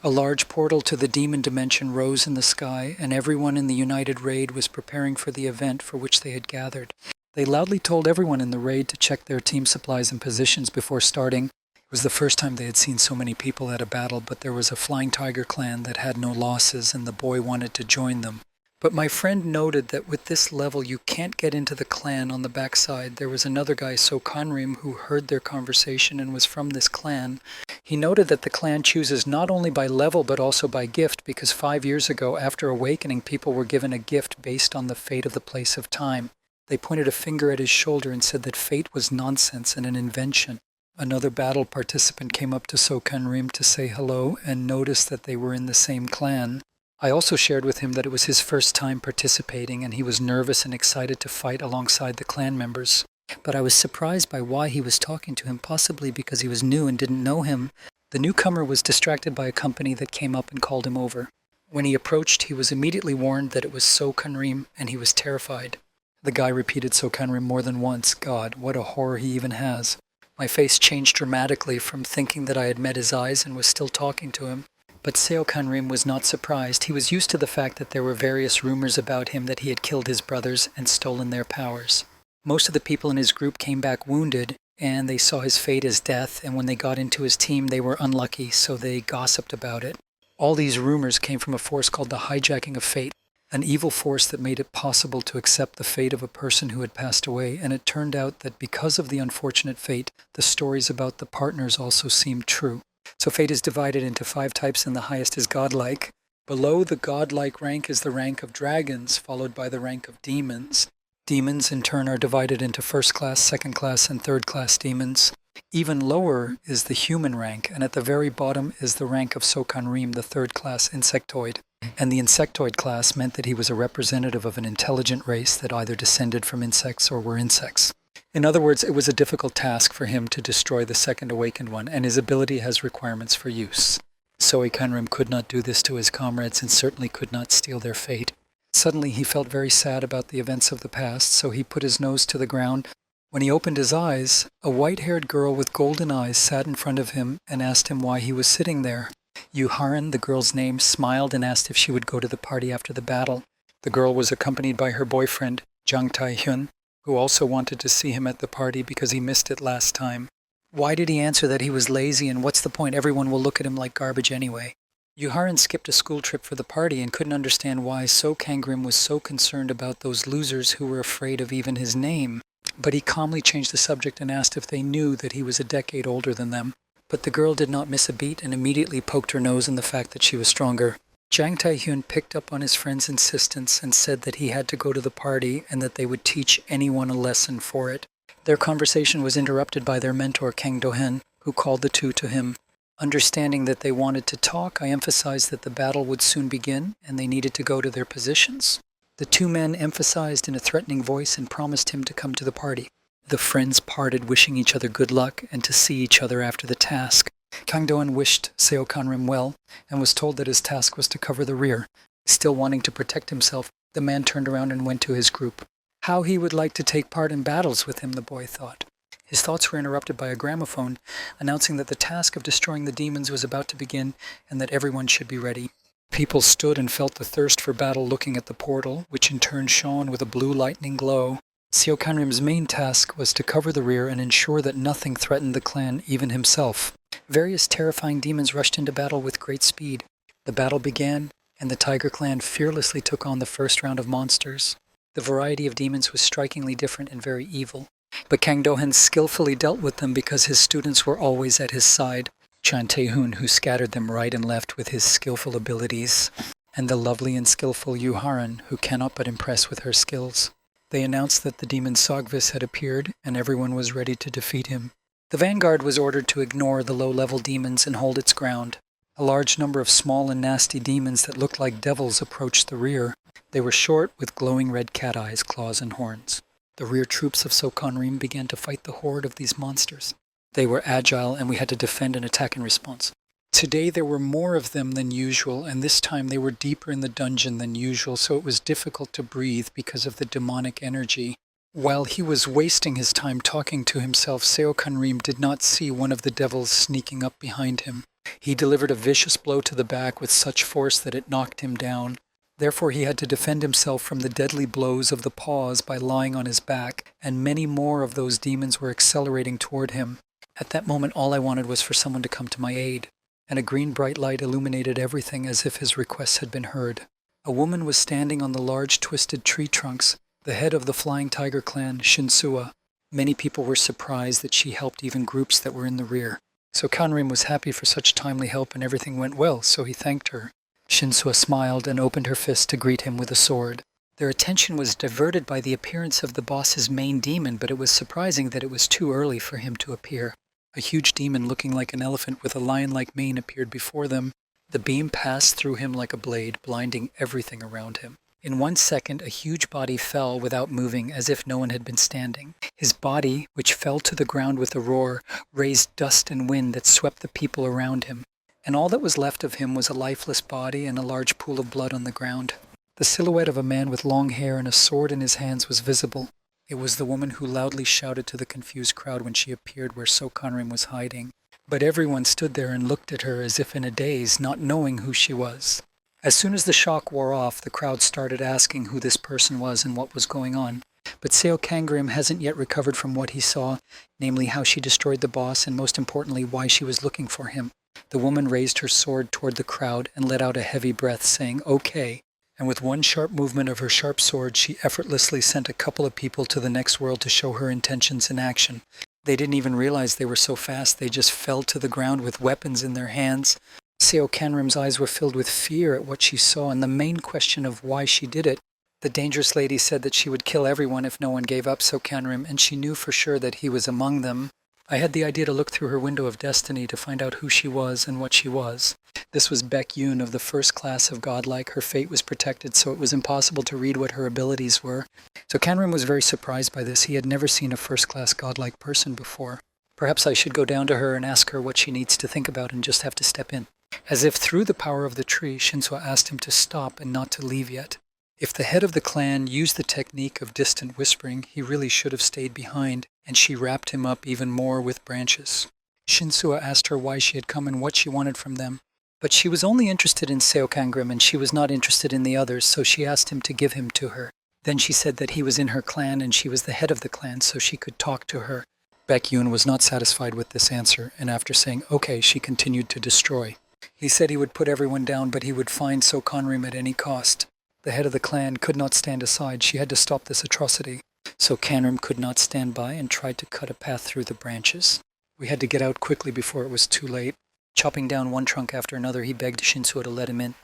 A large portal to the demon dimension rose in the sky, and everyone in the united raid was preparing for the event for which they had gathered. They loudly told everyone in the raid to check their team supplies and positions before starting. It was the first time they had seen so many people at a battle, but there was a Flying Tiger clan that had no losses, and the boy wanted to join them. But my friend noted that with this level you can't get into the clan on the backside. There was another guy, Sokanrim, who heard their conversation and was from this clan. He noted that the clan chooses not only by level but also by gift, because 5 years ago, after awakening, people were given a gift based on the fate of the place of time. They pointed a finger at his shoulder and said that fate was nonsense and an invention. Another battle participant came up to Sokanrim to say hello and noticed that they were in the same clan. I also shared with him that it was his first time participating and he was nervous and excited to fight alongside the clan members. But I was surprised by why he was talking to him, possibly because he was new and didn't know him. The newcomer was distracted by a company that came up and called him over. When he approached, he was immediately warned that it was Sokanrim, and he was terrified. The guy repeated Sokanrim more than once. God, what a horror he even has. My face changed dramatically from thinking that I had met his eyes and was still talking to him. But Seokanrim was not surprised. He was used to the fact that there were various rumors about him that he had killed his brothers and stolen their powers. Most of the people in his group came back wounded, and they saw his fate as death, and when they got into his team they were unlucky, so they gossiped about it. All these rumors came from a force called the Hijacking of Fate, an evil force that made it possible to accept the fate of a person who had passed away, and it turned out that because of the unfortunate fate, the stories about the partners also seemed true. So fate is divided into 5 types, and the highest is godlike. Below the godlike rank is the rank of dragons, followed by the rank of demons. Demons, in turn, are divided into first class, second class, and third class demons. Even lower is the human rank, and at the very bottom is the rank of Sokanrim, the third class insectoid. And the insectoid class meant that he was a representative of an intelligent race that either descended from insects or were insects. In other words, it was a difficult task for him to destroy the second awakened one, and his ability has requirements for use. Sokanrim could not do this to his comrades and certainly could not steal their fate. Suddenly he felt very sad about the events of the past, so he put his nose to the ground. When he opened his eyes, a white-haired girl with golden eyes sat in front of him and asked him why he was sitting there. Yuharan, the girl's name, smiled and asked if she would go to the party after the battle. The girl was accompanied by her boyfriend, Jang Tae-hyun, who also wanted to see him at the party because he missed it last time. Why did he answer that he was lazy, and what's the point? Everyone will look at him like garbage anyway. Yuharan skipped a school trip for the party and couldn't understand why Sokanrim was so concerned about those losers who were afraid of even his name. But he calmly changed the subject and asked if they knew that he was a decade older than them. But the girl did not miss a beat and immediately poked her nose in the fact that she was stronger. Jang Tae-hyun picked up on his friend's insistence and said that he had to go to the party and that they would teach anyone a lesson for it. Their conversation was interrupted by their mentor, Kang Do-hen, who called the two to him. Understanding that they wanted to talk, I emphasized that the battle would soon begin and they needed to go to their positions. The two men emphasized in a threatening voice and promised him to come to the party. The friends parted, wishing each other good luck and to see each other after the task. Kang Do-hen wished Seokanrim well and was told that his task was to cover the rear. Still wanting to protect himself, the man turned around and went to his group. How he would like to take part in battles with him, the boy thought. His thoughts were interrupted by a gramophone announcing that the task of destroying the demons was about to begin and that everyone should be ready. People stood and felt the thirst for battle looking at the portal, which in turn shone with a blue lightning glow. Seokanrim's main task was to cover the rear and ensure that nothing threatened the clan, even himself. Various terrifying demons rushed into battle with great speed. The battle began, and the Tiger Clan fearlessly took on the first round of monsters. The variety of demons was strikingly different and very evil. But Kang Do-hen skillfully dealt with them because his students were always at his side. Chan Tae-hyun, who scattered them right and left with his skillful abilities, and the lovely and skillful Yuharan, who cannot but impress with her skills. They announced that the demon Sogvis had appeared, and everyone was ready to defeat him. The vanguard was ordered to ignore the low-level demons and hold its ground. A large number of small and nasty demons that looked like devils approached the rear. They were short, with glowing red cat eyes, claws, and horns. The rear troops of Sokanrim began to fight the horde of these monsters. They were agile, and we had to defend and attack in response. Today there were more of them than usual, and this time they were deeper in the dungeon than usual, so it was difficult to breathe because of the demonic energy. While he was wasting his time talking to himself, Seokanrim did not see one of the devils sneaking up behind him. He delivered a vicious blow to the back with such force that it knocked him down. Therefore he had to defend himself from the deadly blows of the paws by lying on his back, and many more of those demons were accelerating toward him. At that moment all I wanted was for someone to come to my aid, and a green bright light illuminated everything as if his requests had been heard. A woman was standing on the large twisted tree trunks, the head of the Flying Tiger clan, Shinsua. Many people were surprised that she helped even groups that were in the rear. So Kanrim was happy for such timely help and everything went well, so he thanked her. Shinsua smiled and opened her fist to greet him with a sword. Their attention was diverted by the appearance of the boss's main demon, but it was surprising that it was too early for him to appear. A huge demon looking like an elephant with a lion-like mane appeared before them. The beam passed through him like a blade, blinding everything around him. In 1 second, a huge body fell without moving, as if no one had been standing. His body, which fell to the ground with a roar, raised dust and wind that swept the people around him. And all that was left of him was a lifeless body and a large pool of blood on the ground. The silhouette of a man with long hair and a sword in his hands was visible. It was the woman who loudly shouted to the confused crowd when she appeared where Sokanrim was hiding. But everyone stood there and looked at her as if in a daze, not knowing who she was. As soon as the shock wore off, the crowd started asking who this person was and what was going on. But Seokangrim hasn't yet recovered from what he saw, namely how she destroyed the boss and most importantly why she was looking for him. The woman raised her sword toward the crowd and let out a heavy breath, saying, "Okay." And with one sharp movement of her sharp sword, she effortlessly sent a couple of people to the next world to show her intentions in action. They didn't even realize they were so fast, they just fell to the ground with weapons in their hands. Seokangrim's eyes were filled with fear at what she saw and the main question of why she did it. The dangerous lady said that she would kill everyone if no one gave up Seokangrim, and she knew for sure that he was among them. I had the idea to look through her window of destiny to find out who she was and what she was. This was Baek-yoon of the first class of godlike. Her fate was protected, so it was impossible to read what her abilities were. So Kanrim was very surprised by this. He had never seen a first-class godlike person before. Perhaps I should go down to her and ask her what she needs to think about and just have to step in. As if through the power of the tree, Shinsua asked him to stop and not to leave yet. If the head of the clan used the technique of distant whispering, he really should have stayed behind, and she wrapped him up even more with branches. Shinsua asked her why she had come and what she wanted from them. But she was only interested in Seokangrim and she was not interested in the others, so she asked him to give him to her. Then she said that he was in her clan and she was the head of the clan, so she could talk to her. Baek-yoon was not satisfied with this answer, and after saying okay, she continued to destroy. He said he would put everyone down, but he would find Seokangrim at any cost. The head of the clan could not stand aside. She had to stop this atrocity. So Kanrim could not stand by and tried to cut a path through the branches. We had to get out quickly before it was too late. Chopping down one trunk after another, he begged Shinsua to let him in.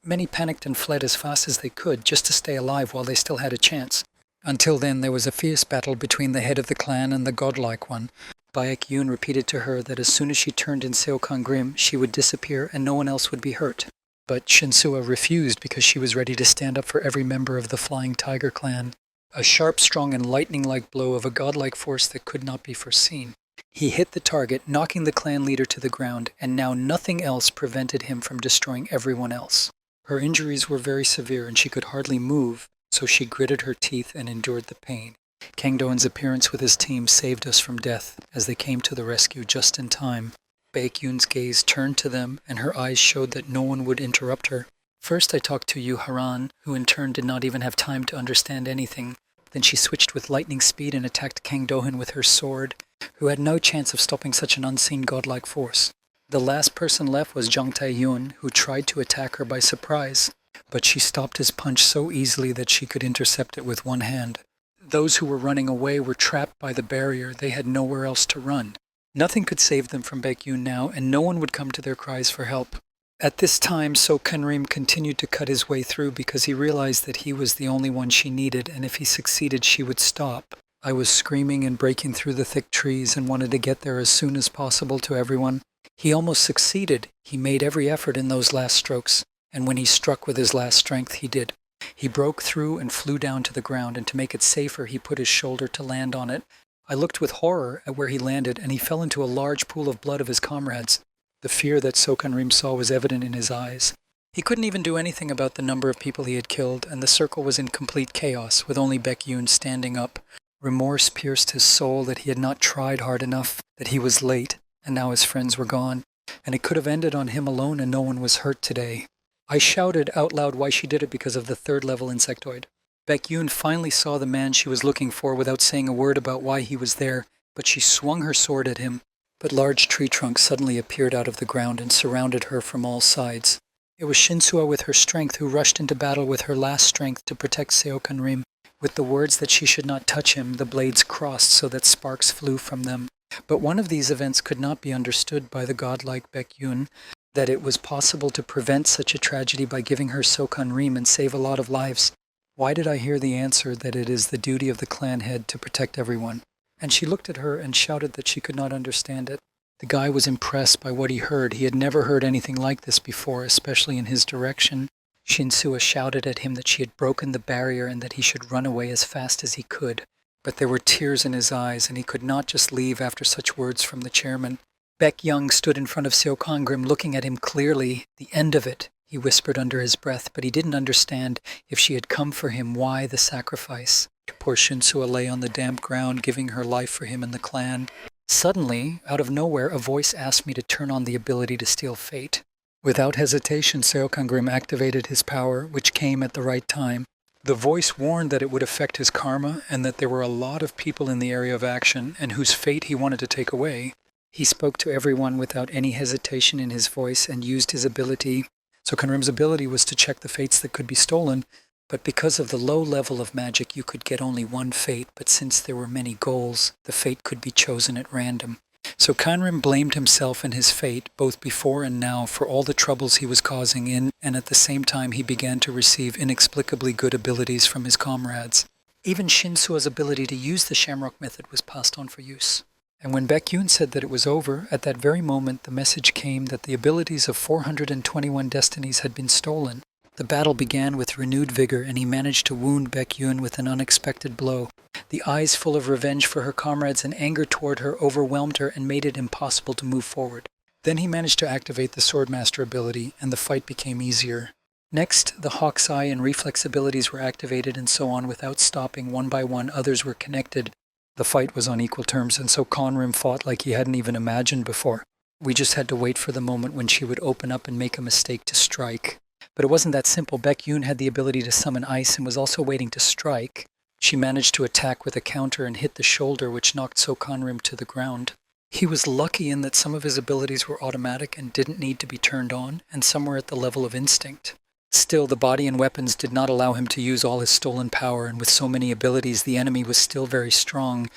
Many panicked and fled as fast as they could, just to stay alive while they still had a chance. Until then, there was a fierce battle between the head of the clan and the godlike one. Baek-yoon repeated to her that as soon as she turned in Seokangrim, she would disappear and no one else would be hurt. But Shinsua refused because she was ready to stand up for every member of the Flying Tiger clan. A sharp, strong, and lightning-like blow of a godlike force that could not be foreseen. He hit the target, knocking the clan leader to the ground, and now nothing else prevented him from destroying everyone else. Her injuries were very severe and she could hardly move, so she gritted her teeth and endured the pain. Kang Do-eun's appearance with his team saved us from death, as they came to the rescue just in time. Baek-yoon's gaze turned to them, and her eyes showed that no one would interrupt her. First I talked to Yu Haran, who in turn did not even have time to understand anything. Then she switched with lightning speed and attacked Kang Do-eun with her sword, who had no chance of stopping such an unseen godlike force. The last person left was Jang Tae-hyun, who tried to attack her by surprise, but she stopped his punch so easily that she could intercept it with one hand. Those who were running away were trapped by the barrier. They had nowhere else to run. Nothing could save them from Baek-yoon now, and no one would come to their cries for help. At this time, Seokangrim continued to cut his way through because he realized that he was the only one she needed, and if he succeeded, she would stop. I was screaming and breaking through the thick trees and wanted to get there as soon as possible to everyone. He almost succeeded. He made every effort in those last strokes, and when he struck with his last strength, he did. He broke through and flew down to the ground, and to make it safer, he put his shoulder to land on it. I looked with horror at where he landed, and he fell into a large pool of blood of his comrades. The fear that Seokangrim saw was evident in his eyes. He couldn't even do anything about the number of people he had killed, and the circle was in complete chaos, with only Baek-yoon standing up. Remorse pierced his soul that he had not tried hard enough, that he was late, and now his friends were gone. and it could have ended on him alone and no one was hurt today. I shouted out loud why she did it because of the third-level insectoid. Baek-yoon finally saw the man she was looking for without saying a word about why he was there, but she swung her sword at him. But large tree trunks suddenly appeared out of the ground and surrounded her from all sides. It was Shinsuo with her strength who rushed into battle with her last strength to protect Seokanrim. With the words that she should not touch him, the blades crossed so that sparks flew from them. But one of these events could not be understood by the godlike Baek-yoon, that it was possible to prevent such a tragedy by giving her Seokanrim and save a lot of lives. Why did I hear the answer that it is the duty of the clan head to protect everyone? And she looked at her and shouted that she could not understand it. The guy was impressed by what he heard. He had never heard anything like this before, especially in his direction. Shinsuo shouted at him that she had broken the barrier and that he should run away as fast as he could. But there were tears in his eyes, and he could not just leave after such words from the chairman. Baek-young stood in front of Seokanrim, looking at him clearly. The end of it, he whispered under his breath, but he didn't understand if she had come for him, why the sacrifice. Poor Shinsuo lay on the damp ground, giving her life for him and the clan. Suddenly, out of nowhere, a voice asked me to turn on the ability to steal fate. Without hesitation, Seokanrim activated his power, which came at the right time. The voice warned that it would affect his karma and that there were a lot of people in the area of action and whose fate he wanted to take away. He spoke to everyone without any hesitation in his voice and used his ability. Seokanrim's ability was to check the fates that could be stolen, but because of the low level of magic you could get only one fate, but since there were many goals, the fate could be chosen at random. So Seokanrim blamed himself and his fate, both before and now, for all the troubles he was causing in, and at the same time he began to receive inexplicably good abilities from his comrades. Even Shinsuo's ability to use the Shamrock method was passed on for use. And when Baek-yoon said that it was over, at that very moment the message came that the abilities of 421 destinies had been stolen. The battle began with renewed vigor, and he managed to wound Baek-yoon with an unexpected blow. The eyes full of revenge for her comrades and anger toward her overwhelmed her and made it impossible to move forward. Then he managed to activate the Swordmaster ability, and the fight became easier. Next, the Hawk's Eye and Reflex abilities were activated, and so on without stopping. One by one, others were connected. The fight was on equal terms, and so Seokanrim fought like he hadn't even imagined before. We just had to wait for the moment when she would open up and make a mistake to strike. But it wasn't that simple. Baek-yoon had the ability to summon ice and was also waiting to strike. She managed to attack with a counter and hit the shoulder, which knocked Seokanrim to the ground. He was lucky in that some of his abilities were automatic and didn't need to be turned on, and some were at the level of instinct. Still, the body and weapons did not allow him to use all his stolen power, and with so many abilities, the enemy was still very strong.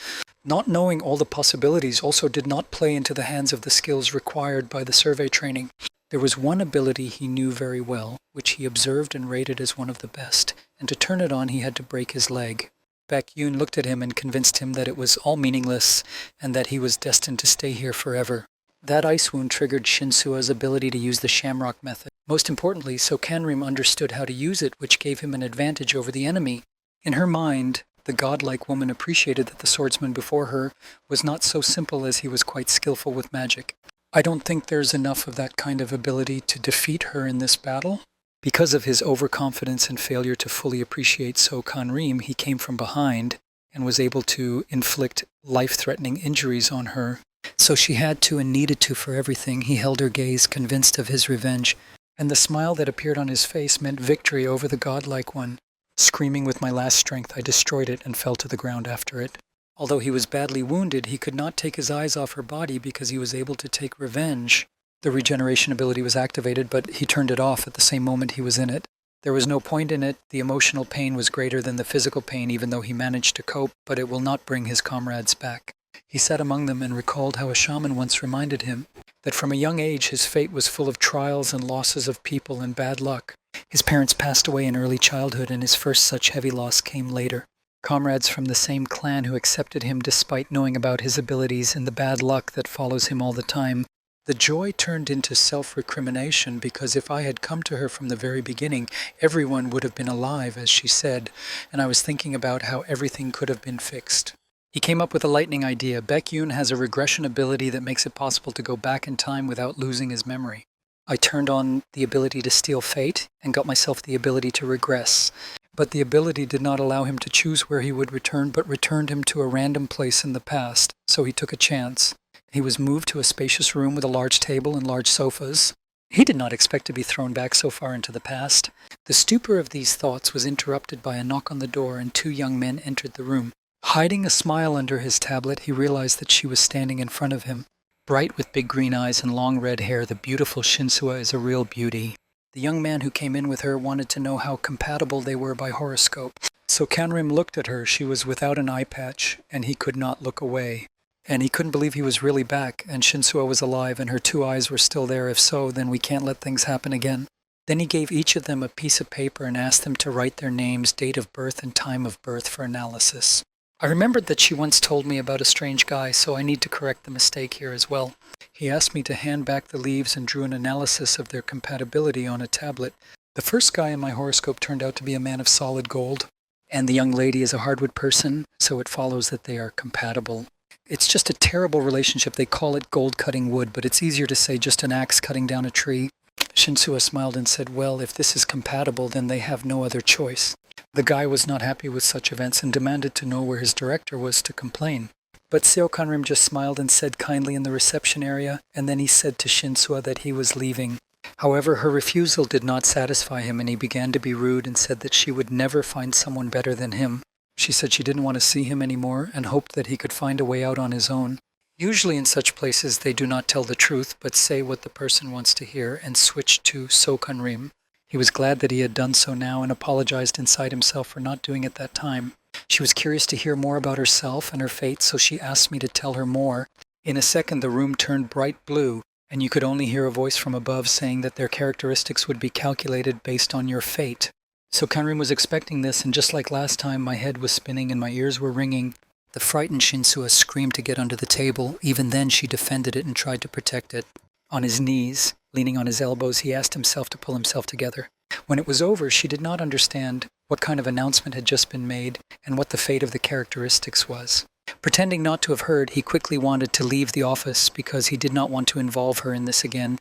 Not knowing all the possibilities also did not play into the hands of the skills required by the survey training. There was one ability he knew very well, which he observed and rated as one of the best, and to turn it on he had to break his leg. Baek-yoon looked at him and convinced him that it was all meaningless and that he was destined to stay here forever. That ice wound triggered Shinsuo's ability to use the Shamrock method. Most importantly, Seokanrim understood how to use it, which gave him an advantage over the enemy. In her mind, the godlike woman appreciated that the swordsman before her was not so simple as he was quite skillful with magic. I don't think there's enough of that kind of ability to defeat her in this battle. Because of his overconfidence and failure to fully appreciate Seokanrim, he came from behind and was able to inflict life-threatening injuries on her. So she had to and needed to for everything. He held her gaze, convinced of his revenge, and the smile that appeared on his face meant victory over the godlike one. Screaming with my last strength, I destroyed it and fell to the ground after it. Although he was badly wounded, he could not take his eyes off her body because he was able to take revenge. The regeneration ability was activated, but he turned it off at the same moment he was in it. There was no point in it. The emotional pain was greater than the physical pain, even though he managed to cope, but it will not bring his comrades back. He sat among them and recalled how a shaman once reminded him that from a young age his fate was full of trials and losses of people and bad luck. His parents passed away in early childhood, and his first such heavy loss came later. Comrades from the same clan who accepted him despite knowing about his abilities and the bad luck that follows him all the time. The joy turned into self-recrimination because if I had come to her from the very beginning, everyone would have been alive, as she said, and I was thinking about how everything could have been fixed. He came up with a lightning idea. Baek-yoon has a regression ability that makes it possible to go back in time without losing his memory. I turned on the ability to steal fate and got myself the ability to regress. But the ability did not allow him to choose where he would return, but returned him to a random place in the past, so he took a chance. He was moved to a spacious room with a large table and large sofas. He did not expect to be thrown back so far into the past. The stupor of these thoughts was interrupted by a knock on the door, and two young men entered the room. Hiding a smile under his tablet, he realized that she was standing in front of him. Bright with big green eyes and long red hair, the beautiful Shinsua is a real beauty. The young man who came in with her wanted to know how compatible they were by horoscope. So Kanrim looked at her. She was without an eye patch, and he could not look away. And he couldn't believe he was really back, and Shinsua was alive, and her two eyes were still there. If so, then we can't let things happen again. Then he gave each of them a piece of paper and asked them to write their names, date of birth, and time of birth for analysis. I remembered that she once told me about a strange guy, so I need to correct the mistake here as well. He asked me to hand back the leaves and drew an analysis of their compatibility on a tablet. The first guy in my horoscope turned out to be a man of solid gold, and the young lady is a hardwood person, so it follows that they are compatible. It's just a terrible relationship. They call it gold cutting wood, but it's easier to say just an axe cutting down a tree. Shinsua smiled and said, well, if this is compatible, then they have no other choice. The guy was not happy with such events and demanded to know where his director was to complain. But Seo Kanrim just smiled and said kindly in the reception area, and then he said to Shinsua that he was leaving. However, her refusal did not satisfy him, and he began to be rude and said that she would never find someone better than him. She said she didn't want to see him anymore and hoped that he could find a way out on his own. Usually in such places they do not tell the truth, but say what the person wants to hear and switch to Seo Kanrim. He was glad that he had done so now and apologized inside himself for not doing it that time. She was curious to hear more about herself and her fate, so she asked me to tell her more. In a second the room turned bright blue, and you could only hear a voice from above saying that their characteristics would be calculated based on your fate. So Kanrim was expecting this, and just like last time, my head was spinning and my ears were ringing. The frightened Shinsua screamed to get under the table. Even then she defended it and tried to protect it. On his knees, leaning on his elbows, he asked himself to pull himself together. When it was over, she did not understand what kind of announcement had just been made and what the fate of the characteristics was. Pretending not to have heard, he quickly wanted to leave the office because he did not want to involve her in this again.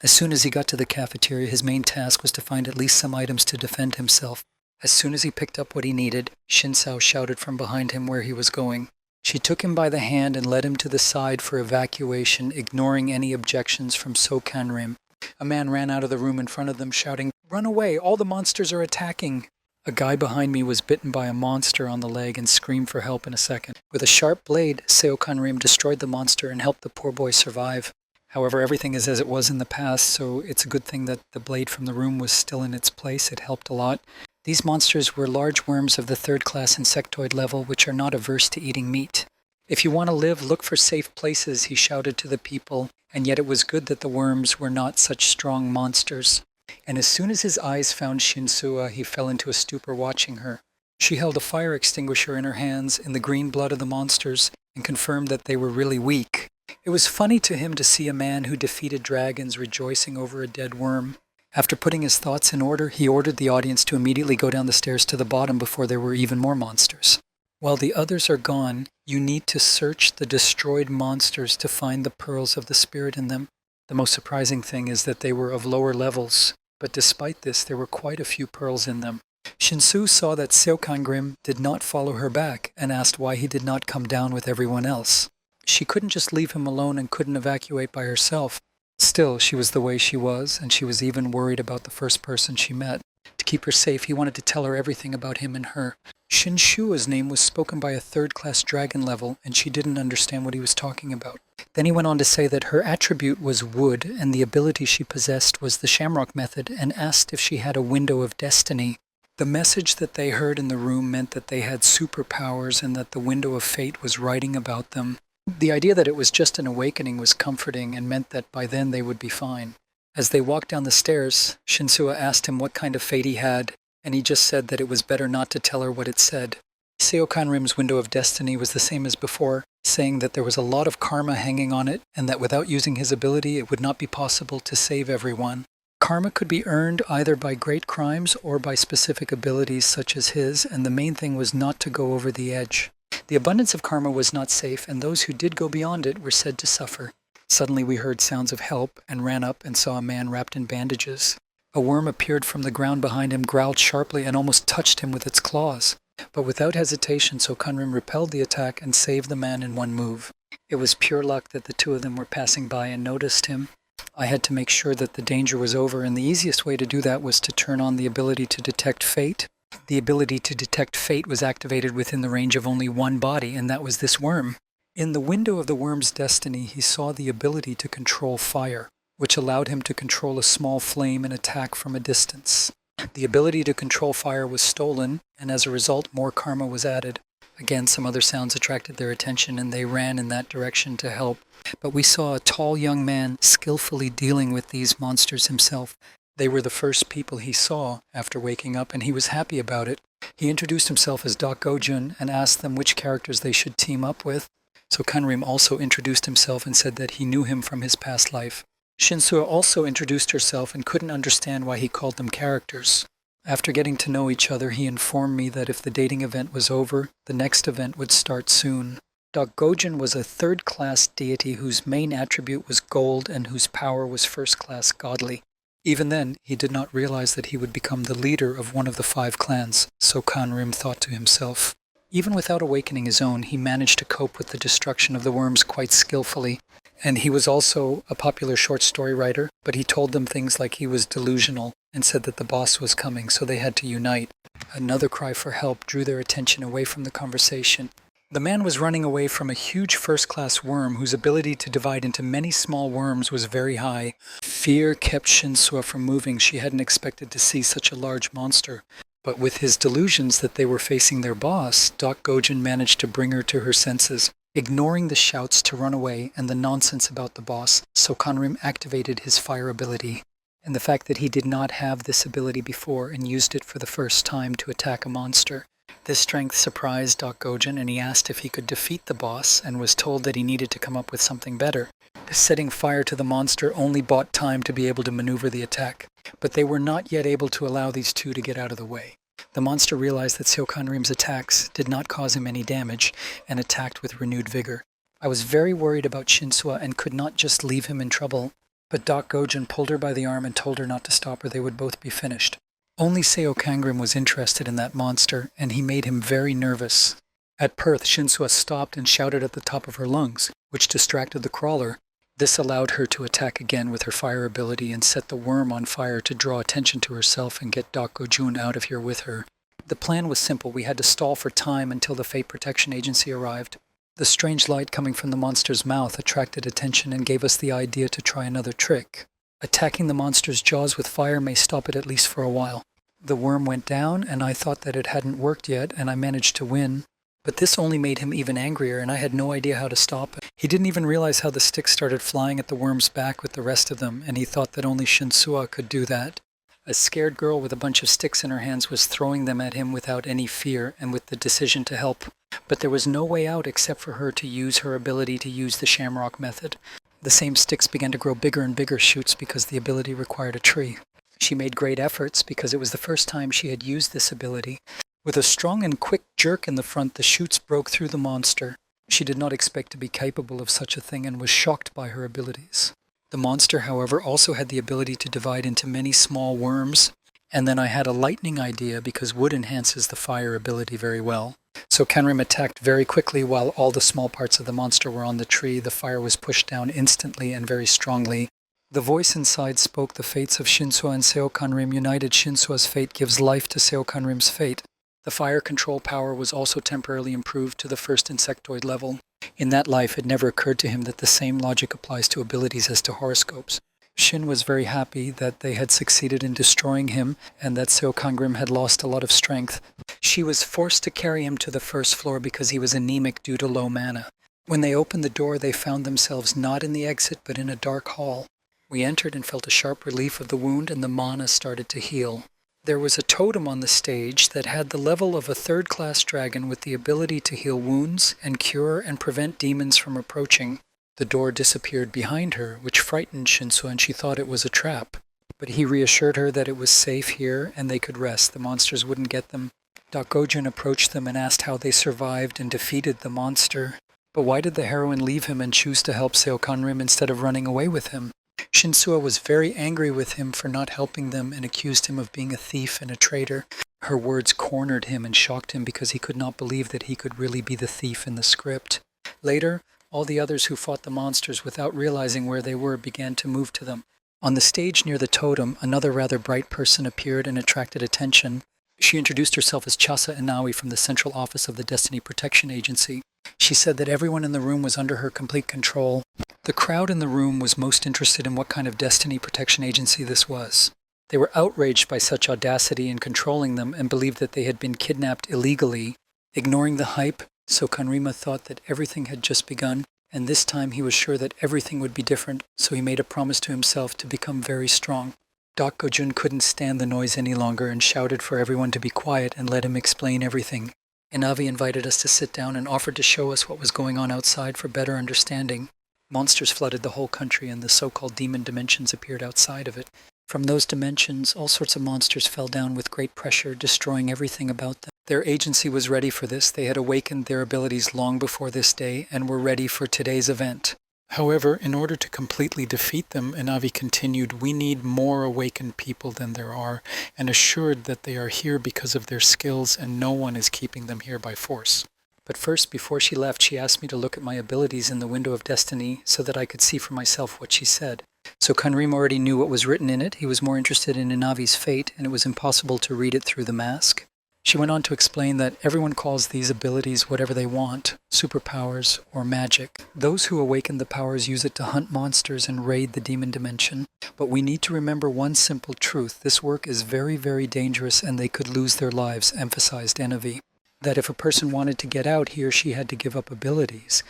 As soon as he got to the cafeteria, his main task was to find at least some items to defend himself. As soon as he picked up what he needed, Shinsao shouted from behind him where he was going. She took him by the hand and led him to the side for evacuation, ignoring any objections from Seo Kanrim. A man ran out of the room in front of them, shouting, "Run away! All the monsters are attacking!" A guy behind me was bitten by a monster on the leg and screamed for help in a second. With a sharp blade, Seo Kanrim destroyed the monster and helped the poor boy survive. However, everything is as it was in the past, so it's a good thing that the blade from the room was still in its place. It helped a lot. These monsters were large worms of the third-class insectoid level, which are not averse to eating meat. "If you want to live, look for safe places," he shouted to the people, and yet it was good that the worms were not such strong monsters. And as soon as his eyes found Shinsua, he fell into a stupor watching her. She held a fire extinguisher in her hands in the green blood of the monsters and confirmed that they were really weak. It was funny to him to see a man who defeated dragons rejoicing over a dead worm. After putting his thoughts in order, he ordered the audience to immediately go down the stairs to the bottom before there were even more monsters. While the others are gone, you need to search the destroyed monsters to find the pearls of the spirit in them. The most surprising thing is that they were of lower levels, but despite this, there were quite a few pearls in them. Shinsu saw that Seo Kanrim did not follow her back and asked why he did not come down with everyone else. She couldn't just leave him alone and couldn't evacuate by herself. Still, she was the way she was, and she was even worried about the first person she met. To keep her safe, he wanted to tell her everything about him and her. Shinshua's name was spoken by a third-class dragon level, and she didn't understand what he was talking about. Then he went on to say that her attribute was wood, and the ability she possessed was the Shamrock method, and asked if she had a window of destiny. The message that they heard in the room meant that they had superpowers and that the window of fate was writing about them. The idea that it was just an awakening was comforting and meant that by then they would be fine. As they walked down the stairs, Shinsua asked him what kind of fate he had, and he just said that it was better not to tell her what it said. Seo Kanrim's window of destiny was the same as before, saying that there was a lot of karma hanging on it, and that without using his ability it would not be possible to save everyone. Karma could be earned either by great crimes or by specific abilities such as his, and the main thing was not to go over the edge. The abundance of karma was not safe, and those who did go beyond it were said to suffer. Suddenly we heard sounds of help and ran up and saw a man wrapped in bandages. A worm appeared from the ground behind him, growled sharply, and almost touched him with its claws. But without hesitation, Seo Kanrim repelled the attack and saved the man in one move. It was pure luck that the two of them were passing by and noticed him. I had to make sure that the danger was over, and the easiest way to do that was to turn on the ability to detect fate. The ability to detect fate was activated within the range of only one body, and that was this worm. In the window of the worm's destiny, he saw the ability to control fire, which allowed him to control a small flame and attack from a distance. The ability to control fire was stolen, and as a result, more karma was added. Again, some other sounds attracted their attention, and they ran in that direction to help. But we saw a tall young man skillfully dealing with these monsters himself. They were the first people he saw after waking up, and he was happy about it. He introduced himself as Doc Gojun and asked them which characters they should team up with. So Kanrim also introduced himself and said that he knew him from his past life. Shinsua also introduced herself and couldn't understand why he called them characters. After getting to know each other, he informed me that if the dating event was over, the next event would start soon. Doc Gojun was a third-class deity whose main attribute was gold and whose power was first-class godly. Even then, he did not realize that he would become the leader of one of the 5 clans, so Kanrim thought to himself. Even without awakening his own, he managed to cope with the destruction of the worms quite skillfully. And he was also a popular short story writer, but he told them things like he was delusional and said that the boss was coming, so they had to unite. Another cry for help drew their attention away from the conversation. The man was running away from a huge first-class worm whose ability to divide into many small worms was very high. Fear kept Shinsua from moving. She hadn't expected to see such a large monster. But with his delusions that they were facing their boss, Doc Gojun managed to bring her to her senses. Ignoring the shouts to run away and the nonsense about the boss, so Kanrim activated his fire ability. And the fact that he did not have this ability before and used it for the first time to attack a monster. This strength surprised Doc Gojun, and he asked if he could defeat the boss and was told that he needed to come up with something better. Setting fire to the monster only bought time to be able to maneuver the attack, but they were not yet able to allow these two to get out of the way. The monster realized that Seo Kanrim's attacks did not cause him any damage and attacked with renewed vigor. I was very worried about Shinsua and could not just leave him in trouble, but Doc Gojun pulled her by the arm and told her not to stop or they would both be finished. Only Seo Kanrim was interested in that monster, and he made him very nervous. At Perth, Shinsua stopped and shouted at the top of her lungs, which distracted the crawler. This allowed her to attack again with her fire ability and set the worm on fire to draw attention to herself and get Doc Gojun out of here with her. The plan was simple. We had to stall for time until the Fate Protection Agency arrived. The strange light coming from the monster's mouth attracted attention and gave us the idea to try another trick. Attacking the monster's jaws with fire may stop it at least for a while. The worm went down, and I thought that it hadn't worked yet, and I managed to win. But this only made him even angrier, and I had no idea how to stop it. He didn't even realize how the sticks started flying at the worm's back with the rest of them, and he thought that only Shinsua could do that. A scared girl with a bunch of sticks in her hands was throwing them at him without any fear and with the decision to help. But there was no way out except for her to use her ability to use the shamrock method. The same sticks began to grow bigger and bigger shoots because the ability required a tree. She made great efforts because it was the first time she had used this ability. With a strong and quick jerk in the front, the shoots broke through the monster. She did not expect to be capable of such a thing and was shocked by her abilities. The monster, however, also had the ability to divide into many small worms, and then I had a lightning idea because wood enhances the fire ability very well. So Kanrim attacked very quickly while all the small parts of the monster were on the tree. The fire was pushed down instantly and very strongly. The voice inside spoke the fates of Shinsua and Seo Kanrim united. Shinsua's fate gives life to Seo Kanrim's fate. The fire control power was also temporarily improved to the first insectoid level. In that life, it never occurred to him that the same logic applies to abilities as to horoscopes. Shin was very happy that they had succeeded in destroying him and that Seo Kanrim had lost a lot of strength. She was forced to carry him to the first floor because he was anemic due to low mana. When they opened the door, they found themselves not in the exit but in a dark hall. We entered and felt a sharp relief of the wound, and the mana started to heal. There was a totem on the stage that had the level of a third-class dragon with the ability to heal wounds and cure and prevent demons from approaching. The door disappeared behind her, which frightened Shinsua, and she thought it was a trap. But he reassured her that it was safe here and they could rest. The monsters wouldn't get them. Doc Gojun approached them and asked how they survived and defeated the monster. But why did the heroine leave him and choose to help Seo Kanrim instead of running away with him? Shinsua was very angry with him for not helping them and accused him of being a thief and a traitor. Her words cornered him and shocked him because he could not believe that he could really be the thief in the script. Later, All the others who fought the monsters without realizing where they were began to move to them. On the stage near the totem, another rather bright person appeared and attracted attention. She introduced herself as Chasa Inawi from the Central Office of the Destiny Protection Agency. She said that everyone in the room was under her complete control. The crowd in the room was most interested in what kind of Destiny Protection Agency this was. They were outraged by such audacity in controlling them and believed that they had been kidnapped illegally. Ignoring the hype, Sokanrima thought that everything had just begun, and this time he was sure that everything would be different, so he made a promise to himself to become very strong. Dak Gojun couldn't stand the noise any longer and shouted for everyone to be quiet and let him explain everything. Inavi invited us to sit down and offered to show us what was going on outside for better understanding. Monsters flooded the whole country and the so-called demon dimensions appeared outside of it. From those dimensions, all sorts of monsters fell down with great pressure, destroying everything about them. Their agency was ready for this. They had awakened their abilities long before this day and were ready for today's event. However, in order to completely defeat them, Inavi continued, we need more awakened people than there are, and assured that they are here because of their skills and no one is keeping them here by force. But first, before she left, she asked me to look at my abilities in the window of destiny so that I could see for myself what she said. So Kanrim already knew what was written in it. He was more interested in Inavi's fate, and it was impossible to read it through the mask. She went on to explain that everyone calls these abilities whatever they want, superpowers or magic. Those who awaken the powers use it to hunt monsters and raid the demon dimension. But we need to remember one simple truth. This work is very, very dangerous and they could lose their lives, emphasized Enavi. That if a person wanted to get out, he or she had to give up abilities.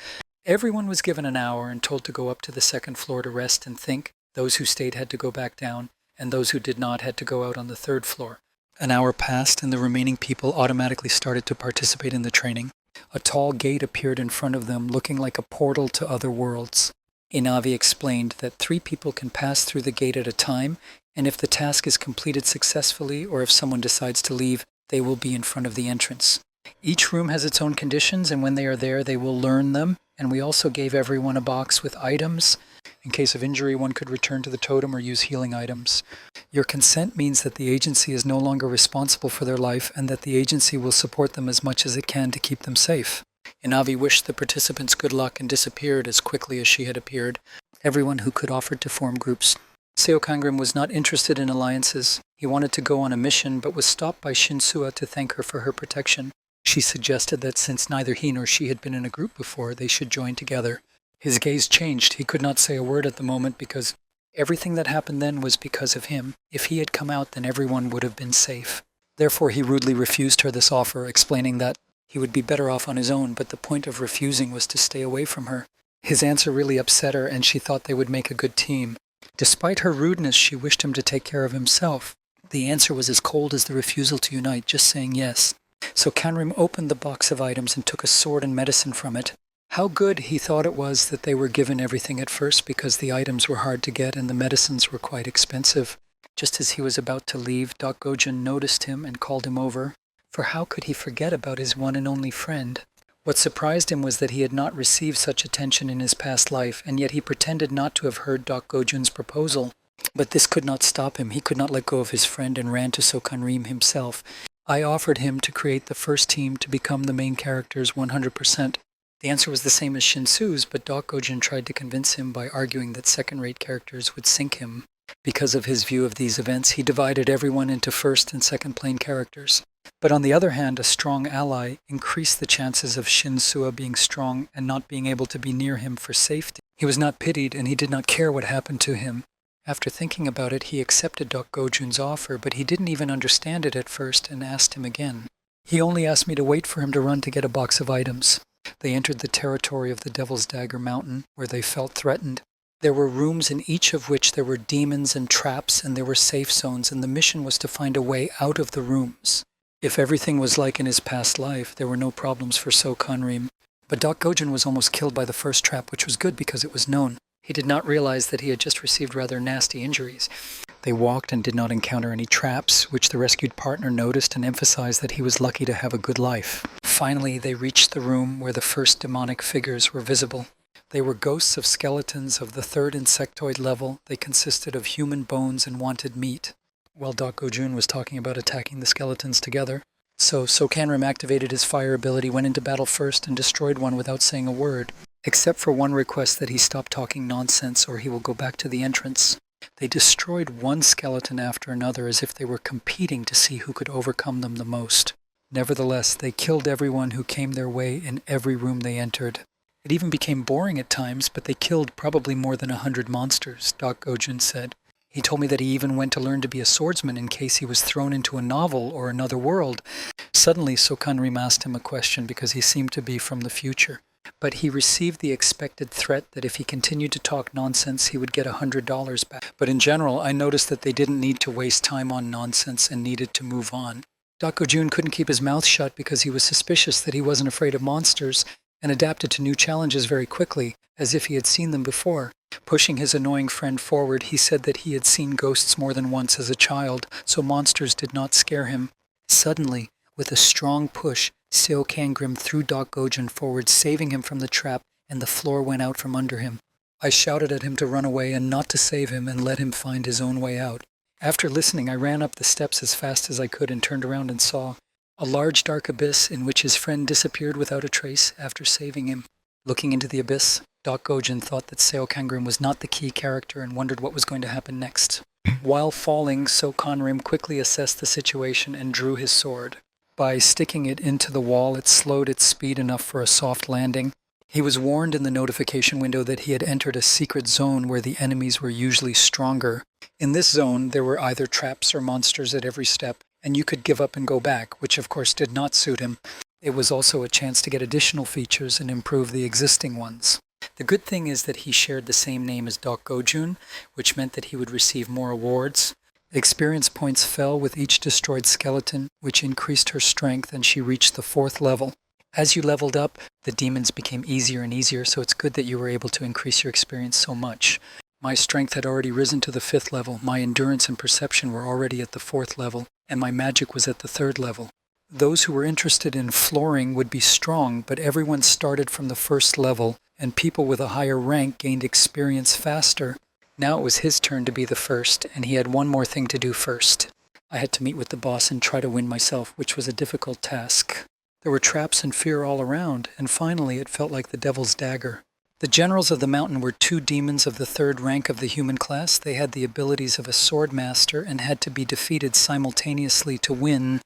Everyone was given an hour and told to go up to the second floor to rest and think. Those who stayed had to go back down, and those who did not had to go out on the third floor. An hour passed, and the remaining people automatically started to participate in the training. A tall gate appeared in front of them, looking like a portal to other worlds. Inavi explained that 3 people can pass through the gate at a time, and if the task is completed successfully, or if someone decides to leave, they will be in front of the entrance. Each room has its own conditions, and when they are there, they will learn them, and we also gave everyone a box with items. In case of injury, one could return to the totem or use healing items. Your consent means that the agency is no longer responsible for their life and that the agency will support them as much as it can to keep them safe. Inavi wished the participants good luck and disappeared as quickly as she had appeared. Everyone who could offered to form groups. Seo Kangrim was not interested in alliances. He wanted to go on a mission but was stopped by Shinsua to thank her for her protection. She suggested that since neither he nor she had been in a group before, they should join together. His gaze changed. He could not say a word at the moment because everything that happened then was because of him. If he had come out, then everyone would have been safe. Therefore, he rudely refused her this offer, explaining that he would be better off on his own, but the point of refusing was to stay away from her. His answer really upset her, and she thought they would make a good team. Despite her rudeness, she wished him to take care of himself. The answer was as cold as the refusal to unite, just saying yes. So Kanrim opened the box of items and took a sword and medicine from it. How good he thought it was that they were given everything at first because the items were hard to get and the medicines were quite expensive. Just as he was about to leave, Dak Gojun noticed him and called him over. For how could he forget about his one and only friend? What surprised him was that he had not received such attention in his past life, and yet he pretended not to have heard Dak Gojun's proposal. But this could not stop him. He could not let go of his friend and ran to Sokanrim himself. I offered him to create the first team to become the main characters 100%. The answer was the same as Shinsu's, but Dak Gojun tried to convince him by arguing that second-rate characters would sink him. Because of his view of these events, he divided everyone into first and second-plane characters. But on the other hand, a strong ally increased the chances of Shinsua being strong and not being able to be near him for safety. He was not pitied, and he did not care what happened to him. After thinking about it, he accepted Dak Gojun's offer, but he didn't even understand it at first and asked him again. He only asked me to wait for him to run to get a box of items. They entered the territory of the Devil's Dagger Mountain, where they felt threatened. There were rooms in each of which there were demons and traps, and there were safe zones, and the mission was to find a way out of the rooms. If everything was like in his past life, there were no problems for So Kanrim. But Dak Gojun was almost killed by the first trap, which was good because it was known. He did not realize that he had just received rather nasty injuries. They walked and did not encounter any traps, which the rescued partner noticed and emphasized that he was lucky to have a good life. Finally, they reached the room where the first demonic figures were visible. They were ghosts of skeletons of the 3rd insectoid level. They consisted of human bones and wanted meat. While Dak Gojun was talking about attacking the skeletons together. So Kanrim activated his fire ability, went into battle first, and destroyed one without saying a word. except for one request that he stop talking nonsense or he will go back to the entrance. They destroyed one skeleton after another as if they were competing to see who could overcome them the most. Nevertheless, they killed everyone who came their way in every room they entered. It even became boring at times, but they killed probably more than 100 monsters, Doc Gojun said. He told me that he even went to learn to be a swordsman in case he was thrown into a novel or another world. Suddenly, Sokanrim asked him a question because he seemed to be from the future. But he received the expected threat that if he continued to talk nonsense, he would get $100 back. But in general, I noticed that they didn't need to waste time on nonsense and needed to move on. Doc Gojun couldn't keep his mouth shut because he was suspicious that he wasn't afraid of monsters and adapted to new challenges very quickly, as if he had seen them before. Pushing his annoying friend forward, he said that he had seen ghosts more than once as a child, so monsters did not scare him. Suddenly, with a strong push, Seo Kangrim threw Doc Gojun forward, saving him from the trap, and the floor went out from under him. I shouted at him to run away and not to save him and let him find his own way out. After listening, I ran up the steps as fast as I could and turned around and saw a large dark abyss in which his friend disappeared without a trace after saving him. Looking into the abyss, Doc Gojun thought that Seo Kangrim was not the key character and wondered what was going to happen next. While falling, Seo Kangrim quickly assessed the situation and drew his sword. By sticking it into the wall, it slowed its speed enough for a soft landing. He was warned in the notification window that he had entered a secret zone where the enemies were usually stronger. In this zone, there were either traps or monsters at every step, and you could give up and go back, which of course did not suit him. It was also a chance to get additional features and improve the existing ones. The good thing is that he shared the same name as Doc Gojun, which meant that he would receive more awards. Experience points fell with each destroyed skeleton, which increased her strength, and she reached the 4th level. As you leveled up, the demons became easier and easier, so it's good that you were able to increase your experience so much. My strength had already risen to the 5th level, my endurance and perception were already at the 4th level, and my magic was at the 3rd level. Those who were interested in flooring would be strong, but everyone started from the 1st level, and people with a higher rank gained experience faster. Now it was his turn to be the first, and he had one more thing to do first. I had to meet with the boss and try to win myself, which was a difficult task. There were traps and fear all around, and finally it felt like the devil's dagger. The generals of the mountain were 2 demons of the 3rd rank of the human class. They had the abilities of a sword master and had to be defeated simultaneously to win.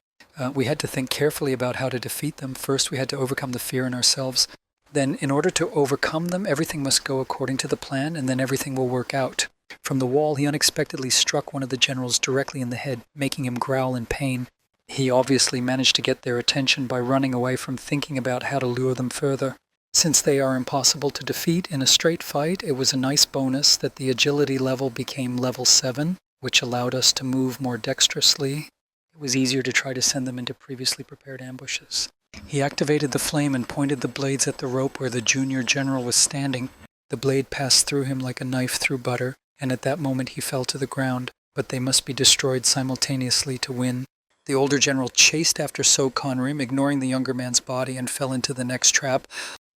We had to think carefully about how to defeat them. First, we had to overcome the fear in ourselves. Then, in order to overcome them, everything must go according to the plan, and then everything will work out. From the wall, he unexpectedly struck one of the generals directly in the head, making him growl in pain. He obviously managed to get their attention by running away from thinking about how to lure them further. Since they are impossible to defeat in a straight fight, it was a nice bonus that the agility level became level 7, which allowed us to move more dexterously. It was easier to try to send them into previously prepared ambushes. He activated the flame and pointed the blades at the rope where the junior general was standing. The blade passed through him like a knife through butter, and at that moment he fell to the ground, but they must be destroyed simultaneously to win. The older general chased after Seo Kangrim, ignoring the younger man's body, and fell into the next trap.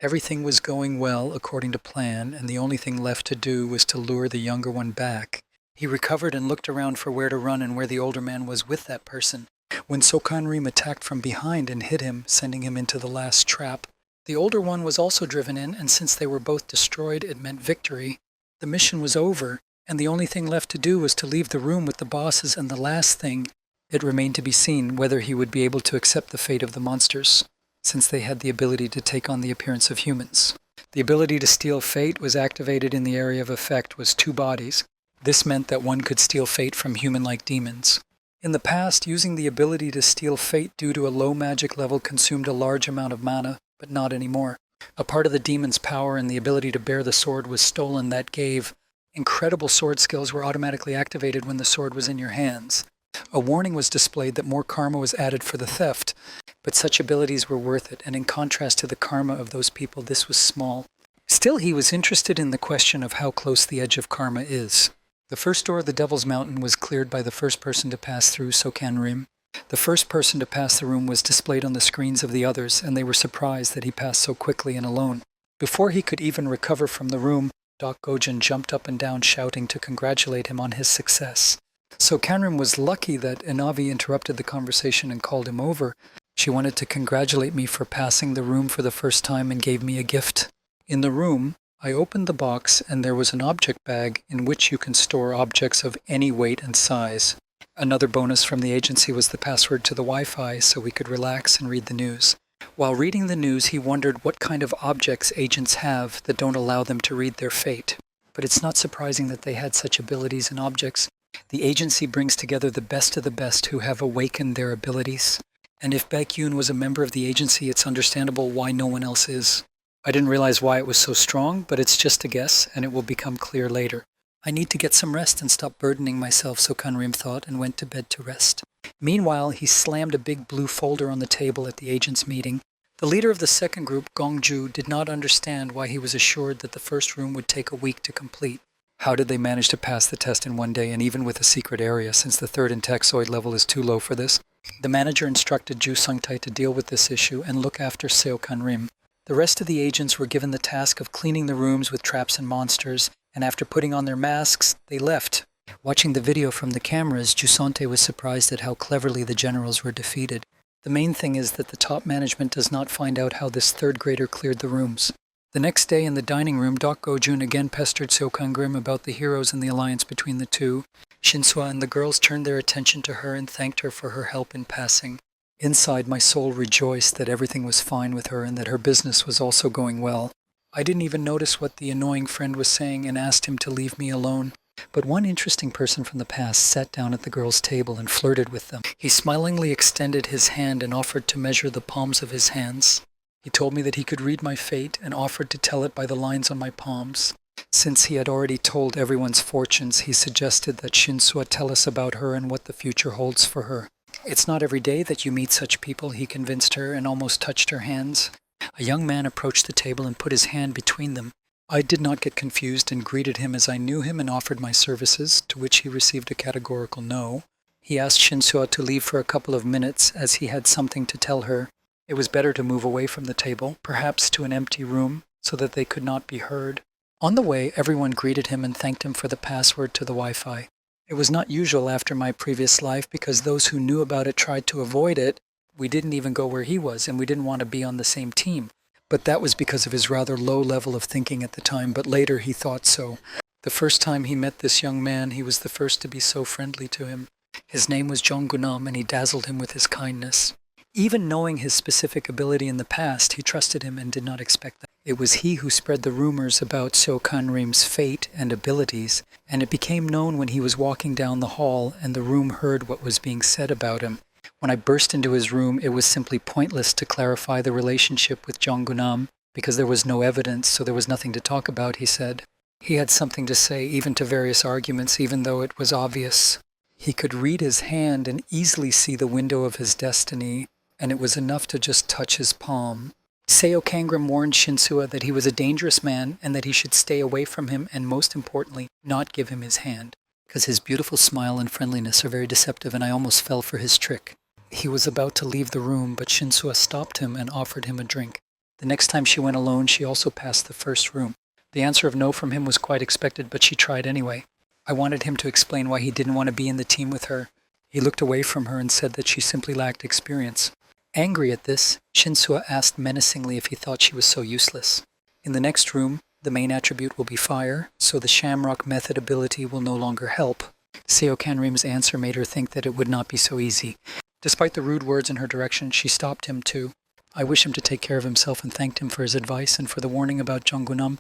Everything was going well according to plan, and the only thing left to do was to lure the younger one back. He recovered and looked around for where to run and where the older man was with that person, when Seo Kangrim attacked from behind and hit him, sending him into the last trap. The older one was also driven in, and since they were both destroyed, it meant victory. The mission was over, and the only thing left to do was to leave the room with the bosses, and the last thing, it remained to be seen whether he would be able to accept the fate of the monsters, since they had the ability to take on the appearance of humans. The ability to steal fate was activated in the area of effect was 2 bodies. This meant that one could steal fate from human-like demons. In the past, using the ability to steal fate due to a low magic level consumed a large amount of mana, but not anymore. A part of the demon's power and the ability to bear the sword was stolen that gave incredible sword skills were automatically activated when the sword was in your hands. A warning was displayed that more karma was added for the theft, but such abilities were worth it, and in contrast to the karma of those people, this was small. Still, he was interested in the question of how close the edge of karma is. The first door of the Devil's Mountain was cleared by the first person to pass through, Seo Kangrim. The first person to pass the room was displayed on the screens of the others, and they were surprised that he passed so quickly and alone. Before he could even recover from the room, Doc Gojun jumped up and down shouting to congratulate him on his success. Seo Kangrim was lucky that Inavi interrupted the conversation and called him over. She wanted to congratulate me for passing the room for the first time and gave me a gift. In the room, I opened the box and there was an object bag in which you can store objects of any weight and size. Another bonus from the agency was the password to the Wi-Fi so we could relax and read the news. While reading the news, he wondered what kind of objects agents have that don't allow them to read their fate. But it's not surprising that they had such abilities and objects. The agency brings together the best of the best who have awakened their abilities. And if Baek-yoon was a member of the agency, it's understandable why no one else is. I didn't realize why it was so strong, but it's just a guess, and it will become clear later. I need to get some rest and stop burdening myself, so Kanrim thought, and went to bed to rest. Meanwhile, he slammed a big blue folder on the table at the agents' meeting. The leader of the second group, Gongju, did not understand why he was assured that the first room would take a week to complete. How did they manage to pass the test in one day, and even with a secret area, since the third Intexoid level is too low for this? The manager instructed Ju Sung-tae to deal with this issue and look after Seo Kanrim. The rest of the agents were given the task of cleaning the rooms with traps and monsters, and after putting on their masks, they left. Watching the video from the cameras, Ju Sung-tae was surprised at how cleverly the generals were defeated. The main thing is that the top management does not find out how this third grader cleared the rooms. The next day in the dining room, Dok Go-jun again pestered Seo Kang-grim about the heroes and the alliance between the two. Shin-soo and the girls turned their attention to her and thanked her for her help in passing. Inside, my soul rejoiced that everything was fine with her and that her business was also going well. I didn't even notice what the annoying friend was saying and asked him to leave me alone. But one interesting person from the past sat down at the girls' table and flirted with them. He smilingly extended his hand and offered to measure the palms of his hands. He told me that he could read my fate and offered to tell it by the lines on my palms. Since he had already told everyone's fortunes, he suggested that Shin-soo tell us about her and what the future holds for her. It's not every day that you meet such people, he convinced her and almost touched her hands. A young man approached the table and put his hand between them. I did not get confused and greeted him as I knew him and offered my services, to which he received a categorical no. He asked Shin-soo to leave for a couple of minutes as he had something to tell her. It was better to move away from the table, perhaps to an empty room, so that they could not be heard. On the way, everyone greeted him and thanked him for the password to the Wi-Fi. It was not usual after my previous life because those who knew about it tried to avoid it. We didn't even go where he was, and we didn't want to be on the same team. But that was because of his rather low level of thinking at the time, but later he thought so. The first time he met this young man, he was the first to be so friendly to him. His name was Jong Gunam, and he dazzled him with his kindness. Even knowing his specific ability in the past, he trusted him and did not expect that. It was he who spread the rumors about Seo Kanrim's fate and abilities, and it became known when he was walking down the hall and the room heard what was being said about him. When I burst into his room, it was simply pointless to clarify the relationship with Jong Gunam, because there was no evidence, so there was nothing to talk about, he said. He had something to say, even to various arguments, even though it was obvious. He could read his hand and easily see the window of his destiny, and it was enough to just touch his palm. Seo Kang-grim warned Shin-soo that he was a dangerous man and that he should stay away from him and, most importantly, not give him his hand, because his beautiful smile and friendliness are very deceptive, and I almost fell for his trick. He was about to leave the room, but Shin-soo stopped him and offered him a drink. The next time she went alone, she also passed the first room. The answer of no from him was quite expected, but she tried anyway. I wanted him to explain why he didn't want to be in the team with her. He looked away from her and said that she simply lacked experience. Angry at this, Shin-soo asked menacingly if he thought she was so useless. In the next room, the main attribute will be fire, so the Shamrock method ability will no longer help. Seo Kanrim's answer made her think that it would not be so easy. Despite the rude words in her direction, she stopped him too. I wished him to take care of himself and thanked him for his advice and for the warning about Jong Gunam.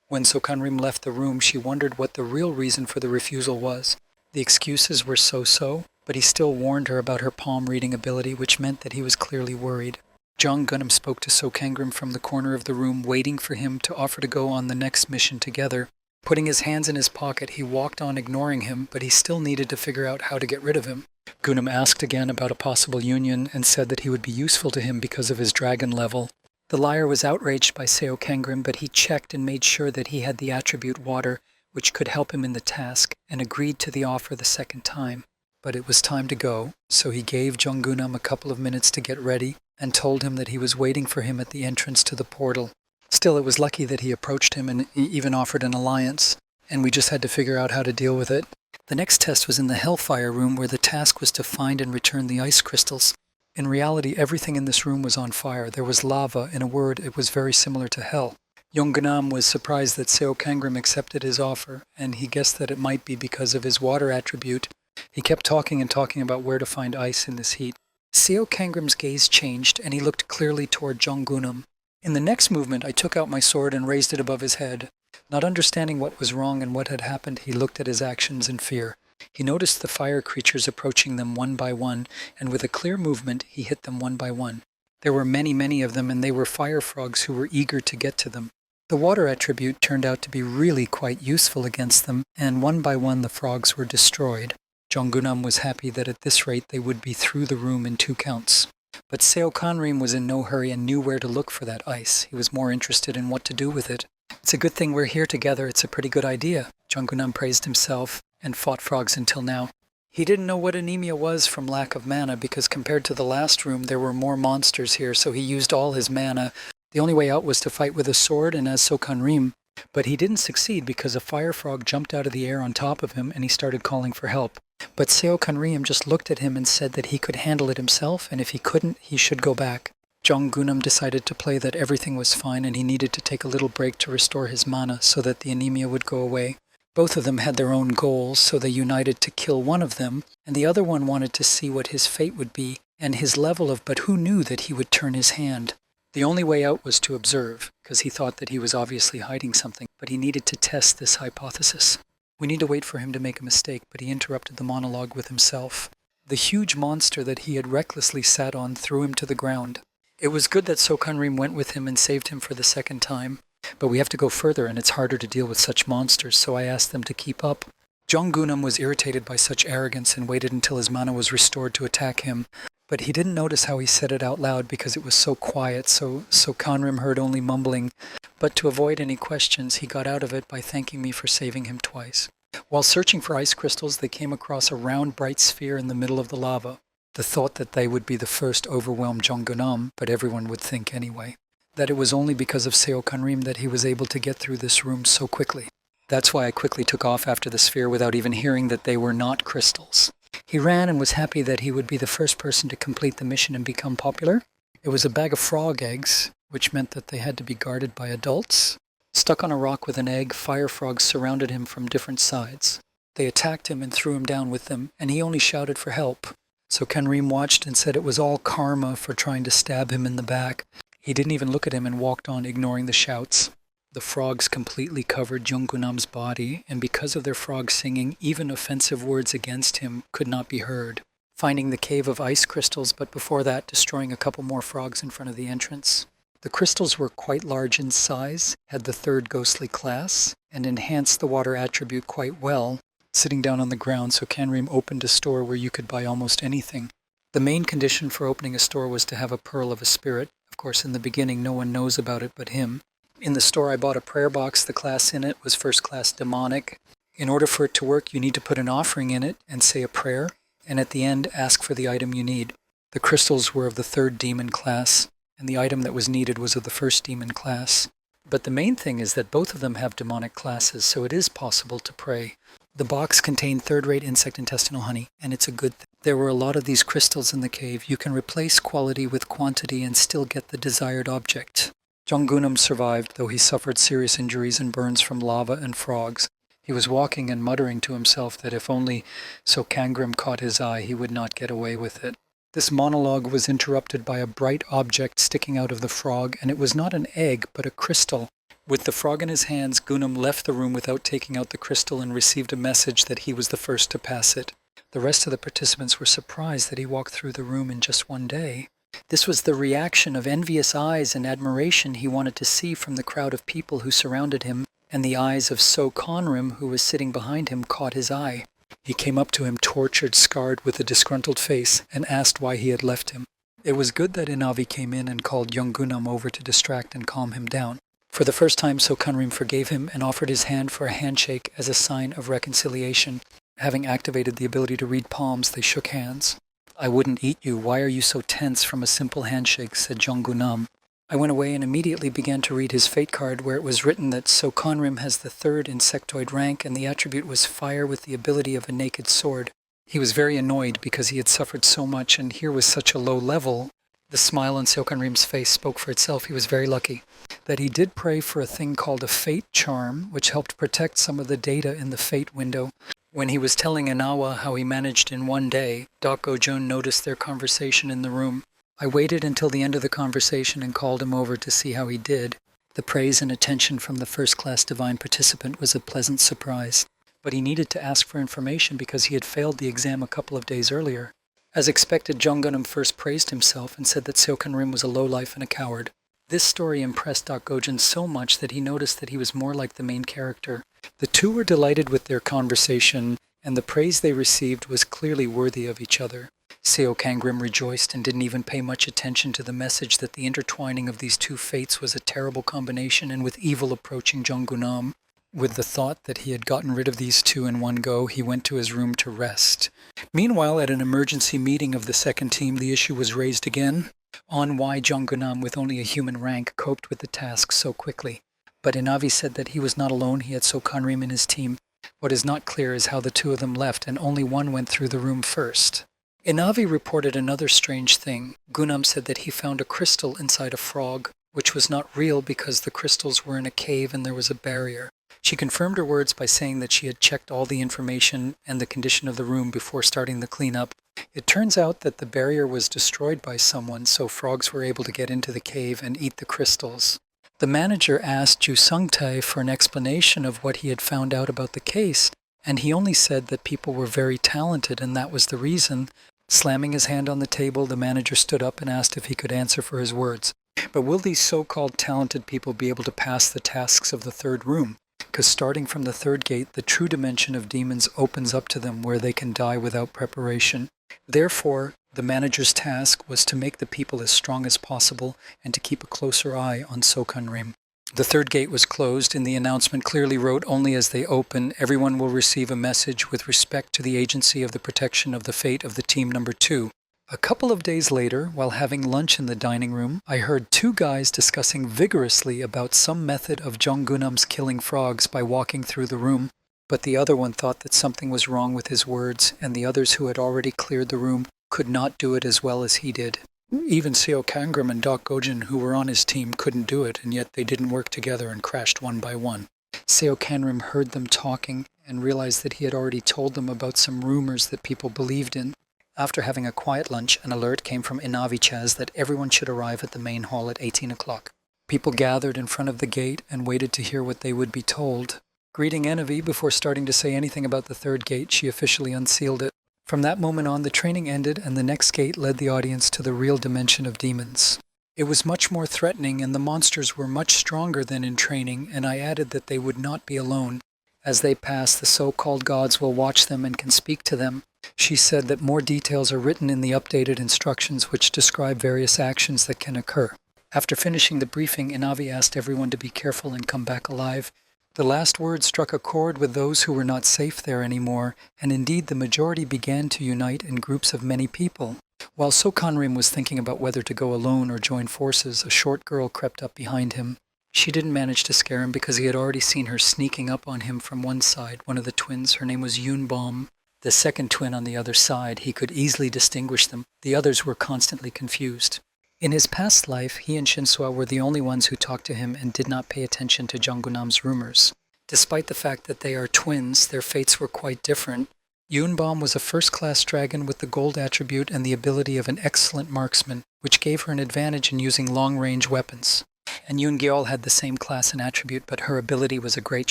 When Seo Kanrim left the room, she wondered what the real reason for the refusal was. The excuses were so-so, but he still warned her about her palm-reading ability, which meant that he was clearly worried. Jong Gunam spoke to Seo Kang-grim from the corner of the room, waiting for him to offer to go on the next mission together. Putting his hands in his pocket, he walked on ignoring him, but he still needed to figure out how to get rid of him. Gunam asked again about a possible union and said that he would be useful to him because of his dragon level. The liar was outraged by Seo Kang-grim, but he checked and made sure that he had the attribute water, which could help him in the task, and agreed to the offer the second time. But it was time to go, so he gave Jong Gunam a couple of minutes to get ready and told him that he was waiting for him at the entrance to the portal. Still, it was lucky that he approached him and even offered an alliance, and we just had to figure out how to deal with it. The next test was in the Hellfire room, where the task was to find and return the ice crystals. In reality, everything in this room was on fire. There was lava. In a word, it was very similar to hell. Yongganam was surprised that Seo Kangrim accepted his offer, and he guessed that it might be because of his water attribute. He kept talking and talking about where to find ice in this heat. Seo Kangrim's gaze changed, and he looked clearly toward Jonggunam. In the next movement, I took out my sword and raised it above his head. Not understanding what was wrong and what had happened, he looked at his actions in fear. He noticed the fire creatures approaching them one by one, and with a clear movement, he hit them one by one. There were many, many of them, and they were fire frogs who were eager to get to them. The water attribute turned out to be really quite useful against them, and one by one the frogs were destroyed. Jonggunam was happy that at this rate they would be through the room in 2 counts. But Seo Kanrim was in no hurry and knew where to look for that ice. He was more interested in what to do with it. It's a good thing we're here together. It's a pretty good idea. Jonggunam praised himself and fought frogs until now. He didn't know what anemia was from lack of mana because compared to the last room there were more monsters here, so he used all his mana. The only way out was to fight with a sword and as Sokanrim, but he didn't succeed because a fire frog jumped out of the air on top of him and he started calling for help. But Seo Kanrim just looked at him and said that he could handle it himself, and if he couldn't, he should go back. Jonggunam decided to play that everything was fine and he needed to take a little break to restore his mana so that the anemia would go away. Both of them had their own goals, so they united to kill one of them, and the other one wanted to see what his fate would be and his level of, but who knew that he would turn his hand. The only way out was to observe, because he thought that he was obviously hiding something, but he needed to test this hypothesis. We need to wait for him to make a mistake, but he interrupted the monologue with himself. The huge monster that he had recklessly sat on threw him to the ground. It was good that Sokanrim went with him and saved him for the second time, but we have to go further and it's harder to deal with such monsters, so I asked them to keep up. Jonggunam was irritated by such arrogance and waited until his mana was restored to attack him, but he didn't notice how he said it out loud because it was so quiet, so Kanrim heard only mumbling. But to avoid any questions, he got out of it by thanking me for saving him twice. While searching for ice crystals, they came across a round, bright sphere in the middle of the lava. The thought that they would be the first overwhelmed Jonggunam, but everyone would think anyway, that it was only because of Seo Kanrim that he was able to get through this room so quickly. That's why I quickly took off after the sphere without even hearing that they were not crystals. He ran and was happy that he would be the first person to complete the mission and become popular. It was a bag of frog eggs, which meant that they had to be guarded by adults. Stuck on a rock with an egg, fire frogs surrounded him from different sides. They attacked him and threw him down with them, and he only shouted for help. So Kanrim watched and said it was all karma for trying to stab him in the back. He didn't even look at him and walked on, ignoring the shouts. The frogs completely covered Jonggunam's body, and because of their frog singing, even offensive words against him could not be heard. Finding the cave of ice crystals, but before that, destroying a couple more frogs in front of the entrance. The crystals were quite large in size, had the 3rd ghostly class, and enhanced the water attribute quite well. Sitting down on the ground, so Kanrim opened a store where you could buy almost anything. The main condition for opening a store was to have a pearl of a spirit. Of course, in the beginning, no one knows about it but him. In the store, I bought a prayer box. The class in it was 1st class demonic. In order for it to work, you need to put an offering in it and say a prayer, and at the end, ask for the item you need. The crystals were of the 3rd demon class, and the item that was needed was of the 1st demon class. But the main thing is that both of them have demonic classes, so it is possible to pray. The box contained 3rd-rate insect intestinal honey, and it's a good thing. There were a lot of these crystals in the cave. You can replace quality with quantity and still get the desired object. Jonggunam survived, though he suffered serious injuries and burns from lava and frogs. He was walking and muttering to himself that if only Sokangrim caught his eye, he would not get away with it. This monologue was interrupted by a bright object sticking out of the frog, and it was not an egg, but a crystal. With the frog in his hands, Gunam left the room without taking out the crystal and received a message that he was the first to pass it. The rest of the participants were surprised that he walked through the room in just one day. This was the reaction of envious eyes and admiration he wanted to see from the crowd of people who surrounded him, and the eyes of So Conrim, who was sitting behind him, caught his eye. He came up to him, tortured, scarred, with a disgruntled face, and asked why he had left him. It was good that Inavi came in and called Jonggunam over to distract and calm him down. For the first time, So Conrim forgave him and offered his hand for a handshake as a sign of reconciliation. Having activated the ability to read palms, they shook hands. "I wouldn't eat you. Why are you so tense from a simple handshake?" said Jonggunam. I went away and immediately began to read his fate card, where it was written that So Conrim has the 3rd insectoid rank, and the attribute was fire with the ability of a naked sword. He was very annoyed because he had suffered so much, and here was such a low level. The smile on So Conrim's face spoke for itself. He was very lucky. that he did pray for a thing called a fate charm, which helped protect some of the data in the fate window. When he was telling Inawa how he managed in one day, Doc Go-jun noticed their conversation in the room. I waited until the end of the conversation and called him over to see how he did. The praise and attention from the first-class divine participant was a pleasant surprise. But he needed to ask for information because he had failed the exam a couple of days earlier. As expected, Jung-gunam first praised himself and said that Seokan-rim was a lowlife and a coward. This story impressed Doc Go-jun so much that he noticed that he was more like the main character. The two were delighted with their conversation, and the praise they received was clearly worthy of each other. Seo Kangrim rejoiced and didn't even pay much attention to the message that the intertwining of these two fates was a terrible combination and with evil approaching Jung-gunam. With the thought that he had gotten rid of these two in one go, he went to his room to rest. Meanwhile, at an emergency meeting of the second team, the issue was raised again on why Jung-gunam, with only a human rank, coped with the task so quickly. But Inavi said that he was not alone, he had Seokan-rim in his team. What is not clear is how the two of them left, and only one went through the room first. Inavi reported another strange thing. Gunam said that he found a crystal inside a frog, which was not real because the crystals were in a cave and there was a barrier. She confirmed her words by saying that she had checked all the information and the condition of the room before starting the cleanup. It turns out that the barrier was destroyed by someone, so frogs were able to get into the cave and eat the crystals. The manager asked Ju Sung-tae for an explanation of what he had found out about the case, and he only said that people were very talented and that was the reason. Slamming his hand on the table, the manager stood up and asked if he could answer for his words. But will these so-called talented people be able to pass the tasks of the third room? Because starting from the third gate, the true dimension of demons opens up to them where they can die without preparation. Therefore, the manager's task was to make the people as strong as possible and to keep a closer eye on Seokan-rim. The third gate was closed, and the announcement clearly wrote, "Only as they open, everyone will receive a message with respect to the agency of the protection of the fate of the team number 2. A couple of days later, while having lunch in the dining room, I heard two guys discussing vigorously about some method of Jung-gunam's killing frogs by walking through the room, but the other one thought that something was wrong with his words, and the others who had already cleared the room could not do it as well as he did. Even Seo Kangrim and Doc Go-jun, who were on his team, couldn't do it, and yet they didn't work together and crashed one by one. Seo Kangrim heard them talking and realized that he had already told them about some rumors that people believed in. After having a quiet lunch, an alert came from Inavi Chaz that everyone should arrive at the main hall at 18 o'clock. People gathered in front of the gate and waited to hear what they would be told. Greeting Inavi before starting to say anything about the third gate, she officially unsealed it. From that moment on, the training ended, and the next gate led the audience to the real dimension of demons. It was much more threatening, and the monsters were much stronger than in training, and I added that they would not be alone. As they pass, the so-called gods will watch them and can speak to them. She said that more details are written in the updated instructions which describe various actions that can occur. After finishing the briefing, Inavi asked everyone to be careful and come back alive. The last word struck a chord with those who were not safe there anymore, and indeed the majority began to unite in groups of many people. While Seokan-rim was thinking about whether to go alone or join forces, a short girl crept up behind him. She didn't manage to scare him because he had already seen her sneaking up on him from one side, one of the twins. Her name was Yoon-bom. The second twin on the other side, he could easily distinguish them. The others were constantly confused. In his past life, he and Shinsua were the only ones who talked to him and did not pay attention to Jung-gunam's rumors. Despite the fact that they are twins, their fates were quite different. Yoon-bom was a first-class dragon with the gold attribute and the ability of an excellent marksman, which gave her an advantage in using long-range weapons. And Yoon-gyeol had the same class and attribute, but her ability was a great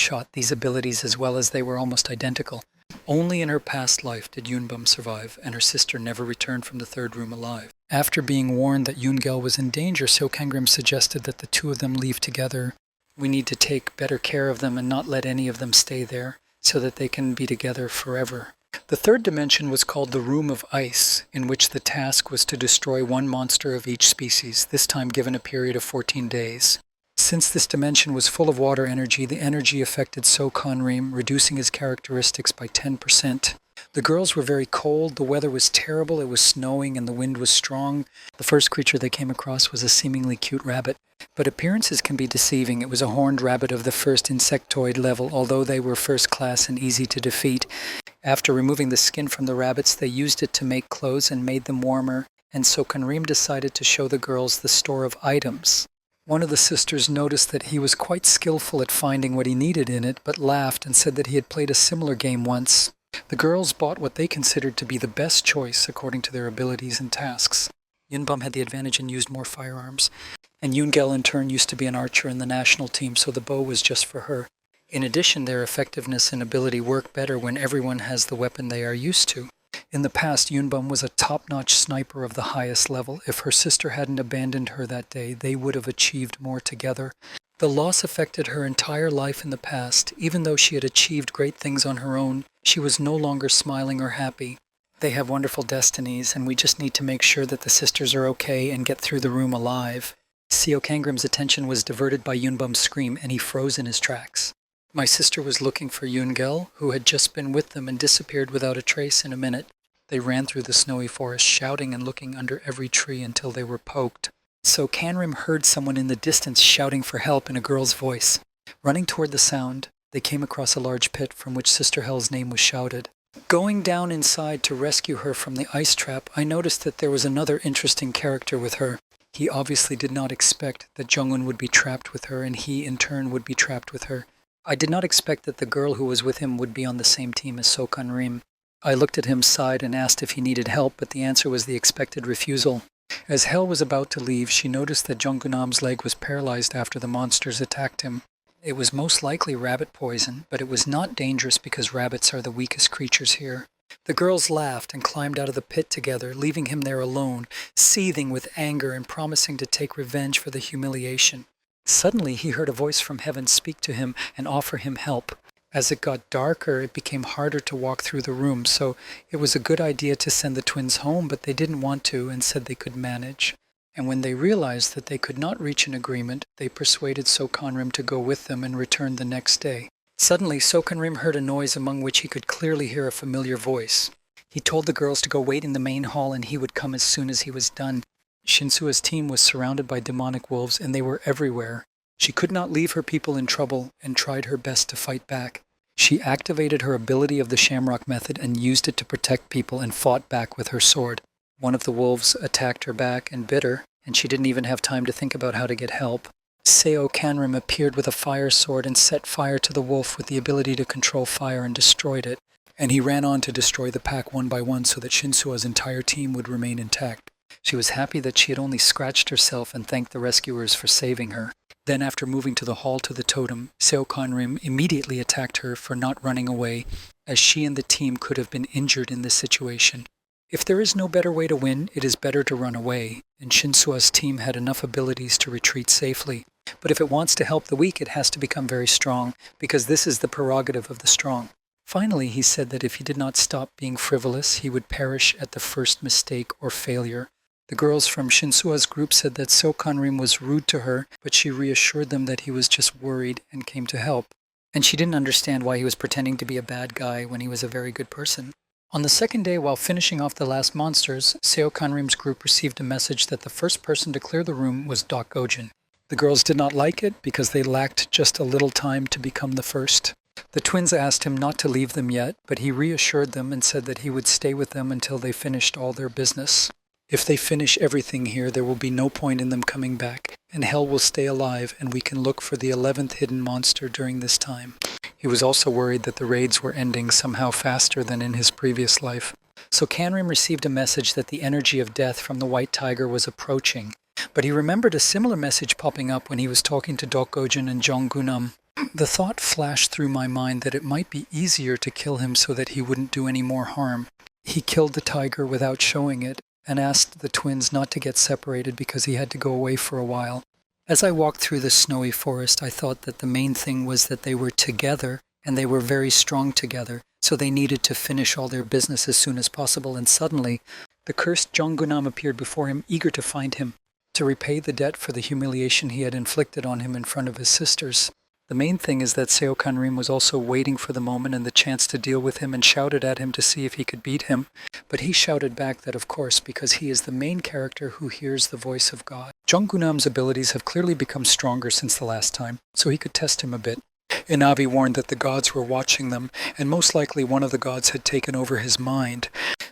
shot. These abilities, as well as they were almost identical. Only in her past life did Yoon-bom survive, and her sister never returned from the third room alive. After being warned that Yoon-gyeol was in danger, Seokan-rim suggested that the two of them leave together. We need to take better care of them and not let any of them stay there, so that they can be together forever. The third dimension was called the Room of Ice, in which the task was to destroy one monster of each species, this time given a period of 14 days. Since this dimension was full of water energy, the energy affected Seokan-rim, reducing his characteristics by 10%. The girls were very cold, the weather was terrible, it was snowing, and the wind was strong. The first creature they came across was a seemingly cute rabbit. But appearances can be deceiving. It was a horned rabbit of the first insectoid level, although they were first class and easy to defeat. After removing the skin from the rabbits, they used it to make clothes and made them warmer, and Seokan-rim decided to show the girls the store of items. One of the sisters noticed that he was quite skillful at finding what he needed in it, but laughed and said that he had played a similar game once. The girls bought what they considered to be the best choice according to their abilities and tasks. Yunbum had the advantage and used more firearms, and Yoongel in turn used to be an archer in the national team, so the bow was just for her. In addition, their effectiveness and ability work better when everyone has the weapon they are used to. In the past, Yunbum was a top-notch sniper of the highest level. If her sister hadn't abandoned her that day, they would have achieved more together. The loss affected her entire life in the past. Even though she had achieved great things on her own, she was no longer smiling or happy. They have wonderful destinies, and we just need to make sure that the sisters are okay and get through the room alive. Seo Kangrim's attention was diverted by Yunbum's scream, and he froze in his tracks. My sister was looking for Yoongel, who had just been with them and disappeared without a trace in a minute. They ran through the snowy forest, shouting and looking under every tree until they were poked. So Kanrim heard someone in the distance shouting for help in a girl's voice. Running toward the sound, they came across a large pit from which Sister Hell's name was shouted. Going down inside to rescue her from the ice trap, I noticed that there was another interesting character with her. He obviously did not expect that Jung-un would be trapped with her, and he in turn would be trapped with her. I did not expect that the girl who was with him would be on the same team as So Kanrim. I looked at him, sighed, and asked if he needed help, but the answer was the expected refusal. As Hell was about to leave, she noticed that Junggunam's leg was paralyzed after the monsters attacked him. It was most likely rabbit poison, but it was not dangerous because rabbits are the weakest creatures here. The girls laughed and climbed out of the pit together, leaving him there alone, seething with anger and promising to take revenge for the humiliation. Suddenly he heard a voice from heaven speak to him and offer him help. As it got darker, it became harder to walk through the room, so it was a good idea to send the twins home, but they didn't want to and said they could manage. And when they realized that they could not reach an agreement, they persuaded Sokanrim to go with them and return the next day. Suddenly, Sokanrim heard a noise among which he could clearly hear a familiar voice. He told the girls to go wait in the main hall and he would come as soon as he was done. Shinsua's team was surrounded by demonic wolves and they were everywhere. She could not leave her people in trouble and tried her best to fight back. She activated her ability of the Shamrock method and used it to protect people and fought back with her sword. One of the wolves attacked her back and bit her, and she didn't even have time to think about how to get help. Seo Kanrim appeared with a fire sword and set fire to the wolf with the ability to control fire and destroyed it. And he ran on to destroy the pack one by one so that Shinsua's entire team would remain intact. She was happy that she had only scratched herself and thanked the rescuers for saving her. Then, after moving to the hall to the totem, Seo Kanrim immediately attacked her for not running away, as she and the team could have been injured in this situation. If there is no better way to win, it is better to run away, and Shinsua's team had enough abilities to retreat safely. But if it wants to help the weak, it has to become very strong, because this is the prerogative of the strong. Finally, he said that if he did not stop being frivolous, he would perish at the first mistake or failure. The girls from Shinsua's group said that Seo Kanrim was rude to her, but she reassured them that he was just worried and came to help. And she didn't understand why he was pretending to be a bad guy when he was a very good person. On the second day, while finishing off the last monsters, Seo Kanrim's group received a message that the first person to clear the room was Doc Gojin. The girls did not like it because they lacked just a little time to become the first. The twins asked him not to leave them yet, but he reassured them and said that he would stay with them until they finished all their business. If they finish everything here, there will be no point in them coming back, and Hell will stay alive, and we can look for the 11th hidden monster during this time. He was also worried that the raids were ending somehow faster than in his previous life. So Kanrim received a message that the energy of death from the White Tiger was approaching, but he remembered a similar message popping up when he was talking to Dokgojin and Jonggunam. The thought flashed through my mind that it might be easier to kill him so that he wouldn't do any more harm. He killed the tiger without showing it, and asked the twins not to get separated because he had to go away for a while. As I walked through the snowy forest, I thought that the main thing was that they were together, and they were very strong together, so they needed to finish all their business as soon as possible, and suddenly, the cursed Jonggunam appeared before him, eager to find him, to repay the debt for the humiliation he had inflicted on him in front of his sisters. The main thing is that Seo Kanrim was also waiting for the moment and the chance to deal with him and shouted at him to see if he could beat him. But he shouted back that, of course, because he is the main character who hears the voice of God. Jonggunam's abilities have clearly become stronger since the last time, so he could test him a bit. Inavi warned that the gods were watching them, and most likely one of the gods had taken over his mind.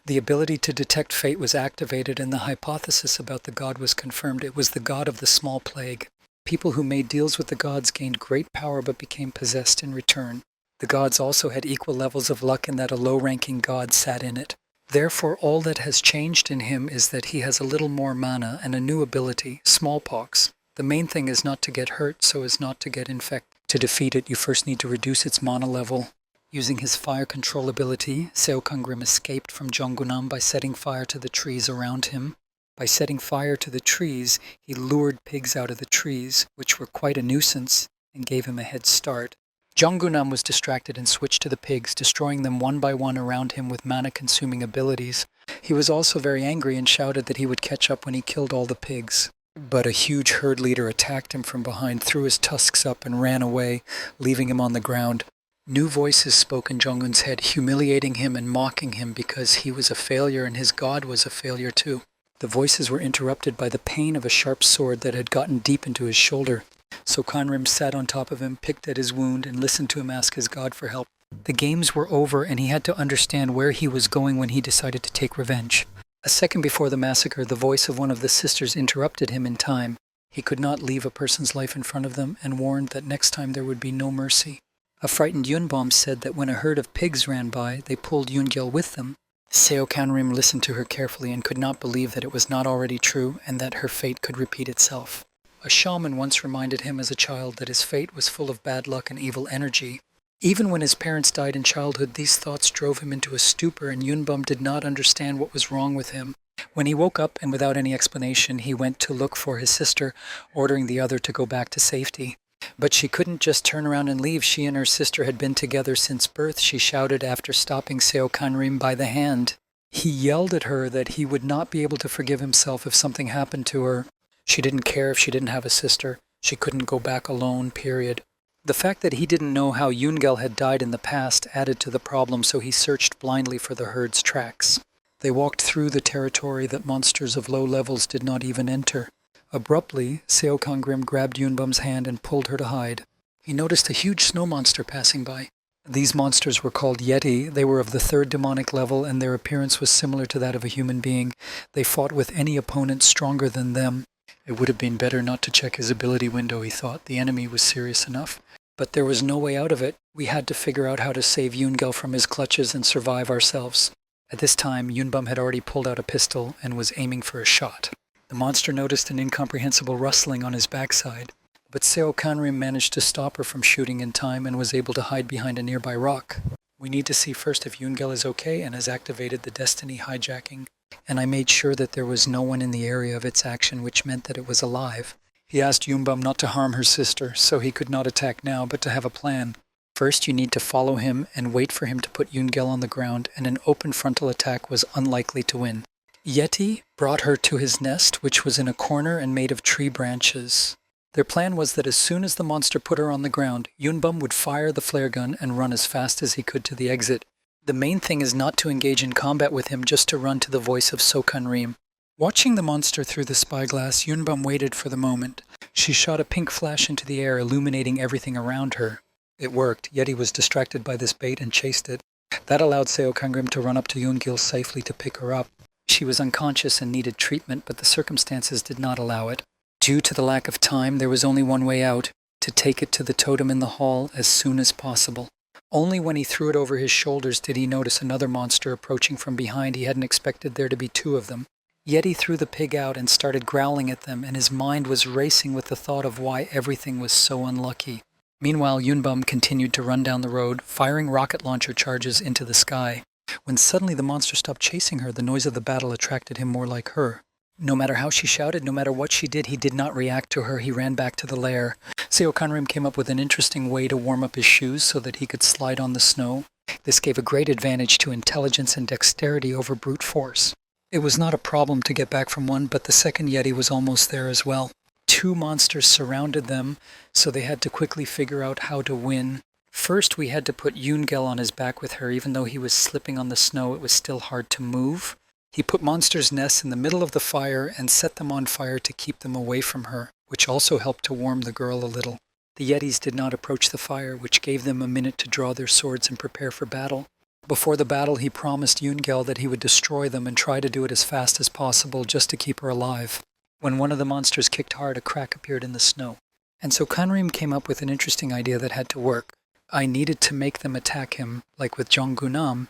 The ability to detect fate was activated, and the hypothesis about the god was confirmed. It was the god of the small plague. People who made deals with the gods gained great power but became possessed in return. The gods also had equal levels of luck in that a low-ranking god sat in it. Therefore, all that has changed in him is that he has a little more mana and a new ability, smallpox. The main thing is not to get hurt so as not to get infected. To defeat it, you first need to reduce its mana level. Using his fire control ability, Seokangrim escaped from Jonggunam by setting fire to the trees around him. By setting fire to the trees, he lured pigs out of the trees, which were quite a nuisance, and gave him a head start. Jonggunam was distracted and switched to the pigs, destroying them one by one around him with mana-consuming abilities. He was also very angry and shouted that he would catch up when he killed all the pigs. But a huge herd leader attacked him from behind, threw his tusks up, and ran away, leaving him on the ground. New voices spoke in Jonggun's head, humiliating him and mocking him because he was a failure and his god was a failure too. The voices were interrupted by the pain of a sharp sword that had gotten deep into his shoulder. So Conrim sat on top of him, picked at his wound, and listened to him ask his god for help. The games were over, and he had to understand where he was going when he decided to take revenge. A second before the massacre, the voice of one of the sisters interrupted him in time. He could not leave a person's life in front of them, and warned that next time there would be no mercy. A frightened Yunbom said that when a herd of pigs ran by, they pulled Yungel with them. Seokanrim listened to her carefully and could not believe that it was not already true and that her fate could repeat itself. A shaman once reminded him as a child that his fate was full of bad luck and evil energy. Even when his parents died in childhood, these thoughts drove him into a stupor, and Yunbom did not understand what was wrong with him. When he woke up, and without any explanation, he went to look for his sister, ordering the other to go back to safety. But she couldn't just turn around and leave. She and her sister had been together since birth, she shouted after stopping Seokanrim by the hand. He yelled at her that he would not be able to forgive himself if something happened to her. She didn't care if she didn't have a sister. She couldn't go back alone, period. The fact that he didn't know how Yungel had died in the past added to the problem, so he searched blindly for the herd's tracks. They walked through the territory that monsters of low levels did not even enter. Abruptly, Seokangrim grabbed Yunbom's hand and pulled her to hide. He noticed a huge snow monster passing by. These monsters were called Yeti. They were of the 3rd demonic level, and their appearance was similar to that of a human being. They fought with any opponent stronger than them. It would have been better not to check his ability window, he thought. The enemy was serious enough. But there was no way out of it. We had to figure out how to save Yungel from his clutches and survive ourselves. At this time, Yunbom had already pulled out a pistol and was aiming for a shot. The monster noticed an incomprehensible rustling on his backside, but Seokanrim managed to stop her from shooting in time and was able to hide behind a nearby rock. We need to see first if Yungel is okay and has activated the destiny hijacking, and I made sure that there was no one in the area of its action, which meant that it was alive. He asked Yunbom not to harm her sister, so he could not attack now, but to have a plan. First, you need to follow him and wait for him to put Yungel on the ground, and an open frontal attack was unlikely to win. Yeti brought her to his nest, which was in a corner and made of tree branches. Their plan was that as soon as the monster put her on the ground, Yunbom would fire the flare gun and run as fast as he could to the exit. The main thing is not to engage in combat with him, just to run to the voice of Seokanrim. Watching the monster through the spyglass, Yunbom waited for the moment. She shot a pink flash into the air, illuminating everything around her. It worked. Yeti was distracted by this bait and chased it. That allowed Seokangrim to run up to Yungel safely to pick her up. She was unconscious and needed treatment, but the circumstances did not allow it. Due to the lack of time, there was only one way out, to take it to the totem in the hall as soon as possible. Only when he threw it over his shoulders did he notice another monster approaching from behind. He hadn't expected there to be 2 of them. Yeti threw the pig out and started growling at them, and his mind was racing with the thought of why everything was so unlucky. Meanwhile, Yunbom continued to run down the road, firing rocket launcher charges into the sky. When suddenly the monster stopped chasing her, the noise of the battle attracted him more like her. No matter how she shouted, no matter what she did, he did not react to her. He ran back to the lair. Seokanrim came up with an interesting way to warm up his shoes so that he could slide on the snow. This gave a great advantage to intelligence and dexterity over brute force. It was not a problem to get back from one, but the second Yeti was almost there as well. 2 monsters surrounded them, so they had to quickly figure out how to win. First, we had to put Yungel on his back with her. Even though he was slipping on the snow, it was still hard to move. He put monsters' nests in the middle of the fire and set them on fire to keep them away from her, which also helped to warm the girl a little. The Yetis did not approach the fire, which gave them a minute to draw their swords and prepare for battle. Before the battle, he promised Yungel that he would destroy them and try to do it as fast as possible just to keep her alive. When one of the monsters kicked hard, a crack appeared in the snow. And so Kanrim came up with an interesting idea that had to work. I needed to make them attack him, like with Jonggunam,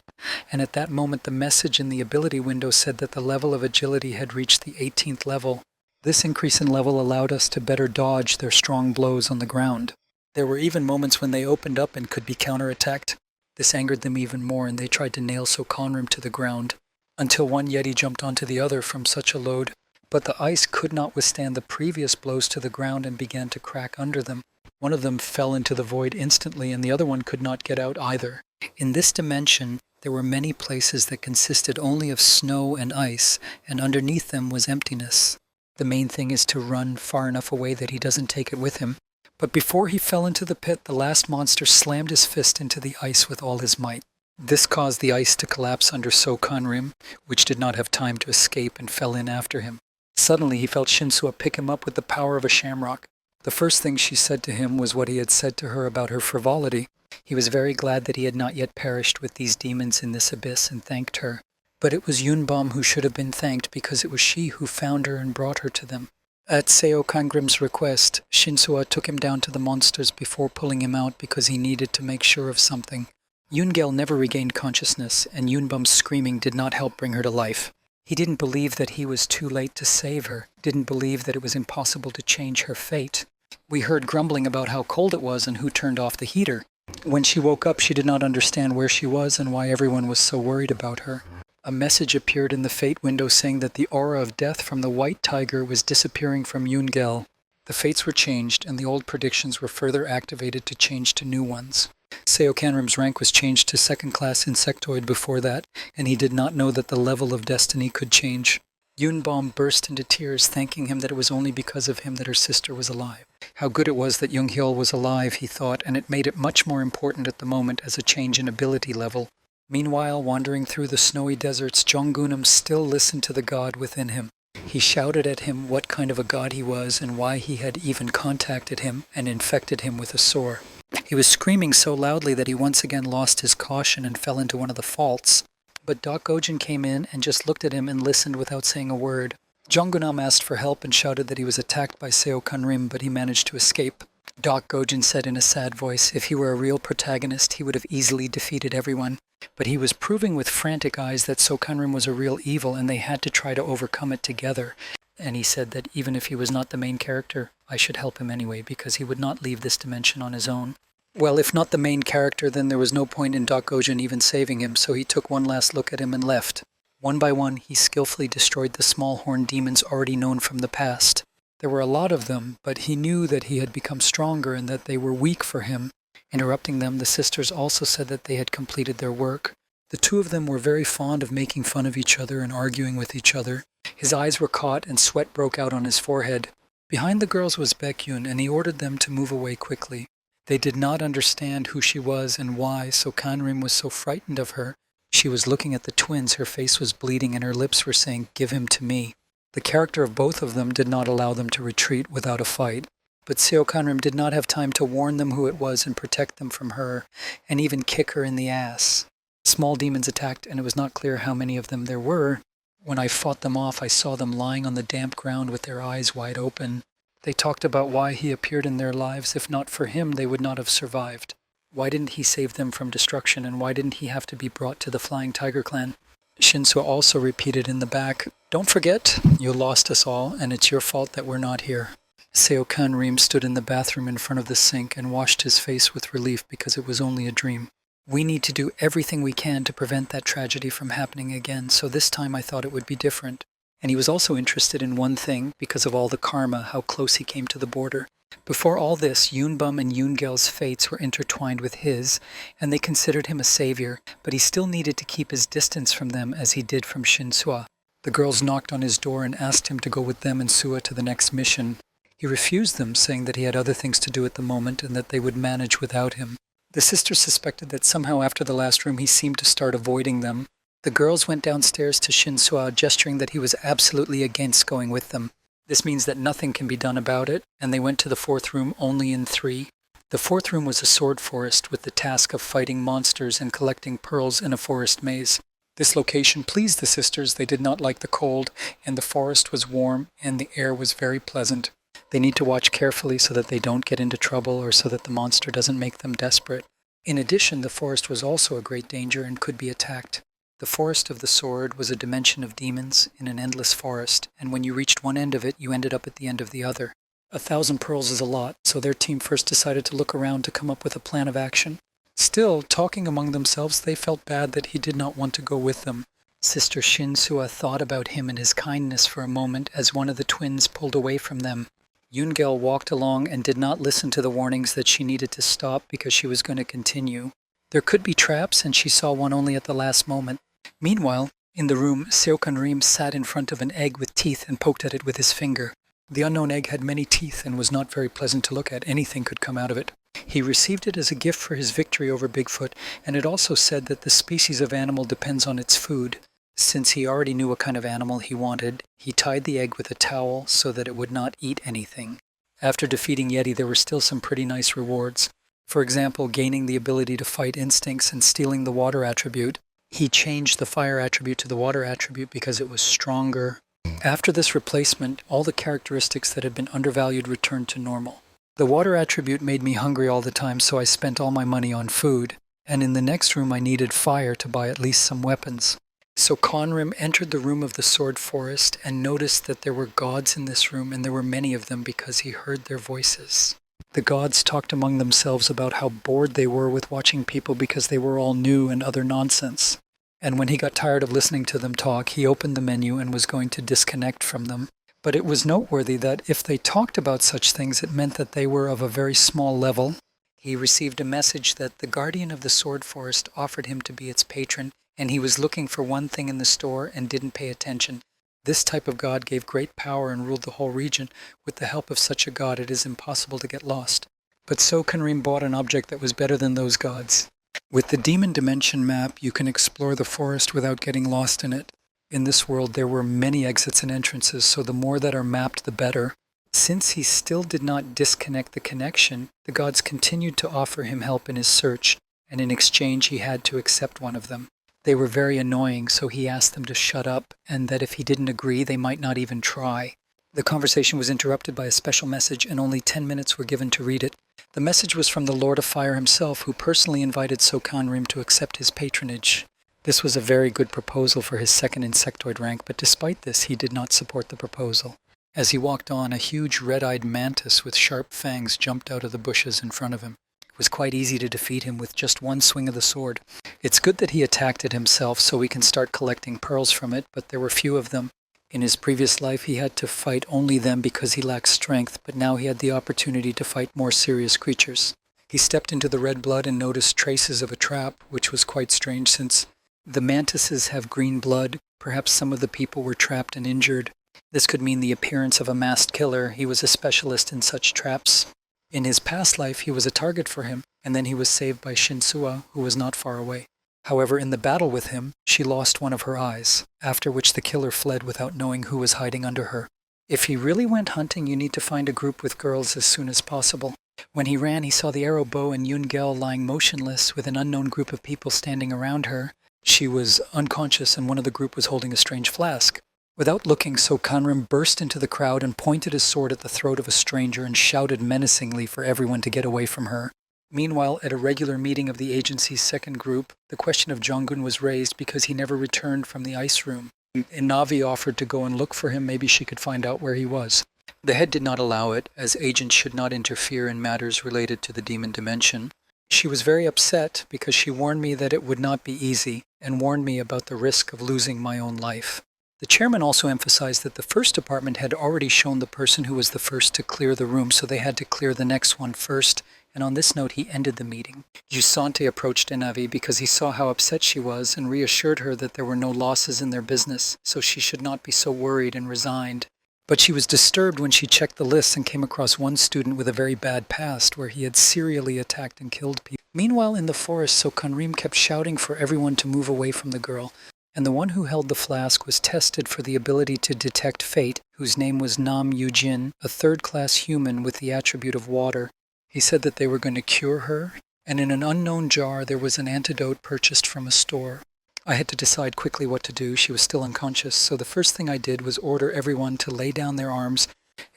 and at that moment the message in the ability window said that the level of agility had reached the 18th level. This increase in level allowed us to better dodge their strong blows on the ground. There were even moments when they opened up and could be counterattacked. This angered them even more, and they tried to nail Sokanrim to the ground, until one Yeti jumped onto the other from such a load. But the ice could not withstand the previous blows to the ground and began to crack under them. One of them fell into the void instantly, and the other one could not get out either. In this dimension, there were many places that consisted only of snow and ice, and underneath them was emptiness. The main thing is to run far enough away that he doesn't take it with him. But before he fell into the pit, the last monster slammed his fist into the ice with all his might. This caused the ice to collapse under Sokanrim, which did not have time to escape and fell in after him. Suddenly he felt Shinsua pick him up with the power of a shamrock. The first thing she said to him was what he had said to her about her frivolity. He was very glad that he had not yet perished with these demons in this abyss and thanked her. But it was Yunbom who should have been thanked because it was she who found her and brought her to them. At Seo Kangrim's request, Shinsua took him down to the monsters before pulling him out because he needed to make sure of something. Yungel never regained consciousness, and Yunbom's screaming did not help bring her to life. He didn't believe that he was too late to save her, didn't believe that it was impossible to change her fate. We heard grumbling about how cold it was and who turned off the heater. When she woke up, she did not understand where she was and why everyone was so worried about her. A message appeared in the fate window saying that the aura of death from the white tiger was disappearing from Yungel. The fates were changed, and the old predictions were further activated to change to new ones. Seo Kanrim's rank was changed to second-class insectoid before that, and he did not know that the level of destiny could change. Yunbom burst into tears, thanking him that it was only because of him that her sister was alive. How good it was that Junghyul was alive, he thought, and it made it much more important at the moment as a change in ability level. Meanwhile, wandering through the snowy deserts, Jonggunam still listened to the god within him. He shouted at him what kind of a god he was and why he had even contacted him and infected him with a sore. He was screaming so loudly that he once again lost his caution and fell into one of the faults. But Doc Gojin came in and just looked at him and listened without saying a word. Jonggunam asked for help and shouted that he was attacked by Seo Kanrim, but he managed to escape. Doc Gojin said in a sad voice if he were a real protagonist, he would have easily defeated everyone. But he was proving with frantic eyes that Seo Kanrim was a real evil and they had to try to overcome it together. And he said that even if he was not the main character, I should help him anyway because he would not leave this dimension on his own. Well, if not the main character, then there was no point in Doc Gojin even saving him, so he took one last look at him and left. One by one, he skillfully destroyed the small horn demons already known from the past. There were a lot of them, but he knew that he had become stronger and that they were weak for him. Interrupting them, the sisters also said that they had completed their work. The two of them were very fond of making fun of each other and arguing with each other. His eyes were caught and sweat broke out on his forehead. Behind the girls was Baekhyun, and he ordered them to move away quickly. They did not understand who she was and why Seo Kanrim was so frightened of her. She was looking at the twins, her face was bleeding, and her lips were saying, "Give him to me." The character of both of them did not allow them to retreat without a fight. But Seo Kanrim did not have time to warn them who it was and protect them from her, and even kick her in the ass. Small demons attacked, and it was not clear how many of them there were. When I fought them off, I saw them lying on the damp ground with their eyes wide open. They talked about why he appeared in their lives. If not for him, they would not have survived. Why didn't he save them from destruction, and why didn't he have to be brought to the Flying Tiger Clan? Shinsua also repeated in the back, "Don't forget, you lost us all, and it's your fault that we're not here." Seo Kanrim stood in the bathroom in front of the sink and washed his face with relief because it was only a dream. We need to do everything we can to prevent that tragedy from happening again, so this time I thought it would be different. And he was also interested in one thing, because of all the karma, how close he came to the border. Before all this, Yunbom and Yungel's fates were intertwined with his, and they considered him a savior, but he still needed to keep his distance from them as he did from Shinsua. The girls knocked on his door and asked him to go with them and Sua to the next mission. He refused them, saying that he had other things to do at the moment and that they would manage without him. The sisters suspected that somehow after the last room he seemed to start avoiding them. The girls went downstairs to Shinsua, gesturing that he was absolutely against going with them. This means that nothing can be done about it, and they went to the fourth room only in 3. The fourth room was a sword forest with the task of fighting monsters and collecting pearls in a forest maze. This location pleased the sisters. They did not like the cold, and the forest was warm, and the air was very pleasant. They need to watch carefully so that they don't get into trouble or so that the monster doesn't make them desperate. In addition, the forest was also a great danger and could be attacked. The Forest of the Sword was a dimension of demons in an endless forest, and when you reached one end of it, you ended up at the end of the other. 1,000 pearls is a lot, so their team first decided to look around to come up with a plan of action. Still, talking among themselves, they felt bad that he did not want to go with them. Sister Shinsua thought about him and his kindness for a moment as one of the twins pulled away from them. Yoongel walked along and did not listen to the warnings that she needed to stop because she was going to continue. There could be traps, and she saw one only at the last moment. Meanwhile, in the room, Seokanrim sat in front of an egg with teeth and poked at it with his finger. The unknown egg had many teeth and was not very pleasant to look at. Anything could come out of it. He received it as a gift for his victory over Bigfoot, and it also said that the species of animal depends on its food. Since he already knew what kind of animal he wanted, he tied the egg with a towel so that it would not eat anything. After defeating Yeti, there were still some pretty nice rewards. For example, gaining the ability to fight instincts and stealing the water attribute. He changed the fire attribute to the water attribute because it was stronger. After this replacement, all the characteristics that had been undervalued returned to normal. The water attribute made me hungry all the time, so I spent all my money on food. And in the next room I needed fire to buy at least some weapons. So Conrim entered the room of the Sword Forest and noticed that there were gods in this room, and there were many of them because he heard their voices. The gods talked among themselves about how bored they were with watching people because they were all new and other nonsense. And when he got tired of listening to them talk, he opened the menu and was going to disconnect from them. But it was noteworthy that if they talked about such things, it meant that they were of a very small level. He received a message that the guardian of the Sword Forest offered him to be its patron, and he was looking for one thing in the store and didn't pay attention. This type of god gave great power and ruled the whole region. With the help of such a god, it is impossible to get lost. But so Kanrim bought an object that was better than those gods. With the Demon Dimension map, you can explore the forest without getting lost in it. In this world, there were many exits and entrances, so the more that are mapped, the better. Since he still did not disconnect the connection, the gods continued to offer him help in his search, and in exchange he had to accept one of them. They were very annoying, so he asked them to shut up, and that if he didn't agree, they might not even try. The conversation was interrupted by a special message, and only 10 minutes were given to read it. The message was from the Lord of Fire himself, who personally invited Sokanrim to accept his patronage. This was a very good proposal for his second insectoid rank, but despite this, he did not support the proposal. As he walked on, a huge red-eyed mantis with sharp fangs jumped out of the bushes in front of him. It was quite easy to defeat him with just one swing of the sword. It's good that he attacked it himself so we can start collecting pearls from it, but there were few of them. In his previous life, he had to fight only them because he lacked strength, but now he had the opportunity to fight more serious creatures. He stepped into the red blood and noticed traces of a trap, which was quite strange since the mantises have green blood. Perhaps some of the people were trapped and injured. This could mean the appearance of a masked killer. He was a specialist in such traps. In his past life, he was a target for him, and then he was saved by Shinsua, who was not far away. However, in the battle with him, she lost one of her eyes, after which the killer fled without knowing who was hiding under her. If he really went hunting, you need to find a group with girls as soon as possible. When he ran, he saw the arrow bow and Yoongel lying motionless with an unknown group of people standing around her. She was unconscious, and one of the group was holding a strange flask. Without looking, Sokanrim burst into the crowd and pointed his sword at the throat of a stranger and shouted menacingly for everyone to get away from her. Meanwhile, at a regular meeting of the agency's second group, the question of Jong-un was raised because he never returned from the ice room. Inavi offered to go and look for him. Maybe she could find out where he was. The head did not allow it, as agents should not interfere in matters related to the demon dimension. She was very upset because she warned me that it would not be easy, and warned me about the risk of losing my own life. The chairman also emphasized that the first department had already shown the person who was the first to clear the room, so they had to clear the next one first, and on this note he ended the meeting. Jusante approached Inavi because he saw how upset she was and reassured her that there were no losses in their business, so she should not be so worried and resigned. But she was disturbed when she checked the list and came across one student with a very bad past where he had serially attacked and killed people. Meanwhile, in the forest, Sokanrim kept shouting for everyone to move away from the girl, and the one who held the flask was tested for the ability to detect fate, whose name was Nam Yujin, a third-class human with the attribute of water. He said that they were going to cure her, and in an unknown jar there was an antidote purchased from a store. I had to decide quickly what to do. She was still unconscious, so the first thing I did was order everyone to lay down their arms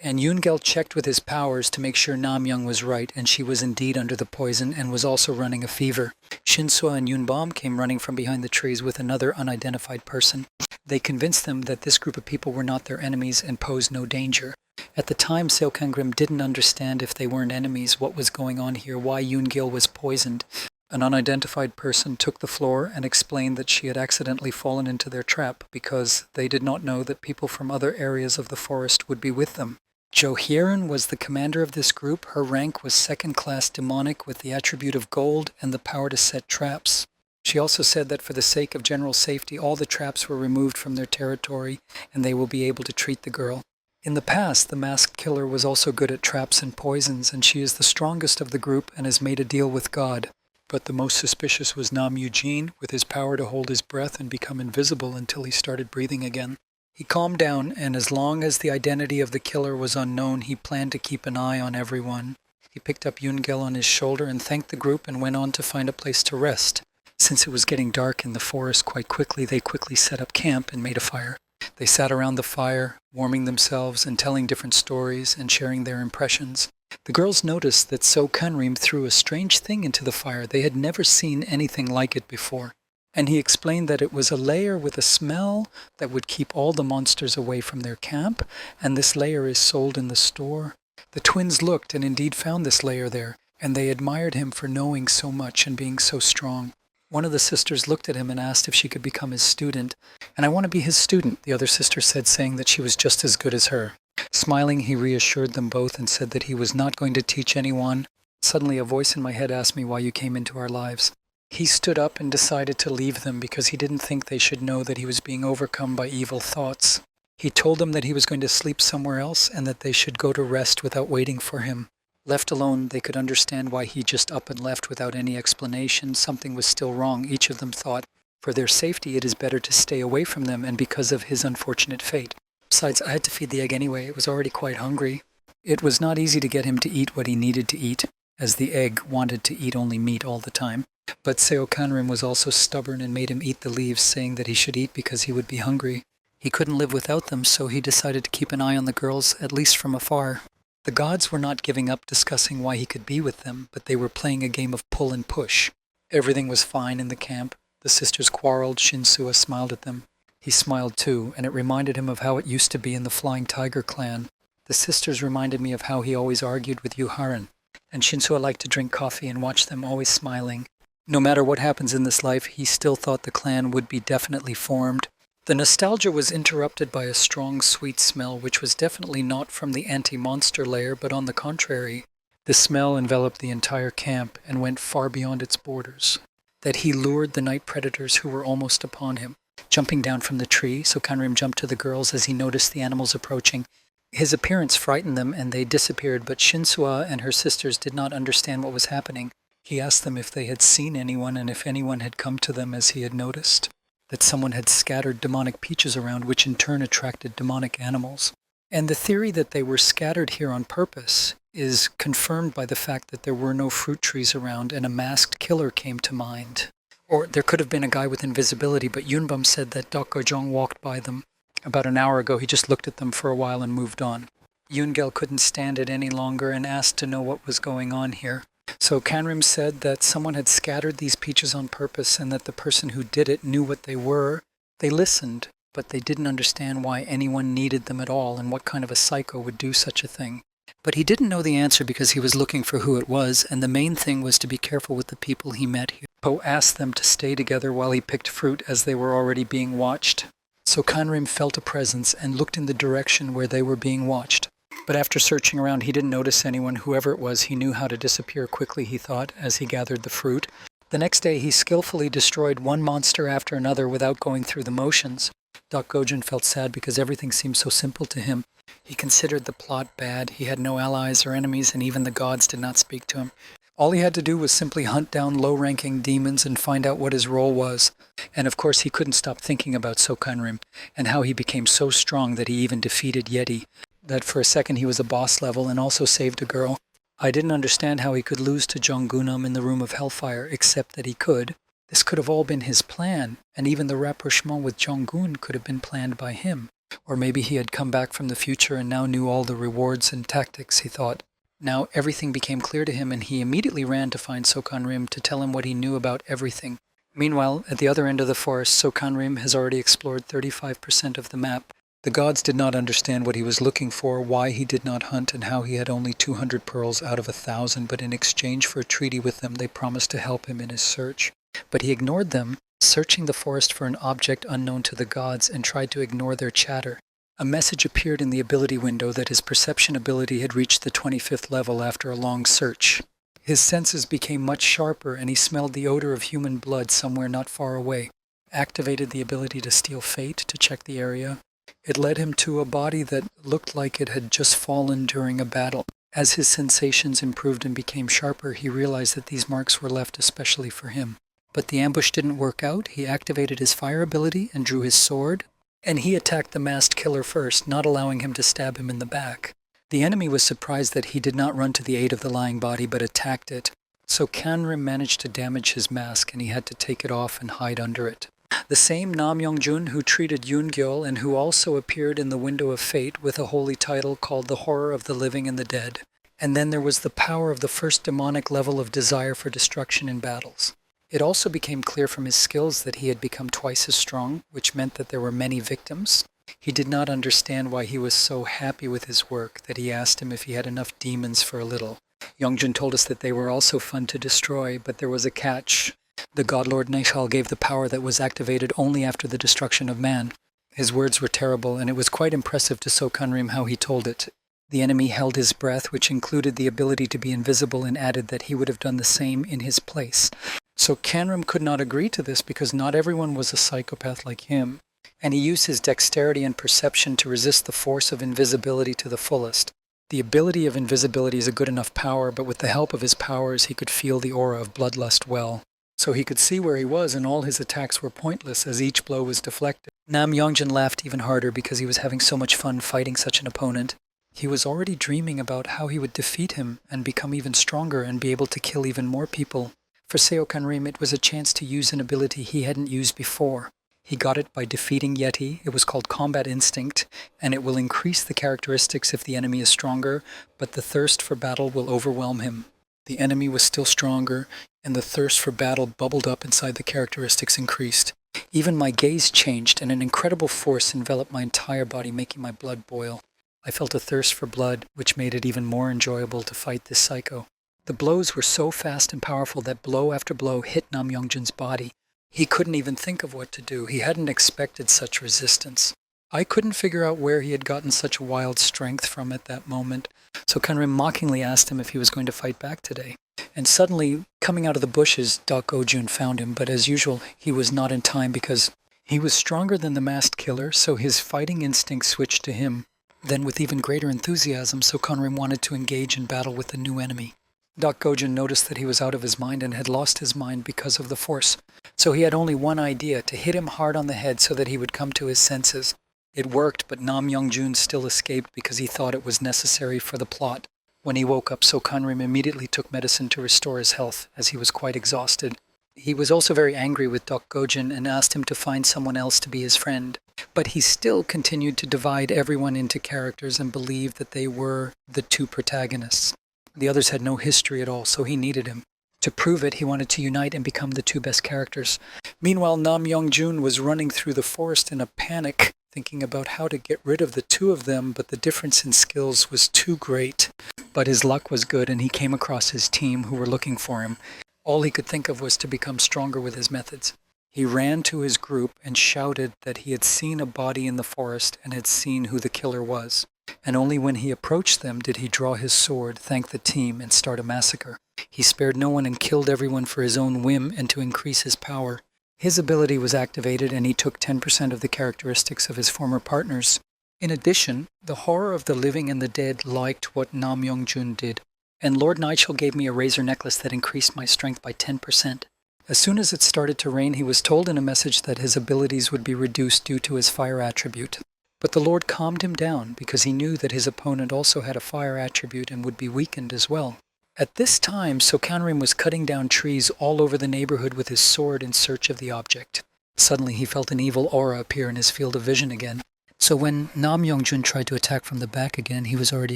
And Yoon-gel checked with his powers to make sure Nam-young was right, and she was indeed under the poison and was also running a fever. Shin-soo and Yoon-bom came running from behind the trees with another unidentified person. They convinced them that this group of people were not their enemies and posed no danger. At the time, Seo Kangrim didn't understand if they weren't enemies, what was going on here, why Yoon-gil was poisoned. An unidentified person took the floor and explained that she had accidentally fallen into their trap because they did not know that people from other areas of the forest would be with them. Jo Hyerin was the commander of this group. Her rank was second-class demonic with the attribute of gold and the power to set traps. She also said that for the sake of general safety, all the traps were removed from their territory and they will be able to treat the girl. In the past, the masked killer was also good at traps and poisons, and she is the strongest of the group and has made a deal with God. But the most suspicious was Nam Eugene, with his power to hold his breath and become invisible until he started breathing again. He calmed down, and as long as the identity of the killer was unknown, he planned to keep an eye on everyone. He picked up Yoon-gel on his shoulder and thanked the group and went on to find a place to rest. Since it was getting dark in the forest quite quickly, they quickly set up camp and made a fire. They sat around the fire, warming themselves and telling different stories and sharing their impressions. The girls noticed that So Kanrim threw a strange thing into the fire. They had never seen anything like it before. And he explained that it was a layer with a smell that would keep all the monsters away from their camp, and this layer is sold in the store. The twins looked and indeed found this layer there, and they admired him for knowing so much and being so strong. One of the sisters looked at him and asked if she could become his student. "And I want to be his student," the other sister said, saying that she was just as good as her. Smiling, he reassured them both and said that he was not going to teach anyone. Suddenly, a voice in my head asked me why you came into our lives. He stood up and decided to leave them because he didn't think they should know that he was being overcome by evil thoughts. He told them that he was going to sleep somewhere else and that they should go to rest without waiting for him. Left alone, they could understand why he just up and left without any explanation. Something was still wrong, each of them thought. For their safety, it is better to stay away from them, and because of his unfortunate fate. Besides, I had to feed the egg anyway. It was already quite hungry. It was not easy to get him to eat what he needed to eat, as the egg wanted to eat only meat all the time. But Seo Kanrim was also stubborn and made him eat the leaves, saying that he should eat because he would be hungry. He couldn't live without them, so he decided to keep an eye on the girls, at least from afar. The gods were not giving up discussing why he could be with them, but they were playing a game of pull and push. Everything was fine in the camp. The sisters quarreled. Shin-soo smiled at them. He smiled too, and it reminded him of how it used to be in the Flying Tiger clan. The sisters reminded me of how he always argued with Yuharan, and Shin-soo liked to drink coffee and watch them always smiling. No matter what happens in this life, he still thought the clan would be definitely formed. The nostalgia was interrupted by a strong, sweet smell, which was definitely not from the anti-monster layer, but on the contrary. The smell enveloped the entire camp and went far beyond its borders. That he lured the night predators who were almost upon him. Jumping down from the tree, So Kanrim jumped to the girls as he noticed the animals approaching. His appearance frightened them and they disappeared, but Shin-soo and her sisters did not understand what was happening. He asked them if they had seen anyone and if anyone had come to them as he had noticed. That someone had scattered demonic peaches around, which in turn attracted demonic animals. And the theory that they were scattered here on purpose is confirmed by the fact that there were no fruit trees around and a masked killer came to mind. Or there could have been a guy with invisibility, but Yoonbum said that Dok Go-jong walked by them. About an hour ago, he just looked at them for a while and moved on. Yoon-gel couldn't stand it any longer and asked to know what was going on here. So Kanrim said that someone had scattered these peaches on purpose and that the person who did it knew what they were. They listened, but they didn't understand why anyone needed them at all and what kind of a psycho would do such a thing. But he didn't know the answer because he was looking for who it was, and the main thing was to be careful with the people he met here. Po asked them to stay together while he picked fruit as they were already being watched. So Kanrim felt a presence and looked in the direction where they were being watched. But after searching around, he didn't notice anyone. Whoever it was, he knew how to disappear quickly, he thought, as he gathered the fruit. The next day, he skillfully destroyed one monster after another without going through the motions. Dok Go-jong felt sad because everything seemed so simple to him. He considered the plot bad. He had no allies or enemies, and even the gods did not speak to him. All he had to do was simply hunt down low-ranking demons and find out what his role was. And of course, he couldn't stop thinking about So Kanrim and how he became so strong that he even defeated Yeti. That for a second he was a boss level and also saved a girl. I didn't understand how he could lose to Jong-gunam in the Room of Hellfire, except that he could. This could have all been his plan, and even the rapprochement with Jong-gun could have been planned by him. Or maybe he had come back from the future and now knew all the rewards and tactics, he thought. Now everything became clear to him, and he immediately ran to find Sokhan to tell him what he knew about everything. Meanwhile, at the other end of the forest, Sokhan has already explored 35% of the map. The gods did not understand what he was looking for, why he did not hunt, and how he had only 200 pearls out of 1,000, but in exchange for a treaty with them, they promised to help him in his search. But he ignored them, searching the forest for an object unknown to the gods, and tried to ignore their chatter. A message appeared in the ability window that his perception ability had reached the 25th level after a long search. His senses became much sharper, and he smelled the odor of human blood somewhere not far away. Activated the ability to steal fate to check the area. It led him to a body that looked like it had just fallen during a battle. As his sensations improved and became sharper, he realized that these marks were left especially for him. But the ambush didn't work out. He activated his fire ability and drew his sword, and he attacked the masked killer first, not allowing him to stab him in the back. The enemy was surprised that he did not run to the aid of the lying body, but attacked it. So Kanrim managed to damage his mask, and he had to take it off and hide under it. The same Nam Yongjun who treated Yoon-gyeol and who also appeared in the Window of Fate with a holy title called The Horror of the Living and the Dead. And then there was the power of the first demonic level of desire for destruction in battles. It also became clear from his skills that he had become twice as strong, which meant that there were many victims. He did not understand why he was so happy with his work that he asked him if he had enough demons for a little. Yongjun told us that they were also fun to destroy, but there was a catch. The God Lord Naishal gave the power that was activated only after the destruction of man. His words were terrible, and it was quite impressive to Sokhan how he told it. The enemy held his breath, which included the ability to be invisible, and added that he would have done the same in his place. So Kanrim could not agree to this because not everyone was a psychopath like him, and he used his dexterity and perception to resist the force of invisibility to the fullest. The ability of invisibility is a good enough power, but with the help of his powers he could feel the aura of bloodlust well. So he could see where he was, and all his attacks were pointless as each blow was deflected. Nam Yongjun laughed even harder because he was having so much fun fighting such an opponent. He was already dreaming about how he would defeat him and become even stronger and be able to kill even more people. For Seo Kanrim, it was a chance to use an ability he hadn't used before. He got it by defeating Yeti. It was called Combat Instinct, and it will increase the characteristics if the enemy is stronger, but the thirst for battle will overwhelm him. The enemy was still stronger, and the thirst for battle bubbled up inside the characteristics increased. Even my gaze changed, and an incredible force enveloped my entire body, making my blood boil. I felt a thirst for blood, which made it even more enjoyable to fight this psycho. The blows were so fast and powerful that blow after blow hit Nam Yongjun's body. He couldn't even think of what to do. He hadn't expected such resistance. I couldn't figure out where he had gotten such wild strength from at that moment, so Kanrim mockingly asked him if he was going to fight back today. And suddenly, coming out of the bushes, Dak Go-jun found him, but as usual, he was not in time because he was stronger than the masked killer, so his fighting instinct switched to him. Then with even greater enthusiasm, so Kanrim wanted to engage in battle with the new enemy. Dak Go-jun noticed that he was out of his mind and had lost his mind because of the force. So he had only one idea, to hit him hard on the head so that he would come to his senses. It worked, but Nam Yongjun still escaped because he thought it was necessary for the plot. When he woke up, Sokhanrim immediately took medicine to restore his health, as he was quite exhausted. He was also very angry with Dak Go-jun and asked him to find someone else to be his friend. But he still continued to divide everyone into characters and believed that they were the two protagonists. The others had no history at all, so he needed him. To prove it, he wanted to unite and become the two best characters. Meanwhile, Nam Yongjun was running through the forest in a panic, thinking about how to get rid of the two of them, but the difference in skills was too great. But his luck was good, and he came across his team who were looking for him. All he could think of was to become stronger with his methods. He ran to his group and shouted that he had seen a body in the forest and had seen who the killer was. And only when he approached them did he draw his sword, thank the team, and start a massacre. He spared no one and killed everyone for his own whim and to increase his power. His ability was activated, and he took 10% of the characteristics of his former partners. In addition, the Horror of the Living and the Dead liked what Nam Yongjun did, and Lord Nigel gave me a razor necklace that increased my strength by 10%. As soon as it started to rain, he was told in a message that his abilities would be reduced due to his fire attribute. But the Lord calmed him down because he knew that his opponent also had a fire attribute and would be weakened as well. At this time, Sokhanrim was cutting down trees all over the neighborhood with his sword in search of the object. Suddenly he felt an evil aura appear in his field of vision again. So when Nam Yongjun tried to attack from the back again, he was already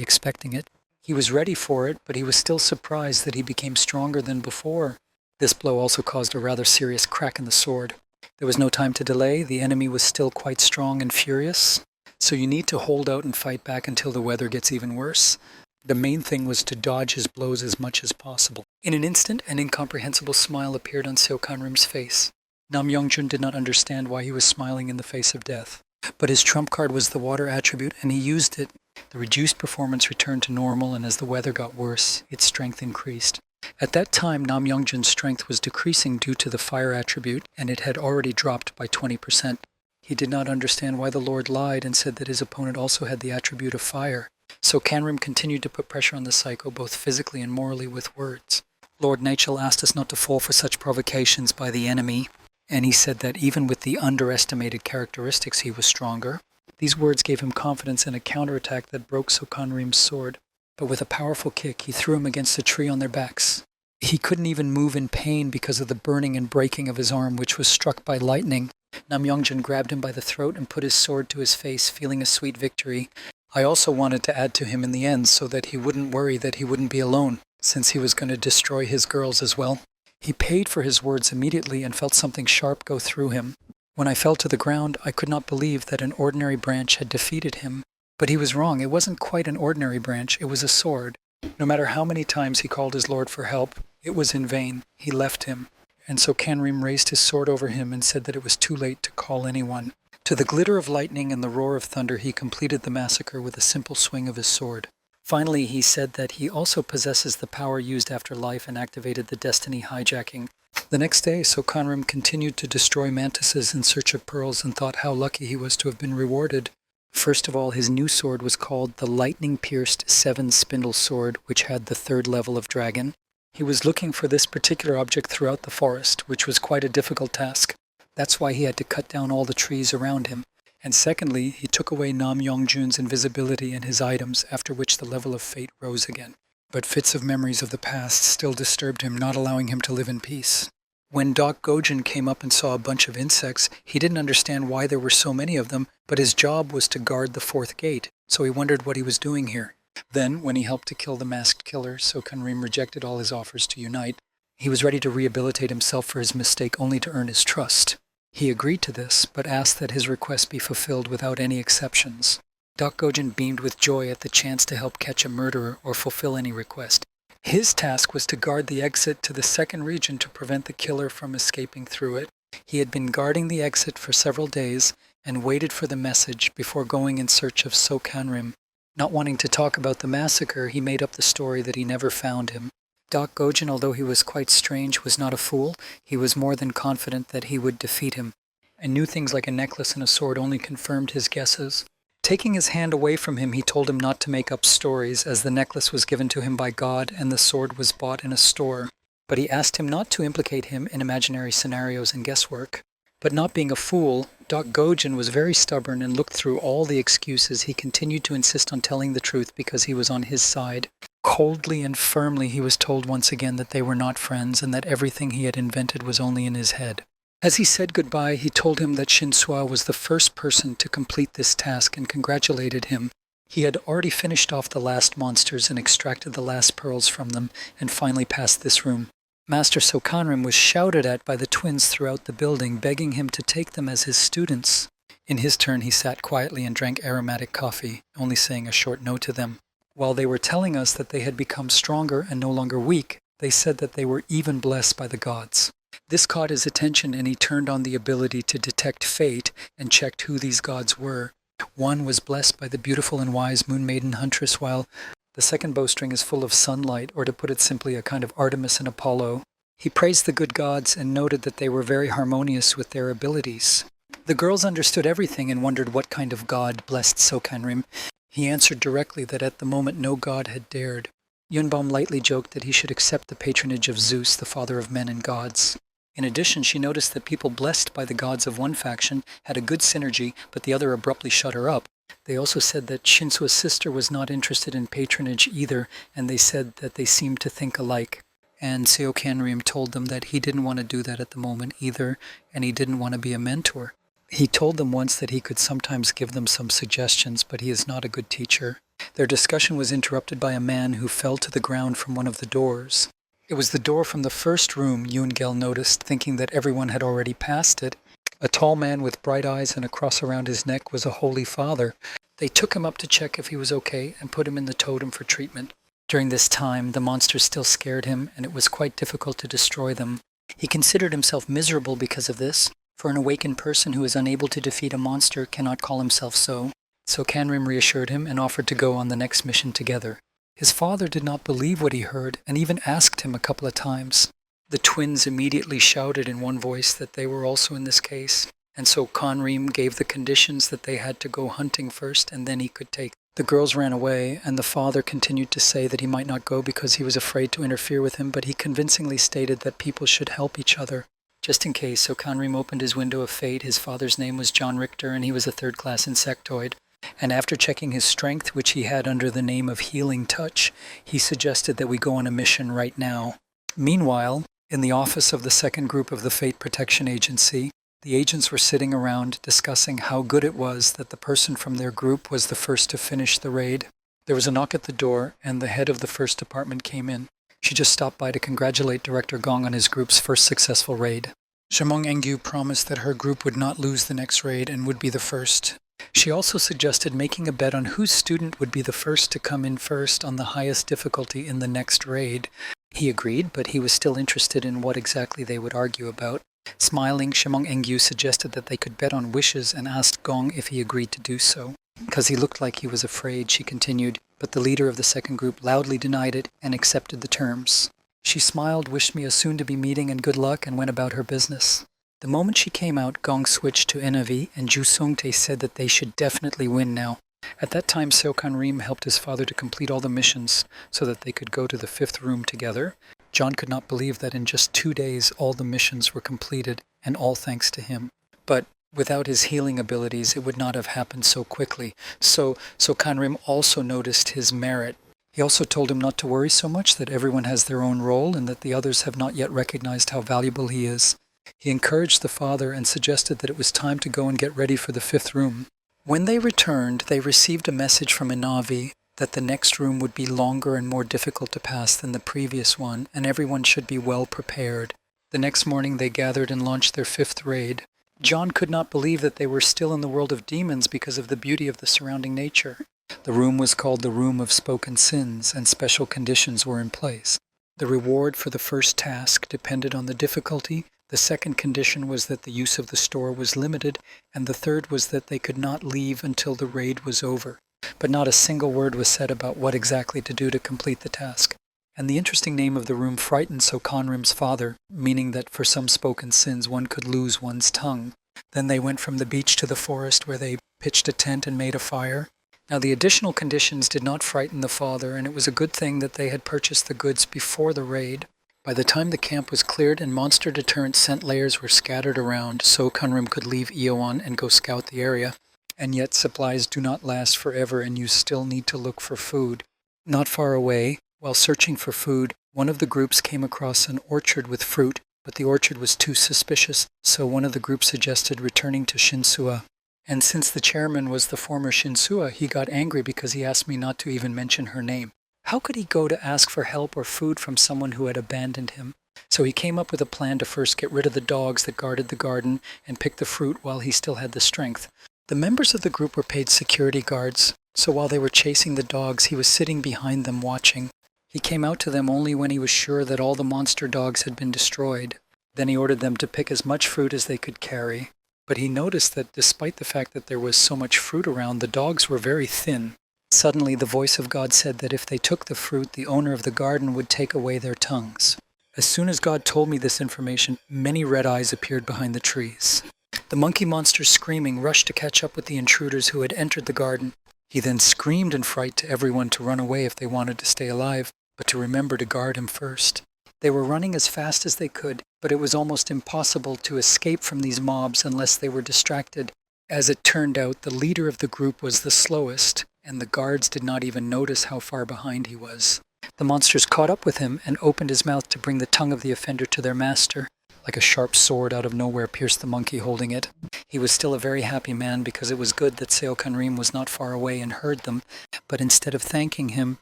expecting it. He was ready for it, but he was still surprised that he became stronger than before. This blow also caused a rather serious crack in the sword. There was no time to delay. The enemy was still quite strong and furious. So you need to hold out and fight back until the weather gets even worse. The main thing was to dodge his blows as much as possible. In an instant, an incomprehensible smile appeared on Seo Kanrim's face. Nam Yongjun did not understand why he was smiling in the face of death. But his trump card was the water attribute, and he used it. The reduced performance returned to normal, and as the weather got worse, its strength increased. At that time, Nam Yongjun's strength was decreasing due to the fire attribute, and it had already dropped by 20%. He did not understand why the Lord lied and said that his opponent also had the attribute of fire. So Kanrim continued to put pressure on the psycho, both physically and morally, with words. Lord Nichel asked us not to fall for such provocations by the enemy, and he said that even with the underestimated characteristics, he was stronger. These words gave him confidence in a counterattack that broke Sokanrim's sword. But with a powerful kick, he threw him against a tree on their backs. He couldn't even move in pain because of the burning and breaking of his arm, which was struck by lightning. Nam Yongjun grabbed him by the throat and put his sword to his face, feeling a sweet victory. I also wanted to add to him in the end so that he wouldn't worry that he wouldn't be alone, since he was going to destroy his girls as well. He paid for his words immediately and felt something sharp go through him. When I fell to the ground, I could not believe that an ordinary branch had defeated him. But he was wrong. It wasn't quite an ordinary branch. It was a sword. No matter how many times he called his lord for help, it was in vain. He left him. And so Kanrim raised his sword over him and said that it was too late to call anyone. To the glitter of lightning and the roar of thunder, he completed the massacre with a simple swing of his sword. Finally, he said that he also possesses the power used after life and activated the destiny hijacking. The next day, Sokanrim continued to destroy mantises in search of pearls and thought how lucky he was to have been rewarded. First of all, his new sword was called the Lightning-Pierced Seven-Spindle Sword, which had the 3rd level of dragon. He was looking for this particular object throughout the forest, which was quite a difficult task. That's why he had to cut down all the trees around him. And secondly, he took away Nam Yongjun's invisibility and his items, after which the level of fate rose again. But fits of memories of the past still disturbed him, not allowing him to live in peace. When Doc Gojin came up and saw a bunch of insects, he didn't understand why there were so many of them, but his job was to guard the 4th gate, so he wondered what he was doing here. Then, when he helped to kill the masked killer, Sokanrim rejected all his offers to unite. He was ready to rehabilitate himself for his mistake only to earn his trust. He agreed to this, but asked that his request be fulfilled without any exceptions. Doc Gojin beamed with joy at the chance to help catch a murderer or fulfill any request. His task was to guard the exit to the 2nd region to prevent the killer from escaping through it. He had been guarding the exit for several days and waited for the message before going in search of Sokanrim. Not wanting to talk about the massacre, he made up the story that he never found him. Doc Gojin, although he was quite strange, was not a fool. He was more than confident that he would defeat him. And new things like a necklace and a sword only confirmed his guesses. Taking his hand away from him, he told him not to make up stories, as the necklace was given to him by God and the sword was bought in a store. But he asked him not to implicate him in imaginary scenarios and guesswork. But not being a fool, Doc Gojin was very stubborn and looked through all the excuses. He continued to insist on telling the truth because he was on his side. Coldly and firmly, he was told once again that they were not friends and that everything he had invented was only in his head. As he said goodbye, he told him that Shinsua was the first person to complete this task and congratulated him. He had already finished off the last monsters and extracted the last pearls from them and finally passed this room. Master Sokanrim was shouted at by the twins throughout the building, begging him to take them as his students. In his turn, he sat quietly and drank aromatic coffee, only saying a short no to them. While they were telling us that they had become stronger and no longer weak, they said that they were even blessed by the gods. This caught his attention and he turned on the ability to detect fate and checked who these gods were. One was blessed by the beautiful and wise moon maiden huntress, while the second bowstring is full of sunlight, or to put it simply, a kind of Artemis and Apollo. He praised the good gods and noted that they were very harmonious with their abilities. The girls understood everything and wondered what kind of god blessed Sokanrim. He answered directly that at the moment no god had dared. Yunbaum lightly joked that he should accept the patronage of Zeus, the father of men and gods. In addition, she noticed that people blessed by the gods of one faction had a good synergy, but the other abruptly shut her up. They also said that Shinsua's sister was not interested in patronage either, and they said that they seemed to think alike. And Seo Kanrim told them that he didn't want to do that at the moment either, and he didn't want to be a mentor. He told them once that he could sometimes give them some suggestions, but he is not a good teacher. Their discussion was interrupted by a man who fell to the ground from one of the doors. It was the door from the first room, Yoon-gel noticed, thinking that everyone had already passed it. A tall man with bright eyes and a cross around his neck was a holy father. They took him up to check if he was okay and put him in the totem for treatment. During this time, the monsters still scared him, and it was quite difficult to destroy them. He considered himself miserable because of this, for an awakened person who is unable to defeat a monster cannot call himself so. So Kanrim reassured him and offered to go on the next mission together. His father did not believe what he heard and even asked him a couple of times. The twins immediately shouted in one voice that they were also in this case, and so Kanrim gave the conditions that they had to go hunting first and then he could take. The girls ran away, and the father continued to say that he might not go because he was afraid to interfere with him, but he convincingly stated that people should help each other, just in case. So Kanrim opened his window of fate. His father's name was John Richter, and he was a third-class insectoid. And after checking his strength, which he had under the name of Healing Touch, he suggested that we go on a mission right now. Meanwhile, in the office of the second group of the Fate Protection Agency, the agents were sitting around discussing how good it was that the person from their group was the first to finish the raid. There was a knock at the door, and the head of the first department came in. She just stopped by to congratulate Director Gong on his group's first successful raid. Jamong Engyu promised that her group would not lose the next raid and would be the first. She also suggested making a bet on whose student would be the first to come in first on the highest difficulty in the next raid. He agreed, but he was still interested in what exactly they would argue about. Smiling, Jamong Engyu suggested that they could bet on wishes and asked Gong if he agreed to do so. Because he looked like he was afraid, she continued, but the leader of the second group loudly denied it and accepted the terms. She smiled, wished me a soon-to-be meeting and good luck, and went about her business. The moment she came out, Gong switched to Enavi, and Ju Sung-tae said that they should definitely win now. At that time, Seo Kanrim helped his father to complete all the missions so that they could go to the fifth room together. John could not believe that in just 2 days all the missions were completed, and all thanks to him. But without his healing abilities, it would not have happened so quickly. So Kanrim also noticed his merit. He also told him not to worry so much, that everyone has their own role and that the others have not yet recognized how valuable he is. He encouraged the father and suggested that it was time to go and get ready for the fifth room. When they returned, they received a message from Inavi that the next room would be longer and more difficult to pass than the previous one, and everyone should be well prepared. The next morning they gathered and launched their fifth raid. John could not believe that they were still in the world of demons because of the beauty of the surrounding nature. The room was called the Room of Spoken Sins, and special conditions were in place. The reward for the first task depended on the difficulty. The second condition was that the use of the store was limited, and the third was that they could not leave until the raid was over. But not a single word was said about what exactly to do to complete the task. And the interesting name of the room frightened So Kanrim's father, meaning that for some spoken sins one could lose one's tongue. Then they went from the beach to the forest, where they pitched a tent and made a fire. Now the additional conditions did not frighten the father, and it was a good thing that they had purchased the goods before the raid. By the time the camp was cleared and monster deterrent scent layers were scattered around, So Kanrim could leave Eowon and go scout the area. And yet supplies do not last forever, and you still need to look for food. Not far away, while searching for food, one of the groups came across an orchard with fruit, but the orchard was too suspicious, so one of the groups suggested returning to Shinsua. And since the chairman was the former Shinsua, he got angry because he asked me not to even mention her name. How could he go to ask for help or food from someone who had abandoned him? So he came up with a plan to first get rid of the dogs that guarded the garden and pick the fruit while he still had the strength. The members of the group were paid security guards, so while they were chasing the dogs, he was sitting behind them watching. He came out to them only when he was sure that all the monster dogs had been destroyed. Then he ordered them to pick as much fruit as they could carry. But he noticed that despite the fact that there was so much fruit around, the dogs were very thin. Suddenly the voice of God said that if they took the fruit, the owner of the garden would take away their tongues. As soon as God told me this information, many red eyes appeared behind the trees. The monkey monster, screaming, rushed to catch up with the intruders who had entered the garden. He then screamed in fright to everyone to run away if they wanted to stay alive, but to remember to guard him first. They were running as fast as they could, but it was almost impossible to escape from these mobs unless they were distracted. As it turned out, the leader of the group was the slowest, and the guards did not even notice how far behind he was. The monsters caught up with him and opened his mouth to bring the tongue of the offender to their master. like a sharp sword out of nowhere pierced the monkey holding it. He was still a very happy man because it was good that Seo Kanrim was not far away and heard them, but instead of thanking him,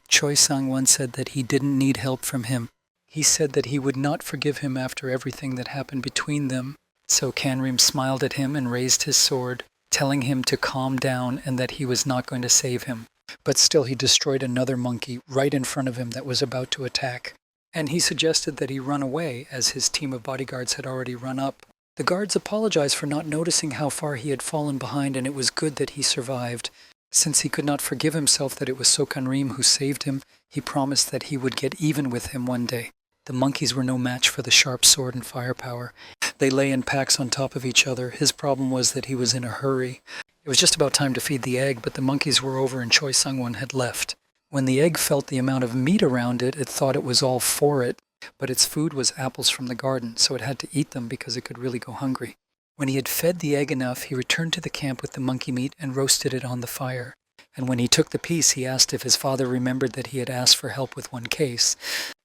Choi Sang-won said that he didn't need help from him. He said that he would not forgive him after everything that happened between them. So Kanrim smiled at him and raised his sword, telling him to calm down and that he was not going to save him. But still he destroyed another monkey right in front of him that was about to attack. And he suggested that he run away, as his team of bodyguards had already run up. The guards apologized for not noticing how far he had fallen behind, and it was good that he survived. Since he could not forgive himself that it was Seo Kanrim who saved him, he promised that he would get even with him one day. The monkeys were no match for the sharp sword and firepower. They lay in packs on top of each other. His problem was that he was in a hurry. It was just about time to feed the egg, but the monkeys were over and Choi Sang-won had left. When the egg felt the amount of meat around it, it thought it was all for it, but its food was apples from the garden, so it had to eat them because it could really go hungry. When he had fed the egg enough, he returned to the camp with the monkey meat and roasted it on the fire. And when he took the piece, he asked if his father remembered that he had asked for help with one case.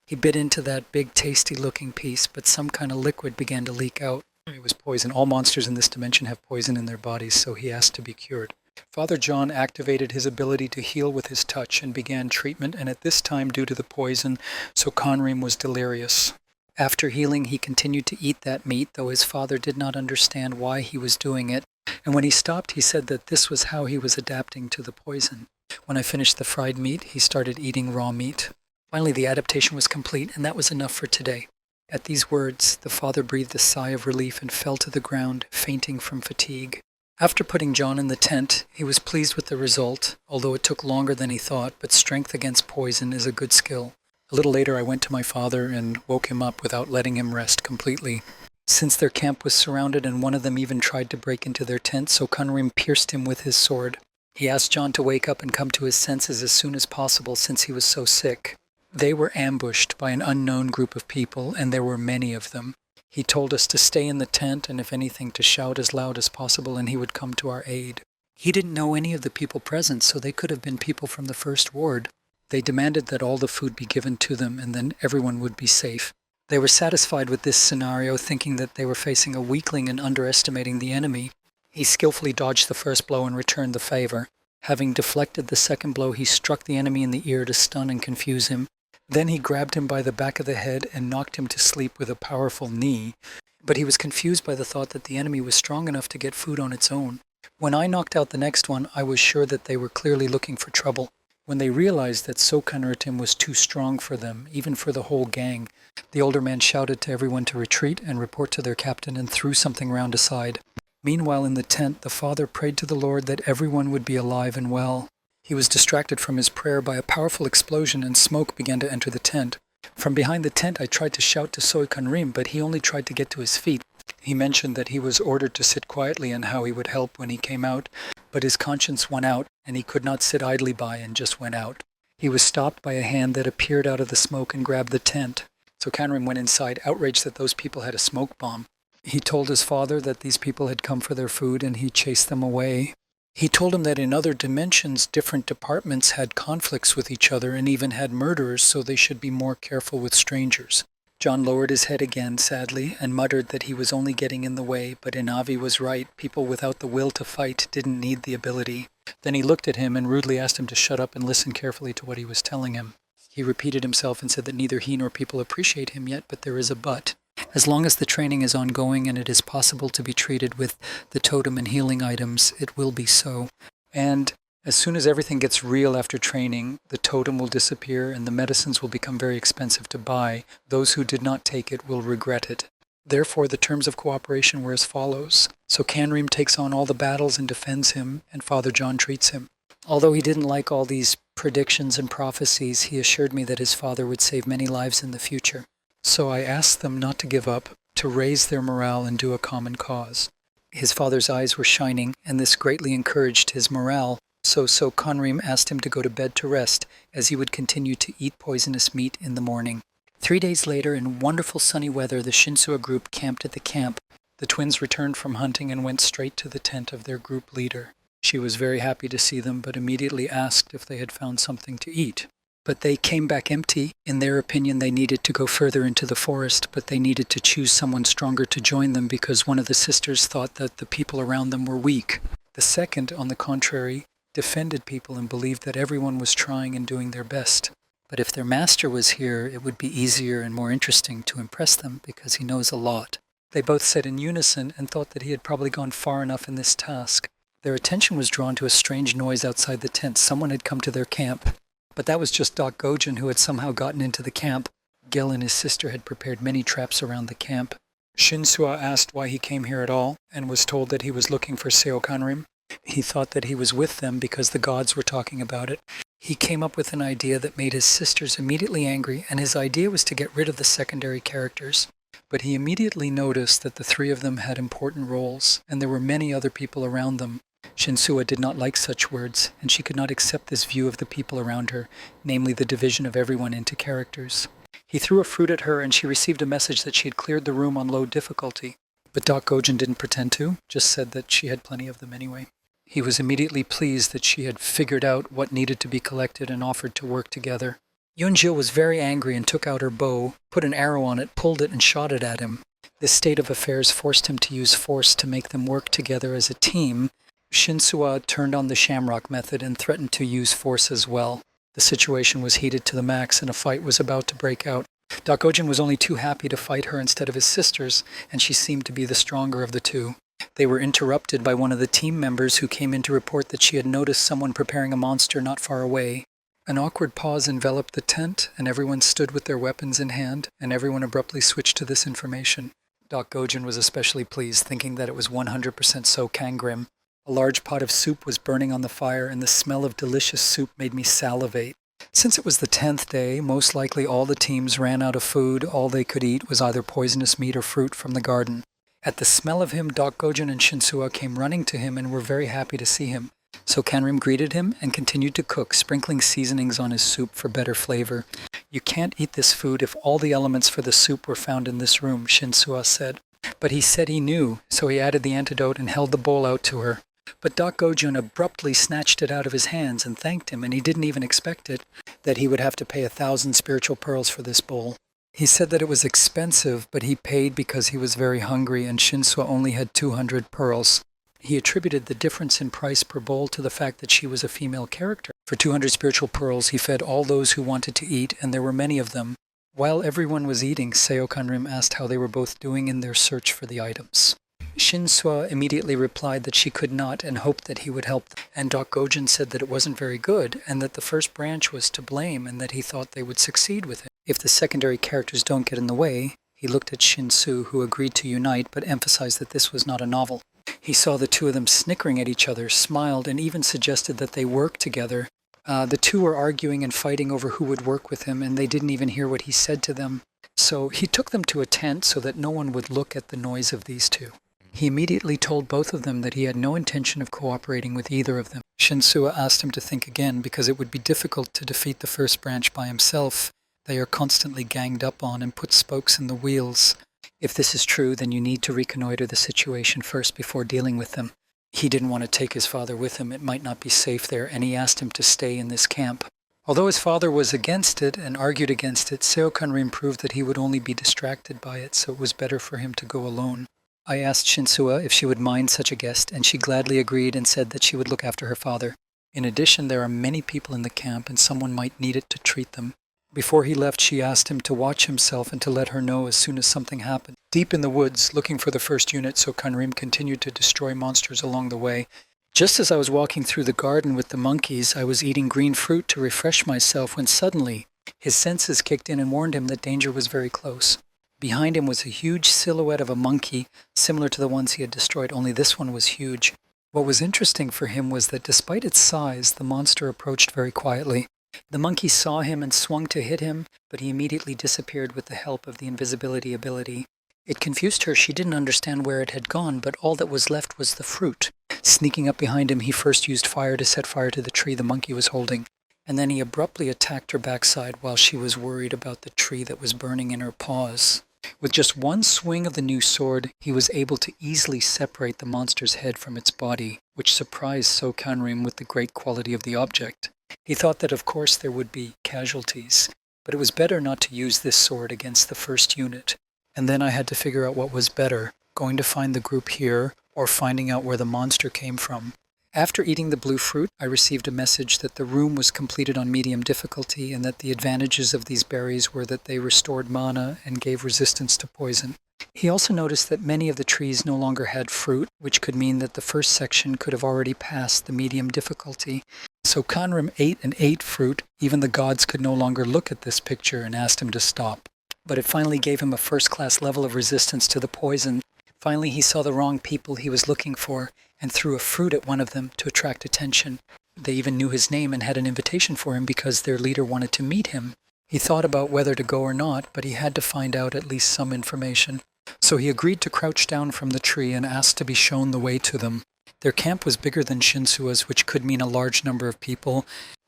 He bit into that big, tasty-looking piece, but some kind of liquid began to leak out. It was poison. All monsters in this dimension have poison in their bodies, so he asked to be cured. Father John activated his ability to heal with his touch and began treatment, and at this time, due to the poison, Seo Kanrim was delirious. After healing, he continued to eat that meat, though his father did not understand why he was doing it, and when he stopped, he said that this was how he was adapting to the poison. When I finished the fried meat, he started eating raw meat. Finally, the adaptation was complete, and that was enough for today. At these words, the father breathed a sigh of relief and fell to the ground, fainting from fatigue. After putting John in the tent, he was pleased with the result, although it took longer than he thought, but strength against poison is a good skill. A little later, I went to my father and woke him up without letting him rest completely. Since their camp was surrounded and one of them even tried to break into their tent, so Kanrim pierced him with his sword. He asked John to wake up and come to his senses as soon as possible since he was so sick. They were ambushed by an unknown group of people, and there were many of them. He told us to stay in the tent and, if anything, to shout as loud as possible, and he would come to our aid. He didn't know any of the people present, so they could have been people from the first ward. They demanded that all the food be given to them, and then everyone would be safe. They were satisfied with this scenario, thinking that they were facing a weakling and underestimating the enemy. He skillfully dodged the first blow and returned the favor. Having deflected the second blow, he struck the enemy in the ear to stun and confuse him. Then he grabbed him by the back of the head and knocked him to sleep with a powerful knee. But he was confused by the thought that the enemy was strong enough to get food on its own. When I knocked out the next one, I was sure that they were clearly looking for trouble. When they realized that Seo Kanrim was too strong for them, even for the whole gang, the older man shouted to everyone to retreat and report to their captain and threw something round aside. Meanwhile, in the tent, the father prayed to the Lord that everyone would be alive and well. He was distracted from his prayer by a powerful explosion, and smoke began to enter the tent. From behind the tent, I tried to shout to Seo Kanrim, but he only tried to get to his feet. He mentioned that he was ordered to sit quietly and how he would help when he came out, but his conscience won out, and he could not sit idly by and just went out. He was stopped by a hand that appeared out of the smoke and grabbed the tent. So Kanrim went inside, outraged that those people had a smoke bomb. He told his father that these people had come for their food, and he chased them away. He told him that in other dimensions, different departments had conflicts with each other and even had murderers, so they should be more careful with strangers. John lowered his head again, sadly, and muttered that he was only getting in the way, but Inavi was right. People without the will to fight didn't need the ability. Then he looked at him and rudely asked him to shut up and listen carefully to what he was telling him. He repeated himself and said that neither he nor people appreciate him yet, but there is a but. As long as the training is ongoing and it is possible to be treated with the totem and healing items, it will be so. And as soon as everything gets real after training, the totem will disappear and the medicines will become very expensive to buy. Those who did not take it will regret it. Therefore, the terms of cooperation were as follows. So Kanrim takes on all the battles and defends him, and Father John treats him. Although he didn't like all these predictions and prophecies, he assured me that his father would save many lives in the future. So I asked them not to give up, to raise their morale and do a common cause. His father's eyes were shining, and this greatly encouraged his morale. So Kanrim asked him to go to bed to rest, as he would continue to eat poisonous meat in the morning. 3 days later, in wonderful sunny weather, the Shinsua group camped at the camp. The twins returned from hunting and went straight to the tent of their group leader. She was very happy to see them, but immediately asked if they had found something to eat. but they came back empty. In their opinion, they needed to go further into the forest, but they needed to choose someone stronger to join them because one of the sisters thought that the people around them were weak. The second, on the contrary, defended people and believed that everyone was trying and doing their best. But if their master was here, it would be easier and more interesting to impress them because he knows a lot. They both said in unison and thought that he had probably gone far enough in this task. Their attention was drawn to a strange noise outside the tent. Someone had come to their camp. But that was just Doc Gojin, who had somehow gotten into the camp. Gil and his sister had prepared many traps around the camp. Shinsua asked why he came here at all, and was told that he was looking for Seokanrim. He thought that he was with them because the gods were talking about it. He came up with an idea that made his sisters immediately angry, and his idea was to get rid of the secondary characters. But he immediately noticed that the three of them had important roles, and there were many other people around them. Shinsua did not like such words, and she could not accept this view of the people around her, namely the division of everyone into characters. He threw a fruit at her, and she received a message that she had cleared the room on low difficulty. But Doc Gojin didn't pretend to, just said that she had plenty of them anyway. He was immediately pleased that she had figured out what needed to be collected and offered to work together. Yunjil was very angry and took out her bow, put an arrow on it, pulled it, and shot it at him. This state of affairs forced him to use force to make them work together as a team. Shinsua turned on the shamrock method and threatened to use force as well. The situation was heated to the max and a fight was about to break out. Doc Gojin was only too happy to fight her instead of his sisters, and she seemed to be the stronger of the two. They were interrupted by one of the team members who came in to report that she had noticed someone preparing a monster not far away. An awkward pause enveloped the tent, and everyone stood with their weapons in hand, and everyone abruptly switched to this information. Doc Gojin was especially pleased, thinking that it was 100% so Kangrim. A large pot of soup was burning on the fire, and the smell of delicious soup made me salivate. Since it was the 10th day, most likely all the teams ran out of food. All they could eat was either poisonous meat or fruit from the garden. At the smell of him, Doc Gojin and Shinsua came running to him and were very happy to see him. So Kanrim greeted him and continued to cook, sprinkling seasonings on his soup for better flavor. "You can't eat this food if all the elements for the soup were found in this room," Shinsua said. But he said he knew, so he added the antidote and held the bowl out to her. But Doc Gojin abruptly snatched it out of his hands and thanked him, and he didn't even expect it, that he would have to pay 1,000 spiritual pearls for this bowl. He said that it was expensive, but he paid because he was very hungry, and Shinsua only had 200 pearls. He attributed the difference in price per bowl to the fact that she was a female character. For 200 spiritual pearls, he fed all those who wanted to eat, and there were many of them. While everyone was eating, Seokanrim asked how they were both doing in their search for the items. Shinsua immediately replied that she could not and hoped that he would help them. And Doc Gojin said that it wasn't very good, and that the first branch was to blame, and that he thought they would succeed with it. If the secondary characters don't get in the way, he looked at Shinsu, who agreed to unite, but emphasized that this was not a novel. He saw the two of them snickering at each other, smiled, and even suggested that they work together. The two were arguing and fighting over who would work with him, and they didn't even hear what he said to them. So he took them to a tent so that no one would look at the noise of these two. He immediately told both of them that he had no intention of cooperating with either of them. Shinsua asked him to think again, because it would be difficult to defeat the first branch by himself. They are constantly ganged up on and put spokes in the wheels. If this is true, then you need to reconnoiter the situation first before dealing with them. He didn't want to take his father with him. It might not be safe there, and he asked him to stay in this camp. Although his father was against it and argued against it, Seokanrim proved that he would only be distracted by it, so it was better for him to go alone. I asked Shinsua if she would mind such a guest, and she gladly agreed and said that she would look after her father. In addition, there are many people in the camp, and someone might need it to treat them. Before he left, she asked him to watch himself and to let her know as soon as something happened. Deep in the woods, looking for the first unit, Seokanrim continued to destroy monsters along the way. Just as I was walking through the garden with the monkeys, I was eating green fruit to refresh myself when suddenly his senses kicked in and warned him that danger was very close. Behind him was a huge silhouette of a monkey, similar to the ones he had destroyed, only this one was huge. What was interesting for him was that despite its size, the monster approached very quietly. The monkey saw him and swung to hit him, but he immediately disappeared with the help of the invisibility ability. It confused her. She didn't understand where it had gone, but all that was left was the fruit. Sneaking up behind him, he first used fire to set fire to the tree the monkey was holding, and then he abruptly attacked her backside while she was worried about the tree that was burning in her paws. With just one swing of the new sword, he was able to easily separate the monster's head from its body, which surprised Seokanrim with the great quality of the object. He thought that of course there would be casualties, but it was better not to use this sword against the first unit. And then I had to figure out what was better, going to find the group here or finding out where the monster came from. After eating the blue fruit, I received a message that the room was completed on medium difficulty and that the advantages of these berries were that they restored mana and gave resistance to poison. He also noticed that many of the trees no longer had fruit, which could mean that the first section could have already passed the medium difficulty. So Kanrim ate and ate fruit. Even the gods could no longer look at this picture and asked him to stop. But it finally gave him a first-class level of resistance to the poison. Finally, he saw the wrong people he was looking for and threw a fruit at one of them to attract attention. They even knew his name and had an invitation for him because their leader wanted to meet him. He thought about whether to go or not, but he had to find out at least some information. So he agreed to crouch down from the tree and asked to be shown the way to them. Their camp was bigger than Shinsua's, which could mean a large number of people.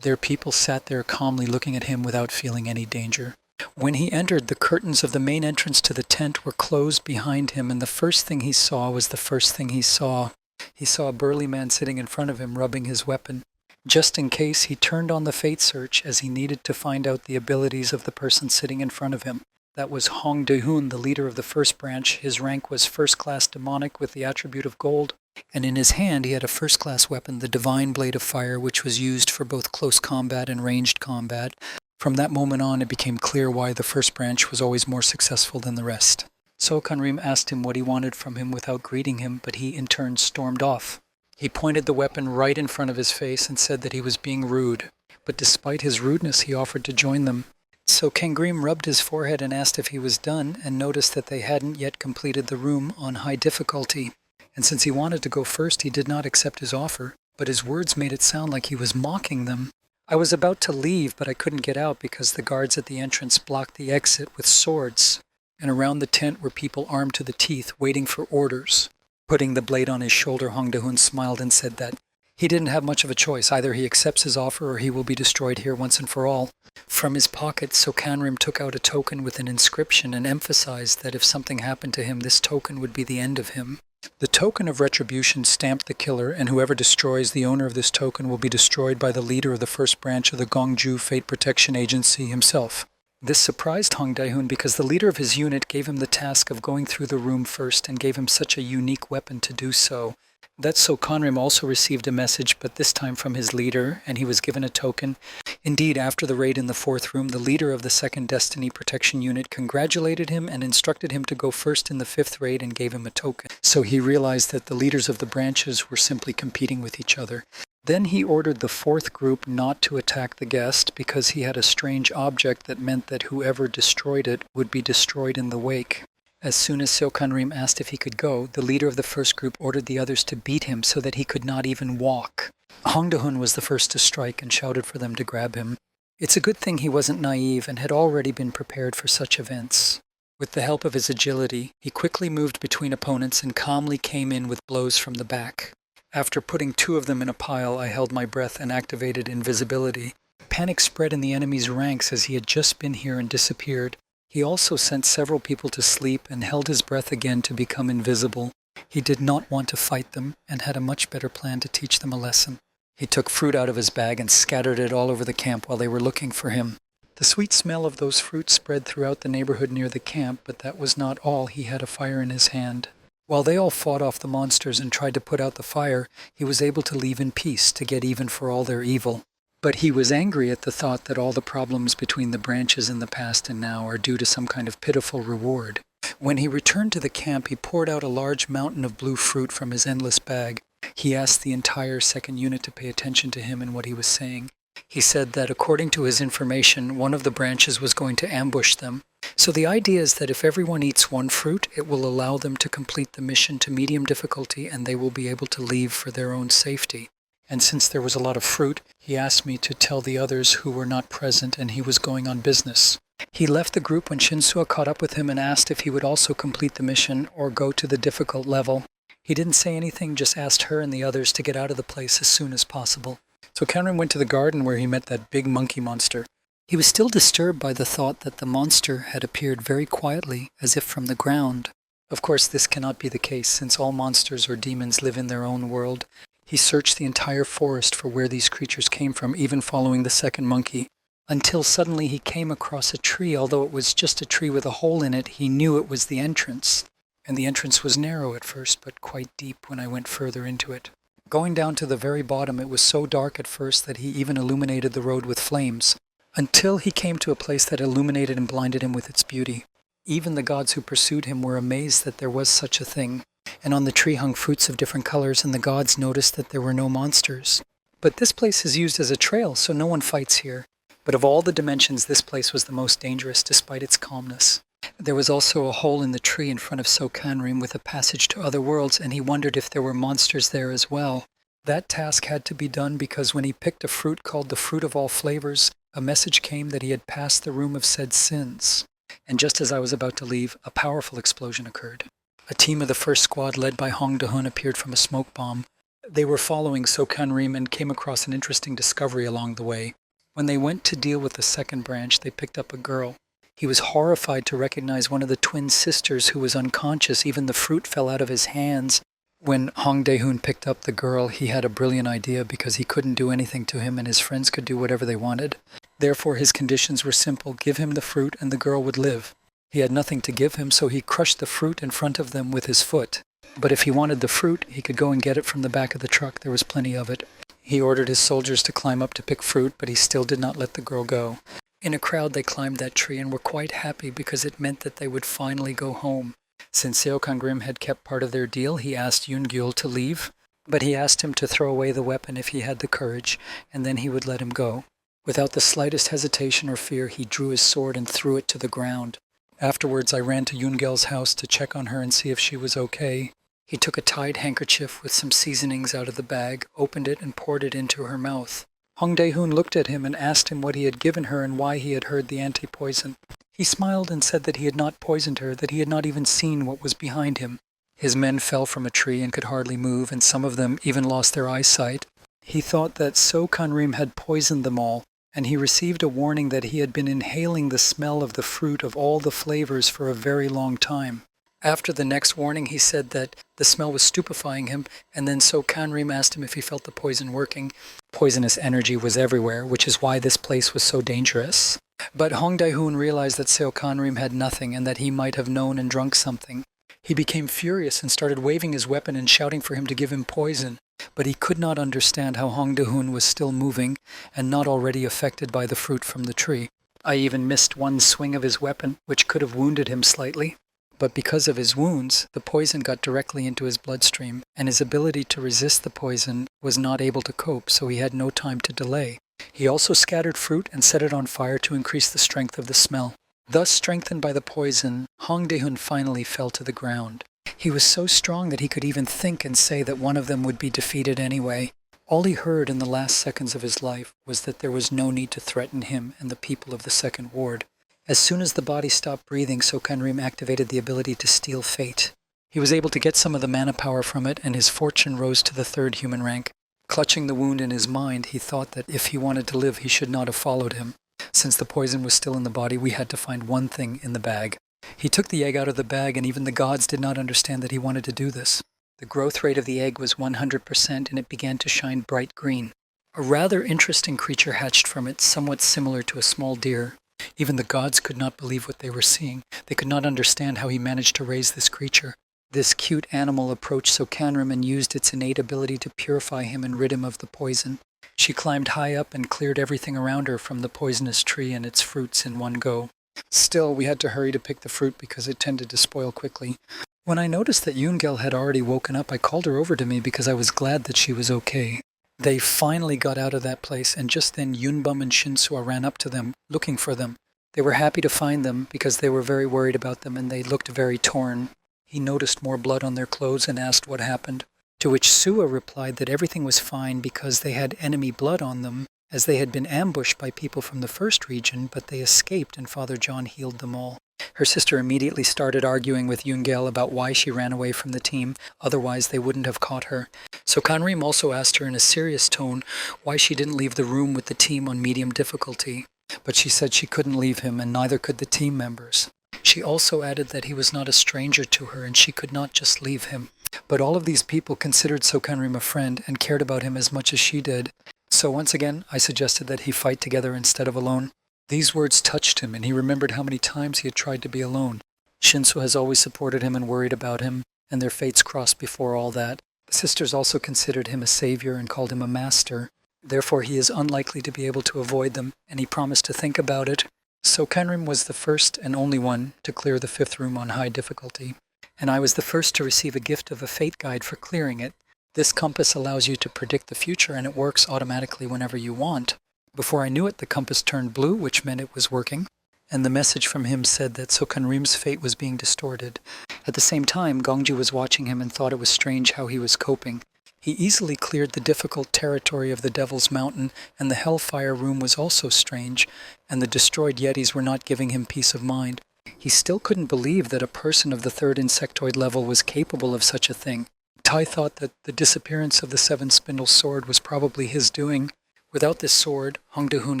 Their people sat there calmly looking at him without feeling any danger. When he entered, the curtains of the main entrance to the tent were closed behind him, and the first thing he saw was the first thing he saw. He saw a burly man sitting in front of him, rubbing his weapon. Just in case, he turned on the fate search as he needed to find out the abilities of the person sitting in front of him. That was Hong De-hoon, the leader of the first branch. His rank was first-class demonic with the attribute of gold, and in his hand he had a first-class weapon, the Divine Blade of Fire, which was used for both close combat and ranged combat. From that moment on, it became clear why the first branch was always more successful than the rest. So Kanrim asked him what he wanted from him without greeting him, but he in turn stormed off. He pointed the weapon right in front of his face and said that he was being rude. But despite his rudeness, he offered to join them. So Kangrim rubbed his forehead and asked if he was done, and noticed that they hadn't yet completed the room on high difficulty. And since he wanted to go first, he did not accept his offer, but his words made it sound like he was mocking them. I was about to leave, but I couldn't get out because the guards at the entrance blocked the exit with swords. And around the tent were people armed to the teeth, waiting for orders. Putting the blade on his shoulder, Hong De-hoon smiled and said that he didn't have much of a choice. Either he accepts his offer or he will be destroyed here once and for all. From his pocket, Sokanrim took out a token with an inscription and emphasized that if something happened to him, this token would be the end of him. The token of retribution stamped the killer, and whoever destroys the owner of this token will be destroyed by the leader of the first branch of the Gongju Fate Protection Agency himself. This surprised Hong De-hoon because the leader of his unit gave him the task of going through the room first and gave him such a unique weapon to do so. That Sokanrim also received a message, but this time from his leader, and he was given a token. Indeed, after the raid in the fourth room, the leader of the second Destiny Protection Unit congratulated him and instructed him to go first in the fifth raid and gave him a token. So he realized that the leaders of the branches were simply competing with each other. Then he ordered the fourth group not to attack the guest because he had a strange object that meant that whoever destroyed it would be destroyed in the wake. As soon as Sokanrim asked if he could go, the leader of the first group ordered the others to beat him so that he could not even walk. Hong De-hoon was the first to strike and shouted for them to grab him. It's a good thing he wasn't naive and had already been prepared for such events. With the help of his agility, he quickly moved between opponents and calmly came in with blows from the back. After putting two of them in a pile, I held my breath and activated invisibility. Panic spread in the enemy's ranks as he had just been here and disappeared. He also sent several people to sleep and held his breath again to become invisible. He did not want to fight them and had a much better plan to teach them a lesson. He took fruit out of his bag and scattered it all over the camp while they were looking for him. The sweet smell of those fruits spread throughout the neighborhood near the camp, but that was not all. He had a fire in his hand. While they all fought off the monsters and tried to put out the fire, he was able to leave in peace to get even for all their evil. But he was angry at the thought that all the problems between the branches in the past and now are due to some kind of pitiful reward. When he returned to the camp, he poured out a large mountain of blue fruit from his endless bag. He asked the entire second unit to pay attention to him and what he was saying. He said that according to his information, one of the branches was going to ambush them. So the idea is that if everyone eats one fruit, it will allow them to complete the mission to medium difficulty and they will be able to leave for their own safety. And since there was a lot of fruit, he asked me to tell the others who were not present and he was going on business. He left the group when Shinsua caught up with him and asked if he would also complete the mission or go to the difficult level. He didn't say anything, just asked her and the others to get out of the place as soon as possible. So Cameron went to the garden where he met that big monkey monster. He was still disturbed by the thought that the monster had appeared very quietly, as if from the ground. Of course, this cannot be the case, since all monsters or demons live in their own world. He searched the entire forest for where these creatures came from, even following the second monkey, until suddenly he came across a tree. Although it was just a tree with a hole in it, he knew it was the entrance. And the entrance was narrow at first, but quite deep when I went further into it. Going down to the very bottom, it was so dark at first that he even illuminated the road with flames, until he came to a place that illuminated and blinded him with its beauty. Even the gods who pursued him were amazed that there was such a thing, and on the tree hung fruits of different colors, and the gods noticed that there were no monsters. But this place is used as a trail, so no one fights here. But of all the dimensions, this place was the most dangerous, despite its calmness. There was also a hole in the tree in front of Sokanrim with a passage to other worlds, and he wondered if there were monsters there as well. That task had to be done because when he picked a fruit called the fruit of all flavors, a message came that he had passed the room of said sins. And just as I was about to leave, a powerful explosion occurred. A team of the first squad led by Hong Dahun appeared from a smoke bomb. They were following Sokanrim and came across an interesting discovery along the way. When they went to deal with the second branch, they picked up a girl. He was horrified to recognize one of the twin sisters who was unconscious. Even the fruit fell out of his hands. When Hong Dae-hoon picked up the girl, he had a brilliant idea because he couldn't do anything to him and his friends could do whatever they wanted. Therefore, his conditions were simple. Give him the fruit and the girl would live. He had nothing to give him, so he crushed the fruit in front of them with his foot. But if he wanted the fruit, he could go and get it from the back of the truck. There was plenty of it. He ordered his soldiers to climb up to pick fruit, but he still did not let the girl go. In a crowd, they climbed that tree and were quite happy because it meant that they would finally go home. Since Seokangrim had kept part of their deal, he asked Yoon-gyul to leave, but he asked him to throw away the weapon if he had the courage, and then he would let him go. Without the slightest hesitation or fear, he drew his sword and threw it to the ground. Afterwards, I ran to Yoon-gyul's house to check on her and see if she was okay. He took a tied handkerchief with some seasonings out of the bag, opened it, and poured it into her mouth. Hong Dae-hoon looked at him and asked him what he had given her and why he had heard the anti-poison. He smiled and said that he had not poisoned her, that he had not even seen what was behind him. His men fell from a tree and could hardly move, and some of them even lost their eyesight. He thought that Sokanrim had poisoned them all, and he received a warning that he had been inhaling the smell of the fruit of all the flavors for a very long time. After the next warning, he said that the smell was stupefying him, and then Sokanrim asked him if he felt the poison working. Poisonous energy was everywhere, which is why this place was so dangerous. But Hong Dae-hoon realized that Seokangrim had nothing and that he might have known and drunk something. He became furious and started waving his weapon and shouting for him to give him poison. But he could not understand how Hong Dae-hoon was still moving and not already affected by the fruit from the tree. I even missed one swing of his weapon, which could have wounded him slightly. But because of his wounds, the poison got directly into his bloodstream, and his ability to resist the poison was not able to cope, so he had no time to delay. He also scattered fruit and set it on fire to increase the strength of the smell. Thus strengthened by the poison, Hong Dae-hoon finally fell to the ground. He was so strong that he could even think and say that one of them would be defeated anyway. All he heard in the last seconds of his life was that there was no need to threaten him and the people of the second ward. As soon as the body stopped breathing, Sokanrim activated the ability to steal fate. He was able to get some of the mana power from it, and his fortune rose to the 3rd human rank. Clutching the wound in his mind, he thought that if he wanted to live, he should not have followed him. Since the poison was still in the body, we had to find one thing in the bag. He took the egg out of the bag, and even the gods did not understand that he wanted to do this. The growth rate of the egg was 100%, and it began to shine bright green. A rather interesting creature hatched from it, somewhat similar to a small deer. Even the gods could not believe what they were seeing. They could not understand how he managed to raise this creature. This cute animal approached Sokanrim and used its innate ability to purify him and rid him of the poison. She climbed high up and cleared everything around her from the poisonous tree and its fruits in one go. Still, we had to hurry to pick the fruit because it tended to spoil quickly. When I noticed that Yoon-gyul had already woken up, I called her over to me because I was glad that she was okay. They finally got out of that place, and just then Yunbum and Shinsua ran up to them, looking for them. They were happy to find them because they were very worried about them and they looked very torn. He noticed more blood on their clothes and asked what happened, to which Sua replied that everything was fine because they had enemy blood on them, as they had been ambushed by people from the first region, but they escaped and Father John healed them all. Her sister immediately started arguing with Yoon-gyul about why she ran away from the team, otherwise they wouldn't have caught her. Sokanrim also asked her in a serious tone why she didn't leave the room with the team on medium difficulty, but she said she couldn't leave him and neither could the team members. She also added that he was not a stranger to her and she could not just leave him. But all of these people considered Sokhanrim a friend and cared about him as much as she did. So once again, I suggested that he fight together instead of alone. These words touched him, and he remembered how many times he had tried to be alone. Shinsu has always supported him and worried about him, and their fates crossed before all that. The sisters also considered him a savior and called him a master. Therefore, he is unlikely to be able to avoid them, and he promised to think about it. Sokhanrim was the first and only one to clear the fifth room on high difficulty, and I was the first to receive a gift of a fate guide for clearing it. This compass allows you to predict the future, and it works automatically whenever you want. Before I knew it, the compass turned blue, which meant it was working, and the message from him said that Sokhanrim's fate was being distorted. At the same time, Gongju was watching him and thought it was strange how he was coping. He easily cleared the difficult territory of the Devil's Mountain, and the Hellfire Room was also strange, and the destroyed Yetis were not giving him peace of mind. He still couldn't believe that a person of the third insectoid level was capable of such a thing. Tai thought that the disappearance of the seven-spindle sword was probably his doing. Without this sword, Hong De-hoon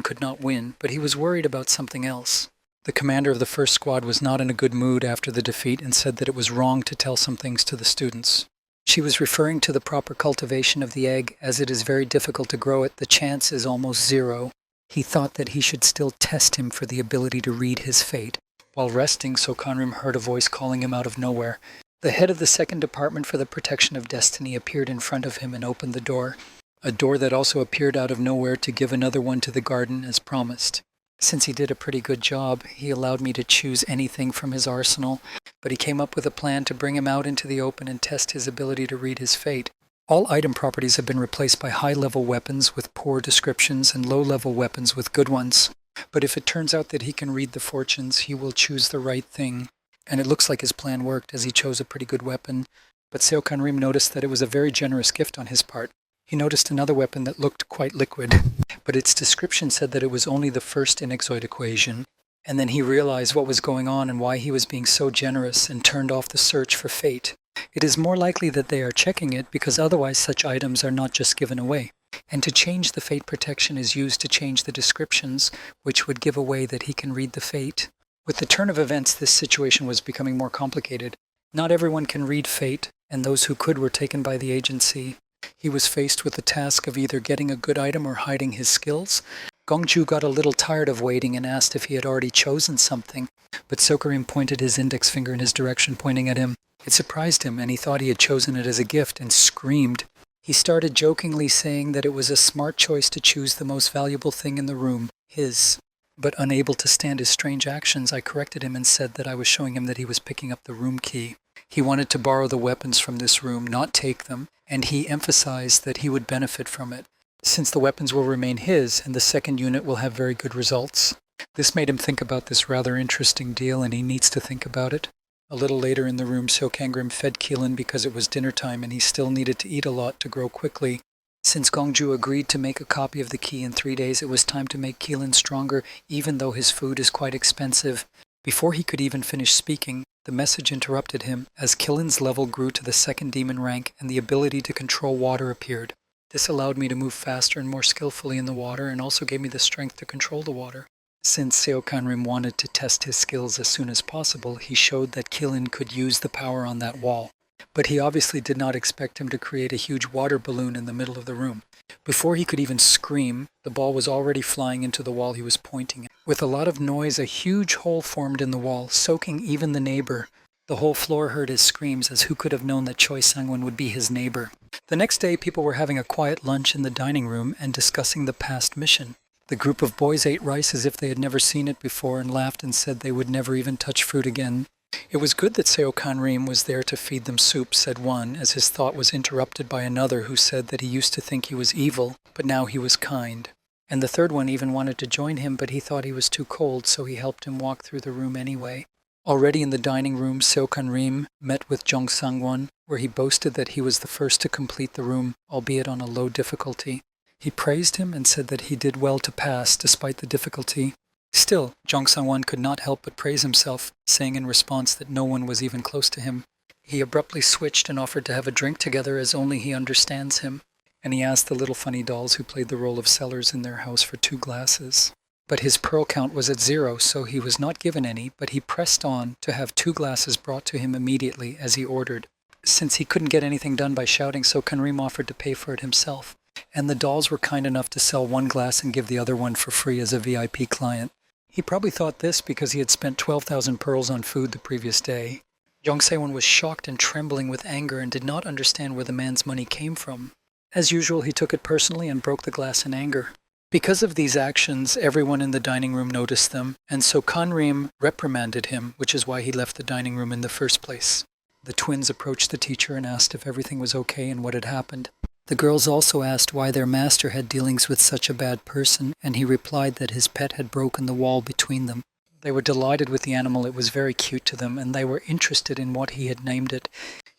could not win, but he was worried about something else. The commander of the first squad was not in a good mood after the defeat and said that it was wrong to tell some things to the students. She was referring to the proper cultivation of the egg. As it is very difficult to grow it, the chance is almost zero. He thought that he should still test him for the ability to read his fate. While resting, Sokhanrim heard a voice calling him out of nowhere. The head of the second department for the protection of destiny appeared in front of him and opened the door. A door that also appeared out of nowhere to give another one to the garden as promised. Since he did a pretty good job, he allowed me to choose anything from his arsenal, but he came up with a plan to bring him out into the open and test his ability to read his fate. All item properties have been replaced by high-level weapons with poor descriptions and low-level weapons with good ones. But if it turns out that he can read the fortunes, he will choose the right thing. And it looks like his plan worked, as he chose a pretty good weapon. But Sokhanrim noticed that it was a very generous gift on his part. He noticed another weapon that looked quite liquid, but its description said that it was only the first inexoid equation. And then he realized what was going on and why he was being so generous and turned off the search for fate. It is more likely that they are checking it because otherwise such items are not just given away. And to change the fate protection is used to change the descriptions, which would give away that he can read the fate. With the turn of events, this situation was becoming more complicated. Not everyone can read fate, and those who could were taken by the agency. He was faced with the task of either getting a good item or hiding his skills. Gongju got a little tired of waiting and asked if he had already chosen something, but Sokhanrim pointed his index finger in his direction, pointing at him. It surprised him, and he thought he had chosen it as a gift, and screamed. He started jokingly saying that it was a smart choice to choose the most valuable thing in the room, his. But unable to stand his strange actions, I corrected him and said that I was showing him that he was picking up the room key. He wanted to borrow the weapons from this room, not take them, and he emphasized that he would benefit from it, since the weapons will remain his and the second unit will have very good results. This made him think about this rather interesting deal, and he needs to think about it. A little later in the room, Sokhanrim fed Keelan because it was dinner time and he still needed to eat a lot to grow quickly. Since Gongju agreed to make a copy of the key in 3 days, it was time to make Keelan stronger, even though his food is quite expensive. Before he could even finish speaking, the message interrupted him, as Keelan's level grew to the second demon rank and the ability to control water appeared. This allowed me to move faster and more skillfully in the water, and also gave me the strength to control the water. Since Sokhanrim wanted to test his skills as soon as possible, he showed that Keelan could use the power on that wall. But he obviously did not expect him to create a huge water balloon in the middle of the room. Before he could even scream, the ball was already flying into the wall he was pointing at. With a lot of noise, a huge hole formed in the wall, soaking even the neighbor. The whole floor heard his screams, as who could have known that Choi Sang-won would be his neighbor. The next day, people were having a quiet lunch in the dining room and discussing the past mission. The group of boys ate rice as if they had never seen it before and laughed and said they would never even touch fruit again. It was good that Sokhanrim was there to feed them soup, said one, as his thought was interrupted by another who said that he used to think he was evil, but now he was kind. And the third one even wanted to join him, but he thought he was too cold, so he helped him walk through the room anyway. Already in the dining room, Sokhanrim met with Jung Sang-won, where he boasted that he was the first to complete the room, albeit on a low difficulty. He praised him and said that he did well to pass, despite the difficulty. Still, Jung Sang-won could not help but praise himself, saying in response that no one was even close to him. He abruptly switched and offered to have a drink together, as only he understands him, and he asked the little funny dolls who played the role of sellers in their house for 2 glasses. But his pearl count was at 0, so he was not given any, but he pressed on to have 2 glasses brought to him immediately as he ordered. since he couldn't get anything done by shouting, so Kanrim offered to pay for it himself. And the dolls were kind enough to sell one glass and give the other one for free as a VIP client. He probably thought this because he had spent 12,000 pearls on food the previous day. Jong Se-won was shocked and trembling with anger and did not understand where the man's money came from. As usual, he took it personally and broke the glass in anger. Because of these actions, everyone in the dining room noticed them, and so Kanrim reprimanded him, which is why he left the dining room in the first place. The twins approached the teacher and asked if everything was okay and what had happened. The girls also asked why their master had dealings with such a bad person, and he replied that his pet had broken the wall between them. They were delighted with the animal. It was very cute to them, and they were interested in what he had named it.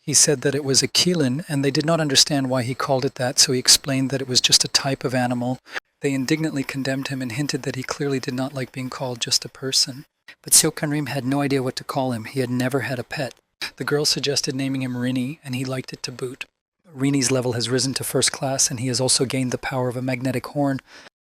He said that it was a kilin, and they did not understand why he called it that, so he explained that it was just a type of animal. They indignantly condemned him and hinted that he clearly did not like being called just a person. But Seo Kanrim had no idea what to call him. He had never had a pet. The girls suggested naming him Rini, and he liked it to boot. Rini's level has risen to first class, and he has also gained the power of a magnetic horn.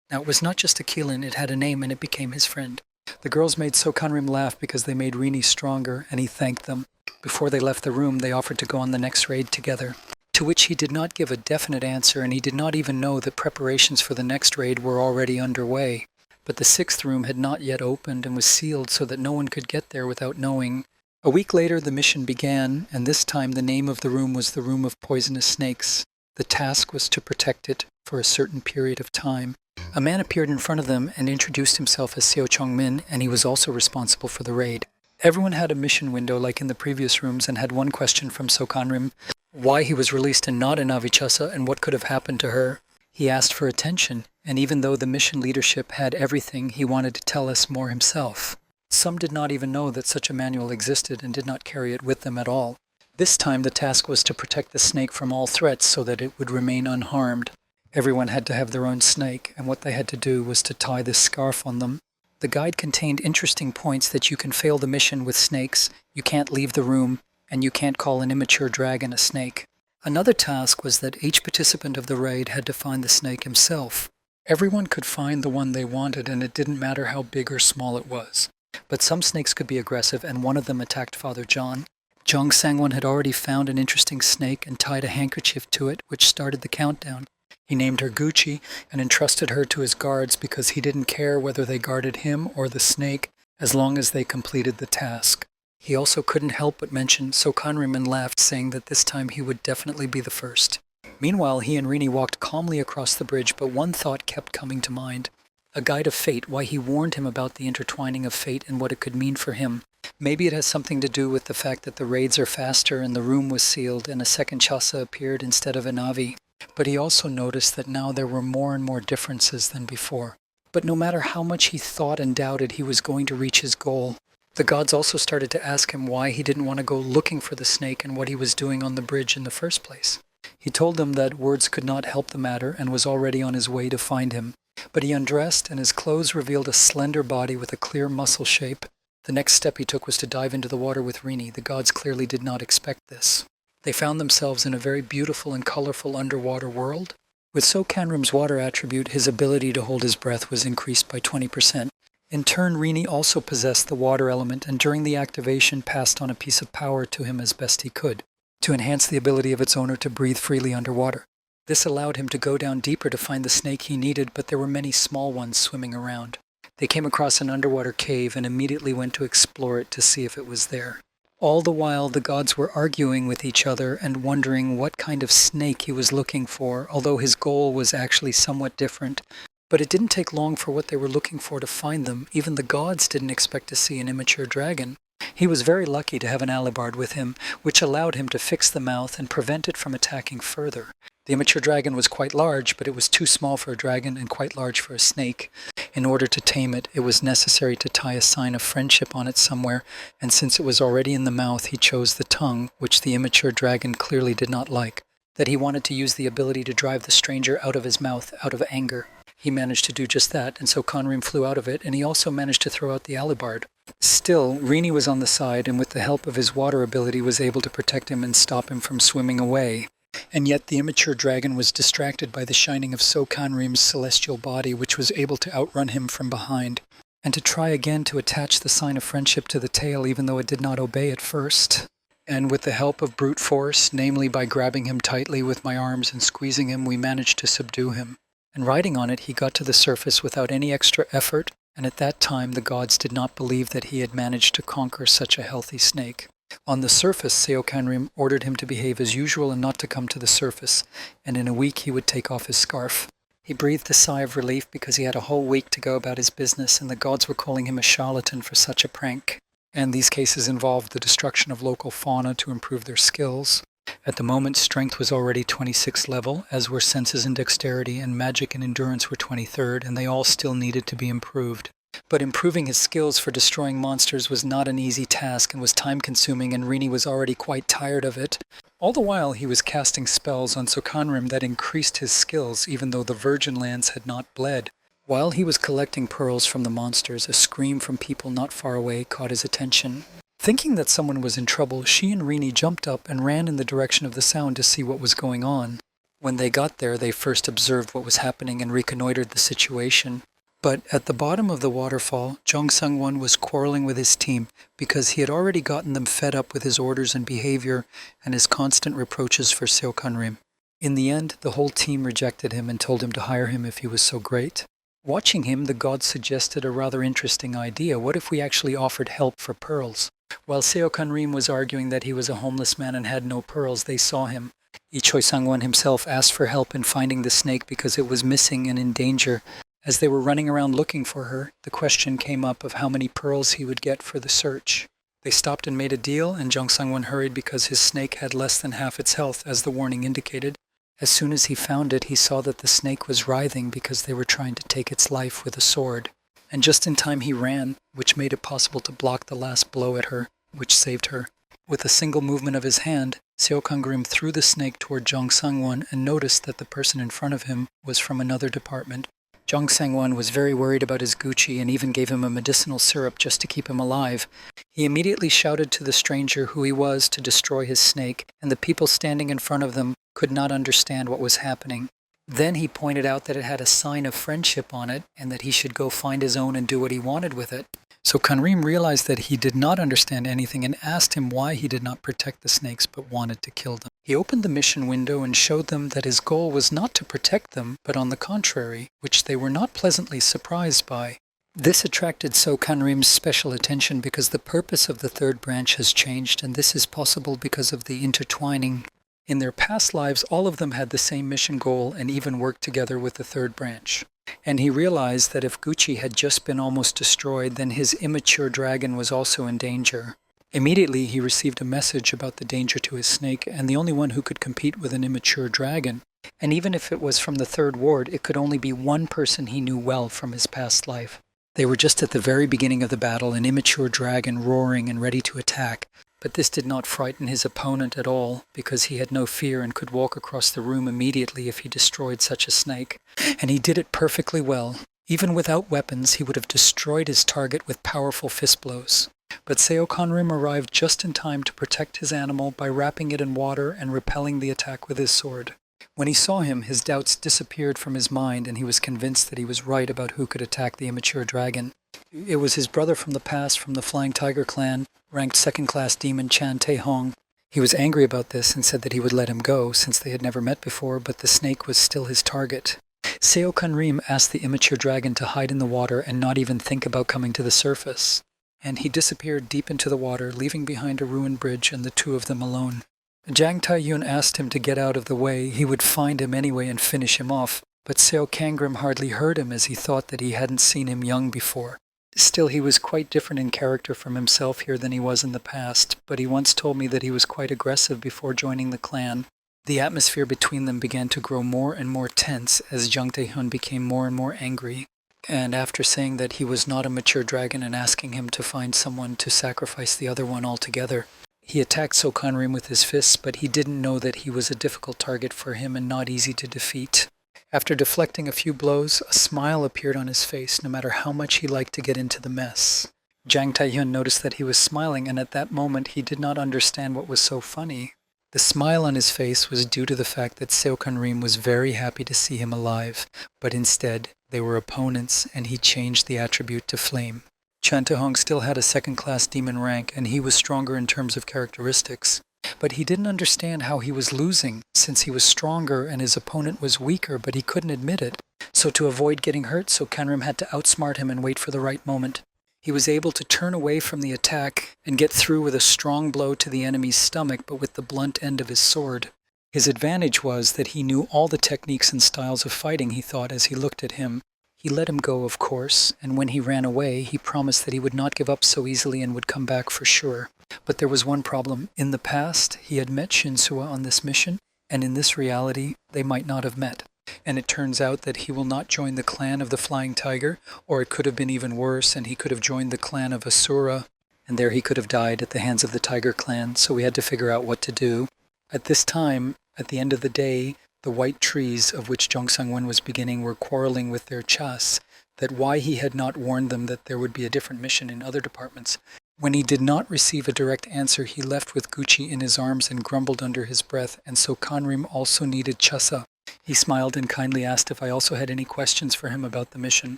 Now, it was not just a kilin, it had a name, and it became his friend. The girls made Seo Kanrim laugh because they made Rini stronger, and he thanked them. Before they left the room, they offered to go on the next raid together, to which he did not give a definite answer, and he did not even know that preparations for the next raid were already underway. But the sixth room had not yet opened and was sealed so that no one could get there without knowing. A week later, the mission began, and this time the name of the room was the Room of Poisonous Snakes. The task was to protect it for a certain period of time. A man appeared in front of them and introduced himself as Seo Chong-min, and he was also responsible for the raid. Everyone had a mission window like in the previous rooms and had one question from Seo Kanrim: why he was released and not in Avichasa and what could have happened to her. He asked for attention, and even though the mission leadership had everything, he wanted to tell us more himself. Some did not even know that such a manual existed and did not carry it with them at all. This time the task was to protect the snake from all threats so that it would remain unharmed. Everyone had to have their own snake, and what they had to do was to tie this scarf on them. The guide contained interesting points that you can fail the mission with snakes, you can't leave the room, and you can't call an immature dragon a snake. Another task was that each participant of the raid had to find the snake himself. Everyone could find the one they wanted, and it didn't matter how big or small it was. But some snakes could be aggressive, and one of them attacked Father John. Jong Sang-won had already found an interesting snake and tied a handkerchief to it, which started the countdown. He named her Gucci and entrusted her to his guards because he didn't care whether they guarded him or the snake as long as they completed the task. He also couldn't help but mention Seo Kanrim and laughed, saying that this time he would definitely be the first. Meanwhile, he and Rini walked calmly across the bridge, but one thought kept coming to mind. A guide of fate, why he warned him about the intertwining of fate and what it could mean for him. Maybe it has something to do with the fact that the raids are faster and the room was sealed and a second chasa appeared instead of an avi. But he also noticed that now there were more and more differences than before. But no matter how much he thought and doubted, he was going to reach his goal. The gods also started to ask him why he didn't want to go looking for the snake and what he was doing on the bridge in the first place. He told them that words could not help the matter and was already on his way to find him. But he undressed, and his clothes revealed a slender body with a clear muscle shape. The next step he took was to dive into the water with Rini. The gods clearly did not expect this. They found themselves in a very beautiful and colorful underwater world. With Seo Kanrim's water attribute, his ability to hold his breath was increased by 20%. In turn, Rini also possessed the water element, and during the activation passed on a piece of power to him as best he could, to enhance the ability of its owner to breathe freely underwater. This allowed him to go down deeper to find the snake he needed, but there were many small ones swimming around. They came across an underwater cave and immediately went to explore it to see if it was there. All the while, the gods were arguing with each other and wondering what kind of snake he was looking for, although his goal was actually somewhat different. But it didn't take long for what they were looking for to find them. Even the gods didn't expect to see an immature dragon. He was very lucky to have an alibard with him, which allowed him to fix the mouth and prevent it from attacking further. The immature dragon was quite large, but it was too small for a dragon and quite large for a snake. In order to tame it, it was necessary to tie a sign of friendship on it somewhere, and since it was already in the mouth, he chose the tongue, which the immature dragon clearly did not like. That he wanted to use the ability to drive the stranger out of his mouth out of anger. He managed to do just that, and so Kanrim flew out of it, and he also managed to throw out the alibard. Still, Rini was on the side, and with the help of his water ability was able to protect him and stop him from swimming away. And yet the immature dragon was distracted by the shining of Seo Kanrim's celestial body, which was able to outrun him from behind, and to try again to attach the sign of friendship to the tail even though it did not obey at first. and with the help of brute force, namely by grabbing him tightly with my arms and squeezing him, we managed to subdue him. And riding on it, he got to the surface without any extra effort, and at that time the gods did not believe that he had managed to conquer such a healthy snake. On the surface, Seokanrim ordered him to behave as usual and not to come to the surface, and in a week he would take off his scarf. He breathed a sigh of relief because he had a whole week to go about his business, and the gods were calling him a charlatan for such a prank. And these cases involved the destruction of local fauna to improve their skills. At the moment, strength was already 26th level, as were senses and dexterity, and magic and endurance were 23rd, and they all still needed to be improved. But improving his skills for destroying monsters was not an easy task and was time-consuming, and Rini was already quite tired of it. All the while he was casting spells on Sokanrim that increased his skills, even though the Virgin Lands had not bled. While he was collecting pearls from the monsters, a scream from people not far away caught his attention. Thinking that someone was in trouble, she and Rini jumped up and ran in the direction of the sound to see what was going on. When they got there, they first observed what was happening and reconnoitered the situation. But at the bottom of the waterfall, Jong Sung-won was quarreling with his team because he had already gotten them fed up with his orders and behavior and his constant reproaches for Seokanrim. In the end, the whole team rejected him and told him to hire him if he was so great. Watching him, the gods suggested a rather interesting idea. What if we actually offered help for pearls? While Seokanrim was arguing that he was a homeless man and had no pearls, they saw him. Lee Choi Sang-won himself asked for help in finding the snake because it was missing and in danger. As they were running around looking for her, the question came up of how many pearls he would get for the search. They stopped and made a deal, and Jong Sang-won hurried because his snake had less than half its health, as the warning indicated. As soon as he found it, he saw that the snake was writhing because they were trying to take its life with a sword. And just in time he ran, which made it possible to block the last blow at her, which saved her. With a single movement of his hand, Seokangrim threw the snake toward Jong Sang-won and noticed that the person in front of him was from another department. Jong Sang-won was very worried about his Gucci and even gave him a medicinal syrup just to keep him alive. He immediately shouted to the stranger who he was to destroy his snake, and the people standing in front of them could not understand what was happening. Then he pointed out that it had a sign of friendship on it and that he should go find his own and do what he wanted with it. So Kanrim realized that he did not understand anything and asked him why he did not protect the snakes but wanted to kill them. He opened the mission window and showed them that his goal was not to protect them, but on the contrary, which they were not pleasantly surprised by. This attracted So Kanrim's special attention because the purpose of the third branch has changed, and this is possible because of the intertwining. In their past lives, all of them had the same mission goal and even worked together with the third branch. And he realized that if Gucci had just been almost destroyed, then his immature dragon was also in danger. Immediately, he received a message about the danger to his snake, and the only one who could compete with an immature dragon. And even if it was from the third ward, it could only be one person he knew well from his past life. They were just at the very beginning of the battle, an immature dragon roaring and ready to attack. But this did not frighten his opponent at all, because he had no fear and could walk across the room immediately if he destroyed such a snake. And he did it perfectly well. Even without weapons, he would have destroyed his target with powerful fist blows. But Seokanrim arrived just in time to protect his animal by wrapping it in water and repelling the attack with his sword. When he saw him, his doubts disappeared from his mind, and he was convinced that he was right about who could attack the immature dragon. It was his brother from the past, from the Flying Tiger clan, ranked second-class demon Chan Tae-hong. He was angry about this and said that he would let him go, since they had never met before, but the snake was still his target. Seokanrim asked the immature dragon to hide in the water and not even think about coming to the surface. And he disappeared deep into the water, leaving behind a ruined bridge and the two of them alone. Jang Tae-yun asked him to get out of the way. He would find him anyway and finish him off, but Seokangrim hardly heard him as he thought that he hadn't seen him young before. Still, he was quite different in character from himself here than he was in the past, but he once told me that he was quite aggressive before joining the clan. The atmosphere between them began to grow more and more tense as Jang Tae-hyun became more and more angry. And after saying that he was not a mature dragon and asking him to find someone to sacrifice the other one altogether, he attacked Seokanrim with his fists, but he didn't know that he was a difficult target for him and not easy to defeat. After deflecting a few blows, a smile appeared on his face, no matter how much he liked to get into the mess. Jang Tae-hyun noticed that he was smiling, and at that moment he did not understand what was so funny. The smile on his face was due to the fact that Seokanrim was very happy to see him alive, but instead they were opponents, and he changed the attribute to flame. Chantahong still had a second-class demon rank, and he was stronger in terms of characteristics. But he didn't understand how he was losing, since he was stronger and his opponent was weaker, but he couldn't admit it. So to avoid getting hurt, Sokanrim had to outsmart him and wait for the right moment. He was able to turn away from the attack and get through with a strong blow to the enemy's stomach, but with the blunt end of his sword. His advantage was that he knew all the techniques and styles of fighting, he thought as he looked at him. He let him go, of course, and when he ran away, he promised that he would not give up so easily and would come back for sure. But there was one problem. In the past, he had met Shinsuwa on this mission, and in this reality, they might not have met. And it turns out that he will not join the clan of the Flying Tiger, or it could have been even worse, and he could have joined the clan of Asura, and there he could have died at the hands of the Tiger clan, so we had to figure out what to do. At this time, at the end of the day, the white trees of which Jongsangwon was beginning were quarreling with their chas, that why he had not warned them that there would be a different mission in other departments. When he did not receive a direct answer, he left with Gucci in his arms and grumbled under his breath, and so Kanrim also needed chasa. He smiled and kindly asked if I also had any questions for him about the mission.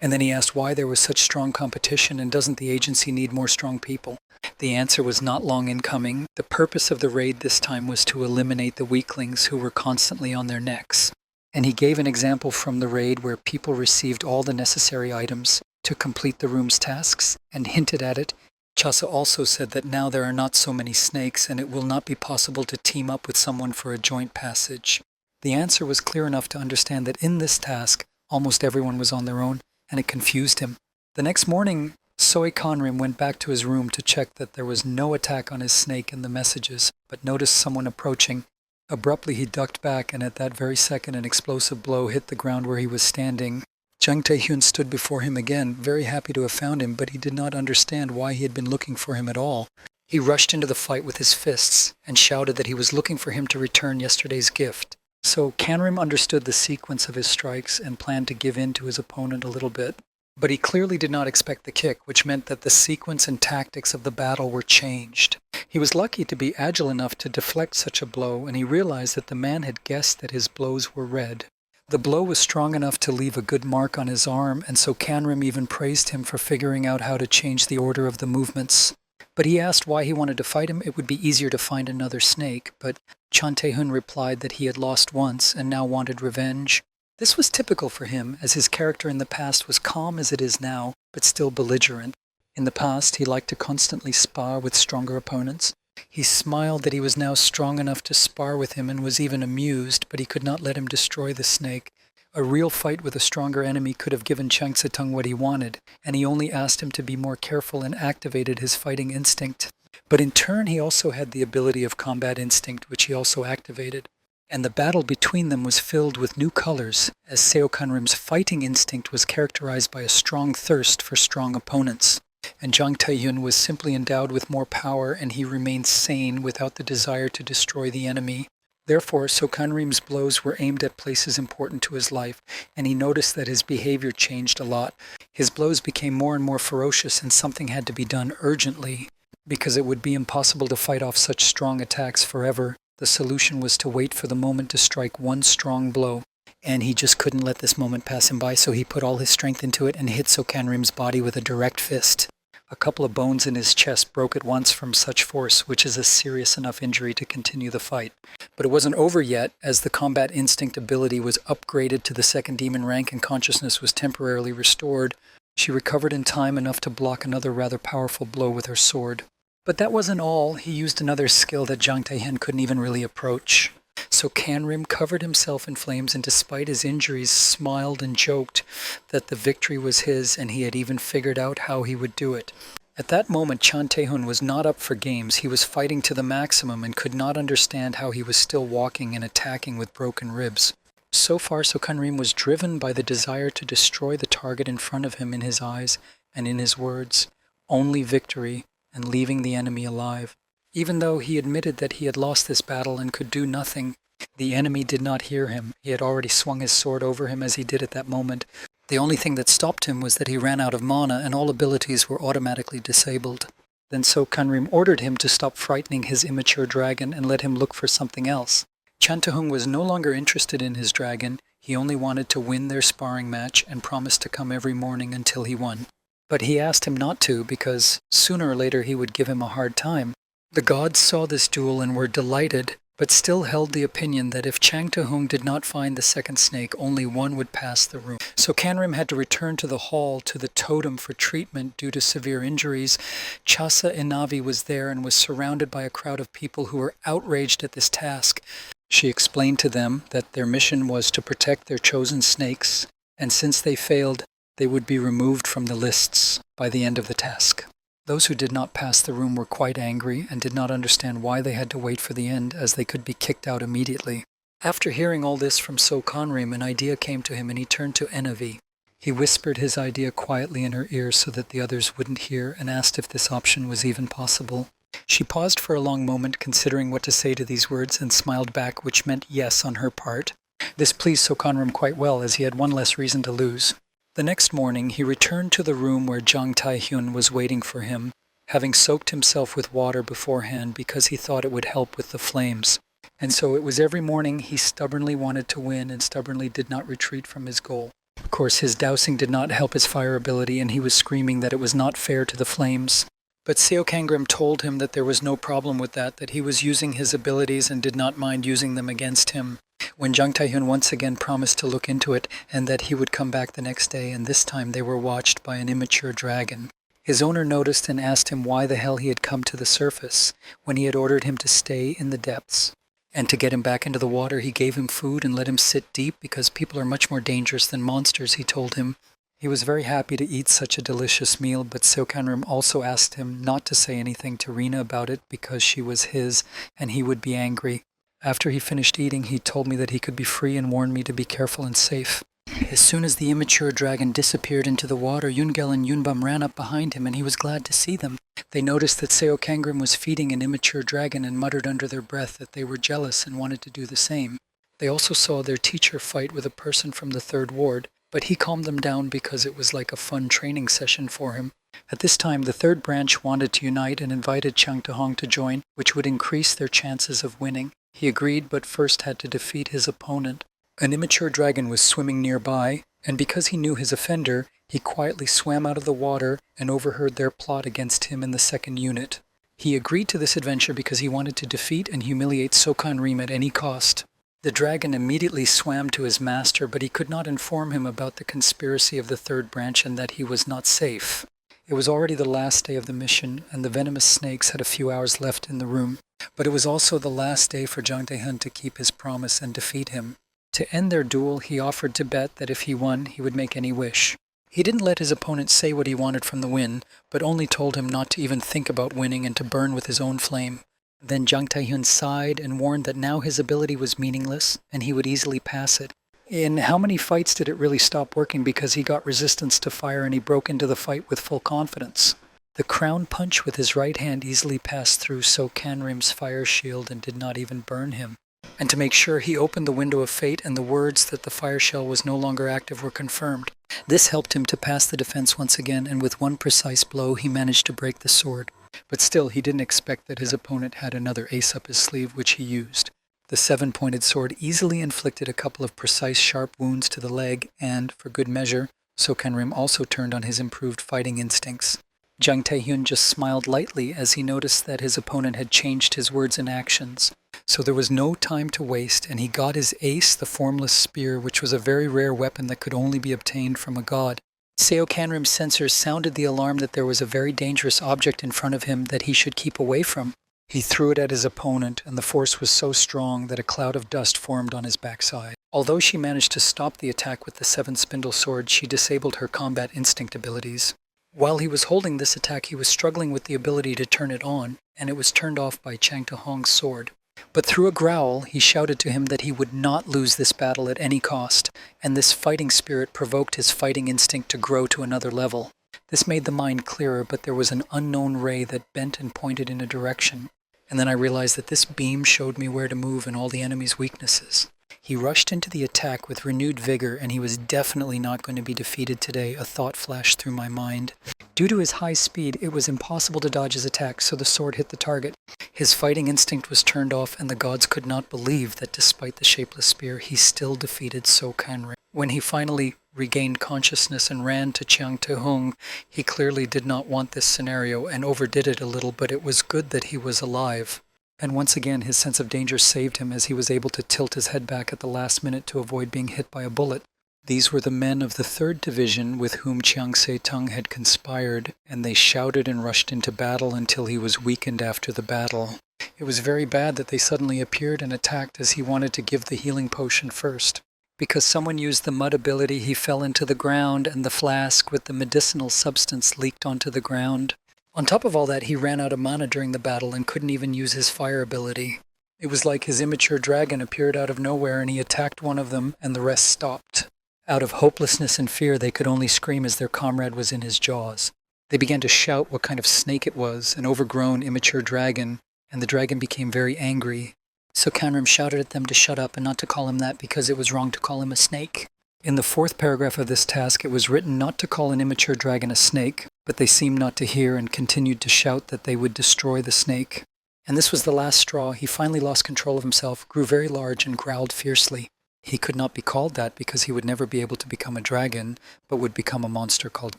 And then he asked why there was such strong competition, and doesn't the agency need more strong people? The answer was not long in coming. The purpose of the raid this time was to eliminate the weaklings who were constantly on their necks. And he gave an example from the raid where people received all the necessary items to complete the room's tasks, and hinted at it. Chasa also said that now there are not so many snakes, and it will not be possible to team up with someone for a joint passage. The answer was clear enough to understand that in this task, almost everyone was on their own, and it confused him. The next morning, Soe Conrim went back to his room to check that there was no attack on his snake in the messages, but noticed someone approaching. Abruptly he ducked back, and at that very second an explosive blow hit the ground where he was standing. Jang Tae-hyun stood before him again, very happy to have found him, but he did not understand why he had been looking for him at all. He rushed into the fight with his fists, and shouted that he was looking for him to return yesterday's gift. So Kanrim understood the sequence of his strikes and planned to give in to his opponent a little bit. But he clearly did not expect the kick, which meant that the sequence and tactics of the battle were changed. He was lucky to be agile enough to deflect such a blow, and he realized that the man had guessed that his blows were red. The blow was strong enough to leave a good mark on his arm, and so Kanrim even praised him for figuring out how to change the order of the movements. But he asked why he wanted to fight him. It would be easier to find another snake, but Chan Tae-hyun replied that he had lost once and now wanted revenge. This was typical for him, as his character in the past was calm as it is now, but still belligerent. In the past, he liked to constantly spar with stronger opponents. He smiled that he was now strong enough to spar with him and was even amused, but he could not let him destroy the snake. A real fight with a stronger enemy could have given Chang Tse-tung what he wanted, and he only asked him to be more careful and activated his fighting instinct. But in turn, he also had the ability of combat instinct, which he also activated. And the battle between them was filled with new colors, as Seo Kanrim's fighting instinct was characterized by a strong thirst for strong opponents. And Jang Tae-hyun was simply endowed with more power, and he remained sane without the desire to destroy the enemy. Therefore, Sokanrim's blows were aimed at places important to his life, and he noticed that his behavior changed a lot. His blows became more and more ferocious, and something had to be done urgently, because it would be impossible to fight off such strong attacks forever. The solution was to wait for the moment to strike one strong blow, and he just couldn't let this moment pass him by, so he put all his strength into it and hit Sokanrim's body with a direct fist. A couple of bones in his chest broke at once from such force, which is a serious enough injury to continue the fight. But it wasn't over yet, as the combat instinct ability was upgraded to the second demon rank and consciousness was temporarily restored. She recovered in time enough to block another rather powerful blow with her sword. But that wasn't all. He used another skill that Jang Tae-hyun couldn't even really approach. So Kanrim covered himself in flames and despite his injuries smiled and joked that the victory was his, and he had even figured out how he would do it. At that moment, Chan Tae-hyun was not up for games. He was fighting to the maximum and could not understand how he was still walking and attacking with broken ribs. So far, Sokanrim was driven by the desire to destroy the target in front of him in his eyes and in his words. Only victory and leaving the enemy alive. Even though he admitted that he had lost this battle and could do nothing, the enemy did not hear him. He had already swung his sword over him as he did at that moment. The only thing that stopped him was that he ran out of mana and all abilities were automatically disabled. Then So Kanrim ordered him to stop frightening his immature dragon and let him look for something else. Chan Tae-hyun was no longer interested in his dragon. He only wanted to win their sparring match and promised to come every morning until he won. but he asked him not to because sooner or later he would give him a hard time. The gods saw this duel and were delighted, but still held the opinion that if Chang Te-hung did not find the second snake, only one would pass the room. So Canrim had to return to the hall to the totem for treatment due to severe injuries. Chasa Inavi was there and was surrounded by a crowd of people who were outraged at this task. She explained to them that their mission was to protect their chosen snakes, and since they failed, they would be removed from the lists by the end of the task. Those who did not pass the room were quite angry and did not understand why they had to wait for the end, as they could be kicked out immediately. After hearing all this from So Conrim, an idea came to him and he turned to Enavi. He whispered his idea quietly in her ear so that the others wouldn't hear and asked if this option was even possible. She paused for a long moment, considering what to say to these words, and smiled back, which meant yes on her part. This pleased So Conrim quite well, as he had one less reason to lose. The next morning, he returned to the room where Jang Tai-hyun was waiting for him, having soaked himself with water beforehand because he thought it would help with the flames. And so it was every morning he stubbornly wanted to win and stubbornly did not retreat from his goal. Of course, his dousing did not help his fire ability, and he was screaming that it was not fair to the flames. But Seo Kangrim told him that there was no problem with that he was using his abilities and did not mind using them against him. When Jang Tai-hyun once again promised to look into it and that he would come back the next day, and this time they were watched by an immature dragon. His owner noticed and asked him why the hell he had come to the surface when he had ordered him to stay in the depths. And to get him back into the water, he gave him food and let him sit deep because people are much more dangerous than monsters, he told him. He was very happy to eat such a delicious meal, but Seo Kanrim also asked him not to say anything to Rina about it because she was his and he would be angry. After he finished eating, he told me that he could be free and warned me to be careful and safe. As soon as the immature dragon disappeared into the water, Yungel and Yunbam ran up behind him and he was glad to see them. They noticed that Seo Kangrim was feeding an immature dragon and muttered under their breath that they were jealous and wanted to do the same. They also saw their teacher fight with a person from the third ward, but he calmed them down because it was like a fun training session for him. At this time, the third branch wanted to unite and invited Chang Te-hong to join, which would increase their chances of winning. He agreed, but first had to defeat his opponent. An immature dragon was swimming nearby, and because he knew his offender, he quietly swam out of the water and overheard their plot against him in the second unit. He agreed to this adventure because he wanted to defeat and humiliate Sokan Reem at any cost. The dragon immediately swam to his master, but he could not inform him about the conspiracy of the third branch and that he was not safe. It was already the last day of the mission, and the venomous snakes had a few hours left in the room. But it was also the last day for Jang Tae-hyun to keep his promise and defeat him. To end their duel, he offered to bet that if he won, he would make any wish. He didn't let his opponent say what he wanted from the win, but only told him not to even think about winning and to burn with his own flame. Then Jang Tae-hyun sighed and warned that now his ability was meaningless and he would easily pass it. In how many fights did it really stop working because he got resistance to fire and he broke into the fight with full confidence? The crown punch with his right hand easily passed through So Kanrim's fire shield and did not even burn him. And to make sure, he opened the window of fate and the words that the fire shell was no longer active were confirmed. This helped him to pass the defense once again, and with one precise blow he managed to break the sword. But still, he didn't expect that his opponent had another ace up his sleeve, which he used. The 7-pointed sword easily inflicted a couple of precise sharp wounds to the leg, and, for good measure, So Kanrim also turned on his improved fighting instincts. Jang Tae-hyun just smiled lightly as he noticed that his opponent had changed his words and actions. So there was no time to waste, and he got his ace, the formless spear, which was a very rare weapon that could only be obtained from a god. Seo Kanrim's sensors sounded the alarm that there was a very dangerous object in front of him that he should keep away from. He threw it at his opponent, and the force was so strong that a cloud of dust formed on his backside. Although she managed to stop the attack with the 7-spindle sword, she disabled her combat instinct abilities. While he was holding this attack, he was struggling with the ability to turn it on, and it was turned off by Chang Te-hong's sword. But through a growl, he shouted to him that he would not lose this battle at any cost, and this fighting spirit provoked his fighting instinct to grow to another level. This made the mind clearer, but there was an unknown ray that bent and pointed in a direction. And then I realized that this beam showed me where to move and all the enemy's weaknesses. He rushed into the attack with renewed vigor, and he was definitely not going to be defeated today, a thought flashed through my mind. Due to his high speed, it was impossible to dodge his attack, so the sword hit the target. His fighting instinct was turned off, and the gods could not believe that despite the shapeless spear, he still defeated So Kanrim. When he finally regained consciousness and ran to Chiang Te-hung, he clearly did not want this scenario and overdid it a little, but it was good that he was alive. And once again, his sense of danger saved him as he was able to tilt his head back at the last minute to avoid being hit by a bullet. These were the men of the 3rd Division with whom Chiang Se-tung had conspired, and they shouted and rushed into battle until he was weakened after the battle. It was very bad that they suddenly appeared and attacked as he wanted to give the healing potion first. Because someone used the mud ability, he fell into the ground, and the flask with the medicinal substance leaked onto the ground. On top of all that, he ran out of mana during the battle and couldn't even use his fire ability. It was like his immature dragon appeared out of nowhere and he attacked one of them and the rest stopped. Out of hopelessness and fear, they could only scream as their comrade was in his jaws. They began to shout what kind of snake it was, an overgrown, immature dragon, and the dragon became very angry. So Kanrim shouted at them to shut up and not to call him that because it was wrong to call him a snake. In the 4th paragraph of this task, it was written not to call an immature dragon a snake, but they seemed not to hear and continued to shout that they would destroy the snake. And this was the last straw. He finally lost control of himself, grew very large, and growled fiercely. He could not be called that because he would never be able to become a dragon, but would become a monster called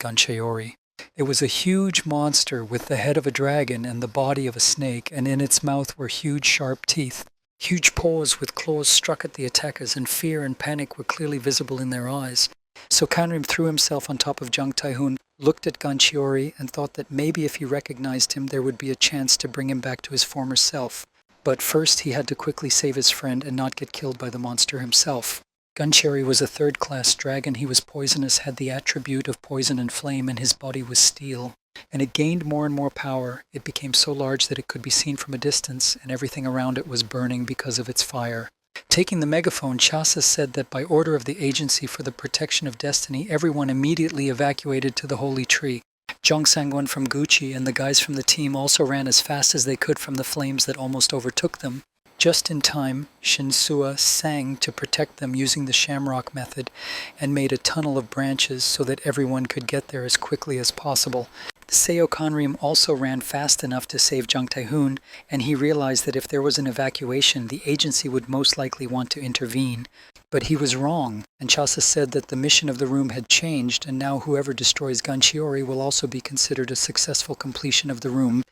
Gancheori. It was a huge monster with the head of a dragon and the body of a snake, and in its mouth were huge sharp teeth. Huge paws with claws struck at the attackers, and fear and panic were clearly visible in their eyes. So Kanrim threw himself on top of Chiang Tai-hun, looked at Gancheori, and thought that maybe if he recognized him, there would be a chance to bring him back to his former self. But first he had to quickly save his friend and not get killed by the monster himself. Gancheori was a 3rd-class dragon. He was poisonous, had the attribute of poison and flame, and his body was steel. And it gained more and more power. It became so large that it could be seen from a distance, and everything around it was burning because of its fire. Taking the megaphone, Chasa said that by order of the Agency for the Protection of Destiny, everyone immediately evacuated to the Holy Tree. Jong Sang-won from Gucci and the guys from the team also ran as fast as they could from the flames that almost overtook them. Just in time, Shinsua sang to protect them using the shamrock method and made a tunnel of branches so that everyone could get there as quickly as possible. Seo Kanrim also ran fast enough to save Chiang Tai-hun, and he realized that if there was an evacuation, the agency would most likely want to intervene. But he was wrong, and Chasa said that the mission of the room had changed, and now whoever destroys Gancheori will also be considered a successful completion of the room.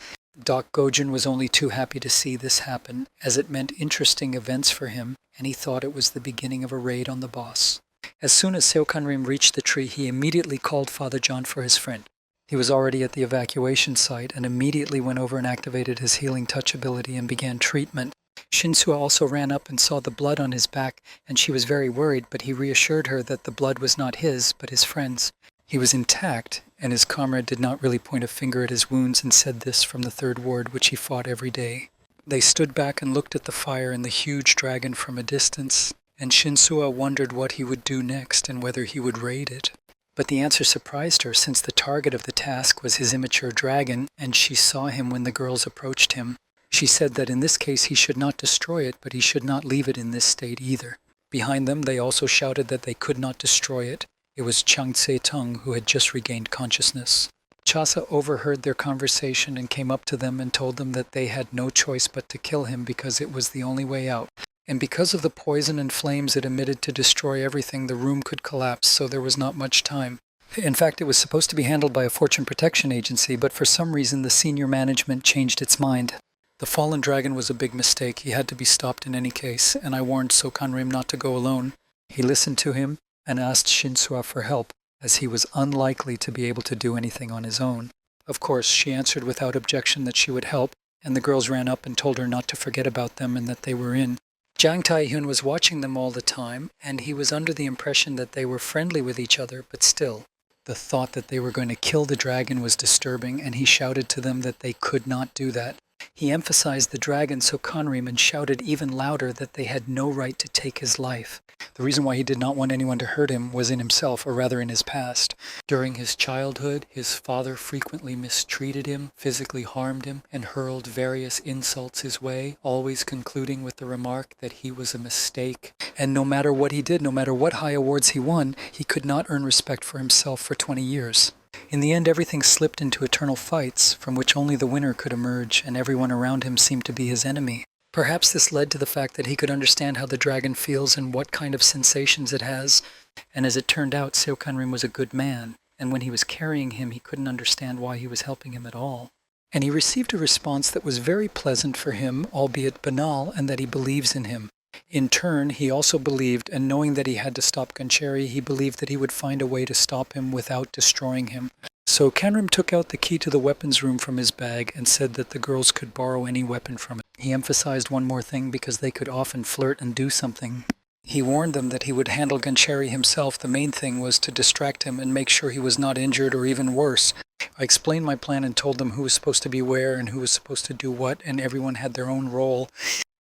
Doc Gojin was only too happy to see this happen, as it meant interesting events for him, and he thought it was the beginning of a raid on the boss. As soon as Seo Kanrim reached the tree, he immediately called Father John for his friend. He was already at the evacuation site and immediately went over and activated his healing touch ability and began treatment. Shinsua also ran up and saw the blood on his back, and she was very worried, but he reassured her that the blood was not his, but his friend's. He was intact, and his comrade did not really point a finger at his wounds and said this from the 3rd Ward, which he fought every day. They stood back and looked at the fire and the huge dragon from a distance, and Shinsua wondered what he would do next and whether he would raid it. But the answer surprised her, since the target of the task was his immature dragon, and she saw him when the girls approached him. She said that in this case he should not destroy it, but he should not leave it in this state either. Behind them, they also shouted that they could not destroy it. It was Chiang Se-tung who had just regained consciousness. Chasa overheard their conversation and came up to them and told them that they had no choice but to kill him because it was the only way out. And because of the poison and flames it emitted to destroy everything, the room could collapse, so there was not much time. In fact, it was supposed to be handled by a fortune protection agency, but for some reason the senior management changed its mind. The fallen dragon was a big mistake. He had to be stopped in any case, and I warned So Kanrim not to go alone. He listened to him and asked Shinsua for help, as he was unlikely to be able to do anything on his own. Of course, she answered without objection that she would help, and the girls ran up and told her not to forget about them and that they were in. Chiang Tai-hun was watching them all the time, and he was under the impression that they were friendly with each other, but still, the thought that they were going to kill the dragon was disturbing, and he shouted to them that they could not do that. He emphasized the dragon Sokanrim and shouted even louder that they had no right to take his life. The reason why he did not want anyone to hurt him was in himself, or rather in his past. During his childhood, his father frequently mistreated him, physically harmed him, and hurled various insults his way, always concluding with the remark that he was a mistake. And no matter what he did, no matter what high awards he won, he could not earn respect for himself for 20 years. In the end, everything slipped into eternal fights, from which only the winner could emerge, and everyone around him seemed to be his enemy. Perhaps this led to the fact that he could understand how the dragon feels and what kind of sensations it has, and as it turned out, Seokanrim was a good man, and when he was carrying him, he couldn't understand why he was helping him at all. And he received a response that was very pleasant for him, albeit banal, and that he believes in him. In turn, he also believed, and knowing that he had to stop Guncheri, he believed that he would find a way to stop him without destroying him. So Kanrim took out the key to the weapons room from his bag and said that the girls could borrow any weapon from it. He emphasized one more thing because they could often flirt and do something. He warned them that he would handle Guncheri himself. The main thing was to distract him and make sure he was not injured or even worse. I explained my plan and told them who was supposed to be where and who was supposed to do what, and everyone had their own role.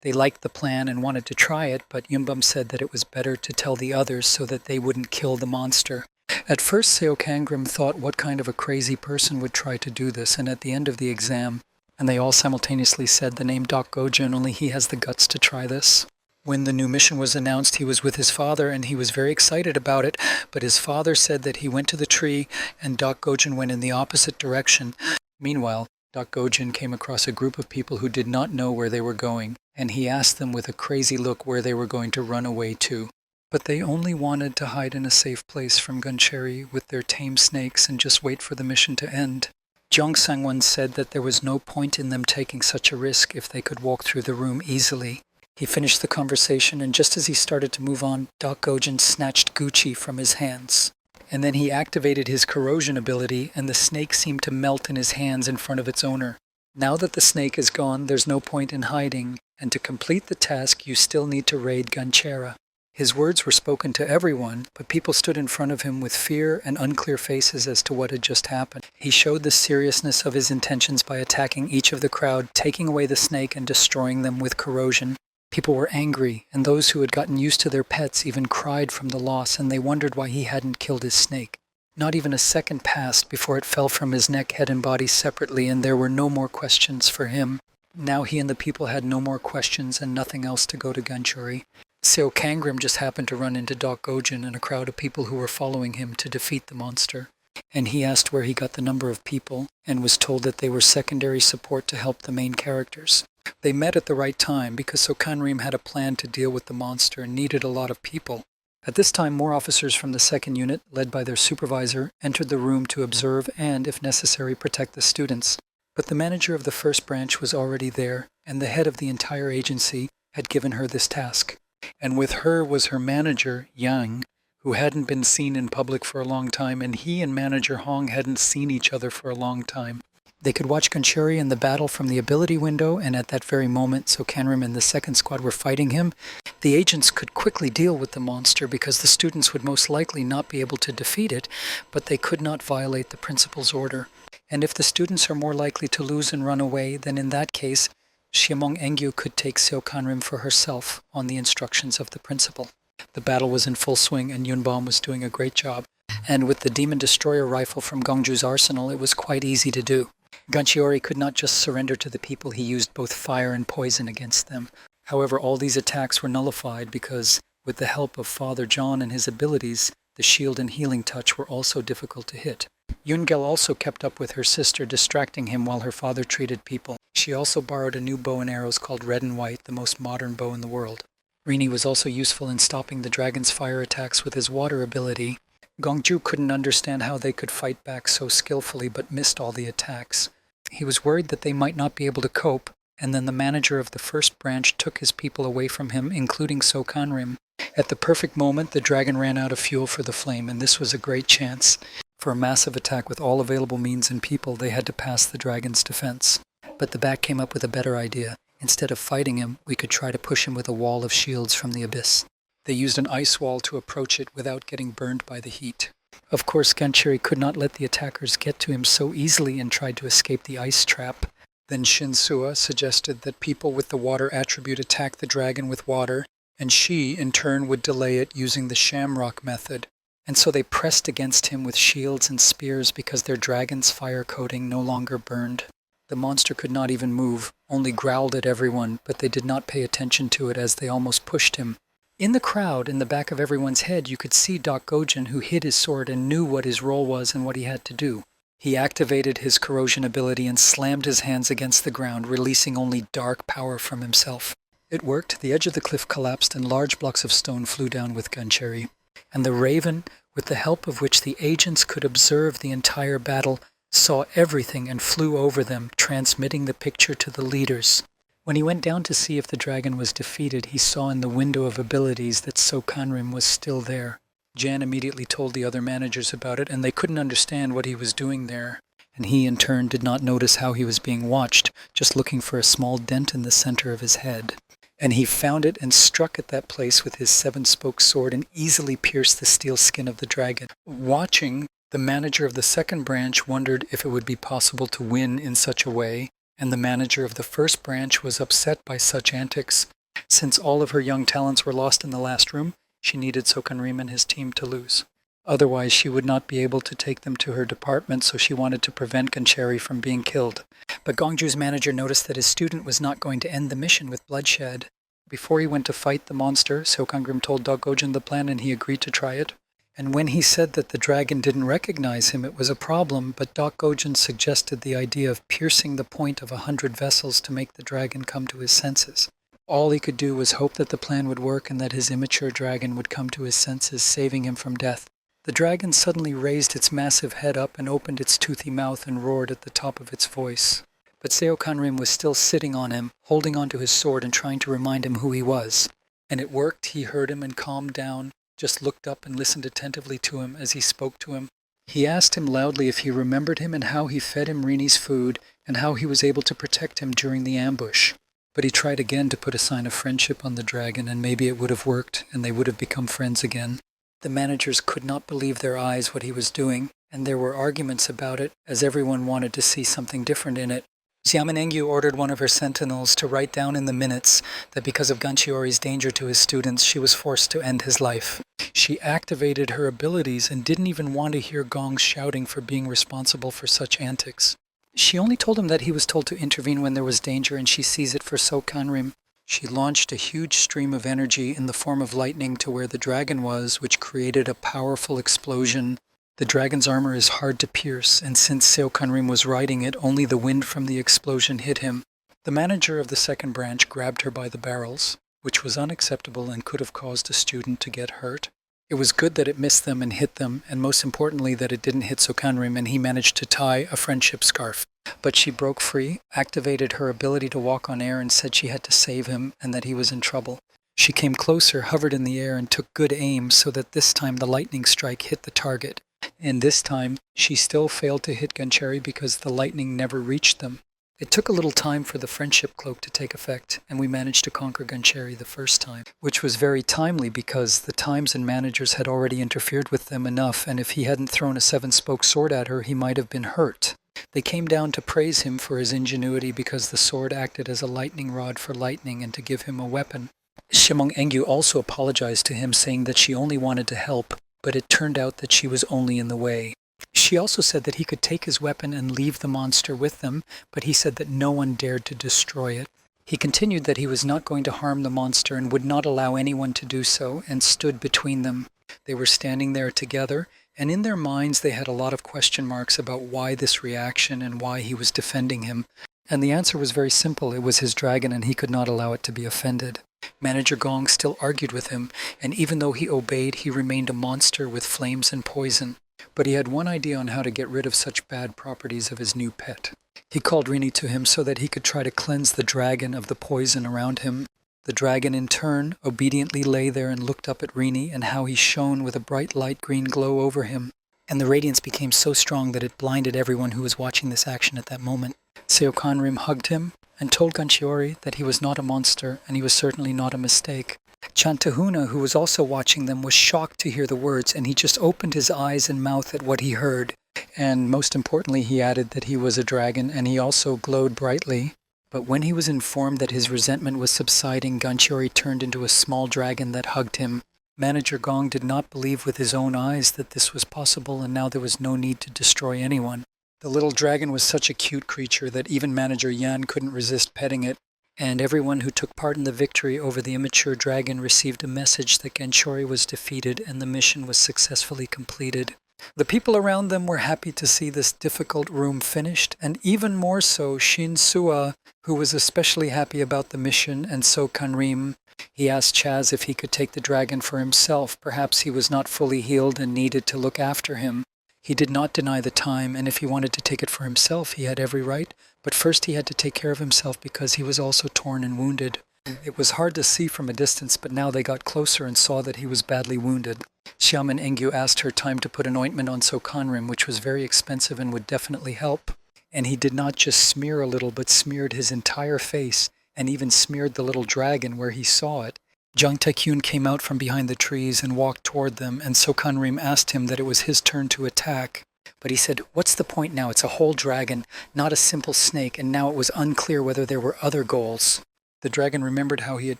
They liked the plan and wanted to try it, but Yumbam said that it was better to tell the others so that they wouldn't kill the monster. At first, Seokangrim thought what kind of a crazy person would try to do this, and at the end of the exam, and they all simultaneously said the name Doc Gojin, only he has the guts to try this. When the new mission was announced, he was with his father, and he was very excited about it, but his father said that he went to the tree, and Doc Gojin went in the opposite direction. Meanwhile, Doc Gojin came across a group of people who did not know where they were going, and he asked them with a crazy look where they were going to run away to. But they only wanted to hide in a safe place from Guncheri with their tame snakes and just wait for the mission to end. Jeong Sang-won said that there was no point in them taking such a risk if they could walk through the room easily. He finished the conversation, and just as he started to move on, Doc Gojin snatched Gucci from his hands. And then he activated his corrosion ability, and the snake seemed to melt in his hands in front of its owner. Now that the snake is gone, there's no point in hiding, and to complete the task, you still need to raid Gunchera. His words were spoken to everyone, but people stood in front of him with fear and unclear faces as to what had just happened. He showed the seriousness of his intentions by attacking each of the crowd, taking away the snake and destroying them with corrosion. People were angry, and those who had gotten used to their pets even cried from the loss, and they wondered why he hadn't killed his snake. Not even a second passed before it fell from his neck, head, and body separately, and there were no more questions for him. Now he and the people had no more questions and nothing else to go to Guncheri. Seokangrim just happened to run into Doc Gojin and a crowd of people who were following him to defeat the monster. And he asked where he got the number of people, and was told that they were secondary support to help the main characters. They met at the right time because Sokanrim had a plan to deal with the monster and needed a lot of people. At this time, more officers from the second unit, led by their supervisor, entered the room to observe and, if necessary, protect the students. But the manager of the first branch was already there, and the head of the entire agency had given her this task. And with her was her manager, Yang, who hadn't been seen in public for a long time, and he and Manager Hong hadn't seen each other for a long time. They could watch Guncheri in the battle from the ability window, and at that very moment, Sokanrim and the second squad were fighting him. The agents could quickly deal with the monster because the students would most likely not be able to defeat it, but they could not violate the principal's order. And if the students are more likely to lose and run away, then in that case, Shimong Engyu could take Seokanrim for herself on the instructions of the principal. The battle was in full swing, and Yunbom was doing a great job. And with the Demon Destroyer rifle from Gongju's arsenal, it was quite easy to do. Gunchiori could not just surrender to the people, he used both fire and poison against them. However, all these attacks were nullified because, with the help of Father John and his abilities, the shield and healing touch were also difficult to hit. Yungel also kept up with her sister, distracting him while her father treated people. She also borrowed a new bow and arrows called Red and White, the most modern bow in the world. Rini was also useful in stopping the dragon's fire attacks with his water ability. Gongju couldn't understand how they could fight back so skillfully but missed all the attacks. He was worried that they might not be able to cope, and then the manager of the first branch took his people away from him, including Sokanrim. At the perfect moment, the dragon ran out of fuel for the flame, and this was a great chance. For a massive attack with all available means and people, they had to pass the dragon's defense. But the Bat came up with a better idea. Instead of fighting him, we could try to push him with a wall of shields from the abyss. They used an ice wall to approach it without getting burned by the heat. Of course, Guncheri could not let the attackers get to him so easily and tried to escape the ice trap. Then Shinsua suggested that people with the water attribute attack the dragon with water, and she, in turn, would delay it using the shamrock method. And so they pressed against him with shields and spears because their dragon's fire coating no longer burned. The monster could not even move, only growled at everyone, but they did not pay attention to it as they almost pushed him. In the crowd, in the back of everyone's head, you could see Doc Gojin, who hid his sword and knew what his role was and what he had to do. He activated his corrosion ability and slammed his hands against the ground, releasing only dark power from himself. It worked. The edge of the cliff collapsed and large blocks of stone flew down with Guncherry. And the raven, with the help of which the agents could observe the entire battle, saw everything and flew over them, transmitting the picture to the leaders. When he went down to see if the dragon was defeated, he saw in the window of abilities that Sokanrim was still there. Jan immediately told the other managers about it, and they couldn't understand what he was doing there. And he, in turn, did not notice how he was being watched, just looking for a small dent in the center of his head. And he found it and struck at that place with his seven-spoke sword and easily pierced the steel skin of the dragon. Watching, the manager of the second branch wondered if it would be possible to win in such a way, and the manager of the first branch was upset by such antics. Since all of her young talents were lost in the last room, she needed Sokanrim and his team to lose. Otherwise, she would not be able to take them to her department, so she wanted to prevent Guncherry from being killed. But Gongju's manager noticed that his student was not going to end the mission with bloodshed. Before he went to fight the monster, Sokangrim told Doc Gojin the plan and he agreed to try it. And when he said that the dragon didn't recognize him, it was a problem, but Doc Gojin suggested the idea of piercing the point of 100 vessels to make the dragon come to his senses. All he could do was hope that the plan would work and that his immature dragon would come to his senses, saving him from death. The dragon suddenly raised its massive head up and opened its toothy mouth and roared at the top of its voice. But Seokanrim was still sitting on him, holding onto his sword and trying to remind him who he was. And it worked. He heard him and calmed down, just looked up and listened attentively to him as he spoke to him. He asked him loudly if he remembered him and how he fed him Rini's food and how he was able to protect him during the ambush. But he tried again to put a sign of friendship on the dragon, and maybe it would have worked, and they would have become friends again. The managers could not believe their eyes what he was doing, and there were arguments about it, as everyone wanted to see something different in it. Xiaomenengyu ordered one of her sentinels to write down in the minutes that because of Ganchiori's danger to his students, she was forced to end his life. She activated her abilities and didn't even want to hear Gong's shouting for being responsible for such antics. She only told him that he was told to intervene when there was danger, and she sees it for Sokanrim. She launched a huge stream of energy in the form of lightning to where the dragon was, which created a powerful explosion. The dragon's armor is hard to pierce, and since Seokanrim was riding it, only the wind from the explosion hit him. The manager of the second branch grabbed her by the barrels, which was unacceptable and could have caused a student to get hurt. It was good that it missed them and hit them, and most importantly that it didn't hit Sokanrim and he managed to tie a friendship scarf. But she broke free, activated her ability to walk on air and said she had to save him and that he was in trouble. She came closer, hovered in the air and took good aim so that this time the lightning strike hit the target. And this time she still failed to hit Guncherry because the lightning never reached them. It took a little time for the friendship cloak to take effect, and we managed to conquer Guncherry the first time, which was very timely because the times and managers had already interfered with them enough, and if he hadn't thrown a seven-spoke sword at her, he might have been hurt. They came down to praise him for his ingenuity because the sword acted as a lightning rod for lightning and to give him a weapon. Shimong Engyu also apologized to him, saying that she only wanted to help, but it turned out that she was only in the way. She also said that he could take his weapon and leave the monster with them, but he said that no one dared to destroy it. He continued that he was not going to harm the monster and would not allow anyone to do so, and stood between them. They were standing there together, and in their minds they had a lot of question marks about why this reaction and why he was defending him. And the answer was very simple. It was his dragon and he could not allow it to be offended. Manager Gong still argued with him, and even though he obeyed, he remained a monster with flames and poison. But he had one idea on how to get rid of such bad properties of his new pet. He called Rini to him so that he could try to cleanse the dragon of the poison around him. The dragon, in turn, obediently lay there and looked up at Rini and how he shone with a bright light green glow over him. And the radiance became so strong that it blinded everyone who was watching this action at that moment. Seokanrim hugged him and told Ganchiori that he was not a monster and he was certainly not a mistake. Chantahuna, who was also watching them, was shocked to hear the words, and he just opened his eyes and mouth at what he heard. And most importantly, he added that he was a dragon, and he also glowed brightly. But when he was informed that his resentment was subsiding, Ganchori turned into a small dragon that hugged him. Manager Gong did not believe with his own eyes that this was possible, and now there was no need to destroy anyone. The little dragon was such a cute creature that even Manager Yan couldn't resist petting it, and everyone who took part in the victory over the immature dragon received a message that Ganchori was defeated and the mission was successfully completed. The people around them were happy to see this difficult room finished, and even more so Shin Sua, who was especially happy about the mission, and so Kanrim. He asked Chaz if he could take the dragon for himself. Perhaps he was not fully healed and needed to look after him. He did not deny the time, and if he wanted to take it for himself, he had every right. But first he had to take care of himself because he was also torn and wounded. It was hard to see from a distance, but now they got closer and saw that he was badly wounded. Xiam and Engyu asked her time to put an ointment on Sokanrim, which was very expensive and would definitely help. And he did not just smear a little, but smeared his entire face, and even smeared the little dragon where he saw it. Jang Taekyun came out from behind the trees and walked toward them, and Sokanrim asked him that it was his turn to attack. But he said, "What's the point now? It's a whole dragon, not a simple snake," and now it was unclear whether there were other goals. The dragon remembered how he had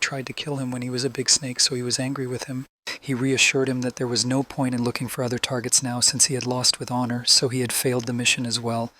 tried to kill him when he was a big snake, so he was angry with him. He reassured him that there was no point in looking for other targets now, since he had lost with honor, so he had failed the mission as well.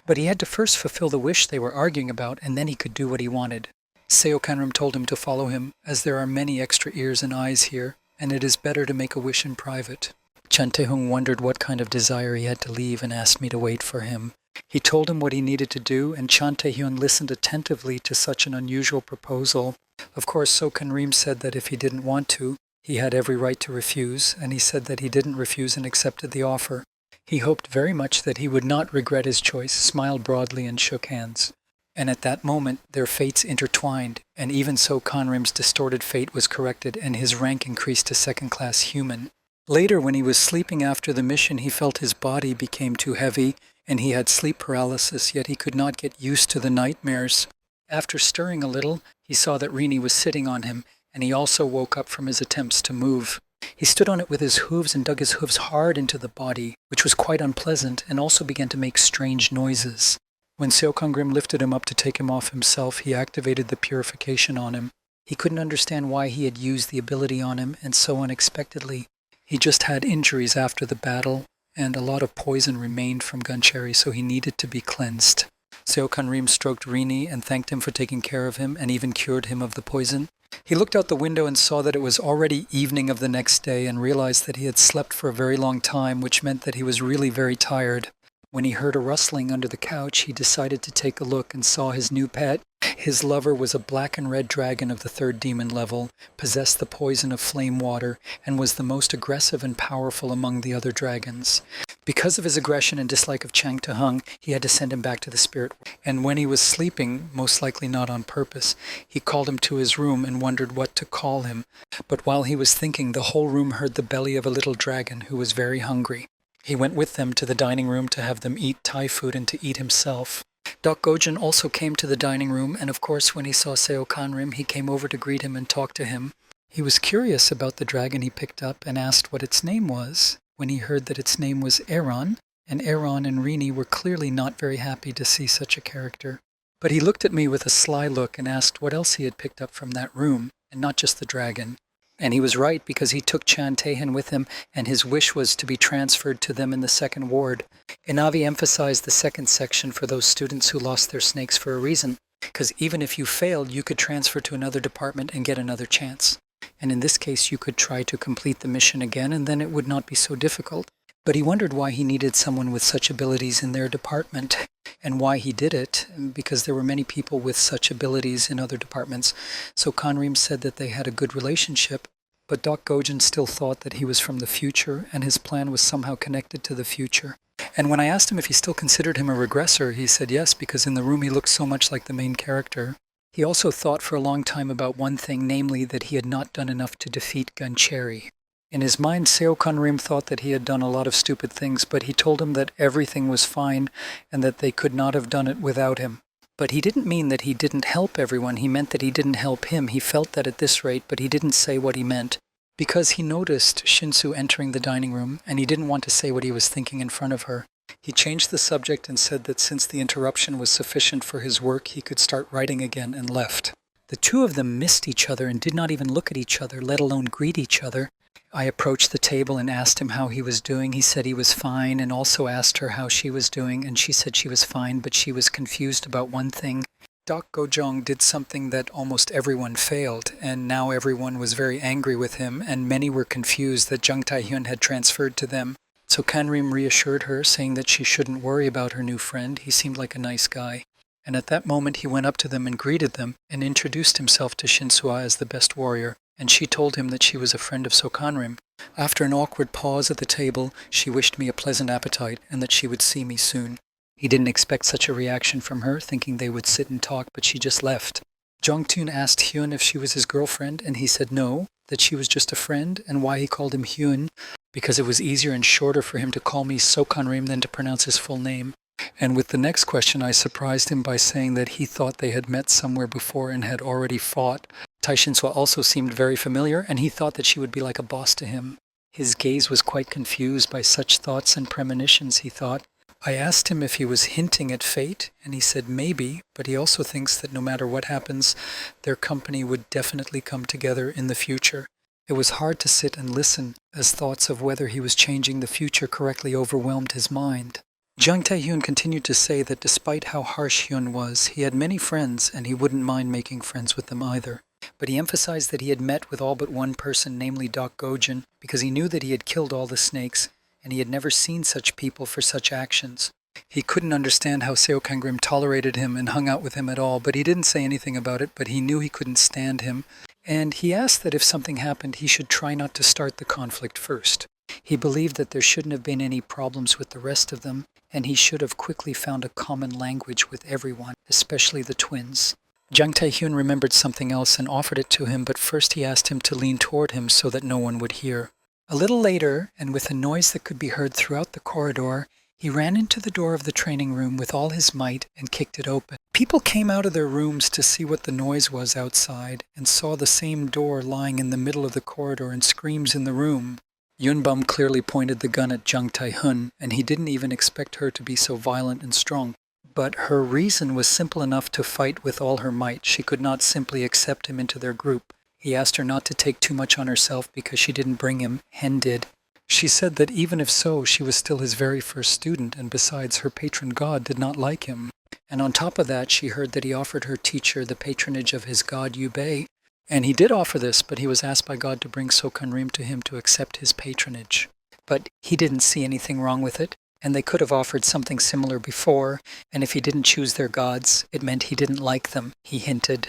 But he had to first fulfill the wish they were arguing about, and then he could do what he wanted. Seo Kanrim told him to follow him, as there are many extra ears and eyes here, and it is better to make a wish in private. Chan Tae-hung wondered what kind of desire he had to leave and asked me to wait for him. He told him what he needed to do, and Chan Tae-hyun listened attentively to such an unusual proposal. Of course, So Kanrim said that if he didn't want to, he had every right to refuse, and he said that he didn't refuse and accepted the offer. He hoped very much that he would not regret his choice, smiled broadly, and shook hands. And at that moment, their fates intertwined, and even so Kanrim's distorted fate was corrected, and his rank increased to second-class human. Later, when he was sleeping after the mission, he felt his body became too heavy, and he had sleep paralysis, yet he could not get used to the nightmares. After stirring a little, he saw that Rini was sitting on him, and he also woke up from his attempts to move. He stood on it with his hooves and dug his hooves hard into the body, which was quite unpleasant, and also began to make strange noises. When Seokangrim lifted him up to take him off himself, he activated the purification on him. He couldn't understand why he had used the ability on him, and so unexpectedly. He just had injuries after the battle, and a lot of poison remained from Gancheri, so he needed to be cleansed. Seokanrim stroked Rini and thanked him for taking care of him, and even cured him of the poison. He looked out the window and saw that it was already evening of the next day, and realized that he had slept for a very long time, which meant that he was really very tired. When he heard a rustling under the couch, he decided to take a look and saw his new pet. His lover was a black and red dragon of the 3rd demon level, possessed the poison of flame water, and was the most aggressive and powerful among the other dragons. Because of his aggression and dislike of Chang Te-hung, he had to send him back to the spirit world. And when he was sleeping, most likely not on purpose, he called him to his room and wondered what to call him. But while he was thinking, the whole room heard the belly of a little dragon who was very hungry. He went with them to the dining room to have them eat Thai food and to eat himself. Doc Gojin also came to the dining room, and of course when he saw Seo Kanrim, he came over to greet him and talk to him. He was curious about the dragon he picked up and asked what its name was. When he heard that its name was Aaron, and Aaron and Rini were clearly not very happy to see such a character. But he looked at me with a sly look and asked what else he had picked up from that room, and not just the dragon. And he was right, because he took Chan Tae-hyun with him, and his wish was to be transferred to them in the 2nd ward. Inavi emphasized the 2nd section for those students who lost their snakes for a reason, because even if you failed, you could transfer to another department and get another chance. And in this case, you could try to complete the mission again, and then it would not be so difficult. But he wondered why he needed someone with such abilities in their department, and why he did it, because there were many people with such abilities in other departments. So Kanrim said that they had a good relationship, but Doc Gojin still thought that he was from the future, and his plan was somehow connected to the future. And when I asked him if he still considered him a regressor, he said yes, because in the room he looked so much like the main character. He also thought for a long time about one thing, namely that he had not done enough to defeat Gancheri. In his mind, Seo Kanrim thought that he had done a lot of stupid things, but he told him that everything was fine and that they could not have done it without him. But he didn't mean that he didn't help everyone. He meant that he didn't help him. He felt that at this rate, but he didn't say what he meant. Because he noticed Shinsu entering the dining room, and he didn't want to say what he was thinking in front of her. He changed the subject and said that since the interruption was sufficient for his work, he could start writing again, and left. The two of them missed each other and did not even look at each other, let alone greet each other. I approached the table and asked him how he was doing. He said he was fine, and also asked her how she was doing, and she said she was fine, but she was confused about one thing. Dak Gojong did something that almost everyone failed, and now everyone was very angry with him, and many were confused that Jung Tae-hyun had transferred to them. So Kanrim reassured her, saying that she shouldn't worry about her new friend. He seemed like a nice guy. And at that moment he went up to them and greeted them, and introduced himself to Shinsua as the best warrior, and she told him that she was a friend of Sokanrim. After an awkward pause at the table, she wished me a pleasant appetite, and that she would see me soon. He didn't expect such a reaction from her, thinking they would sit and talk, but she just left. Jongtun asked Hyun if she was his girlfriend, and he said no, that she was just a friend, and why he called him Hyun, because it was easier and shorter for him to call me Sokanrim than to pronounce his full name. And with the next question, I surprised him by saying that he thought they had met somewhere before and had already fought. Tai Shinsua also seemed very familiar, and he thought that she would be like a boss to him. His gaze was quite confused by such thoughts and premonitions, he thought. I asked him if he was hinting at fate, and he said maybe, but he also thinks that no matter what happens, their company would definitely come together in the future. It was hard to sit and listen, as thoughts of whether he was changing the future correctly overwhelmed his mind. Jung Tae-hyun continued to say that despite how harsh Hyun was, he had many friends, and he wouldn't mind making friends with them either. But he emphasized that he had met with all but one person, namely Dak Gojin, because he knew that he had killed all the snakes, and he had never seen such people for such actions. He couldn't understand how Seo Kangrim tolerated him and hung out with him at all, but he didn't say anything about it, but he knew he couldn't stand him, and he asked that if something happened, he should try not to start the conflict first. He believed that there shouldn't have been any problems with the rest of them, and he should have quickly found a common language with everyone, especially the twins. Jung Tae-hyun remembered something else and offered it to him, but first he asked him to lean toward him so that no one would hear. A little later, and with a noise that could be heard throughout the corridor, he ran into the door of the training room with all his might and kicked it open. People came out of their rooms to see what the noise was outside, and saw the same door lying in the middle of the corridor and screams in the room. Yunbum clearly pointed the gun at Jung Tae-hyun, and he didn't even expect her to be so violent and strong. But her reason was simple enough to fight with all her might. She could not simply accept him into their group. He asked her not to take too much on herself because she didn't bring him. Hen did. She said that even if so, she was still his very first student, and besides, her patron god did not like him. And on top of that, she heard that he offered her teacher the patronage of his god Yubei. And he did offer this, but he was asked by God to bring Sokanrim to him to accept his patronage. But he didn't see anything wrong with it, and they could have offered something similar before, and if he didn't choose their gods, it meant he didn't like them, he hinted.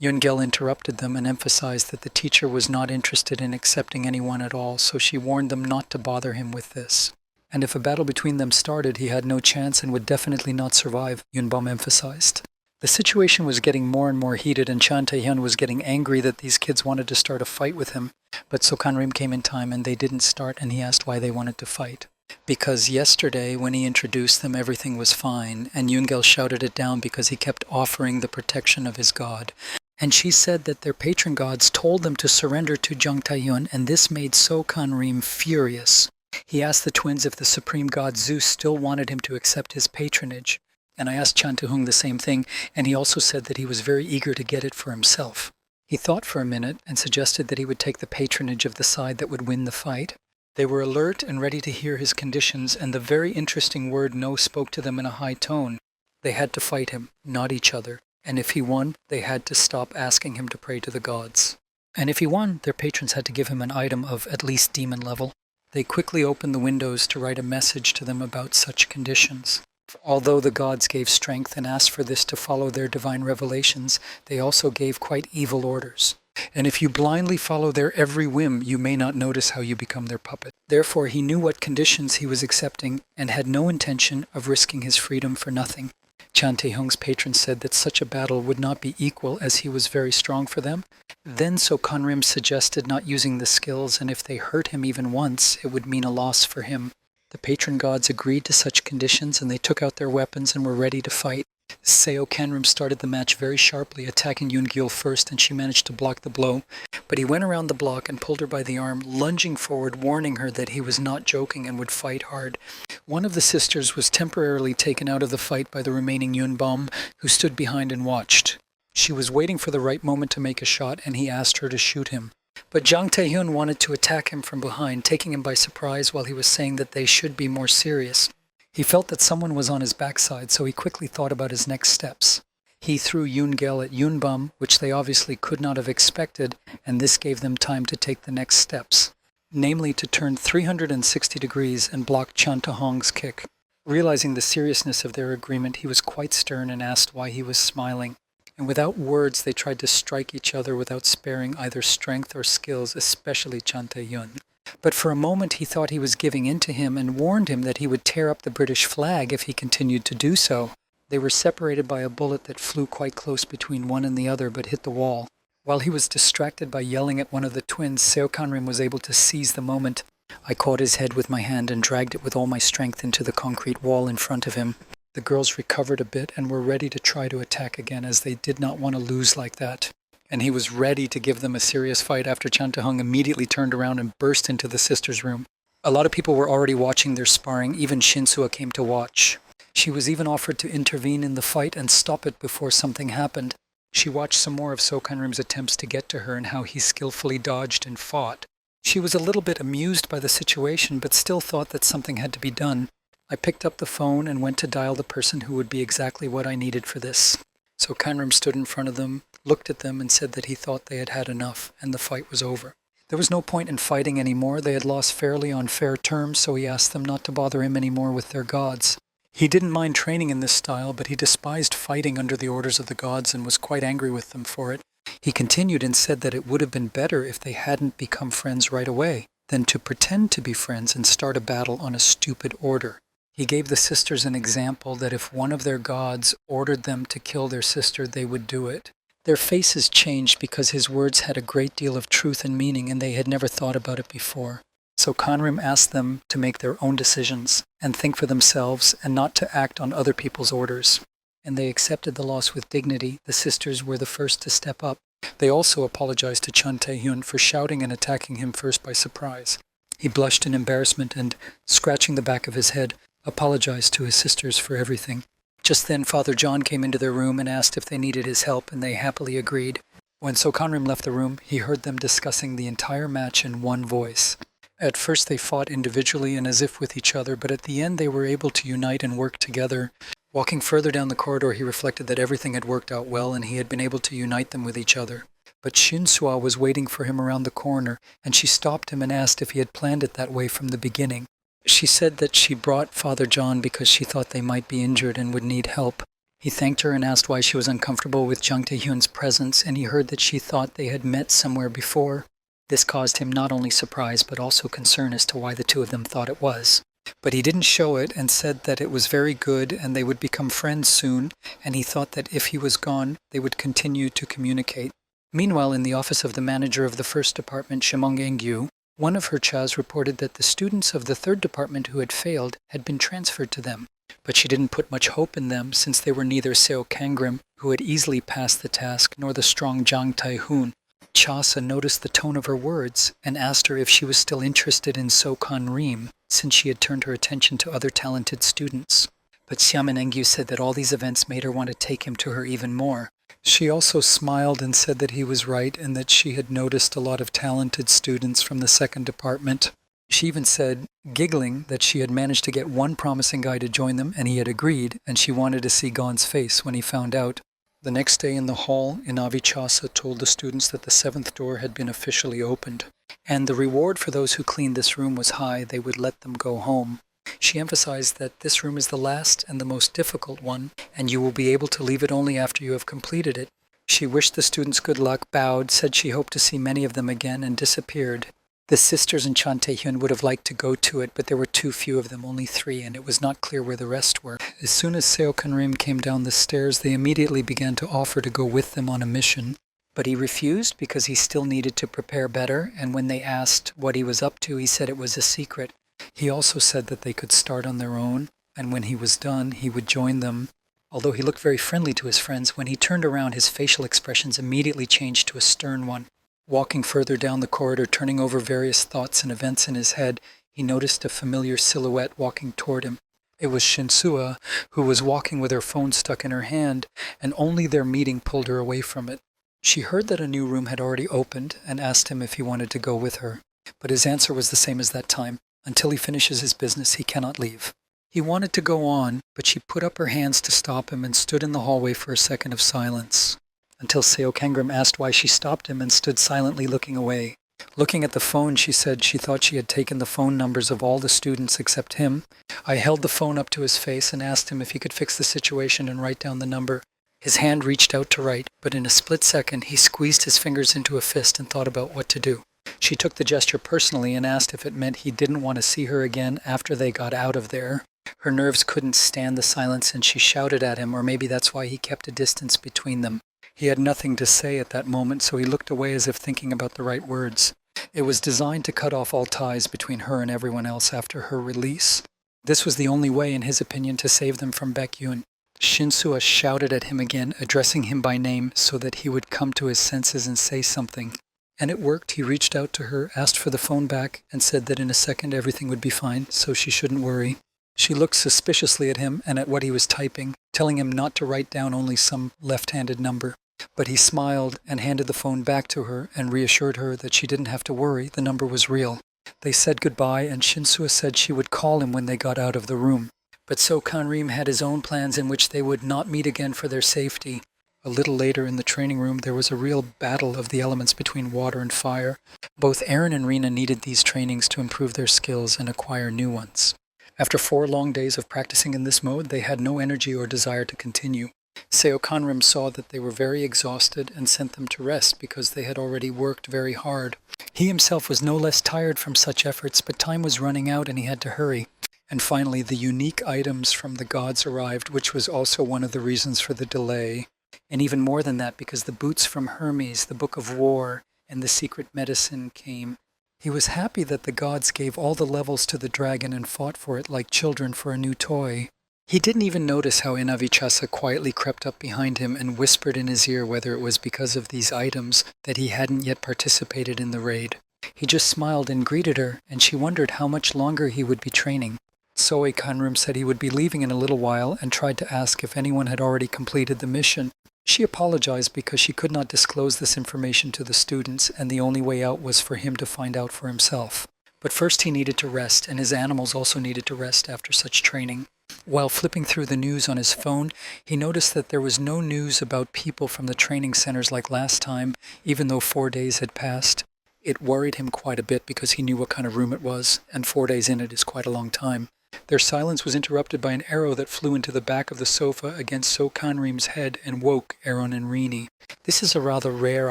Yungel interrupted them and emphasized that the teacher was not interested in accepting anyone at all, so she warned them not to bother him with this. And if a battle between them started, he had no chance and would definitely not survive, Yunbom emphasized. The situation was getting more and more heated, and Chan Tae-hyun was getting angry that these kids wanted to start a fight with him. But Sokanrim came in time and they didn't start, and he asked why they wanted to fight. Because yesterday, when he introduced them, everything was fine, and Yungel shouted it down because he kept offering the protection of his god. And she said that their patron gods told them to surrender to Jung Tae-hyun, and this made Sokanrim furious. He asked the twins if the supreme god Zeus still wanted him to accept his patronage. And I asked Chan Tae-hyun the same thing, and he also said that he was very eager to get it for himself. He thought for a minute and suggested that he would take the patronage of the side that would win the fight. They were alert and ready to hear his conditions, and the very interesting word no spoke to them in a high tone. They had to fight him, not each other, and if he won, they had to stop asking him to pray to the gods. And if he won, their patrons had to give him an item of at least demon level. They quickly opened the windows to write a message to them about such conditions. Although the gods gave strength and asked for this to follow their divine revelations, they also gave quite evil orders. And if you blindly follow their every whim, you may not notice how you become their puppet. Therefore, he knew what conditions he was accepting and had no intention of risking his freedom for nothing. Chan Tae-hyun's patron said that such a battle would not be equal as he was very strong for them. Then Sokanrim suggested not using the skills, and if they hurt him even once, it would mean a loss for him. The patron gods agreed to such conditions, and they took out their weapons and were ready to fight. Seo Kanrim started the match very sharply, attacking Yoon-gil first, and she managed to block the blow. But he went around the block and pulled her by the arm, lunging forward, warning her that he was not joking and would fight hard. One of the sisters was temporarily taken out of the fight by the remaining Yoon-bom, who stood behind and watched. She was waiting for the right moment to make a shot, and he asked her to shoot him. But Jang Tae-hyun wanted to attack him from behind, taking him by surprise while he was saying that they should be more serious. He felt that someone was on his backside, so he quickly thought about his next steps. He threw Yoon-gil at Yoon-bum, which they obviously could not have expected, and this gave them time to take the next steps, namely to turn 360 degrees and block Chan Ta-hong's kick. Realizing the seriousness of their agreement, he was quite stern and asked why he was smiling. And without words, they tried to strike each other without sparing either strength or skills, especially Chan Tae-hyun. But for a moment he thought he was giving in to him and warned him that he would tear up the British flag if he continued to do so. They were separated by a bullet that flew quite close between one and the other but hit the wall. While he was distracted by yelling at one of the twins, Seo Kanrim was able to seize the moment. I caught his head with my hand and dragged it with all my strength into the concrete wall in front of him. The girls recovered a bit and were ready to try to attack again, as they did not want to lose like that. And he was ready to give them a serious fight after Chan Ta-hong immediately turned around and burst into the sisters' room. A lot of people were already watching their sparring. Even Shin-soo came to watch. She was even offered to intervene in the fight and stop it before something happened. She watched some more of Seo Kanrim's attempts to get to her and how he skillfully dodged and fought. She was a little bit amused by the situation, but still thought that something had to be done. I picked up the phone and went to dial the person who would be exactly what I needed for this. So Kanrim stood in front of them, looked at them, and said that he thought they had had enough, and the fight was over. There was no point in fighting anymore. They had lost fairly on fair terms, so he asked them not to bother him anymore with their gods. He didn't mind training in this style, but he despised fighting under the orders of the gods and was quite angry with them for it. He continued and said that it would have been better if they hadn't become friends right away than to pretend to be friends and start a battle on a stupid order. He gave the sisters an example that if one of their gods ordered them to kill their sister, they would do it. Their faces changed because his words had a great deal of truth and meaning, and they had never thought about it before. So Kanrim asked them to make their own decisions and think for themselves and not to act on other people's orders. And they accepted the loss with dignity. The sisters were the first to step up. They also apologized to Chan Tae-hyun for shouting and attacking him first by surprise. He blushed in embarrassment and, scratching the back of his head, apologized to his sisters for everything. Just then Father John came into their room and asked if they needed his help, and they happily agreed. When Seo Kanrim left the room, he heard them discussing the entire match in one voice. At first they fought individually and as if with each other, but at the end they were able to unite and work together. Walking further down the corridor, he reflected that everything had worked out well and he had been able to unite them with each other. But Shin-soo was waiting for him around the corner, and she stopped him and asked if he had planned it that way from the beginning. She said that she brought Father John because she thought they might be injured and would need help. He thanked her and asked why she was uncomfortable with Jang Tae-hyun's presence, and he heard that she thought they had met somewhere before. This caused him not only surprise but also concern as to why the two of them thought it was. But he didn't show it and said that it was very good and they would become friends soon, and he thought that if he was gone, they would continue to communicate. Meanwhile, in the office of the manager of the first department, Shimong Engyu, one of her chas reported that the students of the third department who had failed had been transferred to them. But she didn't put much hope in them, since they were neither Seo Kanrim, who had easily passed the task, nor the strong Jang Tae-hyun. Chasa noticed the tone of her words and asked her if she was still interested in Seo Kanrim, since she had turned her attention to other talented students. But Xiamen Engyu said that all these events made her want to take him to her even more. She also smiled and said that he was right and that she had noticed a lot of talented students from the second department. She even said, giggling, that she had managed to get one promising guy to join them and he had agreed, and she wanted to see Gon's face when he found out. The next day in the hall, Inavi Chasa told the students that the seventh door had been officially opened, and the reward for those who cleaned this room was high. They would let them go home. She emphasized that this room is the last and the most difficult one, and you will be able to leave it only after you have completed it. She wished the students good luck, bowed, said she hoped to see many of them again, and disappeared. The sisters and Chan Tae-hyun would have liked to go to it, but there were too few of them, only 3, and it was not clear where the rest were. As soon as Seo Kanrim came down the stairs, they immediately began to offer to go with them on a mission. But he refused because he still needed to prepare better, and when they asked what he was up to, he said it was a secret. He also said that they could start on their own, and when he was done, he would join them. Although he looked very friendly to his friends, when he turned around, his facial expressions immediately changed to a stern one. Walking further down the corridor, turning over various thoughts and events in his head, he noticed a familiar silhouette walking toward him. It was Shinsua, who was walking with her phone stuck in her hand, and only their meeting pulled her away from it. She heard that a new room had already opened and asked him if he wanted to go with her. But his answer was the same as that time. Until he finishes his business, he cannot leave. He wanted to go on, but she put up her hands to stop him and stood in the hallway for a second of silence, until Seo Kangram asked why she stopped him and stood silently looking away. Looking at the phone, she said she thought she had taken the phone numbers of all the students except him. I held the phone up to his face and asked him if he could fix the situation and write down the number. His hand reached out to write, but in a split second he squeezed his fingers into a fist and thought about what to do. She took the gesture personally and asked if it meant he didn't want to see her again after they got out of there. Her nerves couldn't stand the silence and she shouted at him, or maybe that's why he kept a distance between them. He had nothing to say at that moment, so he looked away as if thinking about the right words. It was designed to cut off all ties between her and everyone else after her release. This was the only way, in his opinion, to save them from Baek-yoon. Shinsua shouted at him again, addressing him by name so that he would come to his senses and say something. And it worked. He reached out to her, asked for the phone back, and said that in a second everything would be fine, so she shouldn't worry. She looked suspiciously at him and at what he was typing, telling him not to write down only some left-handed number. But he smiled and handed the phone back to her and reassured her that she didn't have to worry, the number was real. They said goodbye, and Shinsua said she would call him when they got out of the room. But So Kanrim had his own plans in which they would not meet again for their safety. A little later in the training room, there was a real battle of the elements between water and fire. Both Aaron and Rena needed these trainings to improve their skills and acquire new ones. After 4 long days of practicing in this mode, they had no energy or desire to continue. Seo Kanrim saw that they were very exhausted and sent them to rest because they had already worked very hard. He himself was no less tired from such efforts, but time was running out and he had to hurry. And finally, the unique items from the gods arrived, which was also one of the reasons for the delay. And even more than that, because the boots from Hermes, the Book of War, and the secret medicine came. He was happy that the gods gave all the levels to the dragon and fought for it like children for a new toy. He didn't even notice how Inavichasa quietly crept up behind him and whispered in his ear whether it was because of these items that he hadn't yet participated in the raid. He just smiled and greeted her, and she wondered how much longer he would be training. Soe Kanrim said he would be leaving in a little while and tried to ask if anyone had already completed the mission. She apologized because she could not disclose this information to the students, and the only way out was for him to find out for himself. But first he needed to rest, and his animals also needed to rest after such training. While flipping through the news on his phone, he noticed that there was no news about people from the training centers like last time, even though 4 days had passed. It worried him quite a bit because he knew what kind of room it was, and 4 days in it is quite a long time. Their silence was interrupted by an arrow that flew into the back of the sofa against So Kanrim's head and woke Aaron and Rini. This is a rather rare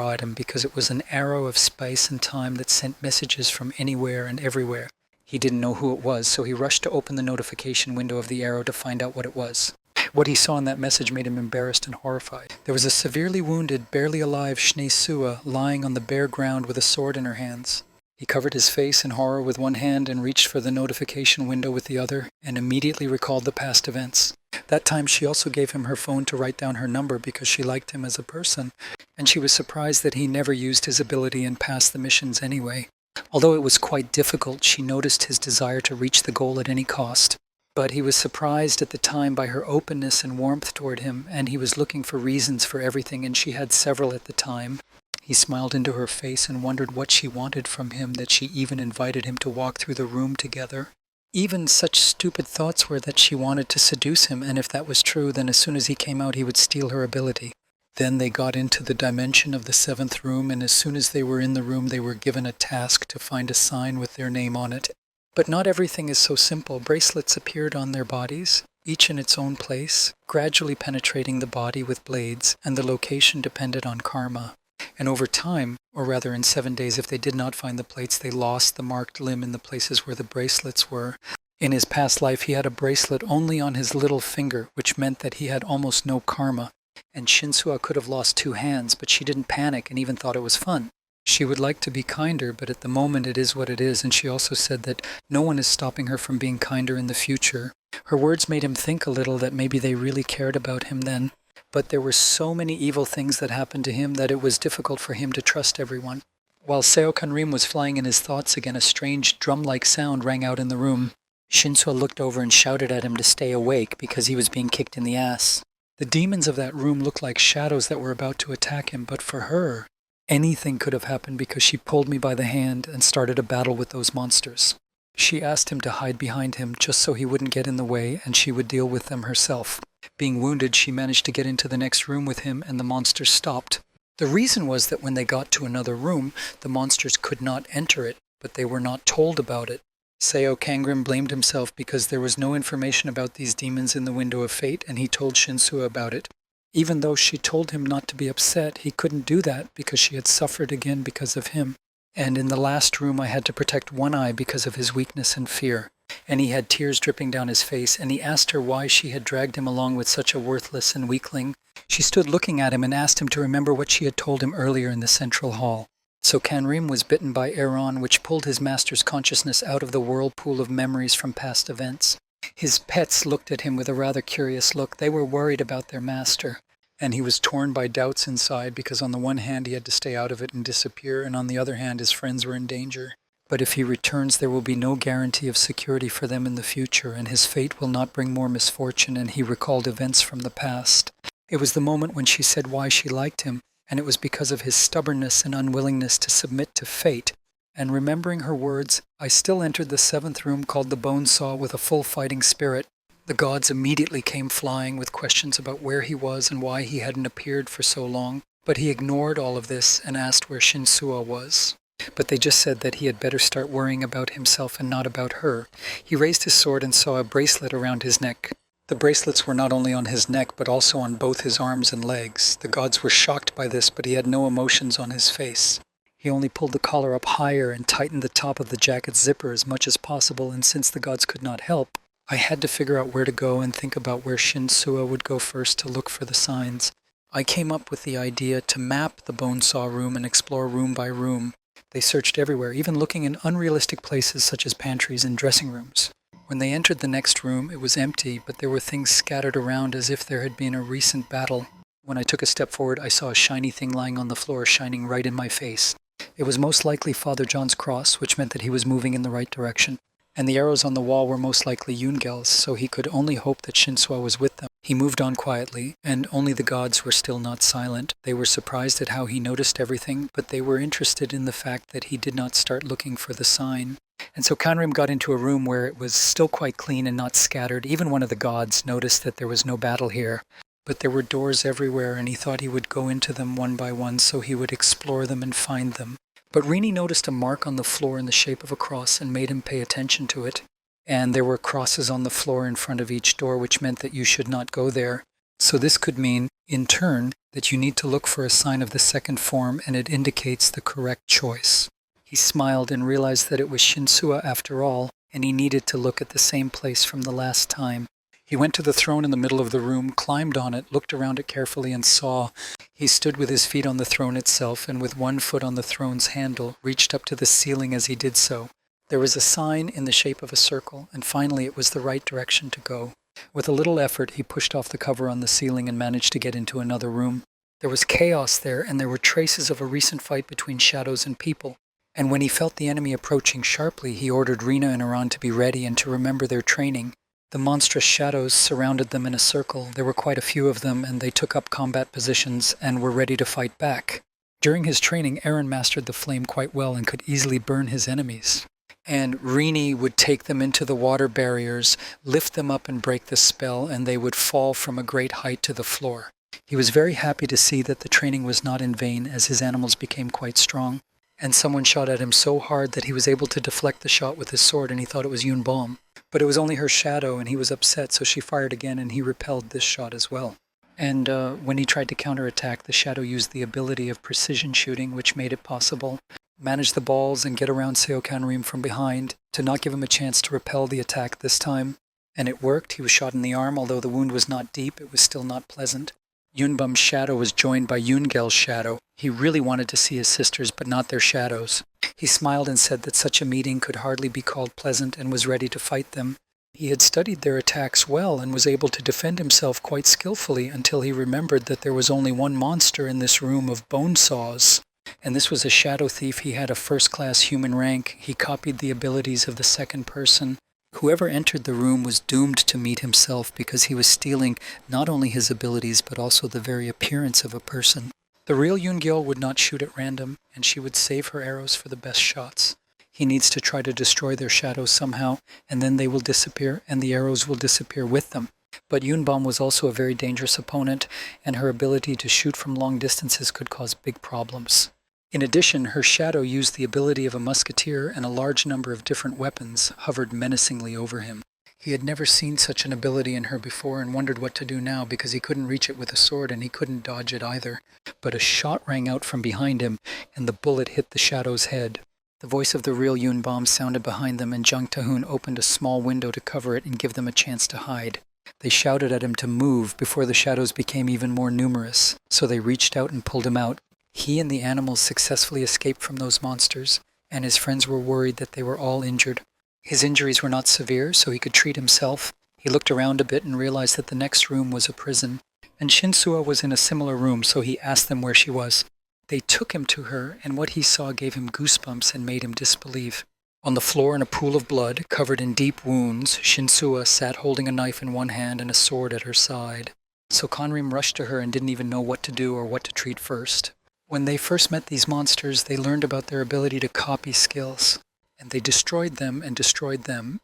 item because it was an arrow of space and time that sent messages from anywhere and everywhere. He didn't know who it was, so he rushed to open the notification window of the arrow to find out what it was. What he saw in that message made him embarrassed and horrified. There was a severely wounded, barely alive Shnesua lying on the bare ground with a sword in her hands. He covered his face in horror with one hand and reached for the notification window with the other, and immediately recalled the past events. That time she also gave him her phone to write down her number because she liked him as a person, and she was surprised that he never used his ability and passed the missions anyway. Although it was quite difficult, she noticed his desire to reach the goal at any cost. But he was surprised at the time by her openness and warmth toward him, and he was looking for reasons for everything, and she had several at the time. He smiled into her face and wondered what she wanted from him that she even invited him to walk through the room together. Even such stupid thoughts were that she wanted to seduce him, and if that was true, then as soon as he came out he would steal her ability. Then they got into the dimension of the 7th room, and as soon as they were in the room they were given a task to find a sign with their name on it. But not everything is so simple. Bracelets appeared on their bodies, each in its own place, gradually penetrating the body with blades, and the location depended on karma. And over time, or rather in 7 days, if they did not find the plates, they lost the marked limb in the places where the bracelets were. In his past life, he had a bracelet only on his little finger, which meant that he had almost no karma. And Shinsua could have lost 2 hands, but she didn't panic and even thought it was fun. She would like to be kinder, but at the moment it is what it is, and she also said that no one is stopping her from being kinder in the future. Her words made him think a little that maybe they really cared about him then, but there were so many evil things that happened to him that it was difficult for him to trust everyone. While Seo Kanrim was flying in his thoughts again, a strange drum-like sound rang out in the room. Shinsuo looked over and shouted at him to stay awake because he was being kicked in the ass. The demons of that room looked like shadows that were about to attack him, but for her, anything could have happened because she pulled me by the hand and started a battle with those monsters. She asked him to hide behind him just so he wouldn't get in the way and she would deal with them herself. Being wounded, she managed to get into the next room with him and the monsters stopped. The reason was that when they got to another room, the monsters could not enter it, but they were not told about it. Seo Kangrim blamed himself because there was no information about these demons in the window of fate, and he told Shinsuo about it. Even though she told him not to be upset, he couldn't do that because she had suffered again because of him. And in the last room I had to protect one eye because of his weakness and fear. And he had tears dripping down his face, and he asked her why she had dragged him along with such a worthless and weakling. She stood looking at him and asked him to remember what she had told him earlier in the central hall. So Kanrim was bitten by Eron, which pulled his master's consciousness out of the whirlpool of memories from past events. His pets looked at him with a rather curious look. They were worried about their master, and he was torn by doubts inside because on the one hand he had to stay out of it and disappear, and on the other hand his friends were in danger. But if he returns, there will be no guarantee of security for them in the future, and his fate will not bring more misfortune, and he recalled events from the past. It was the moment when she said why she liked him, and it was because of his stubbornness and unwillingness to submit to fate. And remembering her words, I still entered the 7th room called the Bone Saw with a full fighting spirit. The gods immediately came flying with questions about where he was and why he hadn't appeared for so long, but he ignored all of this and asked where Shinsuo was. But they just said that he had better start worrying about himself and not about her. He raised his sword and saw a bracelet around his neck. The bracelets were not only on his neck, but also on both his arms and legs. The gods were shocked by this, but he had no emotions on his face. He only pulled the collar up higher and tightened the top of the jacket's zipper as much as possible, and since the gods could not help, I had to figure out where to go and think about where Shinsuo would go first to look for the signs. I came up with the idea to map the bone saw room and explore room by room. They searched everywhere, even looking in unrealistic places such as pantries and dressing rooms. When they entered the next room, it was empty, but there were things scattered around as if there had been a recent battle. When I took a step forward, I saw a shiny thing lying on the floor, shining right in my face. It was most likely Father John's cross, which meant that he was moving in the right direction. And the arrows on the wall were most likely Yungel's, so he could only hope that Shinsuo was with them. He moved on quietly, and only the gods were still not silent. They were surprised at how he noticed everything, but they were interested in the fact that he did not start looking for the sign. And so Kanrim got into a room where it was still quite clean and not scattered. Even one of the gods noticed that there was no battle here. But there were doors everywhere, and he thought he would go into them one by one so he would explore them and find them. But Rini noticed a mark on the floor in the shape of a cross and made him pay attention to it. And there were crosses on the floor in front of each door, which meant that you should not go there. So this could mean, in turn, that you need to look for a sign of the second form, and it indicates the correct choice. He smiled and realized that it was Shinsuo after all, and he needed to look at the same place from the last time. He went to the throne in the middle of the room, climbed on it, looked around it carefully, and saw. He stood with his feet on the throne itself, and with one foot on the throne's handle, reached up to the ceiling as he did so. There was a sign in the shape of a circle, and finally it was the right direction to go. With a little effort, he pushed off the cover on the ceiling and managed to get into another room. There was chaos there, and there were traces of a recent fight between shadows and people. And when he felt the enemy approaching sharply, he ordered Rina and Iran to be ready and to remember their training. The monstrous shadows surrounded them in a circle. There were quite a few of them, and they took up combat positions and were ready to fight back. During his training, Eren mastered the flame quite well and could easily burn his enemies. And Rini would take them into the water barriers, lift them up and break the spell, and they would fall from a great height to the floor. He was very happy to see that the training was not in vain, as his animals became quite strong. And someone shot at him so hard that he was able to deflect the shot with his sword, and he thought it was Yun Balm. But it was only her shadow, and he was upset, so she fired again, and he repelled this shot as well. And when he tried to counterattack, the shadow used the ability of precision shooting, which made it possible. Manage the balls and get around Seo Kanrim from behind to not give him a chance to repel the attack this time. And it worked. He was shot in the arm. Although the wound was not deep, it was still not pleasant. Yunbum's shadow was joined by Yoongel's shadow. He really wanted to see his sisters, but not their shadows. He smiled and said that such a meeting could hardly be called pleasant and was ready to fight them. He had studied their attacks well and was able to defend himself quite skillfully until he remembered that there was only one monster in this room of bone saws. And this was a shadow thief. He had a first-class human rank. He copied the abilities of the second person. Whoever entered the room was doomed to meet himself because he was stealing not only his abilities but also the very appearance of a person. The real Yoon-gyeol would not shoot at random, and she would save her arrows for the best shots. He needs to try to destroy their shadows somehow, and then they will disappear, and the arrows will disappear with them. But Yoonbom was also a very dangerous opponent, and her ability to shoot from long distances could cause big problems. In addition, her shadow used the ability of a musketeer, and a large number of different weapons hovered menacingly over him. He had never seen such an ability in her before and wondered what to do now because he couldn't reach it with a sword and he couldn't dodge it either. But a shot rang out from behind him, and the bullet hit the shadow's head. The voice of the real Yoonbom sounded behind them, and Jung Tahoon opened a small window to cover it and give them a chance to hide. They shouted at him to move before the shadows became even more numerous, so they reached out and pulled him out. He and the animals successfully escaped from those monsters, and his friends were worried that they were all injured. His injuries were not severe, so he could treat himself. He looked around a bit and realized that the next room was a prison, and Shinsua was in a similar room, so he asked them where she was. They took him to her, and what he saw gave him goosebumps and made him disbelieve. On the floor in a pool of blood, covered in deep wounds, Shinsua sat holding a knife in one hand and a sword at her side. So Conrim rushed to her and didn't even know what to do or what to treat first. When they first met these monsters, they learned about their ability to copy skills. And they destroyed them,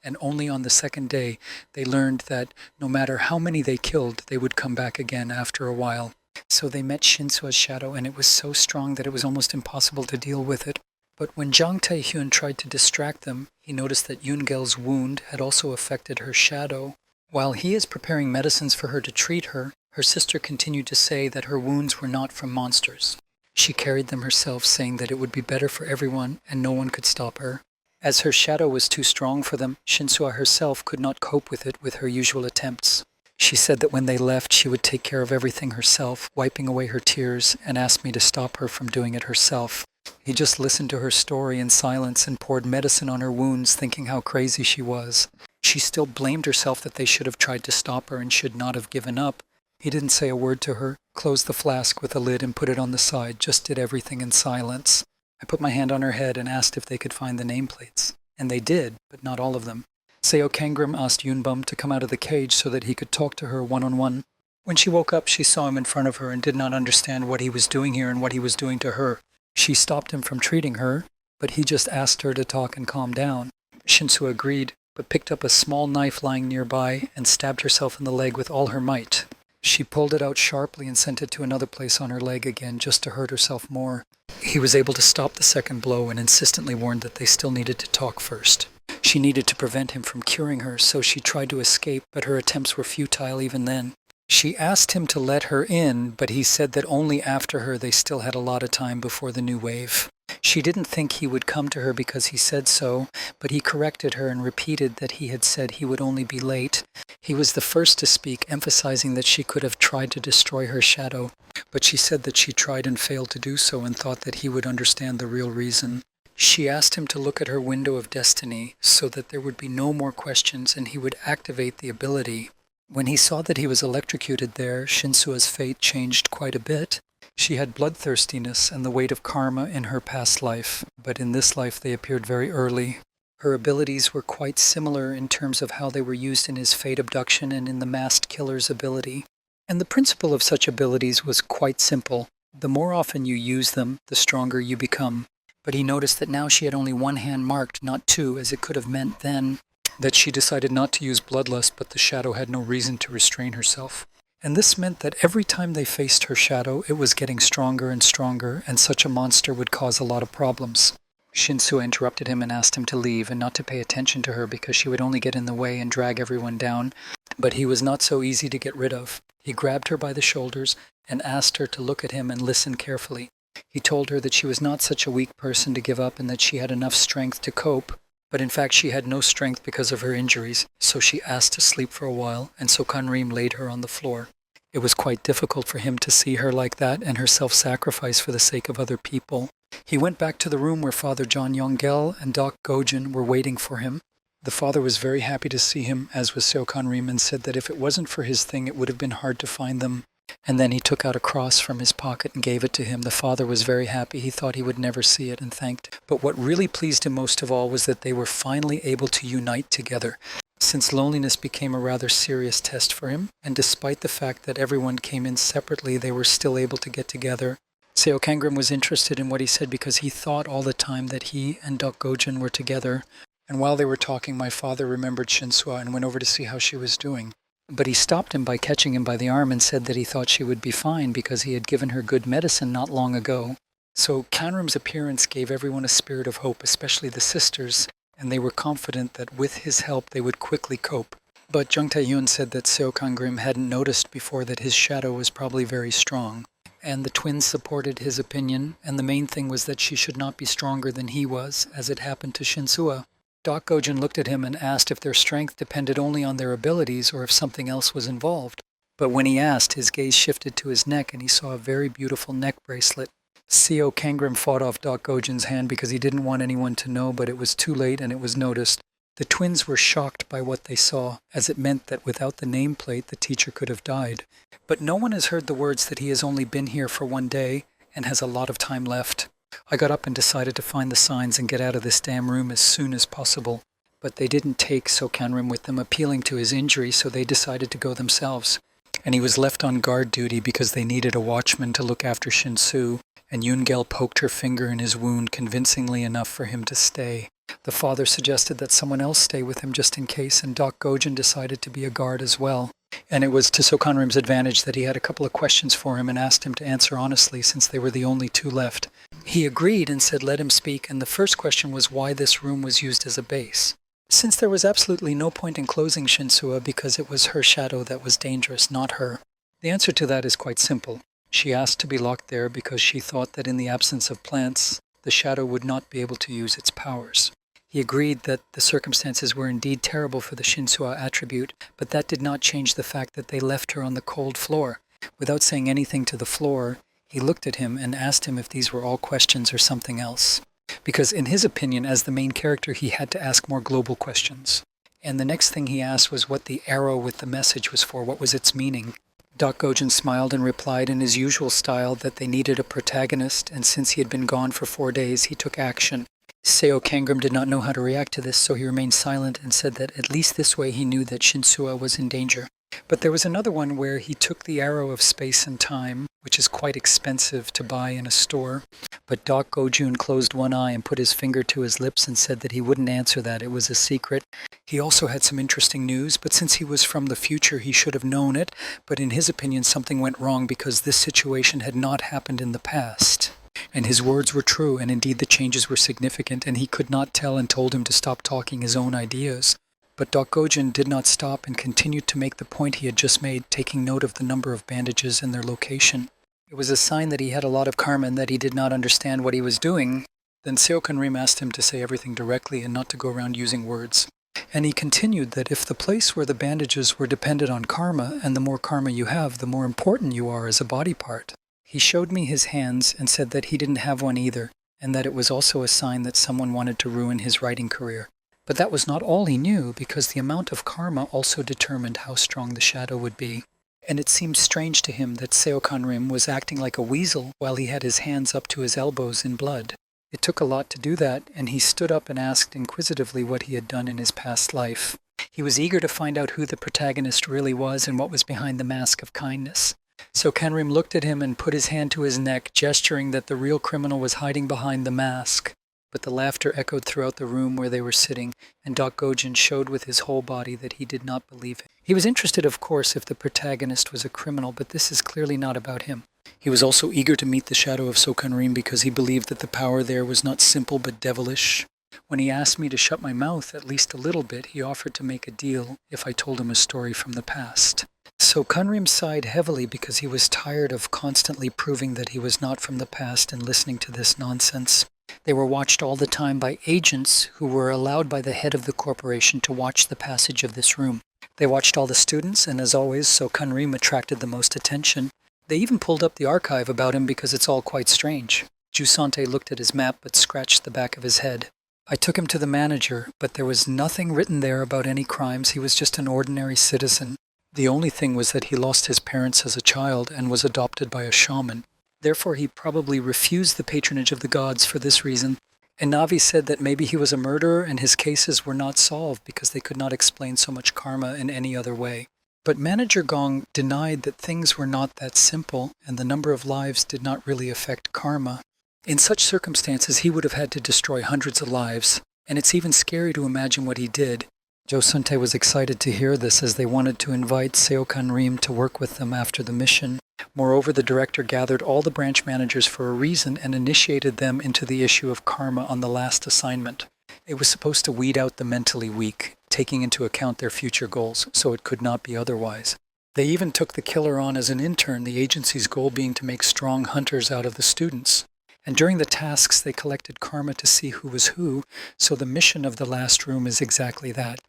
and only on the second day they learned that no matter how many they killed, they would come back again after a while. So they met Shinsua's shadow, and it was so strong that it was almost impossible to deal with it. But when Jang Tae-hyun tried to distract them, he noticed that Yoon-gel's wound had also affected her shadow. While he is preparing medicines for her to treat her, her sister continued to say that her wounds were not from monsters. She carried them herself, saying that it would be better for everyone and no one could stop her. As her shadow was too strong for them, Shinsua herself could not cope with it with her usual attempts. She said that when they left, she would take care of everything herself, wiping away her tears, and asked me to stop her from doing it herself. He just listened to her story in silence and poured medicine on her wounds, thinking how crazy she was. She still blamed herself that they should have tried to stop her and should not have given up. He didn't say a word to her, closed the flask with a lid and put it on the side, just did everything in silence. I put my hand on her head and asked if they could find the nameplates. And they did, but not all of them. Seo Kangrim asked Yoonbum to come out of the cage so that he could talk to her one-on-one. When she woke up, she saw him in front of her and did not understand what he was doing here and what he was doing to her. She stopped him from treating her, but he just asked her to talk and calm down. Shinsu agreed, but picked up a small knife lying nearby and stabbed herself in the leg with all her might. She pulled it out sharply and sent it to another place on her leg again just to hurt herself more. He was able to stop the second blow and insistently warned that they still needed to talk first. She needed to prevent him from curing her, so she tried to escape, but her attempts were futile even then. She asked him to let her in, but he said that only after her they still had a lot of time before the new wave. She didn't think he would come to her because he said so, but he corrected her and repeated that he had said he would only be late. He was the first to speak, emphasizing that she could have tried to destroy her shadow, but she said that she tried and failed to do so and thought that he would understand the real reason. She asked him to look at her window of destiny so that there would be no more questions and he would activate the ability. When he saw that he was electrocuted there, Shinsua's fate changed quite a bit. She had bloodthirstiness and the weight of karma in her past life, but in this life they appeared very early. Her abilities were quite similar in terms of how they were used in his fate abduction and in the masked killer's ability. And the principle of such abilities was quite simple. The more often you use them, the stronger you become. But he noticed that now she had only one hand marked, not two, as it could have meant then that she decided not to use bloodlust, but the shadow had no reason to restrain herself. And this meant that every time they faced her shadow, it was getting stronger, and such a monster would cause a lot of problems. Shinsua interrupted him and asked him to leave and not to pay attention to her because she would only get in the way and drag everyone down. But he was not so easy to get rid of. He grabbed her by the shoulders and asked her to look at him and listen carefully. He told her that she was not such a weak person to give up and that she had enough strength to cope. But in fact she had no strength because of her injuries, so she asked to sleep for a while, and so Kanrim laid her on the floor. It was quite difficult for him to see her like that and her self-sacrifice for the sake of other people. He went back to the room where Father John Yongel and Doc Gojin were waiting for him. The father was very happy to see him, as was Seokan Rim, and said that if it wasn't for his thing, it would have been hard to find them. And then he took out a cross from his pocket and gave it to him. The father was very happy. He thought he would never see it and thanked. But what really pleased him most of all was that they were finally able to unite together, since loneliness became a rather serious test for him, and despite the fact that everyone came in separately, they were still able to get together. Seo Kangrim was interested in what he said because he thought all the time that he and Dok Gojin were together. And while they were talking, my father remembered Shinsua and went over to see how she was doing. But he stopped him by catching him by the arm and said that he thought she would be fine because he had given her good medicine not long ago. So Kanrim's appearance gave everyone a spirit of hope, especially the sisters, and they were confident that with his help they would quickly cope. But Jung Tae-hyun said that Seo Kangrim hadn't noticed before that his shadow was probably very strong. And the twins supported his opinion, and the main thing was that she should not be stronger than he was, as it happened to Shinsua. Dok Gojin looked at him and asked if their strength depended only on their abilities or if something else was involved. But when he asked, his gaze shifted to his neck and he saw a very beautiful neck bracelet. Seo Kangrim fought off Dok Gojin's hand because he didn't want anyone to know, but it was too late and it was noticed. The twins were shocked by what they saw, as it meant that without the nameplate the teacher could have died. But no one has heard the words that he has only been here for 1 day and has a lot of time left. I got up and decided to find the signs and get out of this damn room as soon as possible. But they didn't take Seo Kangrim with them, appealing to his injury, so they decided to go themselves. And he was left on guard duty because they needed a watchman to look after Shinsu, and Yoon-gel poked her finger in his wound convincingly enough for him to stay. The father suggested that someone else stay with him just in case, and Dok Gojin decided to be a guard as well. And it was to Seo Kangrim's advantage that he had a couple of questions for him and asked him to answer honestly since they were the only two left. He agreed and said let him speak, and the first question was why this room was used as a base. Since there was absolutely no point in closing Shinsua because it was her shadow that was dangerous, not her. The answer to that is quite simple. She asked to be locked there because she thought that in the absence of plants, the shadow would not be able to use its powers. He agreed that the circumstances were indeed terrible for the Shinsua attribute, but that did not change the fact that they left her on the cold floor. Without saying anything to the floor, he looked at him and asked him if these were all questions or something else. Because in his opinion, as the main character, he had to ask more global questions. And the next thing he asked was what the arrow with the message was for, what was its meaning. Dok Gojin smiled and replied in his usual style that they needed a protagonist, and since he had been gone for 4 days, he took action. Seo Kangrim did not know how to react to this, so he remained silent and said that at least this way he knew that Shinsua was in danger. But there was another one where he took the arrow of space and time, which is quite expensive to buy in a store. But Dok Gojun closed one eye and put his finger to his lips and said that he wouldn't answer that. It was a secret. He also had some interesting news, but since he was from the future, he should have known it. But in his opinion, something went wrong because this situation had not happened in the past. And his words were true, and indeed the changes were significant, and he could not tell and told him to stop talking his own ideas. But Dok Gojin did not stop and continued to make the point he had just made, taking note of the number of bandages and their location. It was a sign that he had a lot of karma and that he did not understand what he was doing. Then Seo Kangrim asked him to say everything directly and not to go around using words. And he continued that if the place where the bandages were dependent on karma, and the more karma you have, the more important you are as a body part. He showed me his hands and said that he didn't have one either, and that it was also a sign that someone wanted to ruin his writing career. But that was not all he knew, because the amount of karma also determined how strong the shadow would be. And it seemed strange to him that Seo Kangrim was acting like a weasel while he had his hands up to his elbows in blood. It took a lot to do that, and he stood up and asked inquisitively what he had done in his past life. He was eager to find out who the protagonist really was and what was behind the mask of kindness. So Kangrim looked at him and put his hand to his neck, gesturing that the real criminal was hiding behind the mask. But the laughter echoed throughout the room where they were sitting, and Dok Gojin showed with his whole body that he did not believe it. He was interested, of course, if the protagonist was a criminal, but this is clearly not about him. He was also eager to meet the shadow of Seo Kangrim because he believed that the power there was not simple but devilish. When he asked me to shut my mouth at least a little bit, he offered to make a deal if I told him a story from the past. So Kangrim sighed heavily because he was tired of constantly proving that he was not from the past and listening to this nonsense. They were watched all the time by agents who were allowed by the head of the corporation to watch the passage of this room. They watched all the students, and as always, So Kunrim attracted the most attention. They even pulled up the archive about him because it's all quite strange. Jusante looked at his map but scratched the back of his head. I took him to the manager, but there was nothing written there about any crimes. He was just an ordinary citizen. The only thing was that he lost his parents as a child and was adopted by a shaman. Therefore, he probably refused the patronage of the gods for this reason. And Navi said that maybe he was a murderer and his cases were not solved because they could not explain so much karma in any other way. But Manager Gong denied that things were not that simple and the number of lives did not really affect karma. In such circumstances, he would have had to destroy hundreds of lives, and it's even scary to imagine what he did. Josunte was excited to hear this as they wanted to invite Seokan Rim to work with them after the mission. Moreover, the director gathered all the branch managers for a reason and initiated them into the issue of karma on the last assignment. It was supposed to weed out the mentally weak, taking into account their future goals, so it could not be otherwise. They even took the killer on as an intern, the agency's goal being to make strong hunters out of the students. And during the tasks, they collected karma to see who was who, so the mission of the last room is exactly that.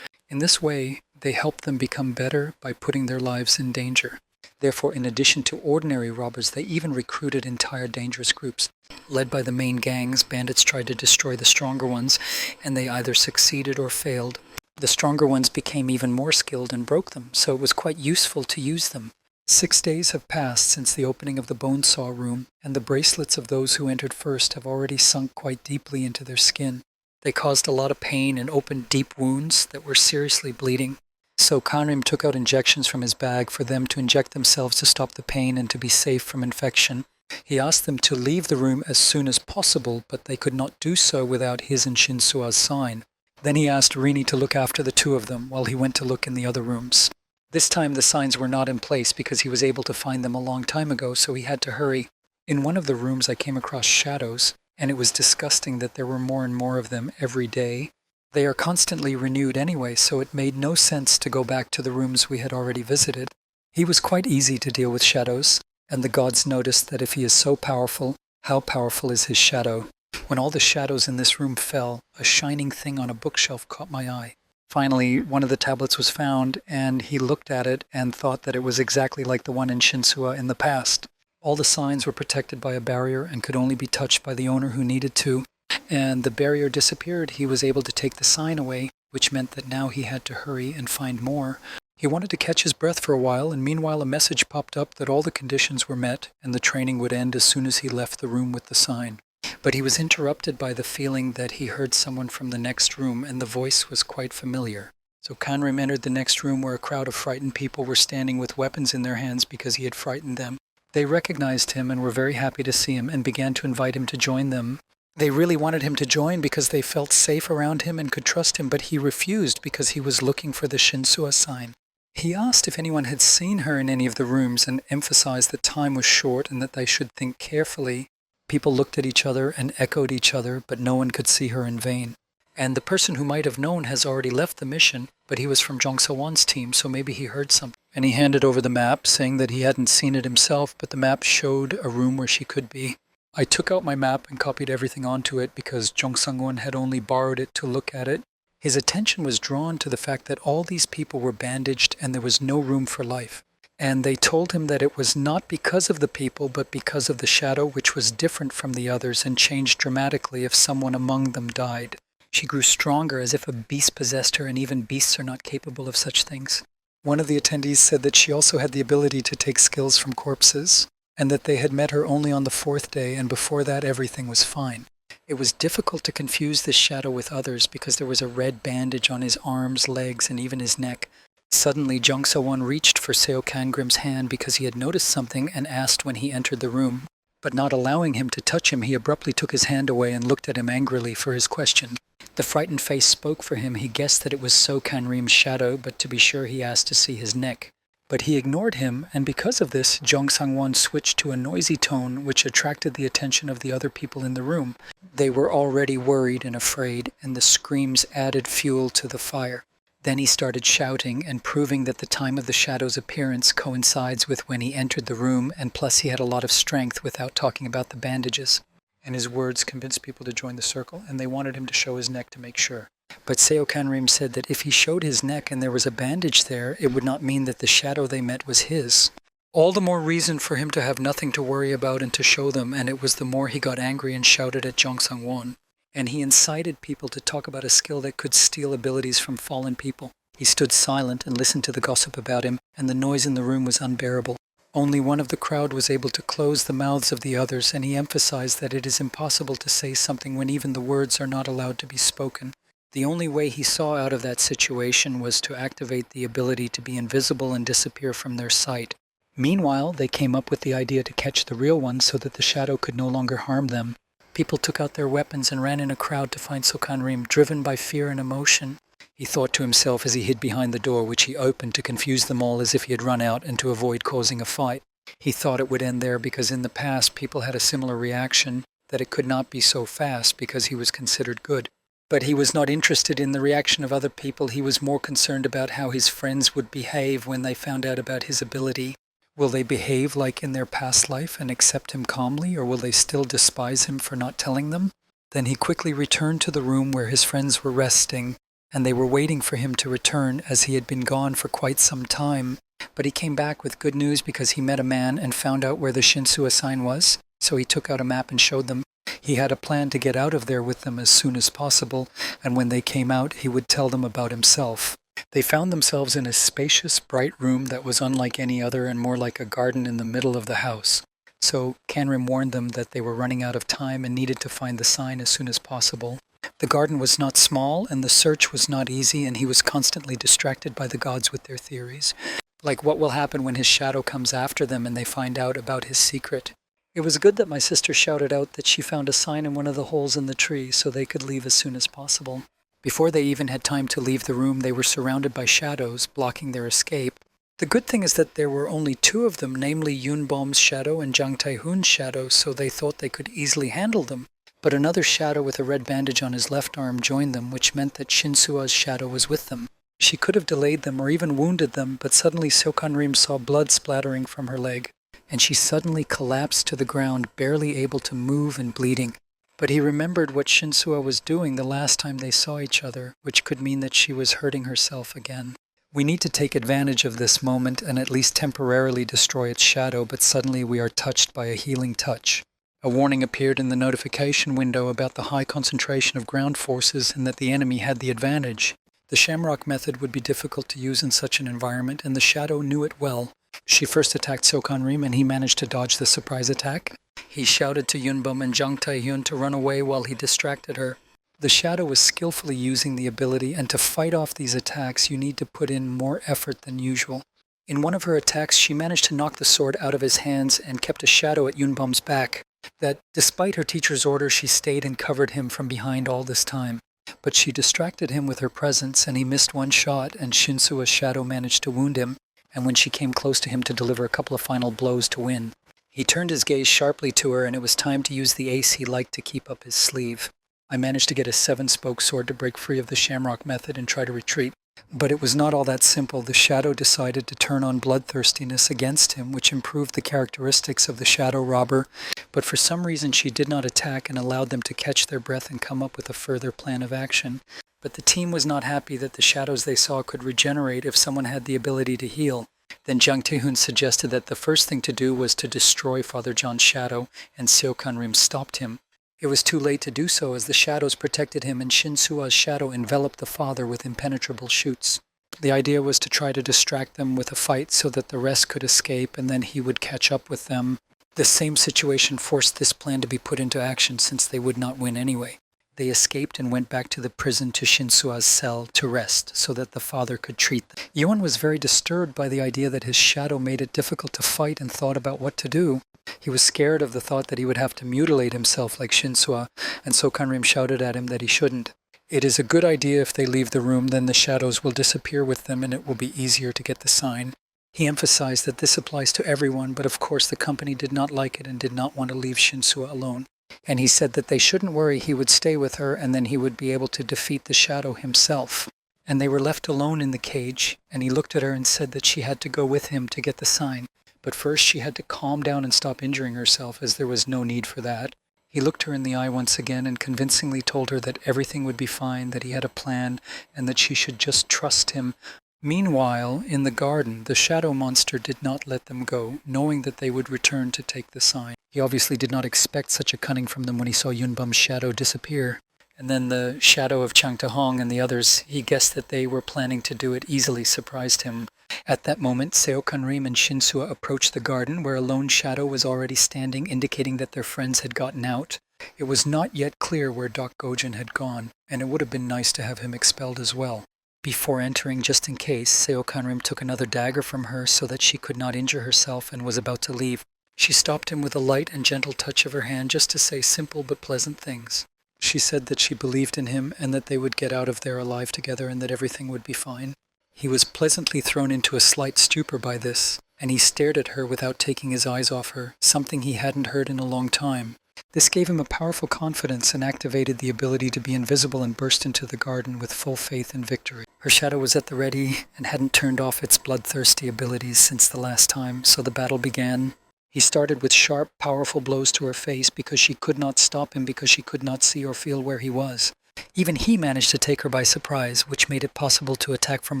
In this way, they helped them become better by putting their lives in danger. Therefore, in addition to ordinary robbers, they even recruited entire dangerous groups. Led by the main gangs, bandits tried to destroy the stronger ones, and they either succeeded or failed. The stronger ones became even more skilled and broke them, so it was quite useful to use them. 6 days have passed since the opening of the bone saw room, and the bracelets of those who entered first have already sunk quite deeply into their skin. They caused a lot of pain and opened deep wounds that were seriously bleeding. So Kanrim took out injections from his bag for them to inject themselves to stop the pain and to be safe from infection. He asked them to leave the room as soon as possible, but they could not do so without his and Shinsua's sign. Then he asked Rini to look after the two of them while he went to look in the other rooms. This time the signs were not in place because he was able to find them a long time ago, so he had to hurry. In one of the rooms I came across shadows, and it was disgusting that there were more and more of them every day. They are constantly renewed anyway, so it made no sense to go back to the rooms we had already visited. He was quite easy to deal with shadows, and the gods noticed that if he is so powerful, how powerful is his shadow? When all the shadows in this room fell, a shining thing on a bookshelf caught my eye. Finally, one of the tablets was found, and he looked at it and thought that it was exactly like the one in Shinsua in the past. All the signs were protected by a barrier and could only be touched by the owner who needed to, and the barrier disappeared. He was able to take the sign away, which meant that now he had to hurry and find more. He wanted to catch his breath for a while, and meanwhile a message popped up that all the conditions were met and the training would end as soon as he left the room with the sign. But he was interrupted by the feeling that he heard someone from the next room, and the voice was quite familiar. So Kanrim entered the next room where a crowd of frightened people were standing with weapons in their hands because he had frightened them. They recognized him and were very happy to see him and began to invite him to join them. They really wanted him to join because they felt safe around him and could trust him, but he refused because he was looking for the Shinsua sign. He asked if anyone had seen her in any of the rooms and emphasized that time was short and that they should think carefully. People looked at each other and echoed each other, but no one could see her in vain. And the person who might have known has already left the mission, but he was from Jong So-won's team, so maybe he heard something. And he handed over the map, saying that he hadn't seen it himself, but the map showed a room where she could be. I took out my map and copied everything onto it because Jong Sang-won had only borrowed it to look at it. His attention was drawn to the fact that all these people were bandaged and there was no room for life. And they told him that it was not because of the people, but because of the shadow, which was different from the others and changed dramatically if someone among them died. She grew stronger as if a beast possessed her, and even beasts are not capable of such things. One of the attendees said that she also had the ability to take skills from corpses, and that they had met her only on the 4th day, and before that everything was fine. It was difficult to confuse this shadow with others because there was a red bandage on his arms, legs, and even his neck. Suddenly, Jong So-won reached for Seo Kangrim's hand because he had noticed something and asked when he entered the room. But not allowing him to touch him, he abruptly took his hand away and looked at him angrily for his question. The frightened face spoke for him. He guessed that it was So Kangrim's shadow, but to be sure he asked to see his neck. But he ignored him, and because of this, Jong Sang-won switched to a noisy tone which attracted the attention of the other people in the room. They were already worried and afraid, and the screams added fuel to the fire. Then he started shouting and proving that the time of the shadow's appearance coincides with when he entered the room, and plus he had a lot of strength without talking about the bandages. And his words convinced people to join the circle, and they wanted him to show his neck to make sure. But Seokanrim said that if he showed his neck and there was a bandage there, it would not mean that the shadow they met was his. All the more reason for him to have nothing to worry about and to show them, and it was the more he got angry and shouted at Jong Sang-won. And he incited people to talk about a skill that could steal abilities from fallen people. He stood silent and listened to the gossip about him, and the noise in the room was unbearable. Only one of the crowd was able to close the mouths of the others, and he emphasized that it is impossible to say something when even the words are not allowed to be spoken. The only way he saw out of that situation was to activate the ability to be invisible and disappear from their sight. Meanwhile, they came up with the idea to catch the real one so that the shadow could no longer harm them. People took out their weapons and ran in a crowd to find Seokanrim, driven by fear and emotion. He thought to himself as he hid behind the door, which he opened to confuse them all as if he had run out and to avoid causing a fight. He thought it would end there because in the past people had a similar reaction, that it could not be so fast because he was considered good. But he was not interested in the reaction of other people. He was more concerned about how his friends would behave when they found out about his ability. Will they behave like in their past life and accept him calmly, or will they still despise him for not telling them? Then he quickly returned to the room where his friends were resting, and they were waiting for him to return as he had been gone for quite some time. But he came back with good news because he met a man and found out where the Shinsua sign was, so he took out a map and showed them. He had a plan to get out of there with them as soon as possible, and when they came out, he would tell them about himself. They found themselves in a spacious, bright room that was unlike any other and more like a garden in the middle of the house. So Kanrim warned them that they were running out of time and needed to find the sign as soon as possible. The garden was not small, and the search was not easy, and he was constantly distracted by the gods with their theories. Like what will happen when his shadow comes after them and they find out about his secret. It was good that my sister shouted out that she found a sign in one of the holes in the tree so they could leave as soon as possible. Before they even had time to leave the room, they were surrounded by shadows, blocking their escape. The good thing is that there were only two of them, namely Yunbom's shadow and Jang Tae-hoon's shadow, so they thought they could easily handle them. But another shadow with a red bandage on his left arm joined them, which meant that Shinsua's shadow was with them. She could have delayed them or even wounded them, but suddenly Seokanrim saw blood splattering from her leg, and she suddenly collapsed to the ground, barely able to move and bleeding. But he remembered what Shinsua was doing the last time they saw each other, which could mean that she was hurting herself again. We need to take advantage of this moment and at least temporarily destroy its shadow, but suddenly we are touched by a healing touch. A warning appeared in the notification window about the high concentration of ground forces and that the enemy had the advantage. The Shamrock method would be difficult to use in such an environment, and the shadow knew it well. She first attacked Seokanrim, and he managed to dodge the surprise attack. He shouted to Yunbom and Jang Tae-hoon to run away while he distracted her. The shadow was skillfully using the ability, and to fight off these attacks you need to put in more effort than usual. In one of her attacks she managed to knock the sword out of his hands and kept a shadow at Yunbom's back, that despite her teacher's order she stayed and covered him from behind all this time. But she distracted him with her presence, and he missed one shot, and Shinsua's shadow managed to wound him, and when she came close to him to deliver a couple of final blows to win. He turned his gaze sharply to her, and it was time to use the ace he liked to keep up his sleeve. I managed to get a 7-spoke sword to break free of the Shamrock method and try to retreat. But it was not all that simple. The shadow decided to turn on bloodthirstiness against him, which improved the characteristics of the shadow robber, but for some reason she did not attack and allowed them to catch their breath and come up with a further plan of action. But the team was not happy that the shadows they saw could regenerate if someone had the ability to heal. Then Jang Tae-hoon suggested that the first thing to do was to destroy Father John's shadow, and Seokanrim stopped him. It was too late to do so, as the shadows protected him and Shinsua's shadow enveloped the father with impenetrable shoots. The idea was to try to distract them with a fight so that the rest could escape, and then he would catch up with them. The same situation forced this plan to be put into action since they would not win anyway. They escaped and went back to the prison to Shinsua's cell to rest so that the father could treat them. Yuan was very disturbed by the idea that his shadow made it difficult to fight and thought about what to do. He was scared of the thought that he would have to mutilate himself like Shinsua, and Seokanrim shouted at him that he shouldn't. It is a good idea if they leave the room, then the shadows will disappear with them and it will be easier to get the sign. He emphasized that this applies to everyone, but of course the company did not like it and did not want to leave Shinsua alone. And he said that they shouldn't worry, he would stay with her and then he would be able to defeat the shadow himself. And they were left alone in the cage, and he looked at her and said that she had to go with him to get the sign. But first she had to calm down and stop injuring herself, as there was no need for that. He looked her in the eye once again and convincingly told her that everything would be fine, that he had a plan, and that she should just trust him. Meanwhile, in the garden, the shadow monster did not let them go, knowing that they would return to take the sign. He obviously did not expect such a cunning from them when he saw Yunbum's shadow disappear. And then the shadow of Chang Tahong and the others, he guessed that they were planning to do it, easily surprised him. At that moment, Seo Kanrim and Shinsua approached the garden, where a lone shadow was already standing, indicating that their friends had gotten out. It was not yet clear where Dok Gojin had gone, and it would have been nice to have him expelled as well. Before entering, just in case, Seo Kanrim took another dagger from her so that she could not injure herself and was about to leave. She stopped him with a light and gentle touch of her hand just to say simple but pleasant things. She said that she believed in him and that they would get out of there alive together and that everything would be fine. He was pleasantly thrown into a slight stupor by this, and he stared at her without taking his eyes off her, something he hadn't heard in a long time. This gave him a powerful confidence and activated the ability to be invisible and burst into the garden with full faith in victory. Her shadow was at the ready and hadn't turned off its bloodthirsty abilities since the last time, so the battle began. He started with sharp, powerful blows to her face because she could not stop him because she could not see or feel where he was. Even he managed to take her by surprise, which made it possible to attack from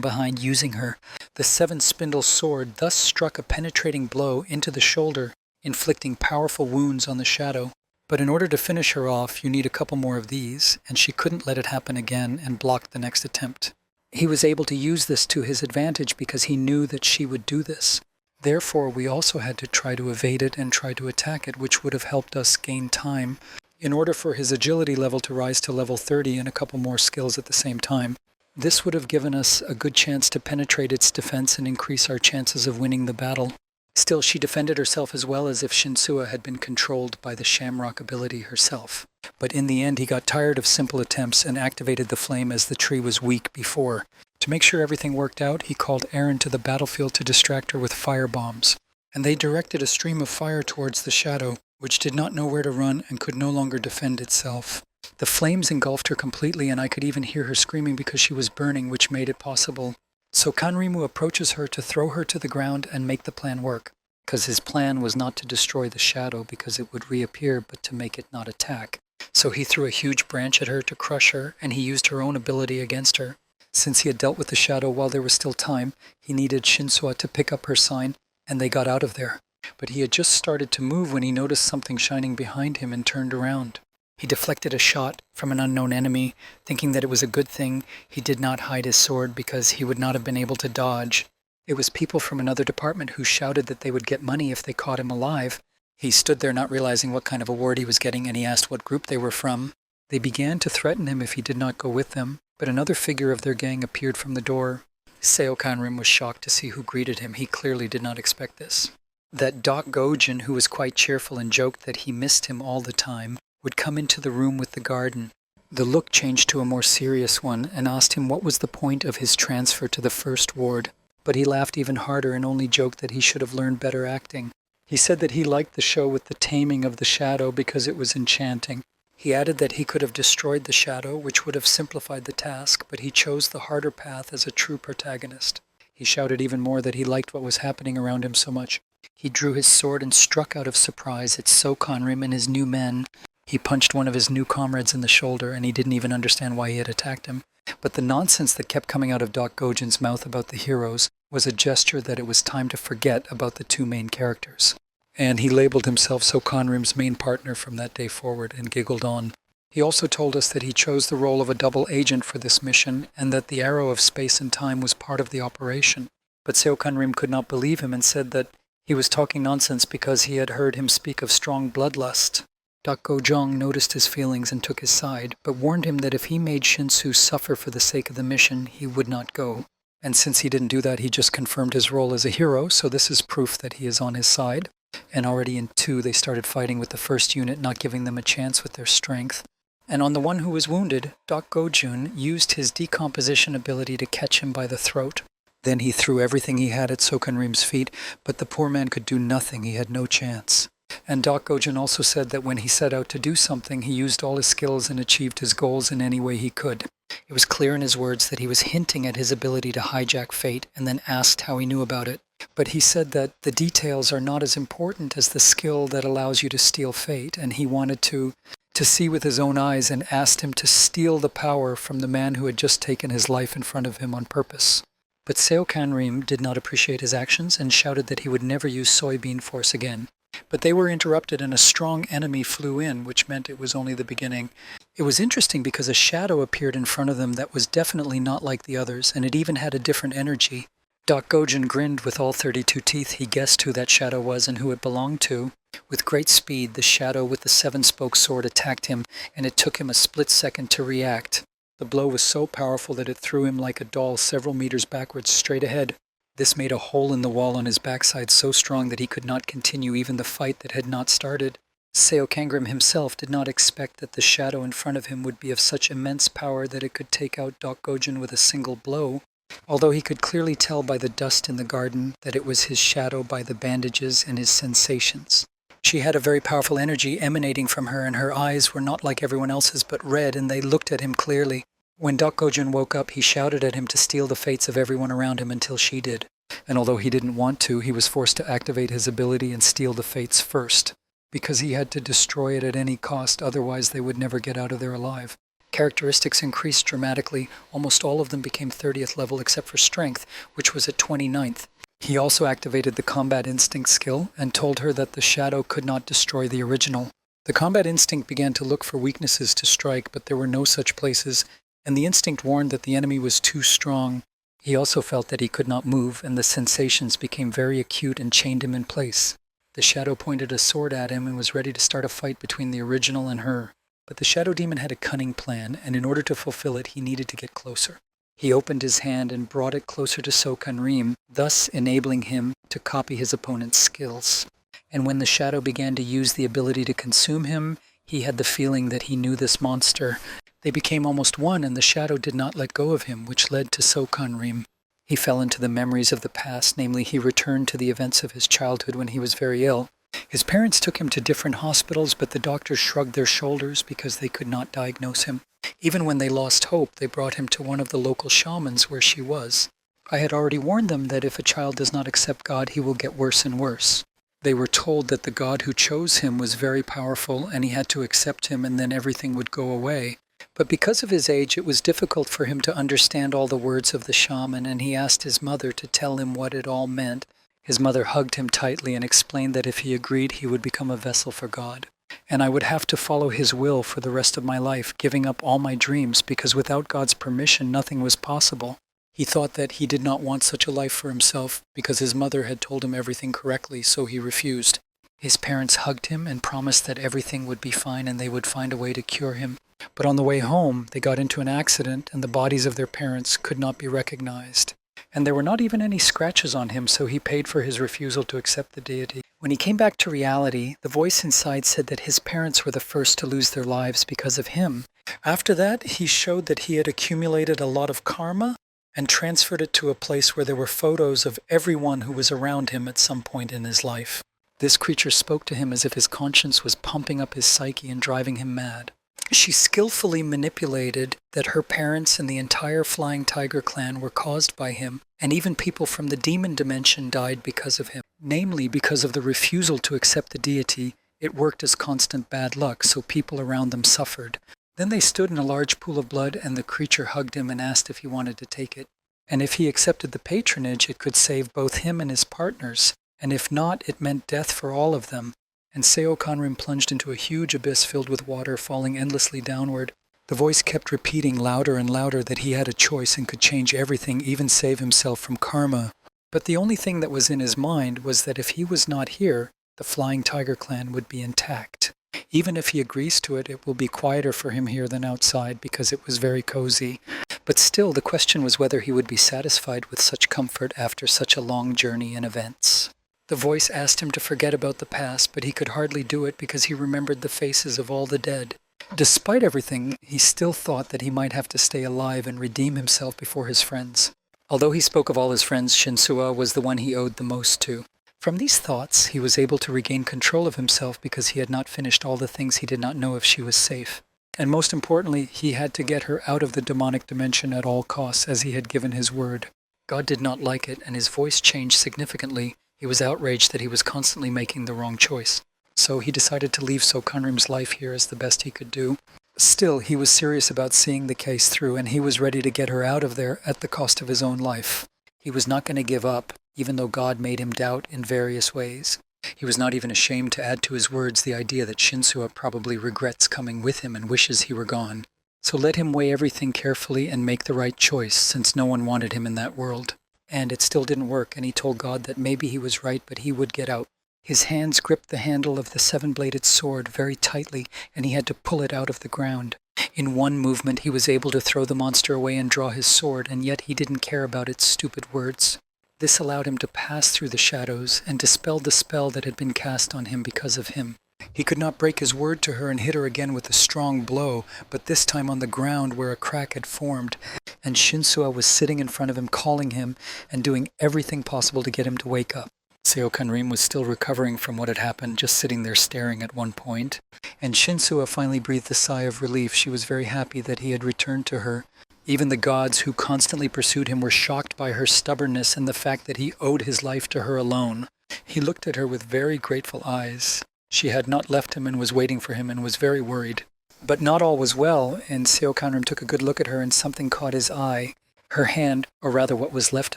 behind using her. The seven-spindle sword thus struck a penetrating blow into the shoulder, inflicting powerful wounds on the shadow. But in order to finish her off, you need a couple more of these, and she couldn't let it happen again and blocked the next attempt. He was able to use this to his advantage because he knew that she would do this. Therefore, we also had to try to evade it and try to attack it, which would have helped us gain time in order for his agility level to rise to level 30 and a couple more skills at the same time. This would have given us a good chance to penetrate its defense and increase our chances of winning the battle. Still, she defended herself as well as if Shinsua had been controlled by the Shamrock ability herself. But in the end, he got tired of simple attempts and activated the flame as the tree was weak before. To make sure everything worked out, he called Aaron to the battlefield to distract her with fire bombs. And they directed a stream of fire towards the shadow, which did not know where to run and could no longer defend itself. The flames engulfed her completely, and I could even hear her screaming because she was burning, which made it possible. So Kanrimu approaches her to throw her to the ground and make the plan work, because his plan was not to destroy the shadow because it would reappear, but to make it not attack. So he threw a huge branch at her to crush her, and he used her own ability against her. Since he had dealt with the shadow while there was still time, he needed Shinsua to pick up her sign, and they got out of there. But he had just started to move when he noticed something shining behind him and turned around. He deflected a shot from an unknown enemy, thinking that it was a good thing he did not hide his sword because he would not have been able to dodge. It was people from another department who shouted that they would get money if they caught him alive. He stood there not realizing what kind of award he was getting, and he asked what group they were from. They began to threaten him if he did not go with them, but another figure of their gang appeared from the door. Seo Kanrim was shocked to see who greeted him. He clearly did not expect this. That Dok Gojin, who was quite cheerful and joked that he missed him all the time, would come into the room with the garden. The look changed to a more serious one and asked him what was the point of his transfer to the first ward. But he laughed even harder and only joked that he should have learned better acting. He said that he liked the show with the taming of the shadow because it was enchanting. He added that he could have destroyed the shadow, which would have simplified the task, but he chose the harder path as a true protagonist. He shouted even more that he liked what was happening around him so much. He drew his sword and struck out of surprise at So Kanrim and his new men. He punched one of his new comrades in the shoulder, and he didn't even understand why he had attacked him. But the nonsense that kept coming out of Dok Gojin's mouth about the heroes was a gesture that it was time to forget about the two main characters. And he labeled himself So Kanrim's main partner from that day forward and giggled on. He also told us that he chose the role of a double agent for this mission and that the arrow of space and time was part of the operation. But Seo Kanrim could not believe him and said that he was talking nonsense because he had heard him speak of strong bloodlust. Dok Gojong noticed his feelings and took his side, but warned him that if he made Shinsu suffer for the sake of the mission, he would not go. And since he didn't do that, he just confirmed his role as a hero, so this is proof that he is on his side. And already in 2, they started fighting with the first unit, not giving them a chance with their strength. And on the one who was wounded, Dok Gojun used his decomposition ability to catch him by the throat. Then he threw everything he had at Sokanrim's feet, but the poor man could do nothing. He had no chance. And Dok Gojun also said that when he set out to do something, he used all his skills and achieved his goals in any way he could. It was clear in his words that he was hinting at his ability to hijack fate and then asked how he knew about it. But he said that the details are not as important as the skill that allows you to steal fate, and he wanted to see with his own eyes and asked him to steal the power from the man who had just taken his life in front of him on purpose. But Seo Kanrim did not appreciate his actions and shouted that he would never use soybean force again. But they were interrupted and a strong enemy flew in, which meant it was only the beginning. It was interesting because a shadow appeared in front of them that was definitely not like the others, and it even had a different energy. Doc Gojin grinned with all 32 teeth. He guessed who that shadow was and who it belonged to. With great speed, the shadow with the seven-spoke sword attacked him, and it took him a split second to react. The blow was so powerful that it threw him like a doll several meters backwards straight ahead. This made a hole in the wall on his backside so strong that he could not continue even the fight that had not started. Seo Kanrim himself did not expect that the shadow in front of him would be of such immense power that it could take out Doc Gojin with a single blow, although he could clearly tell by the dust in the garden that it was his shadow by the bandages and his sensations. She had a very powerful energy emanating from her, and her eyes were not like everyone else's but red, and they looked at him clearly. When Doc Gojin woke up, he shouted at him to steal the fates of everyone around him until she did. And although he didn't want to, he was forced to activate his ability and steal the fates first, because he had to destroy it at any cost, otherwise they would never get out of there alive. Characteristics increased dramatically. Almost all of them became 30th level except for strength, which was at 29th. He also activated the combat instinct skill and told her that the shadow could not destroy the original. The combat instinct began to look for weaknesses to strike, but there were no such places, and the instinct warned that the enemy was too strong. He also felt that he could not move, and the sensations became very acute and chained him in place. The shadow pointed a sword at him and was ready to start a fight between the original and her. But the shadow demon had a cunning plan, and in order to fulfill it, he needed to get closer. He opened his hand and brought it closer to Seo Kanrim, thus enabling him to copy his opponent's skills. And when the shadow began to use the ability to consume him, he had the feeling that he knew this monster. They became almost one, and the shadow did not let go of him, which led to Seo Kanrim. He fell into the memories of the past, namely he returned to the events of his childhood when he was very ill. His parents took him to different hospitals, but the doctors shrugged their shoulders because they could not diagnose him. Even when they lost hope, they brought him to one of the local shamans where she was. I had already warned them that if a child does not accept God, he will get worse and worse. They were told that the God who chose him was very powerful and he had to accept him and then everything would go away. But because of his age, it was difficult for him to understand all the words of the shaman, and he asked his mother to tell him what it all meant. His mother hugged him tightly and explained that if he agreed, he would become a vessel for God. And I would have to follow his will for the rest of my life, giving up all my dreams, because without God's permission, nothing was possible. He thought that he did not want such a life for himself, because his mother had told him everything correctly, so he refused. His parents hugged him and promised that everything would be fine and they would find a way to cure him. But on the way home, they got into an accident and the bodies of their parents could not be recognized. And there were not even any scratches on him, so he paid for his refusal to accept the deity. When he came back to reality, the voice inside said that his parents were the first to lose their lives because of him. After that, he showed that he had accumulated a lot of karma and transferred it to a place where there were photos of everyone who was around him at some point in his life. This creature spoke to him as if his conscience was pumping up his psyche and driving him mad. She skillfully manipulated that her parents and the entire Flying Tiger clan were caused by him, and even people from the demon dimension died because of him. Namely, because of the refusal to accept the deity, it worked as constant bad luck, so people around them suffered. Then they stood in a large pool of blood, and the creature hugged him and asked if he wanted to take it. And if he accepted the patronage, it could save both him and his partners, and if not, it meant death for all of them. And Seo Kanrim plunged into a huge abyss filled with water, falling endlessly downward. The voice kept repeating louder and louder that he had a choice and could change everything, even save himself from karma. But the only thing that was in his mind was that if he was not here, the Flying Tiger clan would be intact. Even if he agrees to it, it will be quieter for him here than outside because it was very cozy. But still, the question was whether he would be satisfied with such comfort after such a long journey in events. The voice asked him to forget about the past, but he could hardly do it because he remembered the faces of all the dead. Despite everything, he still thought that he might have to stay alive and redeem himself before his friends. Although he spoke of all his friends, Shinsua was the one he owed the most to. From these thoughts, he was able to regain control of himself because he had not finished all the things he did not know if she was safe. And most importantly, he had to get her out of the demonic dimension at all costs, as he had given his word. God did not like it, and his voice changed significantly. He was outraged that he was constantly making the wrong choice. So he decided to leave Sokanrim's life here as the best he could do. Still, he was serious about seeing the case through, and he was ready to get her out of there at the cost of his own life. He was not going to give up, even though God made him doubt in various ways. He was not even ashamed to add to his words the idea that Shinsuo probably regrets coming with him and wishes he were gone. So let him weigh everything carefully and make the right choice, since no one wanted him in that world. And it still didn't work, and he told God that maybe he was right, but he would get out. His hands gripped the handle of the seven-bladed sword very tightly, and he had to pull it out of the ground. In one movement, he was able to throw the monster away and draw his sword, and yet he didn't care about its stupid words. This allowed him to pass through the shadows and dispel the spell that had been cast on him because of him. He could not break his word to her and hit her again with a strong blow, but this time on the ground where a crack had formed, and Shinsuo was sitting in front of him, calling him and doing everything possible to get him to wake up. Seokanrim was still recovering from what had happened, just sitting there staring at one point, and Shinsuo finally breathed a sigh of relief. She was very happy that he had returned to her. Even the gods who constantly pursued him were shocked by her stubbornness and the fact that he owed his life to her alone. He looked at her with very grateful eyes. She had not left him and was waiting for him and was very worried. But not all was well, and Seokanrim took a good look at her and something caught his eye. Her hand, or rather what was left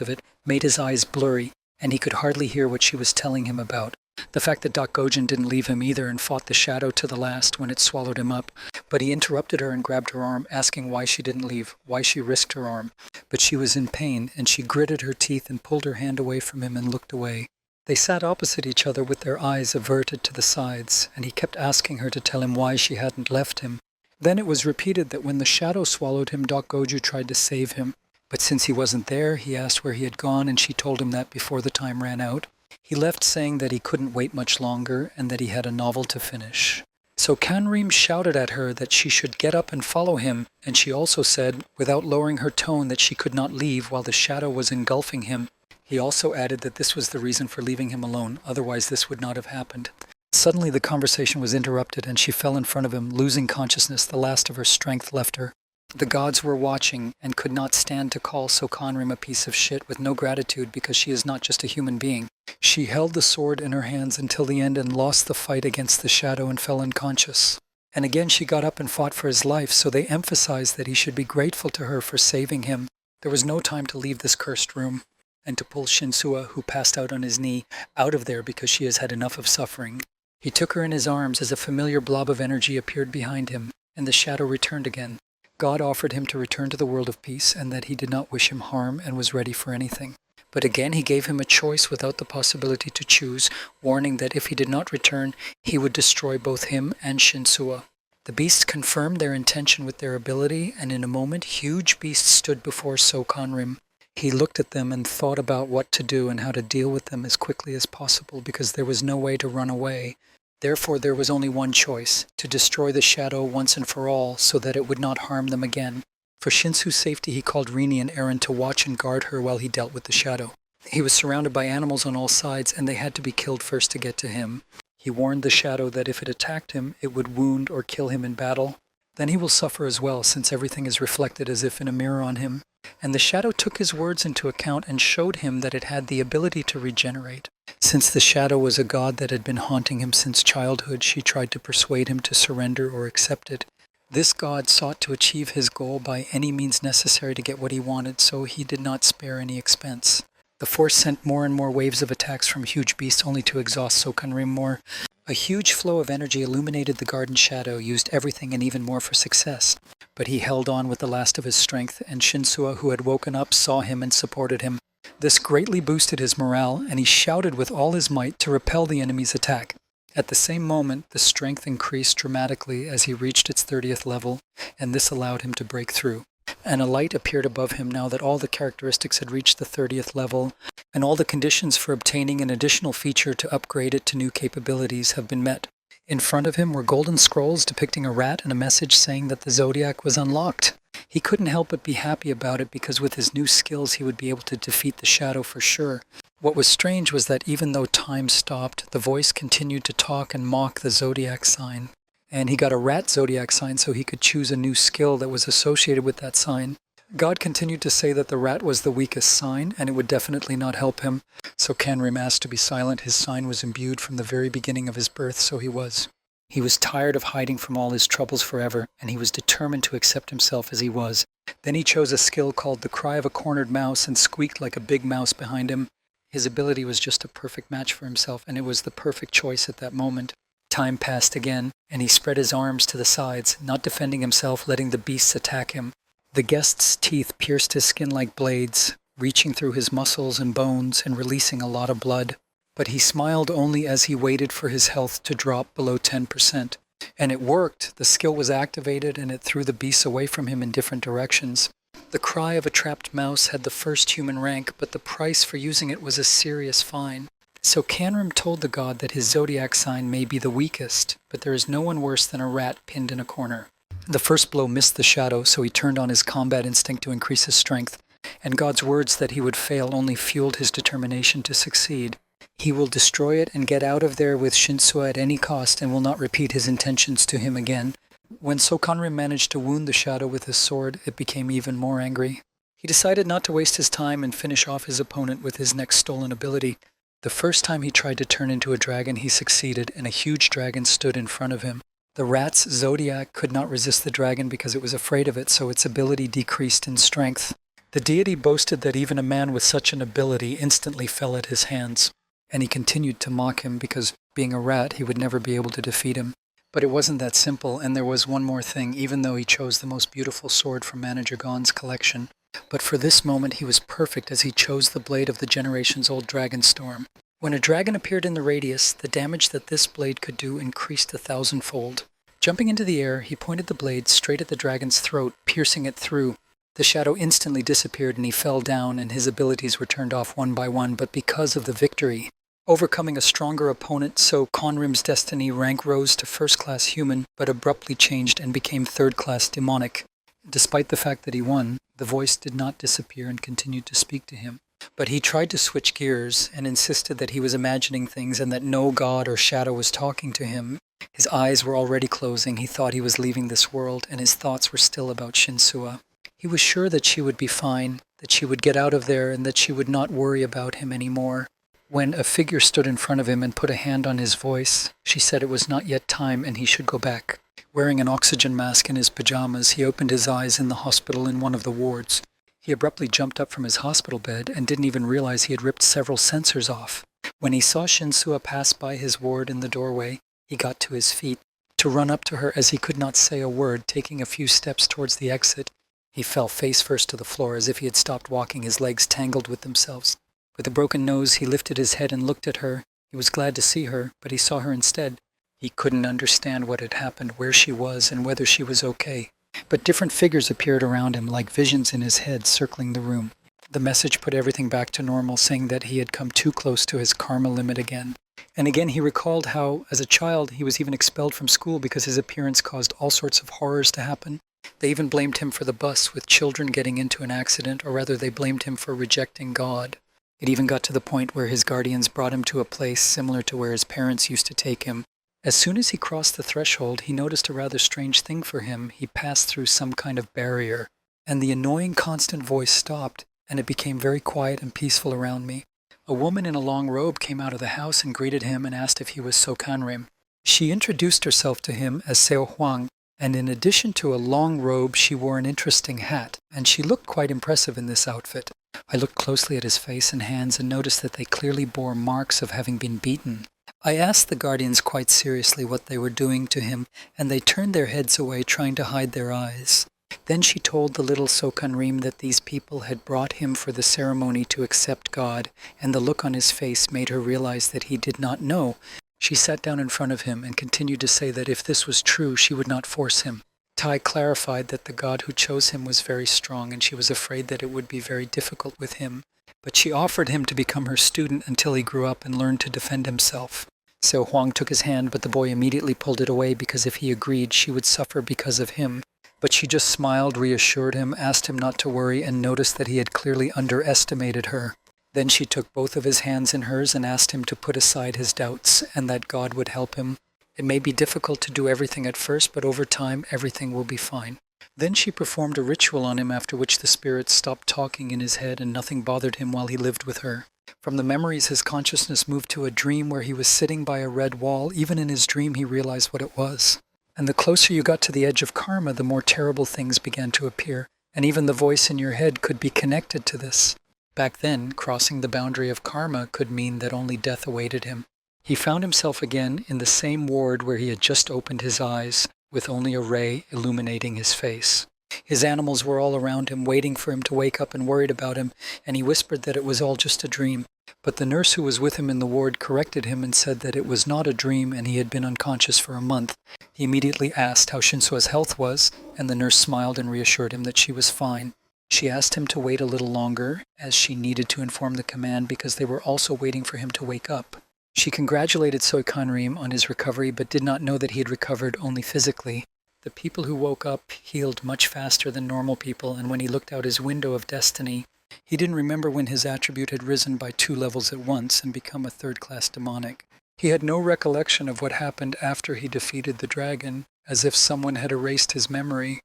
of it, made his eyes blurry, and he could hardly hear what she was telling him about. The fact that Gojin didn't leave him either and fought the shadow to the last when it swallowed him up. But he interrupted her and grabbed her arm, asking why she didn't leave, why she risked her arm. But she was in pain, and she gritted her teeth and pulled her hand away from him and looked away. They sat opposite each other with their eyes averted to the sides, and he kept asking her to tell him why she hadn't left him. Then it was repeated that when the shadow swallowed him, Goju tried to save him. But since he wasn't there, he asked where he had gone, and she told him that before the time ran out. He left saying that he couldn't wait much longer and that he had a novel to finish. So Kanrim shouted at her that she should get up and follow him, and she also said, without lowering her tone, that she could not leave while the shadow was engulfing him. He also added that this was the reason for leaving him alone, otherwise this would not have happened. Suddenly the conversation was interrupted and she fell in front of him, losing consciousness. The last of her strength left her. The gods were watching and could not stand to call Sokanrim a piece of shit with no gratitude because she is not just a human being. She held the sword in her hands until the end and lost the fight against the shadow and fell unconscious. And again she got up and fought for his life, so they emphasized that he should be grateful to her for saving him. There was no time to leave this cursed room and to pull Shinsuo, who passed out on his knee, out of there because she has had enough of suffering. He took her in his arms as a familiar blob of energy appeared behind him, and the shadow returned again. God offered him to return to the world of peace and that he did not wish him harm and was ready for anything. But again he gave him a choice without the possibility to choose, warning that if he did not return, he would destroy both him and Shinsuo. The beasts confirmed their intention with their ability, and in a moment huge beasts stood before Sokanrim. He looked at them and thought about what to do and how to deal with them as quickly as possible because there was no way to run away. Therefore there was only one choice, to destroy the shadow once and for all so that it would not harm them again. For Shinsu's safety he called Rini and Eren to watch and guard her while he dealt with the shadow. He was surrounded by animals on all sides and they had to be killed first to get to him. He warned the shadow that if it attacked him, it would wound or kill him in battle. Then he will suffer as well, since everything is reflected as if in a mirror on him. And the shadow took his words into account and showed him that it had the ability to regenerate. Since the shadow was a god that had been haunting him since childhood, she tried to persuade him to surrender or accept it. This god sought to achieve his goal by any means necessary to get what he wanted, so he did not spare any expense. The force sent more and more waves of attacks from huge beasts only to exhaust Sokanrim more. A huge flow of energy illuminated the garden shadow, used everything and even more for success. But he held on with the last of his strength, and Shinsuo, who had woken up, saw him and supported him. This greatly boosted his morale, and he shouted with all his might to repel the enemy's attack. At the same moment, the strength increased dramatically as he reached its 30th level, and this allowed him to break through. And a light appeared above him now that all the characteristics had reached the 30th level, and all the conditions for obtaining an additional feature to upgrade it to new capabilities have been met. In front of him were golden scrolls depicting a rat and a message saying that the Zodiac was unlocked. He couldn't help but be happy about it because with his new skills he would be able to defeat the shadow for sure. What was strange was that even though time stopped, the voice continued to talk and mock the Zodiac sign. And he got a rat Zodiac sign so he could choose a new skill that was associated with that sign. God continued to say that the rat was the weakest sign, and it would definitely not help him. So Canrim asked to be silent. His sign was imbued from the very beginning of his birth, so he was. He was tired of hiding from all his troubles forever, and he was determined to accept himself as he was. Then he chose a skill called the cry of a cornered mouse and squeaked like a big mouse behind him. His ability was just a perfect match for himself, and it was the perfect choice at that moment. Time passed again, and he spread his arms to the sides, not defending himself, letting the beasts attack him. The guest's teeth pierced his skin like blades, reaching through his muscles and bones and releasing a lot of blood. But he smiled only as he waited for his health to drop below 10%. And it worked. The skill was activated, and it threw the beasts away from him in different directions. The cry of a trapped mouse had the first human rank, but the price for using it was a serious fine. So Canrim told the god that his zodiac sign may be the weakest, but there is no one worse than a rat pinned in a corner. The first blow missed the shadow, so he turned on his combat instinct to increase his strength, and God's words that he would fail only fueled his determination to succeed. He will destroy it and get out of there with Shinsua at any cost, and will not repeat his intentions to him again. When Sokanrim managed to wound the shadow with his sword, it became even more angry. He decided not to waste his time and finish off his opponent with his next stolen ability. The first time he tried to turn into a dragon, he succeeded, and a huge dragon stood in front of him. The rat's zodiac could not resist the dragon because it was afraid of it, so its ability decreased in strength. The deity boasted that even a man with such an ability instantly fell at his hands, and he continued to mock him because, being a rat, he would never be able to defeat him. But it wasn't that simple, and there was one more thing, even though he chose the most beautiful sword from Manager Gon's collection. But for this moment he was perfect, as he chose the blade of the generations-old Dragonstorm. When a dragon appeared in the radius, the damage that this blade could do increased 1,000-fold. Jumping into the air, he pointed the blade straight at the dragon's throat, piercing it through. The shadow instantly disappeared and he fell down, and his abilities were turned off one by one, but because of the victory. Overcoming a stronger opponent, so Conrim's destiny rank rose to first-class human, but abruptly changed and became third-class demonic. Despite the fact that he won, the voice did not disappear and continued to speak to him. But he tried to switch gears and insisted that he was imagining things and that no god or shadow was talking to him. His eyes were already closing. He thought he was leaving this world, and his thoughts were still about Shinsua. He was sure that she would be fine, that she would get out of there, and that she would not worry about him anymore. When a figure stood in front of him and put a hand on his voice, she said it was not yet time and he should go back. Wearing an oxygen mask in his pajamas, he opened his eyes in the hospital in one of the wards. He abruptly jumped up from his hospital bed and didn't even realize he had ripped several sensors off. When he saw Shinsua pass by his ward in the doorway, he got to his feet. To run up to her as he could not say a word, taking a few steps towards the exit, he fell face first to the floor as if he had stopped walking, his legs tangled with themselves. With a broken nose, he lifted his head and looked at her. He was glad to see her, but he saw her instead. He couldn't understand what had happened, where she was, and whether she was okay. But different figures appeared around him, like visions in his head, circling the room. The message put everything back to normal, saying that he had come too close to his karma limit again. And again he recalled how, as a child, he was even expelled from school because his appearance caused all sorts of horrors to happen. They even blamed him for the bus, with children getting into an accident, or rather they blamed him for rejecting God. It even got to the point where his guardians brought him to a place similar to where his parents used to take him. As soon as he crossed the threshold, he noticed a rather strange thing for him. He passed through some kind of barrier, and the annoying constant voice stopped, and it became very quiet and peaceful around me. A woman in a long robe came out of the house and greeted him and asked if he was Sokanrim. She introduced herself to him as Seo Huang, and in addition to a long robe, she wore an interesting hat, and she looked quite impressive in this outfit. I looked closely at his face and hands and noticed that they clearly bore marks of having been beaten. I asked the guardians quite seriously what they were doing to him, and they turned their heads away, trying to hide their eyes. Then she told the little Sokanrim that these people had brought him for the ceremony to accept God, and the look on his face made her realize that he did not know. She sat down in front of him and continued to say that if this was true, she would not force him. Tai clarified that the god who chose him was very strong, and she was afraid that it would be very difficult with him. But she offered him to become her student until he grew up and learned to defend himself. Seo Huang took his hand, but the boy immediately pulled it away because if he agreed, she would suffer because of him. But she just smiled, reassured him, asked him not to worry, and noticed that he had clearly underestimated her. Then she took both of his hands in hers and asked him to put aside his doubts, and that God would help him. It may be difficult to do everything at first, but over time, everything will be fine. Then she performed a ritual on him, after which the spirits stopped talking in his head and nothing bothered him while he lived with her. From the memories, his consciousness moved to a dream where he was sitting by a red wall. Even in his dream, he realized what it was. And the closer you got to the edge of karma, the more terrible things began to appear. And even the voice in your head could be connected to this. Back then, crossing the boundary of karma could mean that only death awaited him. He found himself again in the same ward where he had just opened his eyes, with only a ray illuminating his face. His animals were all around him, waiting for him to wake up and worried about him, and he whispered that it was all just a dream. But the nurse who was with him in the ward corrected him and said that it was not a dream and he had been unconscious for a month. He immediately asked how Shinsua's health was, and the nurse smiled and reassured him that she was fine. She asked him to wait a little longer, as she needed to inform the command because they were also waiting for him to wake up. She congratulated Soikanrim on his recovery, but did not know that he had recovered only physically. The people who woke up healed much faster than normal people, and when he looked out his window of destiny, he didn't remember when his attribute had risen by 2 levels at once and become a third-class demonic. He had no recollection of what happened after he defeated the dragon, as if someone had erased his memory.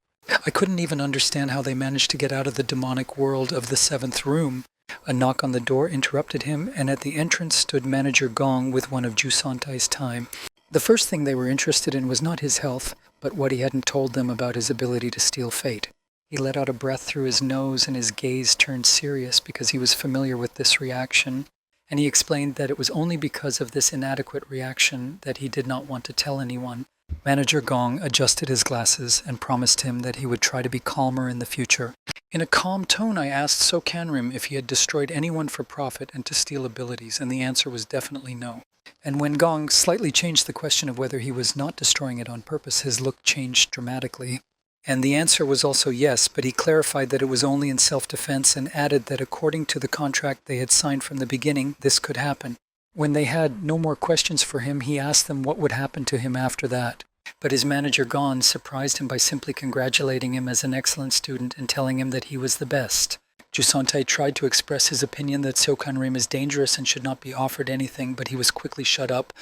I couldn't even understand how they managed to get out of the demonic world of the 7th room. A knock on the door interrupted him, and at the entrance stood Manager Gong with one of Jusantai's time. The first thing they were interested in was not his health, but what he hadn't told them about his ability to steal fate. He let out a breath through his nose, and his gaze turned serious because he was familiar with this reaction, and he explained that it was only because of this inadequate reaction that he did not want to tell anyone. Manager Gong adjusted his glasses and promised him that he would try to be calmer in the future. In a calm tone, I asked Sokanrim if he had destroyed anyone for profit and to steal abilities, and the answer was definitely no. And when Gong slightly changed the question of whether he was not destroying it on purpose, his look changed dramatically. And the answer was also yes, but he clarified that it was only in self-defense and added that according to the contract they had signed from the beginning, this could happen. When they had no more questions for him, he asked them what would happen to him after that. But his manager Gon surprised him by simply congratulating him as an excellent student and telling him that he was the best. Jusantai tried to express his opinion that Sokanrim is dangerous and should not be offered anything, but he was quickly shut up,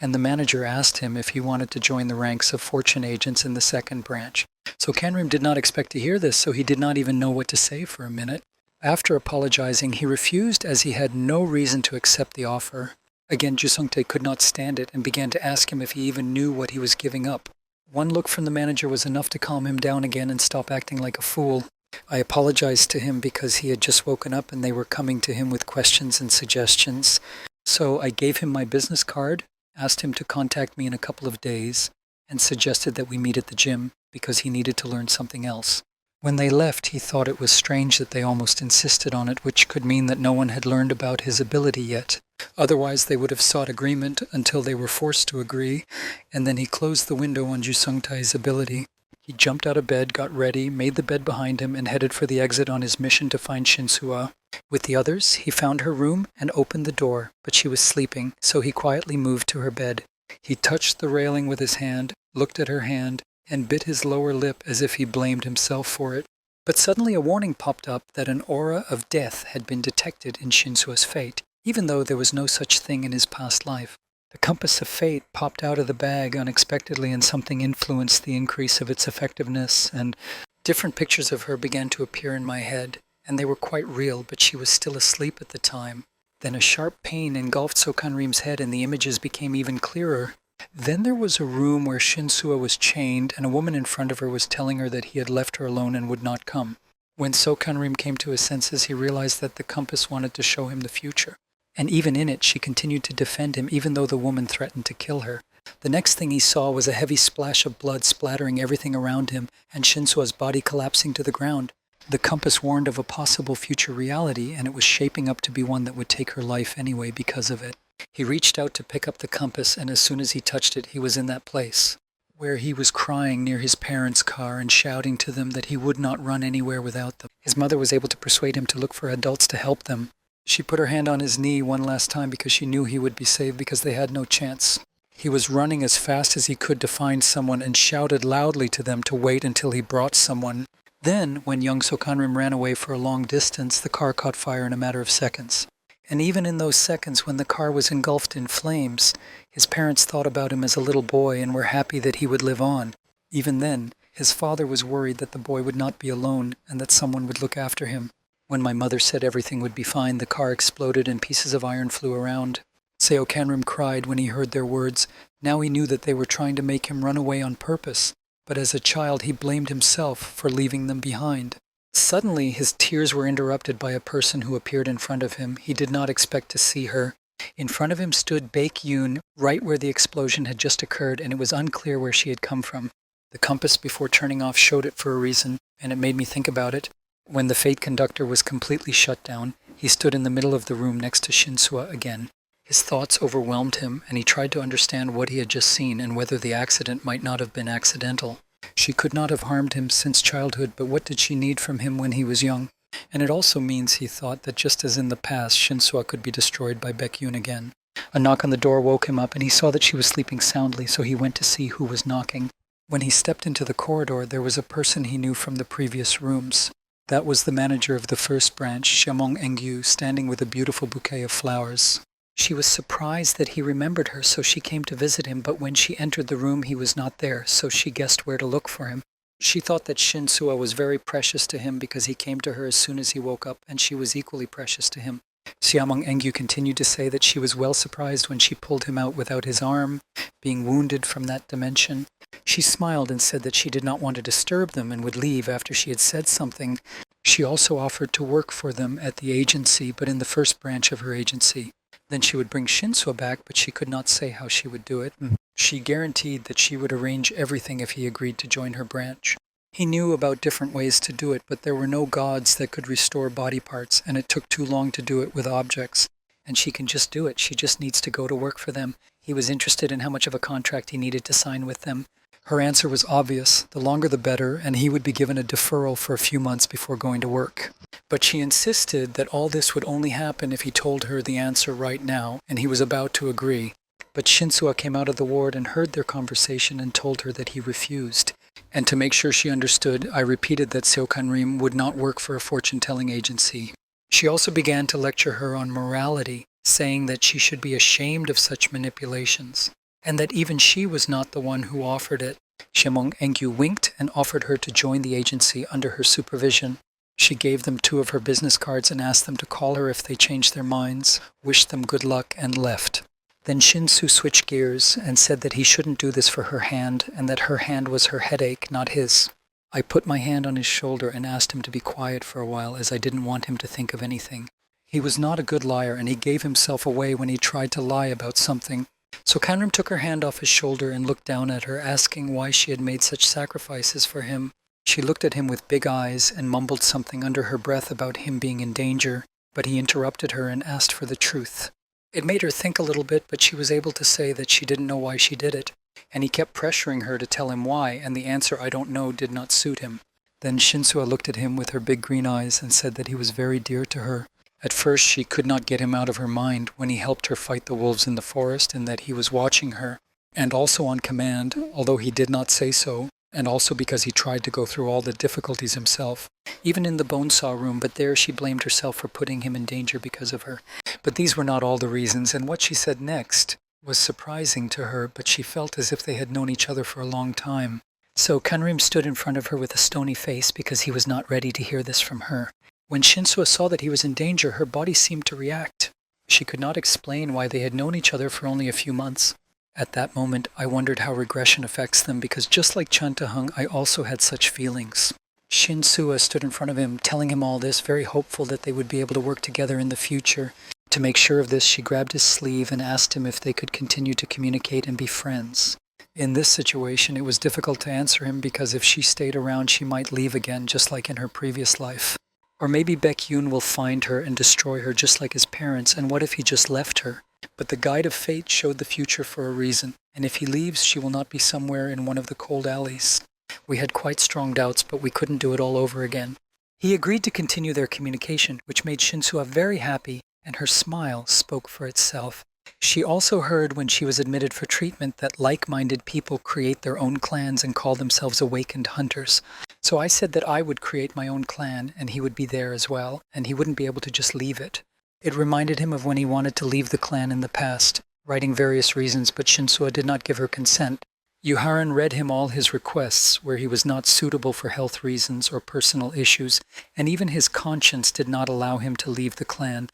and the manager asked him if he wanted to join the ranks of fortune agents in the 2nd branch. Sokanrim did not expect to hear this, so he did not even know what to say for a minute. After apologizing, he refused as he had no reason to accept the offer. Again, Jusungtae could not stand it and began to ask him if he even knew what he was giving up. One look from the manager was enough to calm him down again and stop acting like a fool. I apologized to him because he had just woken up and they were coming to him with questions and suggestions. So I gave him my business card, asked him to contact me in a couple of days, and suggested that we meet at the gym because he needed to learn something else. When they left, he thought it was strange that they almost insisted on it, which could mean that no one had learned about his ability yet. Otherwise, they would have sought agreement until they were forced to agree, and then he closed the window on Jusungtai's ability. He jumped out of bed, got ready, made the bed behind him, and headed for the exit on his mission to find Shinsua. With the others, he found her room and opened the door, but she was sleeping, so he quietly moved to her bed. He touched the railing with his hand, looked at her hand, and bit his lower lip as if he blamed himself for it. But suddenly a warning popped up that an aura of death had been detected in Shinsua's fate, even though there was no such thing in his past life. The compass of fate popped out of the bag unexpectedly, and something influenced the increase of its effectiveness, and different pictures of her began to appear in my head, and they were quite real, but she was still asleep at the time. Then a sharp pain engulfed Sokanrim's head, and the images became even clearer. Then there was a room where Shinsua was chained, and a woman in front of her was telling her that he had left her alone and would not come. When Sokanrim came to his senses, he realized that the compass wanted to show him the future. And even in it, she continued to defend him, even though the woman threatened to kill her. The next thing he saw was a heavy splash of blood splattering everything around him, and Shinsua's body collapsing to the ground. The compass warned of a possible future reality, and it was shaping up to be one that would take her life anyway because of it. He reached out to pick up the compass, and as soon as he touched it, he was in that place, where he was crying near his parents' car and shouting to them that he would not run anywhere without them. His mother was able to persuade him to look for adults to help them. She put her hand on his knee one last time because she knew he would be saved because they had no chance. He was running as fast as he could to find someone and shouted loudly to them to wait until he brought someone. Then, when young Sokanrim ran away for a long distance, the car caught fire in a matter of seconds. And even in those seconds when the car was engulfed in flames, his parents thought about him as a little boy and were happy that he would live on. Even then, His father was worried that the boy would not be alone and that someone would look after him. When my mother said everything would be fine, the car exploded and pieces of iron flew around. Seo Kanrim cried when he heard their words. Now he knew that they were trying to make him run away on purpose, but as a child he blamed himself for leaving them behind. Suddenly his tears were interrupted by a person who appeared in front of him. He did not expect to see her. In front of him stood Baek-yoon, right where the explosion had just occurred, and it was unclear where she had come from. The compass before turning off showed it for a reason, and it made me think about it. When the fate conductor was completely shut down, he stood in the middle of the room next to Shin-soo again. His thoughts overwhelmed him, and he tried to understand what he had just seen and whether the accident might not have been accidental. She could not have harmed him since childhood, but what did she need from him when he was young? And it also means, he thought, that just as in the past, Shin-soo could be destroyed by Baek-yoon again. A knock on the door woke him up, and he saw that she was sleeping soundly, so he went to see who was knocking. When he stepped into the corridor, there was a person he knew from the previous rooms. That was the manager of the first branch, Shamong Engyu, standing with a beautiful bouquet of flowers. She was surprised that he remembered her, so she came to visit him, but when she entered the room he was not there, so she guessed where to look for him. She thought that Shin-soo was very precious to him because he came to her as soon as he woke up, and she was equally precious to him. Shamong Engyu continued to say that she was well surprised when she pulled him out without his arm, being wounded from that dimension. She smiled and said that she did not want to disturb them and would leave after she had said something. She also offered to work for them at the agency, but in the first branch of her agency. Then she would bring Shin-soo back, but she could not say how she would do it. She guaranteed that she would arrange everything if he agreed to join her branch. He knew about different ways to do it, but there were no gods that could restore body parts, and it took too long to do it with objects. And she can just do it. She just needs to go to work for them. He was interested in how much of a contract he needed to sign with them. Her answer was obvious. The longer the better, and he would be given a deferral for a few months before going to work. But she insisted that all this would only happen if he told her the answer right now, and he was about to agree. But Shin-soo came out of the ward and heard their conversation and told her that he refused. And to make sure she understood, I repeated that Seo Kanrim would not work for a fortune-telling agency. She also began to lecture her on morality, saying that she should be ashamed of such manipulations, and that even she was not the one who offered it. Shamong Engyu winked and offered her to join the agency under her supervision. She gave them 2 of her business cards and asked them to call her if they changed their minds, wished them good luck, and left. Then Shin-soo switched gears and said that he shouldn't do this for her hand, and that her hand was her headache, not his. I put my hand on his shoulder and asked him to be quiet for a while, as I didn't want him to think of anything. He was not a good liar, and he gave himself away when he tried to lie about something. So Kanrim took her hand off his shoulder and looked down at her, asking why she had made such sacrifices for him. She looked at him with big eyes and mumbled something under her breath about him being in danger, but he interrupted her and asked for the truth. It made her think a little bit, but she was able to say that she didn't know why she did it, and he kept pressuring her to tell him why, and the answer "I don't know" did not suit him. Then Shin-soo looked at him with her big green eyes and said that he was very dear to her. At first she could not get him out of her mind when he helped her fight the wolves in the forest, and that he was watching her, and also on command, although he did not say so, and also because he tried to go through all the difficulties himself, even in the bone saw room, but there she blamed herself for putting him in danger because of her. But these were not all the reasons, and what she said next was surprising to her, but she felt as if they had known each other for a long time. So Kanrim stood in front of her with a stony face because he was not ready to hear this from her. When Shin-soo saw that he was in danger, her body seemed to react. She could not explain why they had known each other for only a few months. At that moment, I wondered how regression affects them, because just like Chan Ta-hung, I also had such feelings. Shin-soo stood in front of him, telling him all this, very hopeful that they would be able to work together in the future. To make sure of this, she grabbed his sleeve and asked him if they could continue to communicate and be friends. In this situation, it was difficult to answer him because if she stayed around, she might leave again, just like in her previous life. Or maybe Baek-yoon will find her and destroy her just like his parents, and what if he just left her? But the guide of fate showed the future for a reason, and if he leaves, she will not be somewhere in one of the cold alleys. We had quite strong doubts, but we couldn't do it all over again. He agreed to continue their communication, which made Shin-soo very happy, and her smile spoke for itself. She also heard when she was admitted for treatment that like-minded people create their own clans and call themselves awakened hunters. So I said that I would create my own clan, and he would be there as well, and he wouldn't be able to just leave it. It reminded him of when he wanted to leave the clan in the past, writing various reasons, but Shin-soo did not give her consent. Yuharan read him all his requests, where he was not suitable for health reasons or personal issues, and even his conscience did not allow him to leave the clan.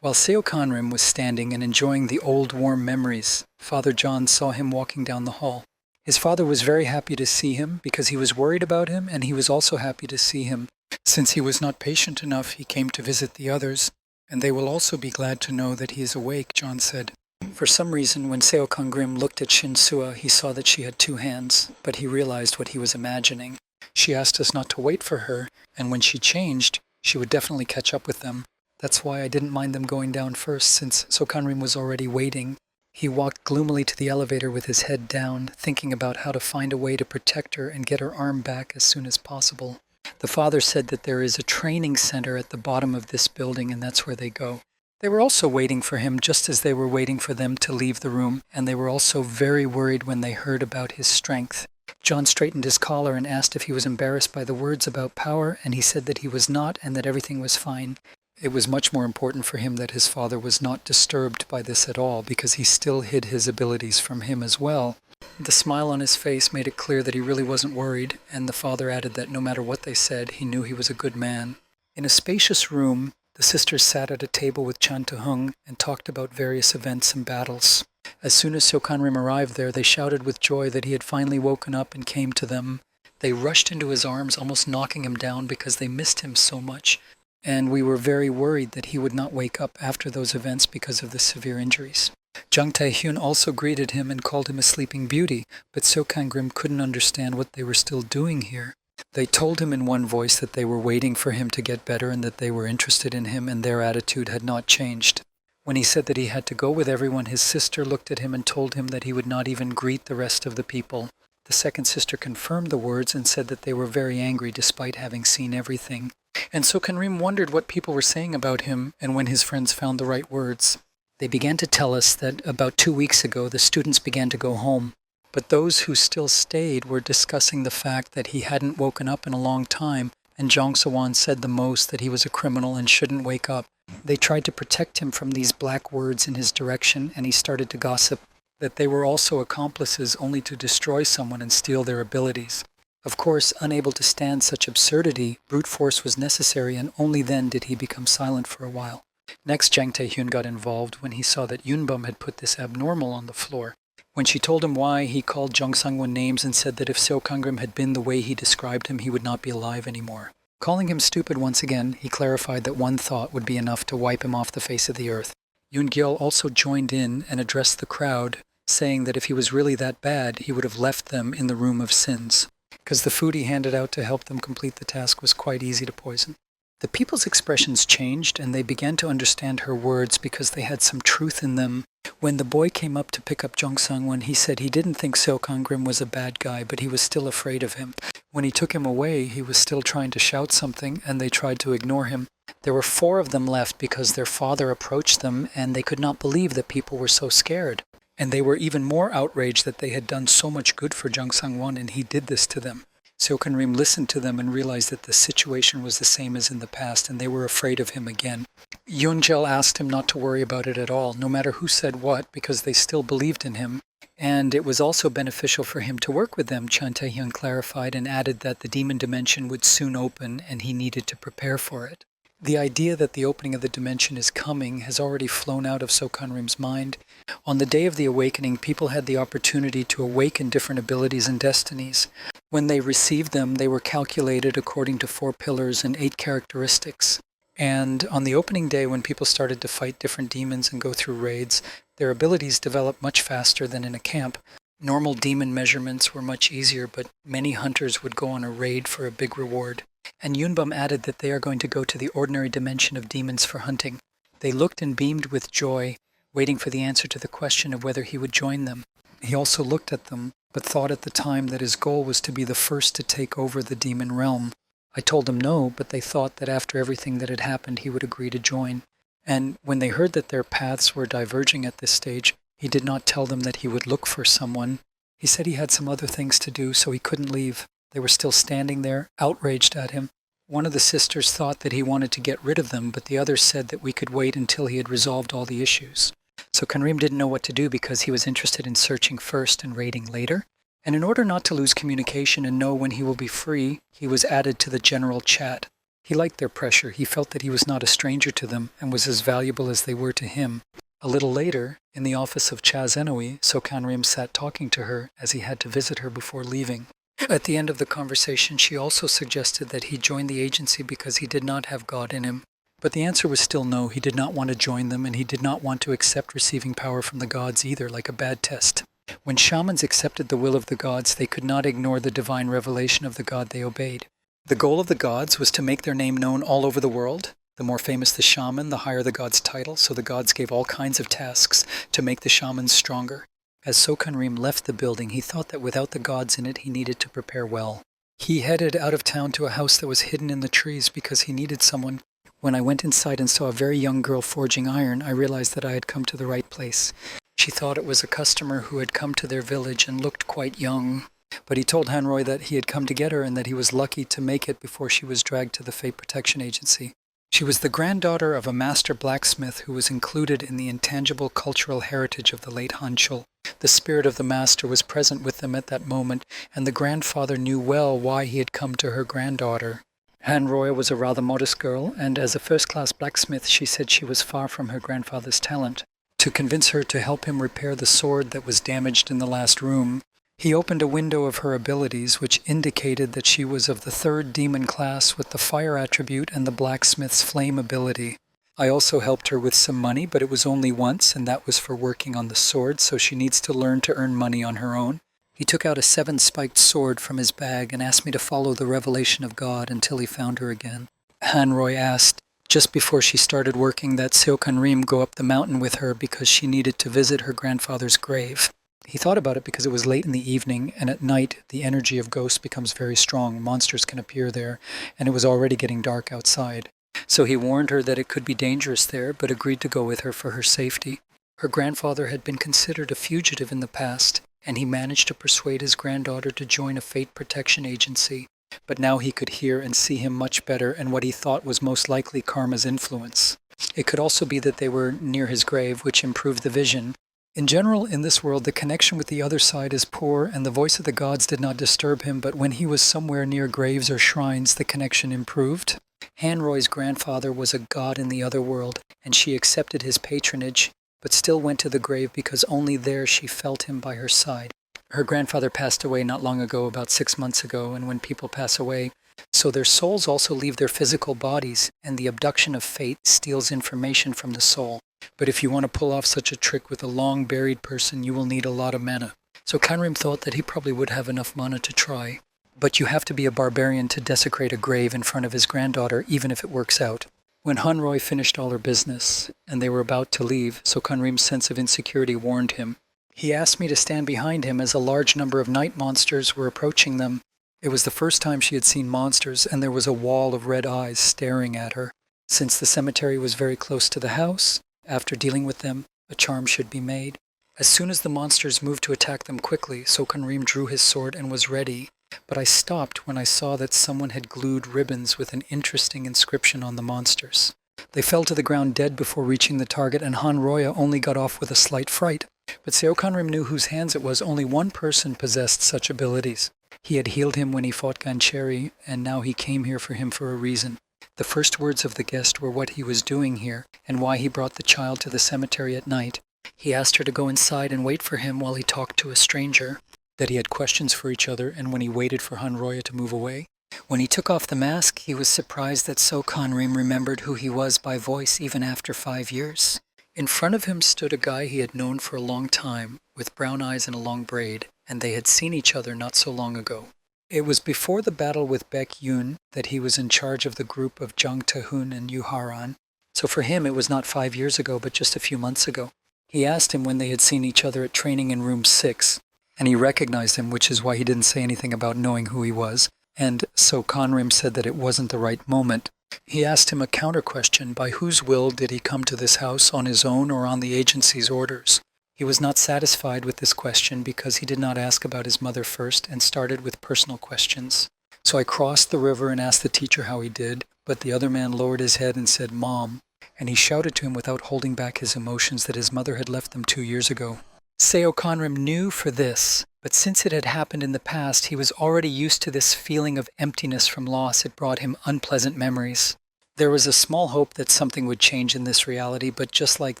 While Seokanrim was standing and enjoying the old warm memories, Father John saw him walking down the hall. His father was very happy to see him because he was worried about him, and he was also happy to see him. Since he was not patient enough, he came to visit the others, and they will also be glad to know that he is awake, John said. For some reason, when Seokangrim looked at Shinsua, he saw that she had 2 hands, but he realized what he was imagining. She asked us not to wait for her, and when she changed, she would definitely catch up with them. That's why I didn't mind them going down first, since Seokangrim was already waiting. He walked gloomily to the elevator with his head down, thinking about how to find a way to protect her and get her arm back as soon as possible. The father said that there is a training center at the bottom of this building, and that's where they go. They were also waiting for him just as they were waiting for them to leave the room, and they were also very worried when they heard about his strength. John straightened his collar and asked if he was embarrassed by the words about power, and he said that he was not and that everything was fine. It was much more important for him that his father was not disturbed by this at all, because he still hid his abilities from him as well. The smile on his face made it clear that he really wasn't worried, and the father added that no matter what they said, he knew he was a good man. In a spacious room, the sisters sat at a table with Chan Tehung and talked about various events and battles. As soon as Seokangrim arrived there, they shouted with joy that he had finally woken up and came to them. They rushed into his arms, almost knocking him down because they missed him so much, and we were very worried that he would not wake up after those events because of the severe injuries. Jung Tae-hyun also greeted him and called him a sleeping beauty, but Seokangrim couldn't understand what they were still doing here. They told him in one voice that they were waiting for him to get better and that they were interested in him, and their attitude had not changed. When he said that he had to go with everyone, his sister looked at him and told him that he would not even greet the rest of the people. The second sister confirmed the words and said that they were very angry despite having seen everything. And Seokangrim wondered what people were saying about him and when his friends found the right words. They began to tell us that about 2 weeks ago the students began to go home, but those who still stayed were discussing the fact that he hadn't woken up in a long time, and Jong So-won said the most that he was a criminal and shouldn't wake up. They tried to protect him from these black words in his direction, and he started to gossip that they were also accomplices only to destroy someone and steal their abilities. Of course, unable to stand such absurdity, brute force was necessary, and only then did he become silent for a while. Next, Jang Tae-hyun got involved when he saw that Yunbum had put this abnormal on the floor. When she told him why, he called Jung Sang-won names and said that if Seokangrim had been the way he described him, he would not be alive anymore. Calling him stupid once again, he clarified that one thought would be enough to wipe him off the face of the earth. Yoon-gyeol also joined in and addressed the crowd, saying that if he was really that bad, he would have left them in the room of sins, because the food he handed out to help them complete the task was quite easy to poison. The people's expressions changed, and they began to understand her words because they had some truth in them. When the boy came up to pick up Jung Sang-won, he said he didn't think Seokangrim was a bad guy, but he was still afraid of him. When he took him away, he was still trying to shout something, and they tried to ignore him. There were 4 of them left because their father approached them, and they could not believe that people were so scared. And they were even more outraged that they had done so much good for Jung Sang-won, and he did this to them. Seokangrim listened to them and realized that the situation was the same as in the past, and they were afraid of him again. Yoon-jel asked him not to worry about it at all, no matter who said what, because they still believed in him. And it was also beneficial for him to work with them, Chan Tae-hyun clarified, and added that the demon dimension would soon open and he needed to prepare for it. The idea that the opening of the dimension is coming has already flown out of Seokangrim's mind. On the day of the awakening, people had the opportunity to awaken different abilities and destinies. When they received them, they were calculated according to 4 pillars and 8 characteristics. And on the opening day, when people started to fight different demons and go through raids, their abilities developed much faster than in a camp. Normal demon measurements were much easier, but many hunters would go on a raid for a big reward. And Yunbum added that they are going to go to the ordinary dimension of demons for hunting. They looked and beamed with joy, waiting for the answer to the question of whether he would join them. He also looked at them, but thought at the time that his goal was to be the first to take over the demon realm. I told them no, but they thought that after everything that had happened, he would agree to join. And when they heard that their paths were diverging at this stage, he did not tell them that he would look for someone. He said he had some other things to do, so he couldn't leave. They were still standing there, outraged at him. One of the sisters thought that he wanted to get rid of them, but the others said that we could wait until he had resolved all the issues. So Kanrim didn't know what to do because he was interested in searching first and raiding later, And in order not to lose communication and know when he will be free, he was added to the general chat. He liked their pressure. He felt that he was not a stranger to them and was as valuable as they were to him. A little later, in the office of Cha Zenui, Sokanrim sat talking to her as he had to visit her before leaving. At the end of the conversation, she also suggested that he join the agency because he did not have God in him. But the answer was still no. He did not want to join them, and he did not want to accept receiving power from the gods either, like a bad test. When shamans accepted the will of the gods, they could not ignore the divine revelation of the god they obeyed. The goal of the gods was to make their name known all over the world. The more famous the shaman, the higher the god's title, so the gods gave all kinds of tasks to make the shamans stronger. As Sokanrim left the building, he thought that without the gods in it, he needed to prepare well. He headed out of town to a house that was hidden in the trees because he needed someone. When I went inside and saw a very young girl forging iron, I realized that I had come to the right place. She thought it was a customer who had come to their village and looked quite young. But he told Hanroy that he had come to get her and that he was lucky to make it before she was dragged to the Fate Protection Agency. She was the granddaughter of a master blacksmith who was included in the intangible cultural heritage of the late Han Chul. The spirit of the master was present with them at that moment, and the grandfather knew well why he had come to her granddaughter. Hanroy was a rather modest girl, and as a first-class blacksmith, she said she was far from her grandfather's talent. To convince her to help him repair the sword that was damaged in the last room, he opened a window of her abilities which indicated that she was of the 3rd demon class with the fire attribute and the blacksmith's flame ability. I also helped her with some money, but it was only once, and that was for working on the sword, so she needs to learn to earn money on her own. He took out a 7-spiked sword from his bag and asked me to follow the revelation of God until he found her again. Hanroy asked, just before she started working, that Seokanrim go up the mountain with her because she needed to visit her grandfather's grave. He thought about it because it was late in the evening, and at night the energy of ghosts becomes very strong. Monsters can appear there, and it was already getting dark outside. So he warned her that it could be dangerous there, but agreed to go with her for her safety. Her grandfather had been considered a fugitive in the past, and he managed to persuade his granddaughter to join a Fate Protection Agency. But now he could hear and see him much better, and what he thought was most likely karma's influence. It could also be that they were near his grave, which improved the vision. In general, in this world, the connection with the other side is poor, and the voice of the gods did not disturb him, but when he was somewhere near graves or shrines, the connection improved. Hanroy's grandfather was a god in the other world, and she accepted his patronage, but still went to the grave because only there she felt him by her side. Her grandfather passed away not long ago, about 6 months ago, and when people pass away, so their souls also leave their physical bodies, and the abduction of fate steals information from the soul. But if you want to pull off such a trick with a long-buried person, you will need a lot of mana. So Kanrim thought that he probably would have enough mana to try. But you have to be a barbarian to desecrate a grave in front of his granddaughter, even if it works out. When Hanroy finished all her business, and they were about to leave, so Kanrim's sense of insecurity warned him. He asked me to stand behind him as a large number of night monsters were approaching them. It was the first time she had seen monsters, and there was a wall of red eyes staring at her. Since the cemetery was very close to the house, after dealing with them, a charm should be made. As soon as the monsters moved to attack them quickly, Sokanrim drew his sword and was ready. But I stopped when I saw that someone had glued ribbons with an interesting inscription on the monsters. They fell to the ground dead before reaching the target, and Hanroya only got off with a slight fright. But Seokanrim knew whose hands it was. Only one person possessed such abilities. He had healed him when he fought Gancheri, and now he came here for him for a reason. The first words of the guest were what he was doing here, and why he brought the child to the cemetery at night. He asked her to go inside and wait for him while he talked to a stranger, that he had questions for each other, and when he waited for Hanroya to move away. When he took off the mask, he was surprised that Sokanrim remembered who he was by voice even after 5 years. In front of him stood a guy he had known for a long time, with brown eyes and a long braid, and they had seen each other not so long ago. It was before the battle with Baek Yun that he was in charge of the group of Jang Tae-hun and Yu Haran, so for him it was not 5 years ago, but just a few months ago. He asked him when they had seen each other at training in room 6, and he recognized him, which is why he didn't say anything about knowing who he was, and so Conrim said that it wasn't the right moment. He asked him a counter-question: by whose will did he come to this house, on his own or on the agency's orders? He was not satisfied with this question because he did not ask about his mother first and started with personal questions. So I crossed the river and asked the teacher how he did, but the other man lowered his head and said, "Mom," and he shouted to him without holding back his emotions that his mother had left them 2 years ago. Seo Conrim knew for this, but since it had happened in the past, he was already used to this feeling of emptiness from loss. It brought him unpleasant memories. There was a small hope that something would change in this reality, but just like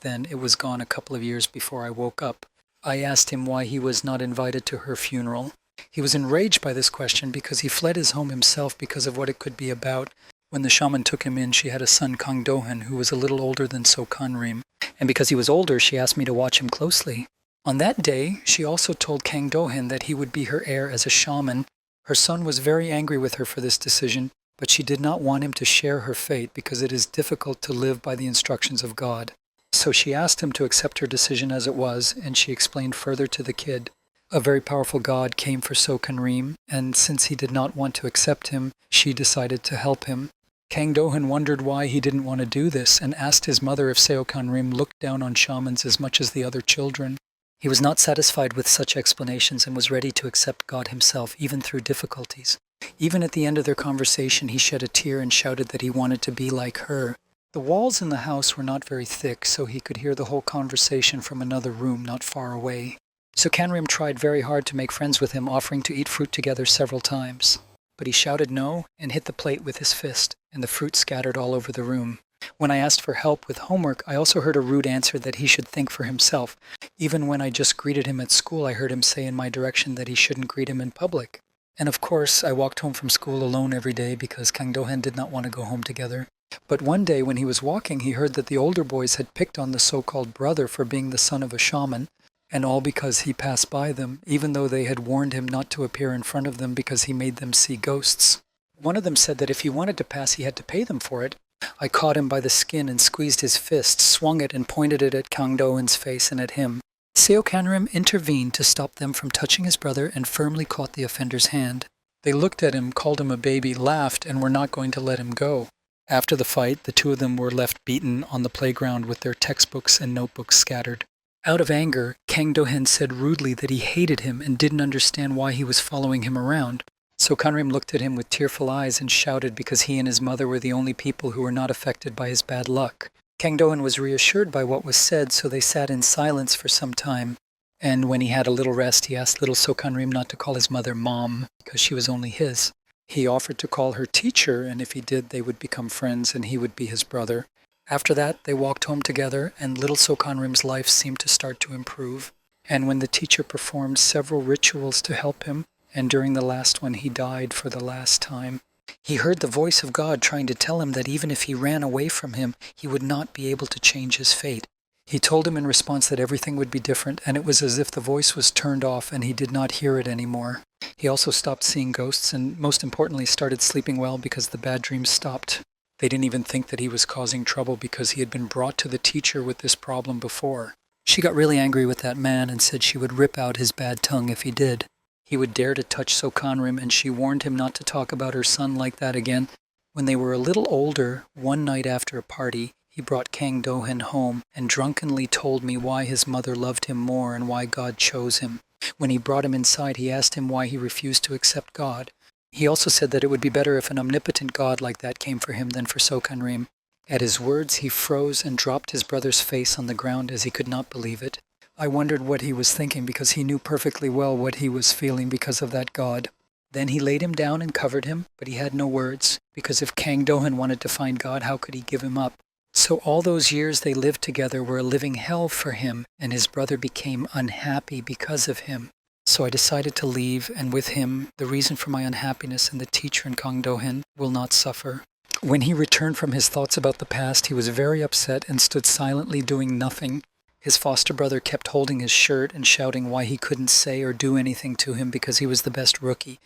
then, it was gone a couple of years before I woke up. I asked him why he was not invited to her funeral. He was enraged by this question because he fled his home himself because of what it could be about. When the shaman took him in, she had a son, Kang Dohan, who was a little older than So Kanrim. And because he was older, she asked me to watch him closely. On that day, she also told Kang Dohan that he would be her heir as a shaman. Her son was very angry with her for this decision, but she did not want him to share her fate because it is difficult to live by the instructions of God. So she asked him to accept her decision as it was, and she explained further to the kid. A very powerful god came for So Kanrim, and since he did not want to accept him, she decided to help him. Kang Dohan wondered why he didn't want to do this and asked his mother if Seo Kanrim looked down on shamans as much as the other children. He was not satisfied with such explanations and was ready to accept God himself, even through difficulties. Even at the end of their conversation, he shed a tear and shouted that he wanted to be like her. The walls in the house were not very thick, so he could hear the whole conversation from another room not far away. So Kanrim tried very hard to make friends with him, offering to eat fruit together several times. But he shouted no and hit the plate with his fist, and the fruit scattered all over the room. When I asked for help with homework, I also heard a rude answer that he should think for himself. Even when I just greeted him at school, I heard him say in my direction that he shouldn't greet him in public. And of course, I walked home from school alone every day because Kang Dohan did not want to go home together. But one day when he was walking, he heard that the older boys had picked on the so-called brother for being the son of a shaman, and all because he passed by them, even though they had warned him not to appear in front of them because he made them see ghosts. One of them said that if he wanted to pass, he had to pay them for it. I caught him by the skin and squeezed his fist, swung it and pointed it at Kang Dohan's face and at him. Seo Kanrim intervened to stop them from touching his brother and firmly caught the offender's hand. They looked at him, called him a baby, laughed, and were not going to let him go. After the fight, the two of them were left beaten on the playground with their textbooks and notebooks scattered. Out of anger, Kang Dohan said rudely that he hated him and didn't understand why he was following him around. So Kanrim looked at him with tearful eyes and shouted because he and his mother were the only people who were not affected by his bad luck. Kang Dohan was reassured by what was said, so they sat in silence for some time. And when he had a little rest, he asked little So Kanrim not to call his mother Mom, because she was only his. He offered to call her teacher, and if he did, they would become friends and he would be his brother. After that, they walked home together, and little So Kanrim's life seemed to start to improve. And when the teacher performed several rituals to help him, and during the last one he died for the last time, he heard the voice of God trying to tell him that even if he ran away from him, he would not be able to change his fate. He told him in response that everything would be different, and it was as if the voice was turned off and he did not hear it anymore. He also stopped seeing ghosts and, most importantly, started sleeping well because the bad dreams stopped. They didn't even think that he was causing trouble because he had been brought to the teacher with this problem before. She got really angry with that man and said she would rip out his bad tongue if he did. He would dare to touch So Kanrim, and she warned him not to talk about her son like that again. When they were a little older, one night after a party, he brought Kang Dohan home and drunkenly told me why his mother loved him more and why God chose him. When he brought him inside, he asked him why he refused to accept God. He also said that it would be better if an omnipotent God like that came for him than for So Kanrim. At his words, he froze and dropped his brother's face on the ground as he could not believe it. I wondered what he was thinking because he knew perfectly well what he was feeling because of that God. Then he laid him down and covered him, but he had no words, because if Kang Dohan wanted to find God, how could he give him up? So all those years they lived together were a living hell for him, and his brother became unhappy because of him. So I decided to leave, and with him, the reason for my unhappiness and the teacher in Kang Dohan will not suffer. When he returned from his thoughts about the past, he was very upset and stood silently doing nothing. His foster brother kept holding his shirt and shouting why he couldn't say or do anything to him because he was the best rookie.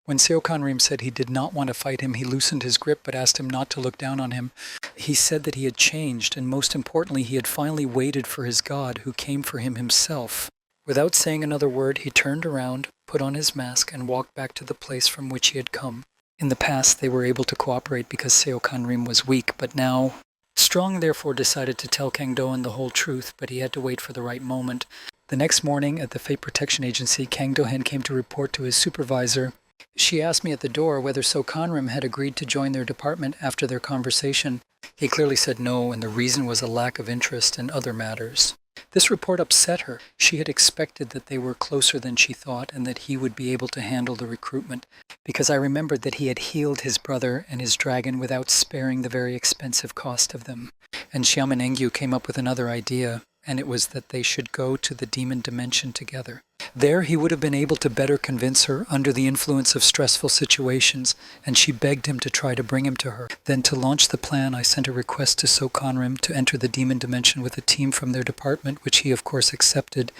When Seo Kanrim said he did not want to fight him, he loosened his grip but asked him not to look down on him. He said that he had changed, and most importantly, he had finally waited for his God, who came for him himself. Without saying another word, he turned around, put on his mask, and walked back to the place from which he had come. In the past, they were able to cooperate because Seo Kanrim was weak, but now... Strong therefore decided to tell Kang Dohan the whole truth, but he had to wait for the right moment. The next morning at the Fate Protection Agency, Kang Dohan came to report to his supervisor. She asked me at the door whether So Kanrim had agreed to join their department after their conversation. He clearly said no, and the reason was a lack of interest in other matters. This report upset her. She had expected that they were closer than she thought and that he would be able to handle the recruitment, because I remembered that he had healed his brother and his dragon without sparing the very expensive cost of them. And Xiamen Engyu came up with another idea, and it was that they should go to the demon dimension together. There he would have been able to better convince her under the influence of stressful situations, and she begged him to try to bring him to her. Then to launch the plan, I sent a request to Sokanrim to enter the demon dimension with a team from their department, which he of course accepted.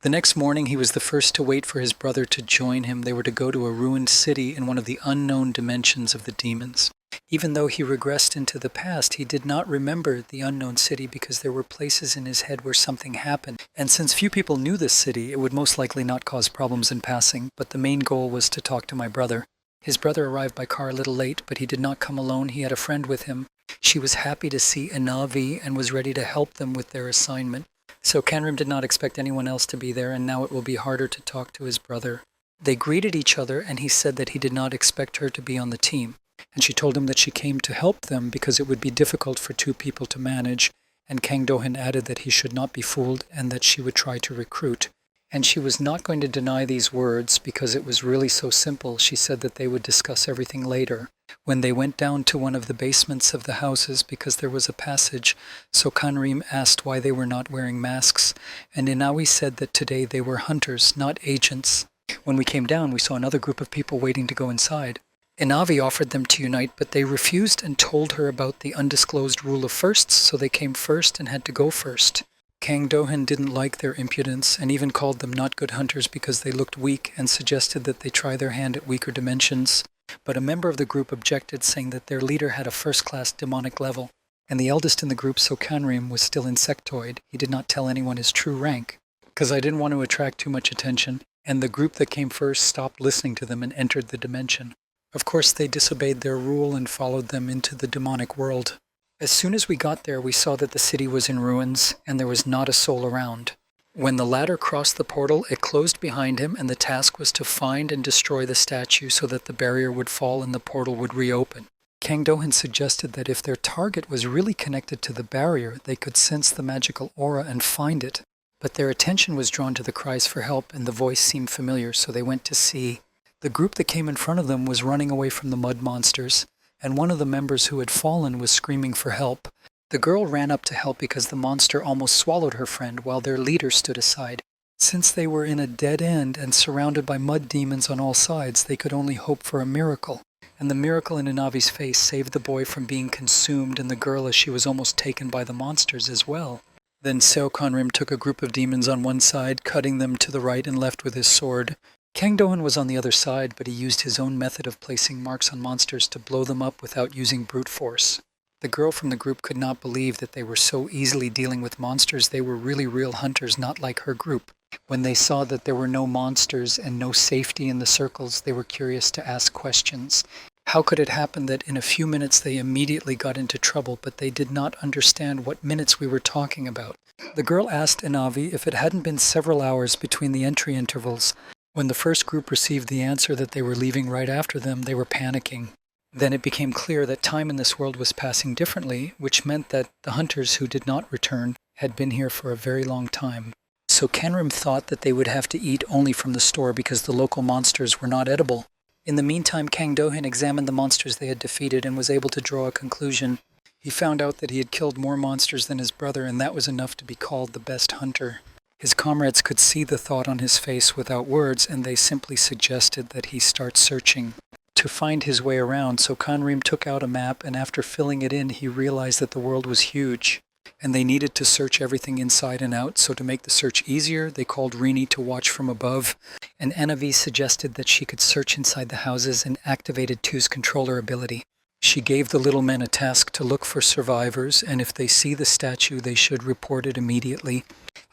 The next morning he was the first to wait for his brother to join him. They were to go to a ruined city in one of the unknown dimensions of the demons. Even though he regressed into the past, he did not remember the unknown city because there were places in his head where something happened. And since few people knew this city, it would most likely not cause problems in passing, but the main goal was to talk to my brother. His brother arrived by car a little late, but he did not come alone. He had a friend with him. She was happy to see Inavi and was ready to help them with their assignment. So Kanrim did not expect anyone else to be there, and now it will be harder to talk to his brother. They greeted each other, and he said that he did not expect her to be on the team. And she told him that she came to help them because it would be difficult for two people to manage, and Kang Do-hin added that he should not be fooled and that she would try to recruit. And she was not going to deny these words because it was really so simple. She said that they would discuss everything later. When they went down to one of the basements of the houses because there was a passage, Sokanrim asked why they were not wearing masks, and Inawi said that today they were hunters, not agents. When we came down, we saw another group of people waiting to go inside. Inavi offered them to unite, but they refused and told her about the undisclosed rule of firsts, so they came first and had to go first. Kang Do-hin didn't like their impudence and even called them not good hunters because they looked weak and suggested that they try their hand at weaker dimensions. But a member of the group objected, saying that their leader had a first-class demonic level, and the eldest in the group, Sokanrim, was still insectoid. He did not tell anyone his true rank, because I didn't want to attract too much attention, and the group that came first stopped listening to them and entered the dimension. Of course, they disobeyed their rule and followed them into the demonic world. As soon as we got there, we saw that the city was in ruins, and there was not a soul around. When the latter crossed the portal, it closed behind him, and the task was to find and destroy the statue so that the barrier would fall and the portal would reopen. Kang Do-hin suggested that if their target was really connected to the barrier, they could sense the magical aura and find it. But their attention was drawn to the cries for help, and the voice seemed familiar, so they went to see. The group that came in front of them was running away from the mud monsters, and one of the members who had fallen was screaming for help. The girl ran up to help because the monster almost swallowed her friend while their leader stood aside. Since they were in a dead end and surrounded by mud demons on all sides, they could only hope for a miracle. And the miracle in Inavi's face saved the boy from being consumed and the girl as she was almost taken by the monsters as well. Then Seokonrim took a group of demons on one side, cutting them to the right and left with his sword. Kang Do-hin was on the other side, but he used his own method of placing marks on monsters to blow them up without using brute force. The girl from the group could not believe that they were so easily dealing with monsters. They were really real hunters, not like her group. When they saw that there were no monsters and no safety in the circles, they were curious to ask questions. How could it happen that in a few minutes they immediately got into trouble, but they did not understand what minutes we were talking about? The girl asked Inavi if it hadn't been several hours between the entry intervals. When the first group received the answer that they were leaving right after them, they were panicking. Then it became clear that time in this world was passing differently, which meant that the hunters who did not return had been here for a very long time. So Kanrim thought that they would have to eat only from the store because the local monsters were not edible. In the meantime, Kang Do-hin examined the monsters they had defeated and was able to draw a conclusion. He found out that he had killed more monsters than his brother, and that was enough to be called the best hunter. His comrades could see the thought on his face without words, and they simply suggested that he start searching to find his way around. So Kanrim took out a map, and after filling it in, he realized that the world was huge, and they needed to search everything inside and out. So to make the search easier, they called Rini to watch from above, and Enavi suggested that she could search inside the houses and activated Tu's controller ability. She gave the little men a task to look for survivors, and if they see the statue, they should report it immediately.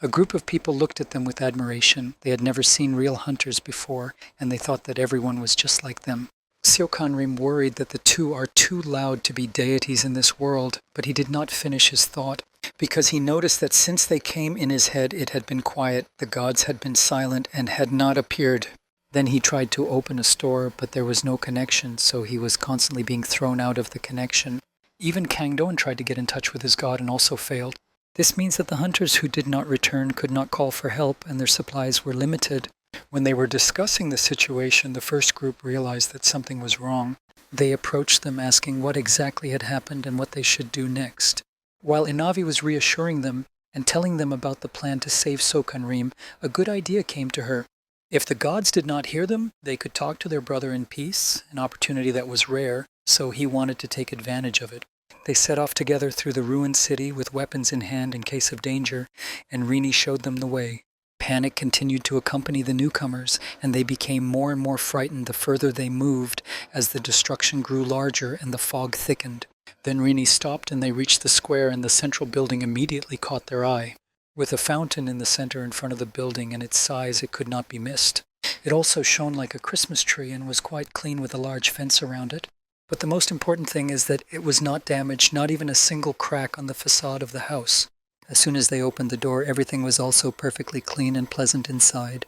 A group of people looked at them with admiration. They had never seen real hunters before, and they thought that everyone was just like them. Seokanrim worried that the two are too loud to be deities in this world, but he did not finish his thought, because he noticed that since they came in his head, it had been quiet, the gods had been silent and had not appeared. Then he tried to open a store, but there was no connection, so he was constantly being thrown out of the connection. Even Kang Do-hin tried to get in touch with his god and also failed. This means that the hunters who did not return could not call for help and their supplies were limited. When they were discussing the situation, the first group realized that something was wrong. They approached them asking what exactly had happened and what they should do next. While Inavi was reassuring them and telling them about the plan to save Sokanrim, a good idea came to her. If the gods did not hear them, they could talk to their brother in peace, an opportunity that was rare, so he wanted to take advantage of it. They set off together through the ruined city with weapons in hand in case of danger, and Rini showed them the way. Panic continued to accompany the newcomers, and they became more and more frightened the further they moved as the destruction grew larger and the fog thickened. Then Rini stopped and they reached the square, and the central building immediately caught their eye. With a fountain in the center in front of the building and its size, it could not be missed. It also shone like a Christmas tree and was quite clean with a large fence around it. But the most important thing is that it was not damaged, not even a single crack on the facade of the house. As soon as they opened the door, everything was also perfectly clean and pleasant inside,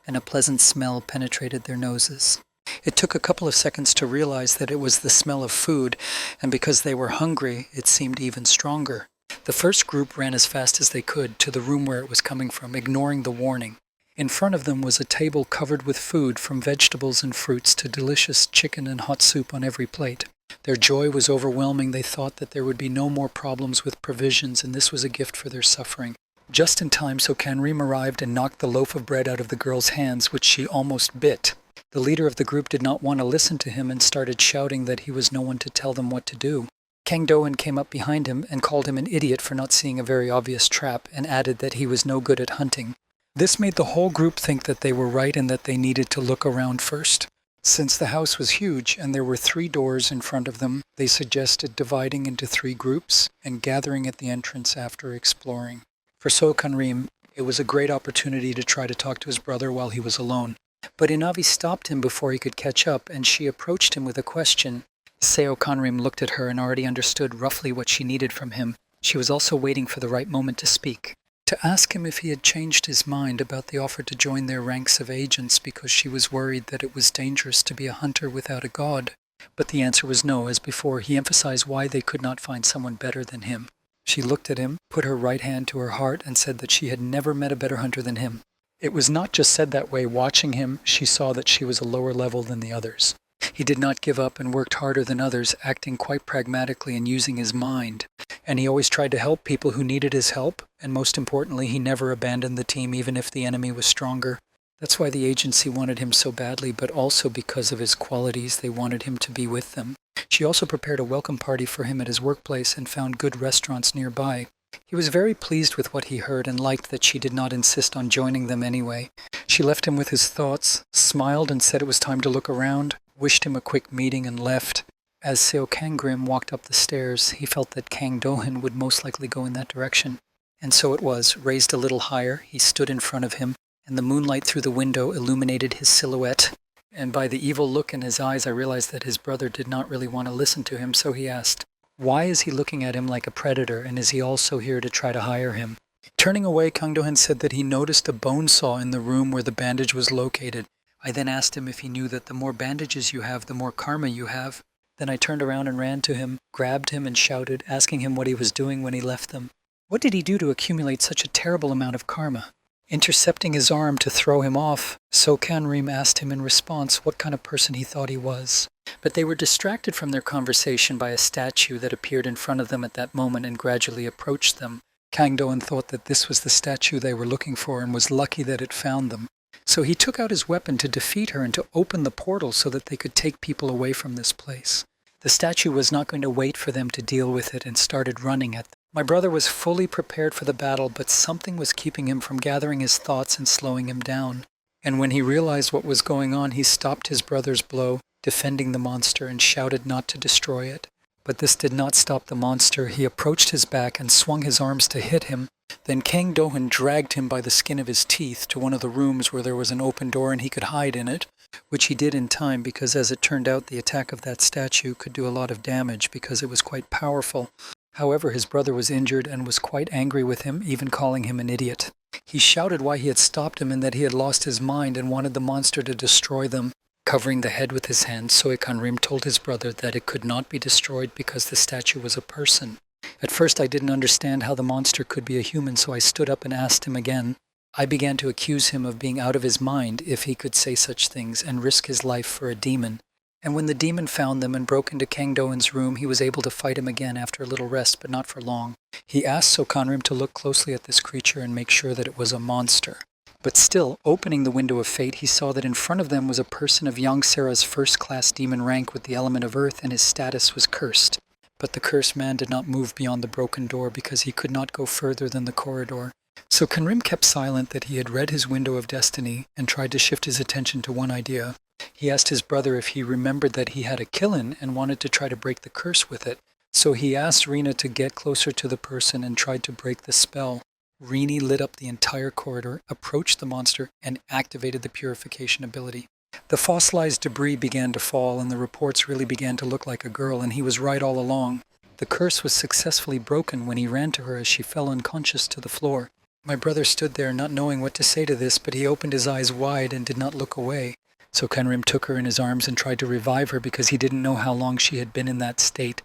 and a pleasant smell penetrated their noses. It took a couple of seconds to realize that it was the smell of food, and because they were hungry, it seemed even stronger. The first group ran as fast as they could to the room where it was coming from, ignoring the warning. In front of them was a table covered with food, from vegetables and fruits to delicious chicken and hot soup on every plate. Their joy was overwhelming. They thought that there would be no more problems with provisions, and this was a gift for their suffering. Just in time, Sokanrim arrived and knocked the loaf of bread out of the girl's hands, which she almost bit. The leader of the group did not want to listen to him and started shouting that he was no one to tell them what to do. Kang Dohan came up behind him and called him an idiot for not seeing a very obvious trap, and added that he was no good at hunting. This made the whole group think that they were right and that they needed to look around first. Since the house was huge and there were 3 doors in front of them, they suggested dividing into 3 groups and gathering at the entrance after exploring. For Sokanrim, it was a great opportunity to try to talk to his brother while he was alone. But Inavi stopped him before he could catch up, and she approached him with a question. Seokanrim looked at her and already understood roughly what she needed from him. She was also waiting for the right moment to speak. To ask him if he had changed his mind about the offer to join their ranks of agents because she was worried that it was dangerous to be a hunter without a god. But the answer was no. As before, he emphasized why they could not find someone better than him. She looked at him, put her right hand to her heart, and said that she had never met a better hunter than him. It was not just said that way. Watching him, she saw that she was a lower level than the others. He did not give up and worked harder than others, acting quite pragmatically and using his mind. And he always tried to help people who needed his help, and most importantly, he never abandoned the team even if the enemy was stronger. That's why the agency wanted him so badly, but also because of his qualities, they wanted him to be with them. She also prepared a welcome party for him at his workplace and found good restaurants nearby. He was very pleased with what he heard and liked that she did not insist on joining them anyway. She left him with his thoughts, smiled and said it was time to look around, wished him a quick meeting and left. As Seokangrim walked up the stairs, he felt that Kang Dohan would most likely go in that direction. And so it was. Raised a little higher, he stood in front of him, and the moonlight through the window illuminated his silhouette. And by the evil look in his eyes, I realized that his brother did not really want to listen to him, so he asked, "Why is he looking at him like a predator, and is he also here to try to hire him?" Turning away, Kang Dohan said that he noticed a bone saw in the room where the bandage was located. I then asked him if he knew that the more bandages you have, the more karma you have. Then I turned around and ran to him, grabbed him and shouted, asking him what he was doing when he left them. What did he do to accumulate such a terrible amount of karma? Intercepting his arm to throw him off, Sokanrim asked him in response what kind of person he thought he was. But they were distracted from their conversation by a statue that appeared in front of them at that moment and gradually approached them. Kang Dohan thought that this was the statue they were looking for and was lucky that it found them. So he took out his weapon to defeat her and to open the portal so that they could take people away from this place. The statue was not going to wait for them to deal with it and started running at them. My brother was fully prepared for the battle, but something was keeping him from gathering his thoughts and slowing him down. And when he realized what was going on, he stopped his brother's blow, defending the monster, and shouted not to destroy it. But this did not stop the monster. He approached his back and swung his arms to hit him. Then Kang Dohan dragged him by the skin of his teeth to one of the rooms where there was an open door and he could hide in it, which he did in time because, as it turned out, the attack of that statue could do a lot of damage because it was quite powerful. However, his brother was injured and was quite angry with him, even calling him an idiot. He shouted why he had stopped him and that he had lost his mind and wanted the monster to destroy them. Covering the head with his hand, Soekanrim told his brother that it could not be destroyed because the statue was a person. At first I didn't understand how the monster could be a human, so I stood up and asked him again. I began to accuse him of being out of his mind if he could say such things and risk his life for a demon. And when the demon found them and broke into Kang Do-eun's room, he was able to fight him again after a little rest, but not for long. He asked Sokanrim to look closely at this creature and make sure that it was a monster. But still, opening the window of fate, he saw that in front of them was a person of Young Sera's first-class demon rank with the element of earth, and his status was cursed. But the cursed man did not move beyond the broken door because he could not go further than the corridor. So Kanrim kept silent that he had read his window of destiny and tried to shift his attention to one idea. He asked his brother if he remembered that he had a killin and wanted to try to break the curse with it. So he asked Rina to get closer to the person and tried to break the spell. Rini lit up the entire corridor, approached the monster, and activated the purification ability. The fossilized debris began to fall, and the reports really began to look like a girl, and he was right all along. The curse was successfully broken when he ran to her as she fell unconscious to the floor. My brother stood there not knowing what to say to this, but he opened his eyes wide and did not look away. So Kanrim took her in his arms and tried to revive her because he didn't know how long she had been in that state.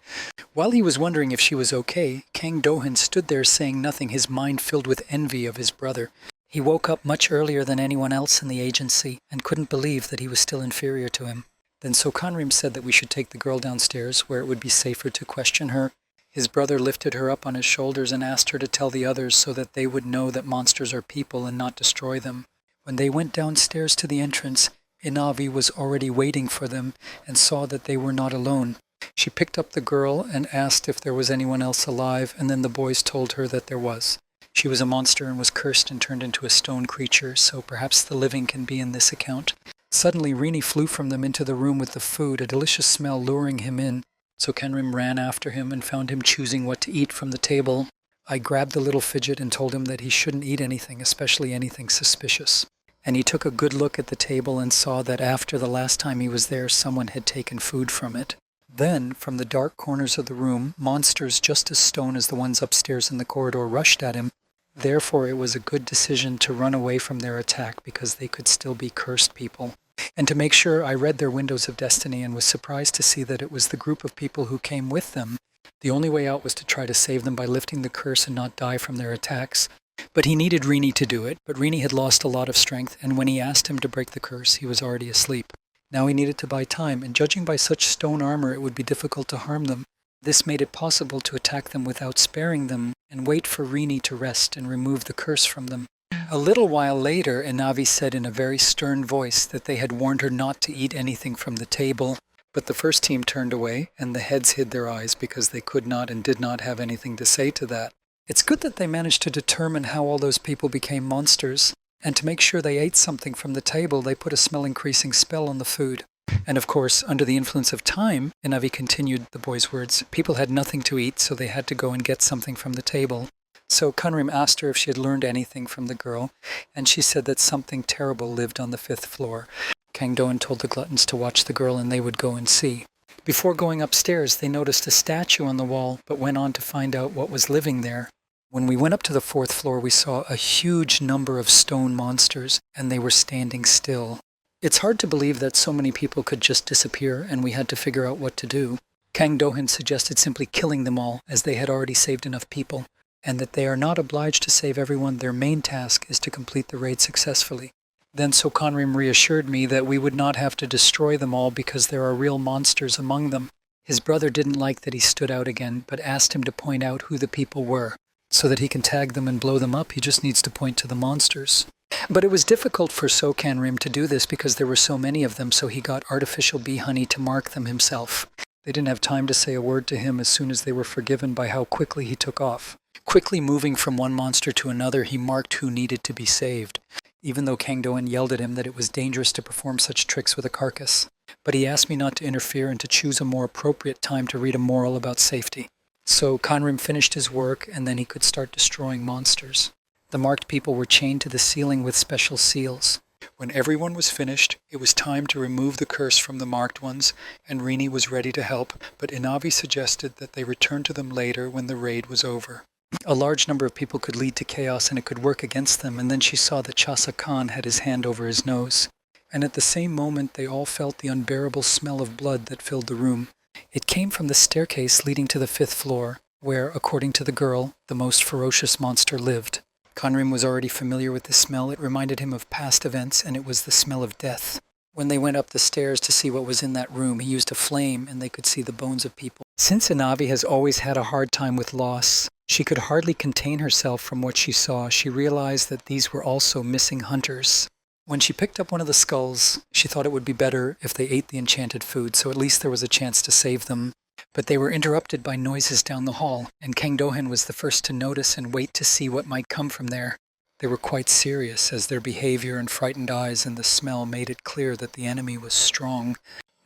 While he was wondering if she was okay, Kang Do-eun stood there saying nothing, his mind filled with envy of his brother. He woke up much earlier than anyone else in the agency and couldn't believe that he was still inferior to him. Then Sokanrim said that we should take the girl downstairs where it would be safer to question her. His brother lifted her up on his shoulders and asked her to tell the others so that they would know that monsters are people and not destroy them. When they went downstairs to the entrance, Inavi was already waiting for them and saw that they were not alone. She picked up the girl and asked if there was anyone else alive, and then the boys told her that there was. She was a monster and was cursed and turned into a stone creature, so perhaps the living can be in this account. Suddenly Rini flew from them into the room with the food, a delicious smell luring him in. So Kenrim ran after him and found him choosing what to eat from the table. I grabbed the little fidget and told him that he shouldn't eat anything, especially anything suspicious. And he took a good look at the table and saw that after the last time he was there, someone had taken food from it. Then, from the dark corners of the room, monsters just as stone as the ones upstairs in the corridor rushed at him. Therefore, it was a good decision to run away from their attack because they could still be cursed people. And to make sure, I read their windows of destiny and was surprised to see that it was the group of people who came with them. The only way out was to try to save them by lifting the curse and not die from their attacks. But he needed Rini to do it, but Rini had lost a lot of strength, and when he asked him to break the curse, he was already asleep. Now he needed to buy time, and judging by such stone armor, it would be difficult to harm them. This made it possible to attack them without sparing them, and wait for Rini to rest and remove the curse from them. A little while later, Inavi said in a very stern voice that they had warned her not to eat anything from the table, but the first team turned away, and the heads hid their eyes because they could not and did not have anything to say to that. It's good that they managed to determine how all those people became monsters, and to make sure they ate something from the table, they put a smell-increasing spell on the food. And of course, under the influence of time, Inavi continued the boy's words, people had nothing to eat, so they had to go and get something from the table. So Kanrim asked her if she had learned anything from the girl, and she said that something terrible lived on the 5th floor. Kang Do-eun told the gluttons to watch the girl and they would go and see. Before going upstairs, they noticed a statue on the wall, but went on to find out what was living there. When we went up to the 4th floor, we saw a huge number of stone monsters, and they were standing still. It's hard to believe that so many people could just disappear, and we had to figure out what to do. Kang Do-eun suggested simply killing them all, as they had already saved enough people, and that they are not obliged to save everyone. Their main task is to complete the raid successfully. Then Sokanrim reassured me that we would not have to destroy them all because there are real monsters among them. His brother didn't like that he stood out again, but asked him to point out who the people were. So that he can tag them and blow them up, he just needs to point to the monsters. But it was difficult for Sokanrim to do this because there were so many of them, so he got artificial bee honey to mark them himself. They didn't have time to say a word to him as soon as they were forgiven by how quickly he took off. Quickly moving from one monster to another, he marked who needed to be saved, even though Kang Do-eun yelled at him that it was dangerous to perform such tricks with a carcass. But he asked me not to interfere and to choose a more appropriate time to read a moral about safety. So Kanrim finished his work, and then he could start destroying monsters. The marked people were chained to the ceiling with special seals. When everyone was finished, it was time to remove the curse from the marked ones, and Rini was ready to help, but Inavi suggested that they return to them later when the raid was over. A large number of people could lead to chaos, and it could work against them, and then she saw that Chasa Khan had his hand over his nose. And at the same moment, they all felt the unbearable smell of blood that filled the room. It came from the staircase leading to the 5th floor, where, according to the girl, the most ferocious monster lived. Conrim was already familiar with the smell. It reminded him of past events, and it was the smell of death. When they went up the stairs to see what was in that room, he used a flame, and they could see the bones of people. Since Inavi has always had a hard time with loss, she could hardly contain herself from what she saw. She realized that these were also missing hunters. When she picked up one of the skulls, she thought it would be better if they ate the enchanted food, so at least there was a chance to save them. But they were interrupted by noises down the hall, and Kang Do-hen was the first to notice and wait to see what might come from there. They were quite serious, as their behavior and frightened eyes and the smell made it clear that the enemy was strong.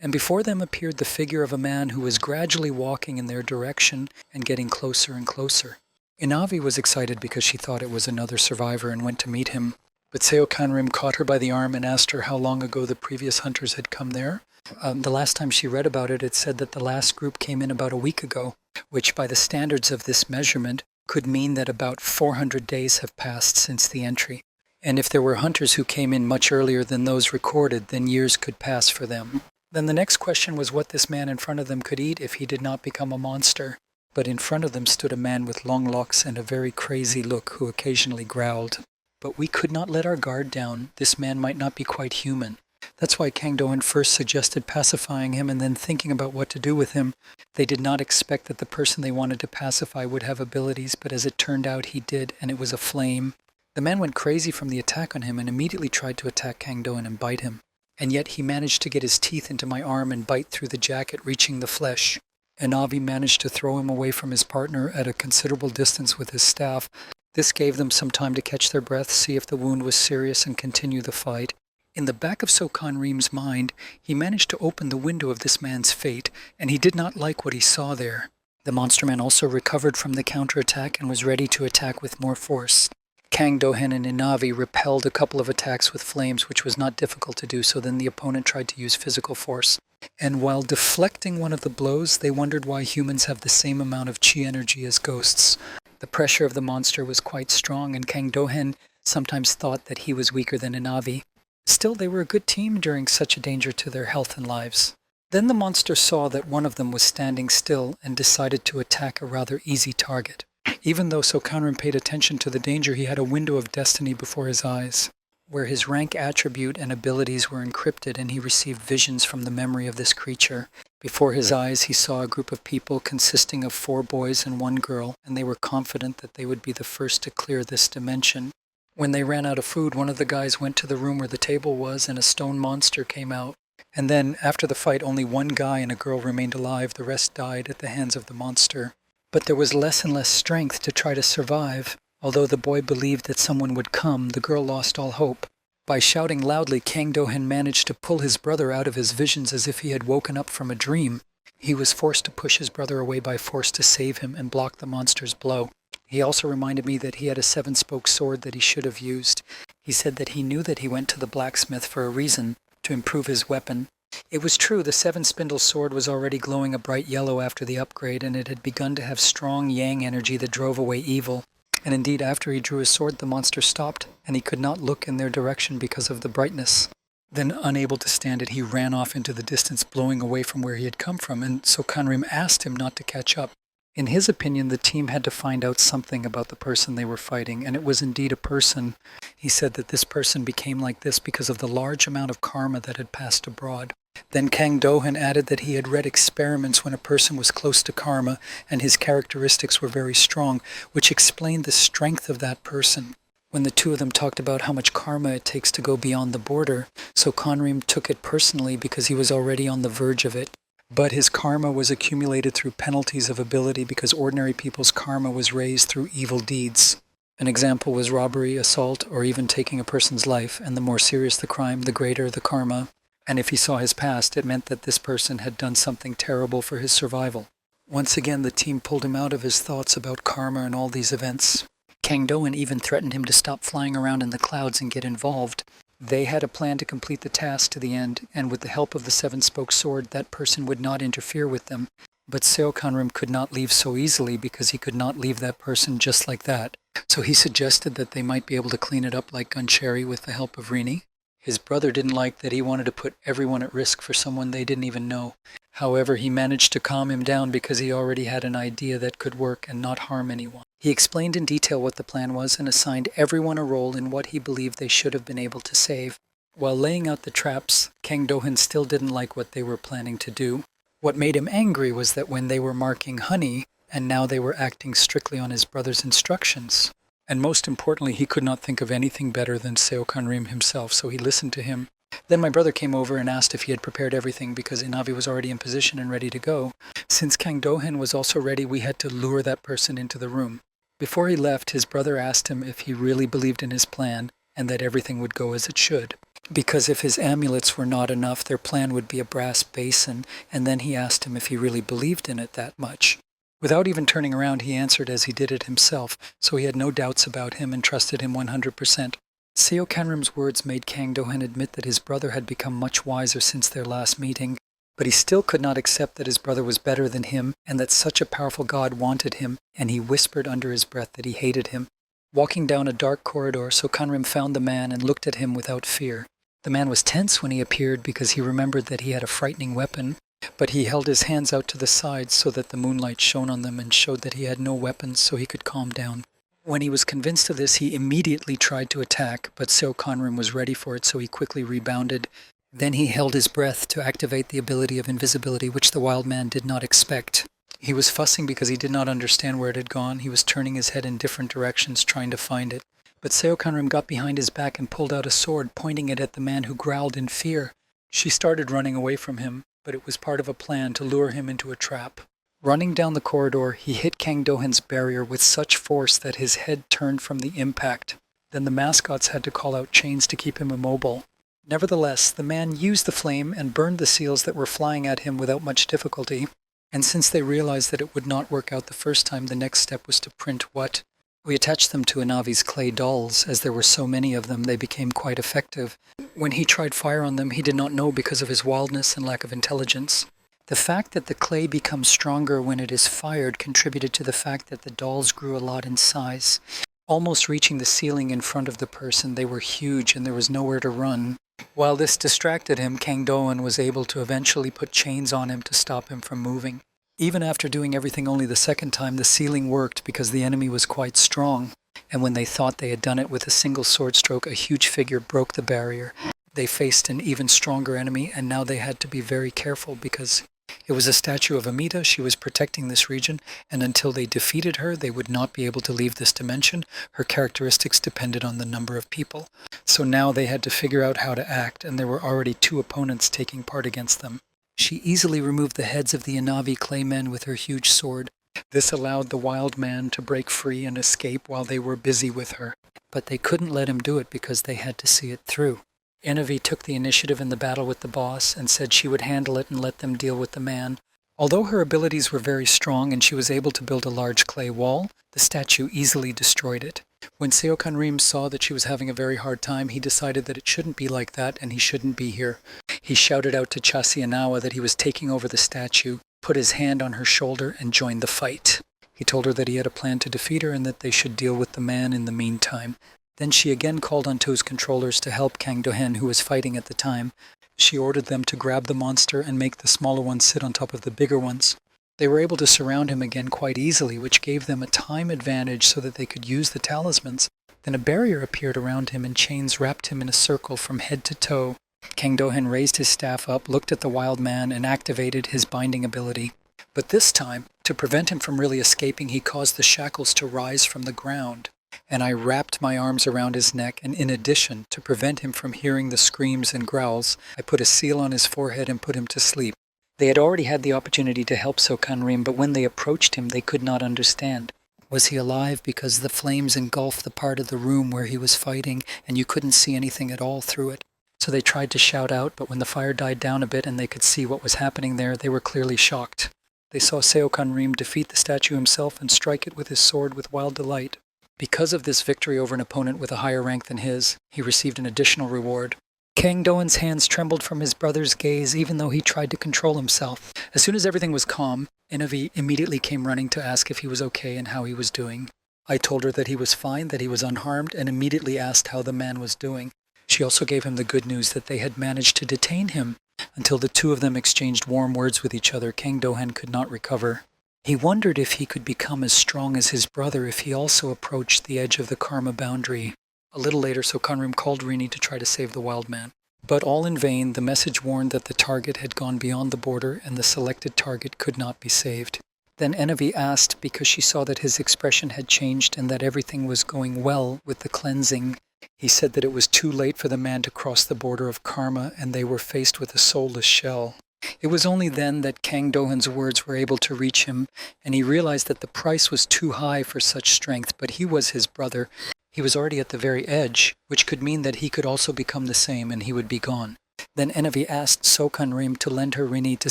And before them appeared the figure of a man who was gradually walking in their direction and getting closer and closer. Inavi was excited because she thought it was another survivor and went to meet him. But Seo Kanrim caught her by the arm and asked her how long ago the previous hunters had come there. The last time she read about it, it said that the last group came in about a week ago, which by the standards of this measurement could mean that about 400 days have passed since the entry. And if there were hunters who came in much earlier than those recorded, then years could pass for them. Then the next question was what this man in front of them could eat if he did not become a monster. But in front of them stood a man with long locks and a very crazy look who occasionally growled. But we could not let our guard down. This man might not be quite human. That's why Kang Do-hen first suggested pacifying him and then thinking about what to do with him. They did not expect that the person they wanted to pacify would have abilities, but as it turned out he did, and it was a flame. The man went crazy from the attack on him and immediately tried to attack Kang Do-hen and bite him. And yet he managed to get his teeth into my arm and bite through the jacket, reaching the flesh. Inavi managed to throw him away from his partner at a considerable distance with his staff. This gave them some time to catch their breath, see if the wound was serious, and continue the fight. In the back of Seo Kanrim's mind, he managed to open the window of this man's fate, and he did not like what he saw there. The monster man also recovered from the counterattack and was ready to attack with more force. Kang Do-hen and Inavi repelled a couple of attacks with flames, which was not difficult to do, so then the opponent tried to use physical force. And while deflecting one of the blows, they wondered why humans have the same amount of chi energy as ghosts. The pressure of the monster was quite strong, and Kang Do-hen sometimes thought that he was weaker than Inavi. Still, they were a good team during such a danger to their health and lives. Then the monster saw that one of them was standing still and decided to attack a rather easy target. Even though Seo Kanrim paid attention to the danger, he had a window of destiny before his eyes, where his rank attribute and abilities were encrypted, and he received visions from the memory of this creature. Before his eyes, he saw a group of people consisting of 4 boys and 1 girl, and they were confident that they would be the first to clear this dimension. When they ran out of food, one of the guys went to the room where the table was, and a stone monster came out. And then, after the fight, only 1 guy and a girl remained alive. The rest died at the hands of the monster. But there was less and less strength to try to survive. Although the boy believed that someone would come, the girl lost all hope. By shouting loudly, Kang Do-hen managed to pull his brother out of his visions as if he had woken up from a dream. He was forced to push his brother away by force to save him and block the monster's blow. He also reminded me that he had a 7-spoke sword that he should have used. He said that he knew that he went to the blacksmith for a reason, to improve his weapon. It was true, the 7-spindle sword was already glowing a bright yellow after the upgrade, and it had begun to have strong yang energy that drove away evil. And indeed, after he drew his sword, the monster stopped, and he could not look in their direction because of the brightness. Then, unable to stand it, he ran off into the distance, blowing away from where he had come from, and Seo Kanrim asked him not to catch up. In his opinion, the team had to find out something about the person they were fighting, and it was indeed a person. He said that this person became like this because of the large amount of karma that had passed abroad. Then Kang Do-hen added that he had read experiments when a person was close to karma, and his characteristics were very strong, which explained the strength of that person. When the two of them talked about how much karma it takes to go beyond the border, Seo Kanrim took it personally because he was already on the verge of it. But his karma was accumulated through penalties of ability because ordinary people's karma was raised through evil deeds. An example was robbery, assault, or even taking a person's life, and the more serious the crime, the greater the karma. And if he saw his past, it meant that this person had done something terrible for his survival. Once again, the team pulled him out of his thoughts about karma and all these events. Kang Do-hen even threatened him to stop flying around in the clouds and get involved. They had a plan to complete the task to the end, and with the help of the 7-spoke sword, that person would not interfere with them. But Seo Kanrim could not leave so easily because he could not leave that person just like that. So he suggested that they might be able to clean it up like Guncherry with the help of Rini. His brother didn't like that he wanted to put everyone at risk for someone they didn't even know. However, he managed to calm him down because he already had an idea that could work and not harm anyone. He explained in detail what the plan was and assigned everyone a role in what he believed they should have been able to save. While laying out the traps, Kang Do-hyun still didn't like what they were planning to do. What made him angry was that when they were marking honey, and now they were acting strictly on his brother's instructions. And most importantly, he could not think of anything better than Seo Kanrim himself, so he listened to him. Then my brother came over and asked if he had prepared everything because Inavi was already in position and ready to go. Since Kang Do-hyun was also ready, we had to lure that person into the room. Before he left, his brother asked him if he really believed in his plan and that everything would go as it should. Because if his amulets were not enough, their plan would be a brass basin, and then he asked him if he really believed in it that much. Without even turning around, he answered as he did it himself, so he had no doubts about him and trusted him 100%. Seo Kanrim's words made Kang Do-hyun admit that his brother had become much wiser since their last meeting, but he still could not accept that his brother was better than him and that such a powerful god wanted him, and he whispered under his breath that he hated him. Walking down a dark corridor, Seo Kanrim found the man and looked at him without fear. The man was tense when he appeared because he remembered that he had a frightening weapon, but he held his hands out to the sides so that the moonlight shone on them and showed that he had no weapons, so he could calm down. When he was convinced of this, he immediately tried to attack, but Seo Kanrim was ready for it, so he quickly rebounded. Then he held his breath to activate the ability of invisibility, which the wild man did not expect. He was fussing because he did not understand where it had gone. He was turning his head in different directions, trying to find it. But Seo Kanrim got behind his back and pulled out a sword, pointing it at the man who growled in fear. She started running away from him, but it was part of a plan to lure him into a trap. Running down the corridor, he hit Kang Do-hyun's barrier with such force that his head turned from the impact. Then the mascots had to call out chains to keep him immobile. Nevertheless, the man used the flame and burned the seals that were flying at him without much difficulty. And since they realized that it would not work out the first time, the next step was to print what? We attached them to Inavi's clay dolls. As there were so many of them, they became quite effective. When he tried fire on them, he did not know because of his wildness and lack of intelligence. The fact that the clay becomes stronger when it is fired contributed to the fact that the dolls grew a lot in size. Almost reaching the ceiling in front of the person, they were huge and there was nowhere to run. While this distracted him, Kang Do-hyun was able to eventually put chains on him to stop him from moving. Even after doing everything only the second time, the ceiling worked because the enemy was quite strong. And when they thought they had done it with a single sword stroke, a huge figure broke the barrier. They faced an even stronger enemy, and now they had to be very careful because it was a statue of Amida. She was protecting this region, and until they defeated her, they would not be able to leave this dimension. Her characteristics depended on the number of people. So now they had to figure out how to act, and there were already 2 opponents taking part against them. She easily removed the heads of the Inavi clay men with her huge sword. This allowed the wild man to break free and escape while they were busy with her. But they couldn't let him do it because they had to see it through. Inavi took the initiative in the battle with the boss and said she would handle it and let them deal with the man. Although her abilities were very strong and she was able to build a large clay wall, the statue easily destroyed it. When Seo Kanrim saw that she was having a very hard time, he decided that it shouldn't be like that and he shouldn't be here. He shouted out to Chasianawa that he was taking over the statue, put his hand on her shoulder, and joined the fight. He told her that he had a plan to defeat her and that they should deal with the man in the meantime. Then she again called on To's controllers to help Kang Do-hyun, who was fighting at the time. She ordered them to grab the monster and make the smaller ones sit on top of the bigger ones. They were able to surround him again quite easily, which gave them a time advantage so that they could use the talismans. Then a barrier appeared around him and chains wrapped him in a circle from head to toe. Kang Do-hyun raised his staff up, looked at the wild man, and activated his binding ability. But this time, to prevent him from really escaping, he caused the shackles to rise from the ground. And I wrapped my arms around his neck, and in addition, to prevent him from hearing the screams and growls, I put a seal on his forehead and put him to sleep. They had already had the opportunity to help Seo Kanrim, but when they approached him, they could not understand. Was he alive because the flames engulfed the part of the room where he was fighting, and you couldn't see anything at all through it? So they tried to shout out, but when the fire died down a bit and they could see what was happening there, they were clearly shocked. They saw Seo Kanrim defeat the statue himself and strike it with his sword with wild delight. Because of this victory over an opponent with a higher rank than his, he received an additional reward. Kang Do-hyun's hands trembled from his brother's gaze, even though he tried to control himself. As soon as everything was calm, Inavi immediately came running to ask if he was okay and how he was doing. I told her that he was fine, that he was unharmed, and immediately asked how the man was doing. She also gave him the good news that they had managed to detain him until the two of them exchanged warm words with each other. Kang Do-hen could not recover. He wondered if he could become as strong as his brother if he also approached the edge of the karma boundary. A little later, Sokanrim called Rini to try to save the wild man. But all in vain. The message warned that the target had gone beyond the border and the selected target could not be saved. Then Enevi asked, because she saw that his expression had changed and that everything was going well with the cleansing. He said that it was too late for the man to cross the border of karma and they were faced with a soulless shell. It was only then that Kang Do-hen's words were able to reach him, and he realized that the price was too high for such strength, but he was his brother. He was already at the very edge, which could mean that he could also become the same and he would be gone. Then Enevi asked Sokanrim to lend her Rini to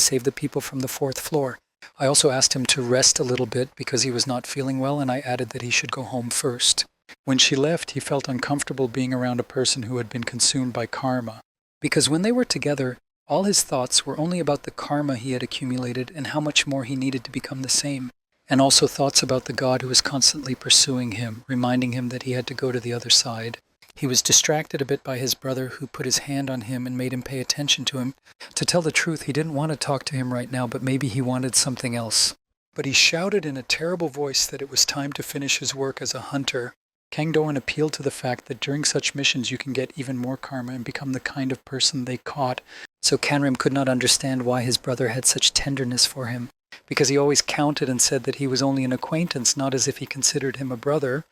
save the people from the 4th floor. I also asked him to rest a little bit because he was not feeling well, and I added that he should go home first. When she left, he felt uncomfortable being around a person who had been consumed by karma. Because when they were together, all his thoughts were only about the karma he had accumulated and how much more he needed to become the same, and also thoughts about the God who was constantly pursuing him, reminding him that he had to go to the other side. He was distracted a bit by his brother, who put his hand on him and made him pay attention to him. To tell the truth, he didn't want to talk to him right now, but maybe he wanted something else. But he shouted in a terrible voice that it was time to finish his work as a hunter. Kang Do-hen appealed to the fact that during such missions you can get even more karma and become the kind of person they caught. So Kanrim could not understand why his brother had such tenderness for him, because he always counted and said that he was only an acquaintance, not as if he considered him a brother.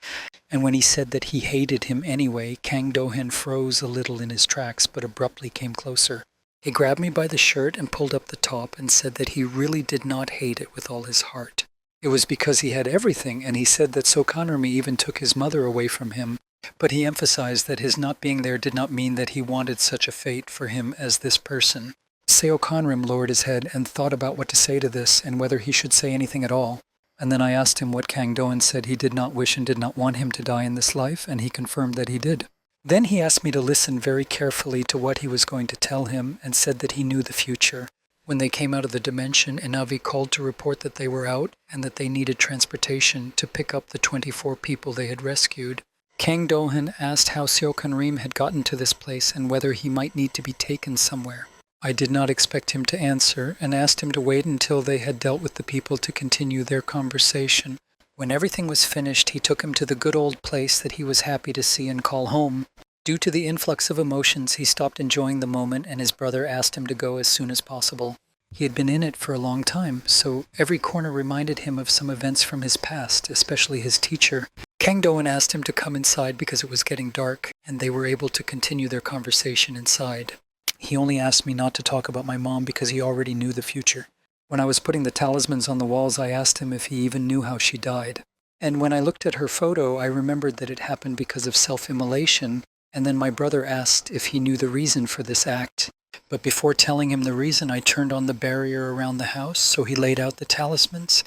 And when he said that he hated him anyway, Kang Do-hen froze a little in his tracks, but abruptly came closer. He grabbed me by the shirt and pulled up the top and said that he really did not hate it with all his heart. It was because he had everything, and he said that Sokanrim even took his mother away from him. But he emphasized that his not being there did not mean that he wanted such a fate for him as this person. Seokanrim lowered his head and thought about what to say to this and whether he should say anything at all. And then I asked him what Kang Do-hen said he did not wish and did not want him to die in this life, and he confirmed that he did. Then he asked me to listen very carefully to what he was going to tell him and said that he knew the future. When they came out of the dimension, Enavi called to report that they were out and that they needed transportation to pick up the 24 people they had rescued. Kang Do-hen asked how Seokanrim had gotten to this place and whether he might need to be taken somewhere. I did not expect him to answer and asked him to wait until they had dealt with the people to continue their conversation. When everything was finished, he took him to the good old place that he was happy to see and call home. Due to the influx of emotions, he stopped enjoying the moment and his brother asked him to go as soon as possible. He had been in it for a long time, so every corner reminded him of some events from his past, especially his teacher. Kang Do-hen asked him to come inside because it was getting dark, and they were able to continue their conversation inside. He only asked me not to talk about my mom because he already knew the future. When I was putting the talismans on the walls, I asked him if he even knew how she died. And when I looked at her photo, I remembered that it happened because of self-immolation, and then my brother asked if he knew the reason for this act. But before telling him the reason, I turned on the barrier around the house, so he laid out the talismans,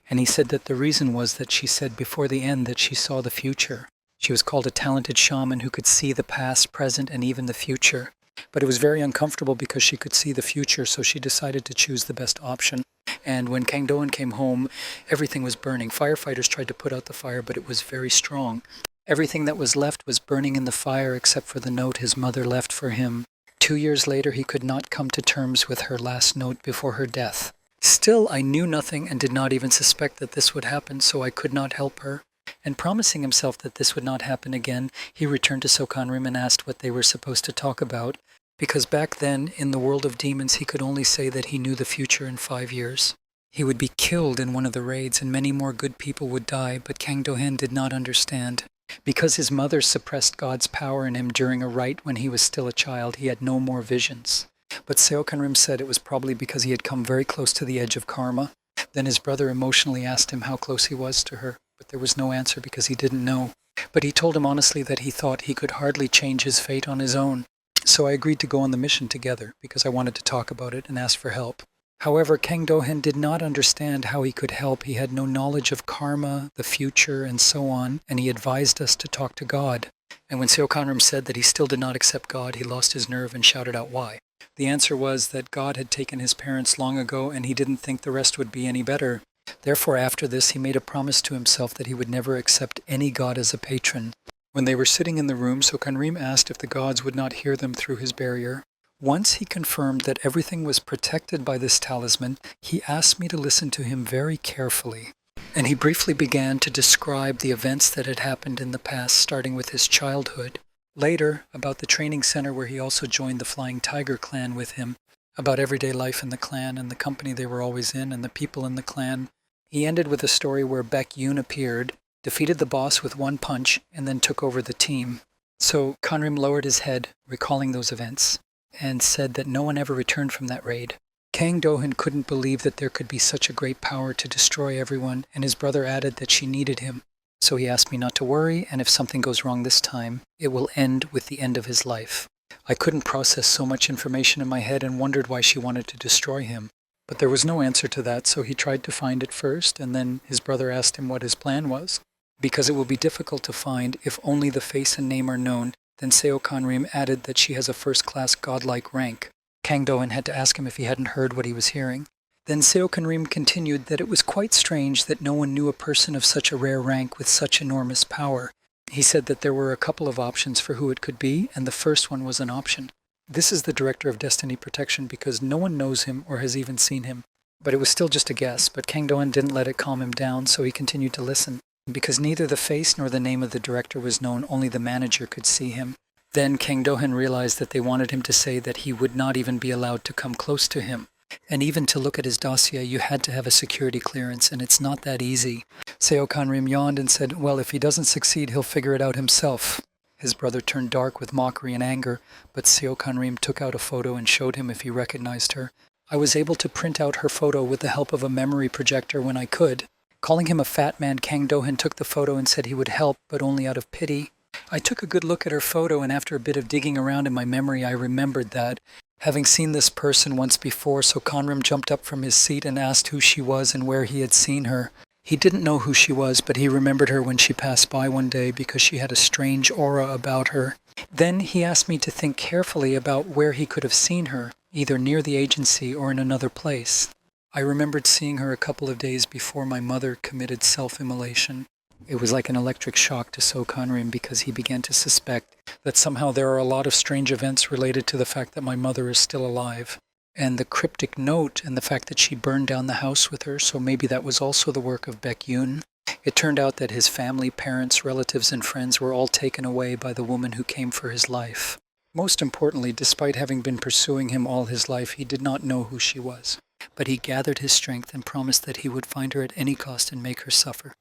and he said that the reason was that she said before the end that she saw the future. She was called a talented shaman who could see the past, present, and even the future. But it was very uncomfortable because she could see the future, so she decided to choose the best option. And when Kang Do-hen came home, everything was burning. Firefighters tried to put out the fire, but it was very strong. Everything that was left was burning in the fire except for the note his mother left for him. 2 years later, he could not come to terms with her last note before her death. Still, I knew nothing and did not even suspect that this would happen, so I could not help her. And promising himself that this would not happen again, he returned to Sokanrim and asked what they were supposed to talk about, because back then, in the world of demons, he could only say that he knew the future in 5 years. He would be killed in one of the raids and many more good people would die, but Kang Do-hen did not understand. Because his mother suppressed God's power in him during a rite when he was still a child, he had no more visions. But Seokanrim said it was probably because he had come very close to the edge of karma. Then his brother emotionally asked him how close he was to her, but there was no answer because he didn't know. But he told him honestly that he thought he could hardly change his fate on his own. So I agreed to go on the mission together because I wanted to talk about it and ask for help. However, Kang Do-hen did not understand how he could help. He had no knowledge of karma, the future, and so on, and he advised us to talk to God. And when Seokanrim said that he still did not accept God, he lost his nerve and shouted out why. The answer was that God had taken his parents long ago and he didn't think the rest would be any better. Therefore, after this, he made a promise to himself that he would never accept any god as a patron. When they were sitting in the room, Sokanrim asked if the gods would not hear them through his barrier. Once he confirmed that everything was protected by this talisman, he asked me to listen to him very carefully. And he briefly began to describe the events that had happened in the past, starting with his childhood. Later, about the training center where he also joined the Flying Tiger clan with him, about everyday life in the clan and the company they were always in and the people in the clan. He ended with a story where Baek Yoon appeared, defeated the boss with one punch, and then took over the team. So Kanrim lowered his head, recalling those events, and said that no one ever returned from that raid. Kang Do-hyun couldn't believe that there could be such a great power to destroy everyone, and his brother added that she needed him. So he asked me not to worry, and if something goes wrong this time, it will end with the end of his life. I couldn't process so much information in my head and wondered why she wanted to destroy him. But there was no answer to that, so he tried to find it first, and then his brother asked him what his plan was. Because it will be difficult to find if only the face and name are known, then Seo Kanrim added that she has a first-class godlike rank. Kang Do-hyun had to ask him if he hadn't heard what he was hearing. Then Seo Kanrim continued that it was quite strange that no one knew a person of such a rare rank with such enormous power. He said that there were a couple of options for who it could be, and the first one was an option. This is the Director of Destiny Protection because no one knows him or has even seen him. But it was still just a guess, but Kang Do-hyun didn't let it calm him down, so he continued to listen. Because neither the face nor the name of the director was known, only the manager could see him. Then Kang Do-hyun realized that they wanted him to say that he would not even be allowed to come close to him. And even to look at his dossier, you had to have a security clearance, and it's not that easy. Seo Kanrim yawned and said, well, if he doesn't succeed, he'll figure it out himself. His brother turned dark with mockery and anger, but Seo Kanrim took out a photo and showed him if he recognized her. I was able to print out her photo with the help of a memory projector when I could. Calling him a fat man, Kang Do-hyun took the photo and said he would help, but only out of pity. I took a good look at her photo, and after a bit of digging around in my memory, I remembered that, having seen this person once before, so Kanrim jumped up from his seat and asked who she was and where he had seen her. He didn't know who she was, but he remembered her when she passed by one day because she had a strange aura about her. Then he asked me to think carefully about where he could have seen her, either near the agency or in another place. I remembered seeing her a couple of days before my mother committed self-immolation. It was like an electric shock to Seo Kanrim because he began to suspect that somehow there are a lot of strange events related to the fact that my mother is still alive. And the cryptic note and the fact that she burned down the house with her, so maybe that was also the work of Baek Yoon. It turned out that his family, parents, relatives, and friends were all taken away by the woman who came for his life. Most importantly, despite having been pursuing him all his life, he did not know who she was. But he gathered his strength and promised that he would find her at any cost and make her suffer.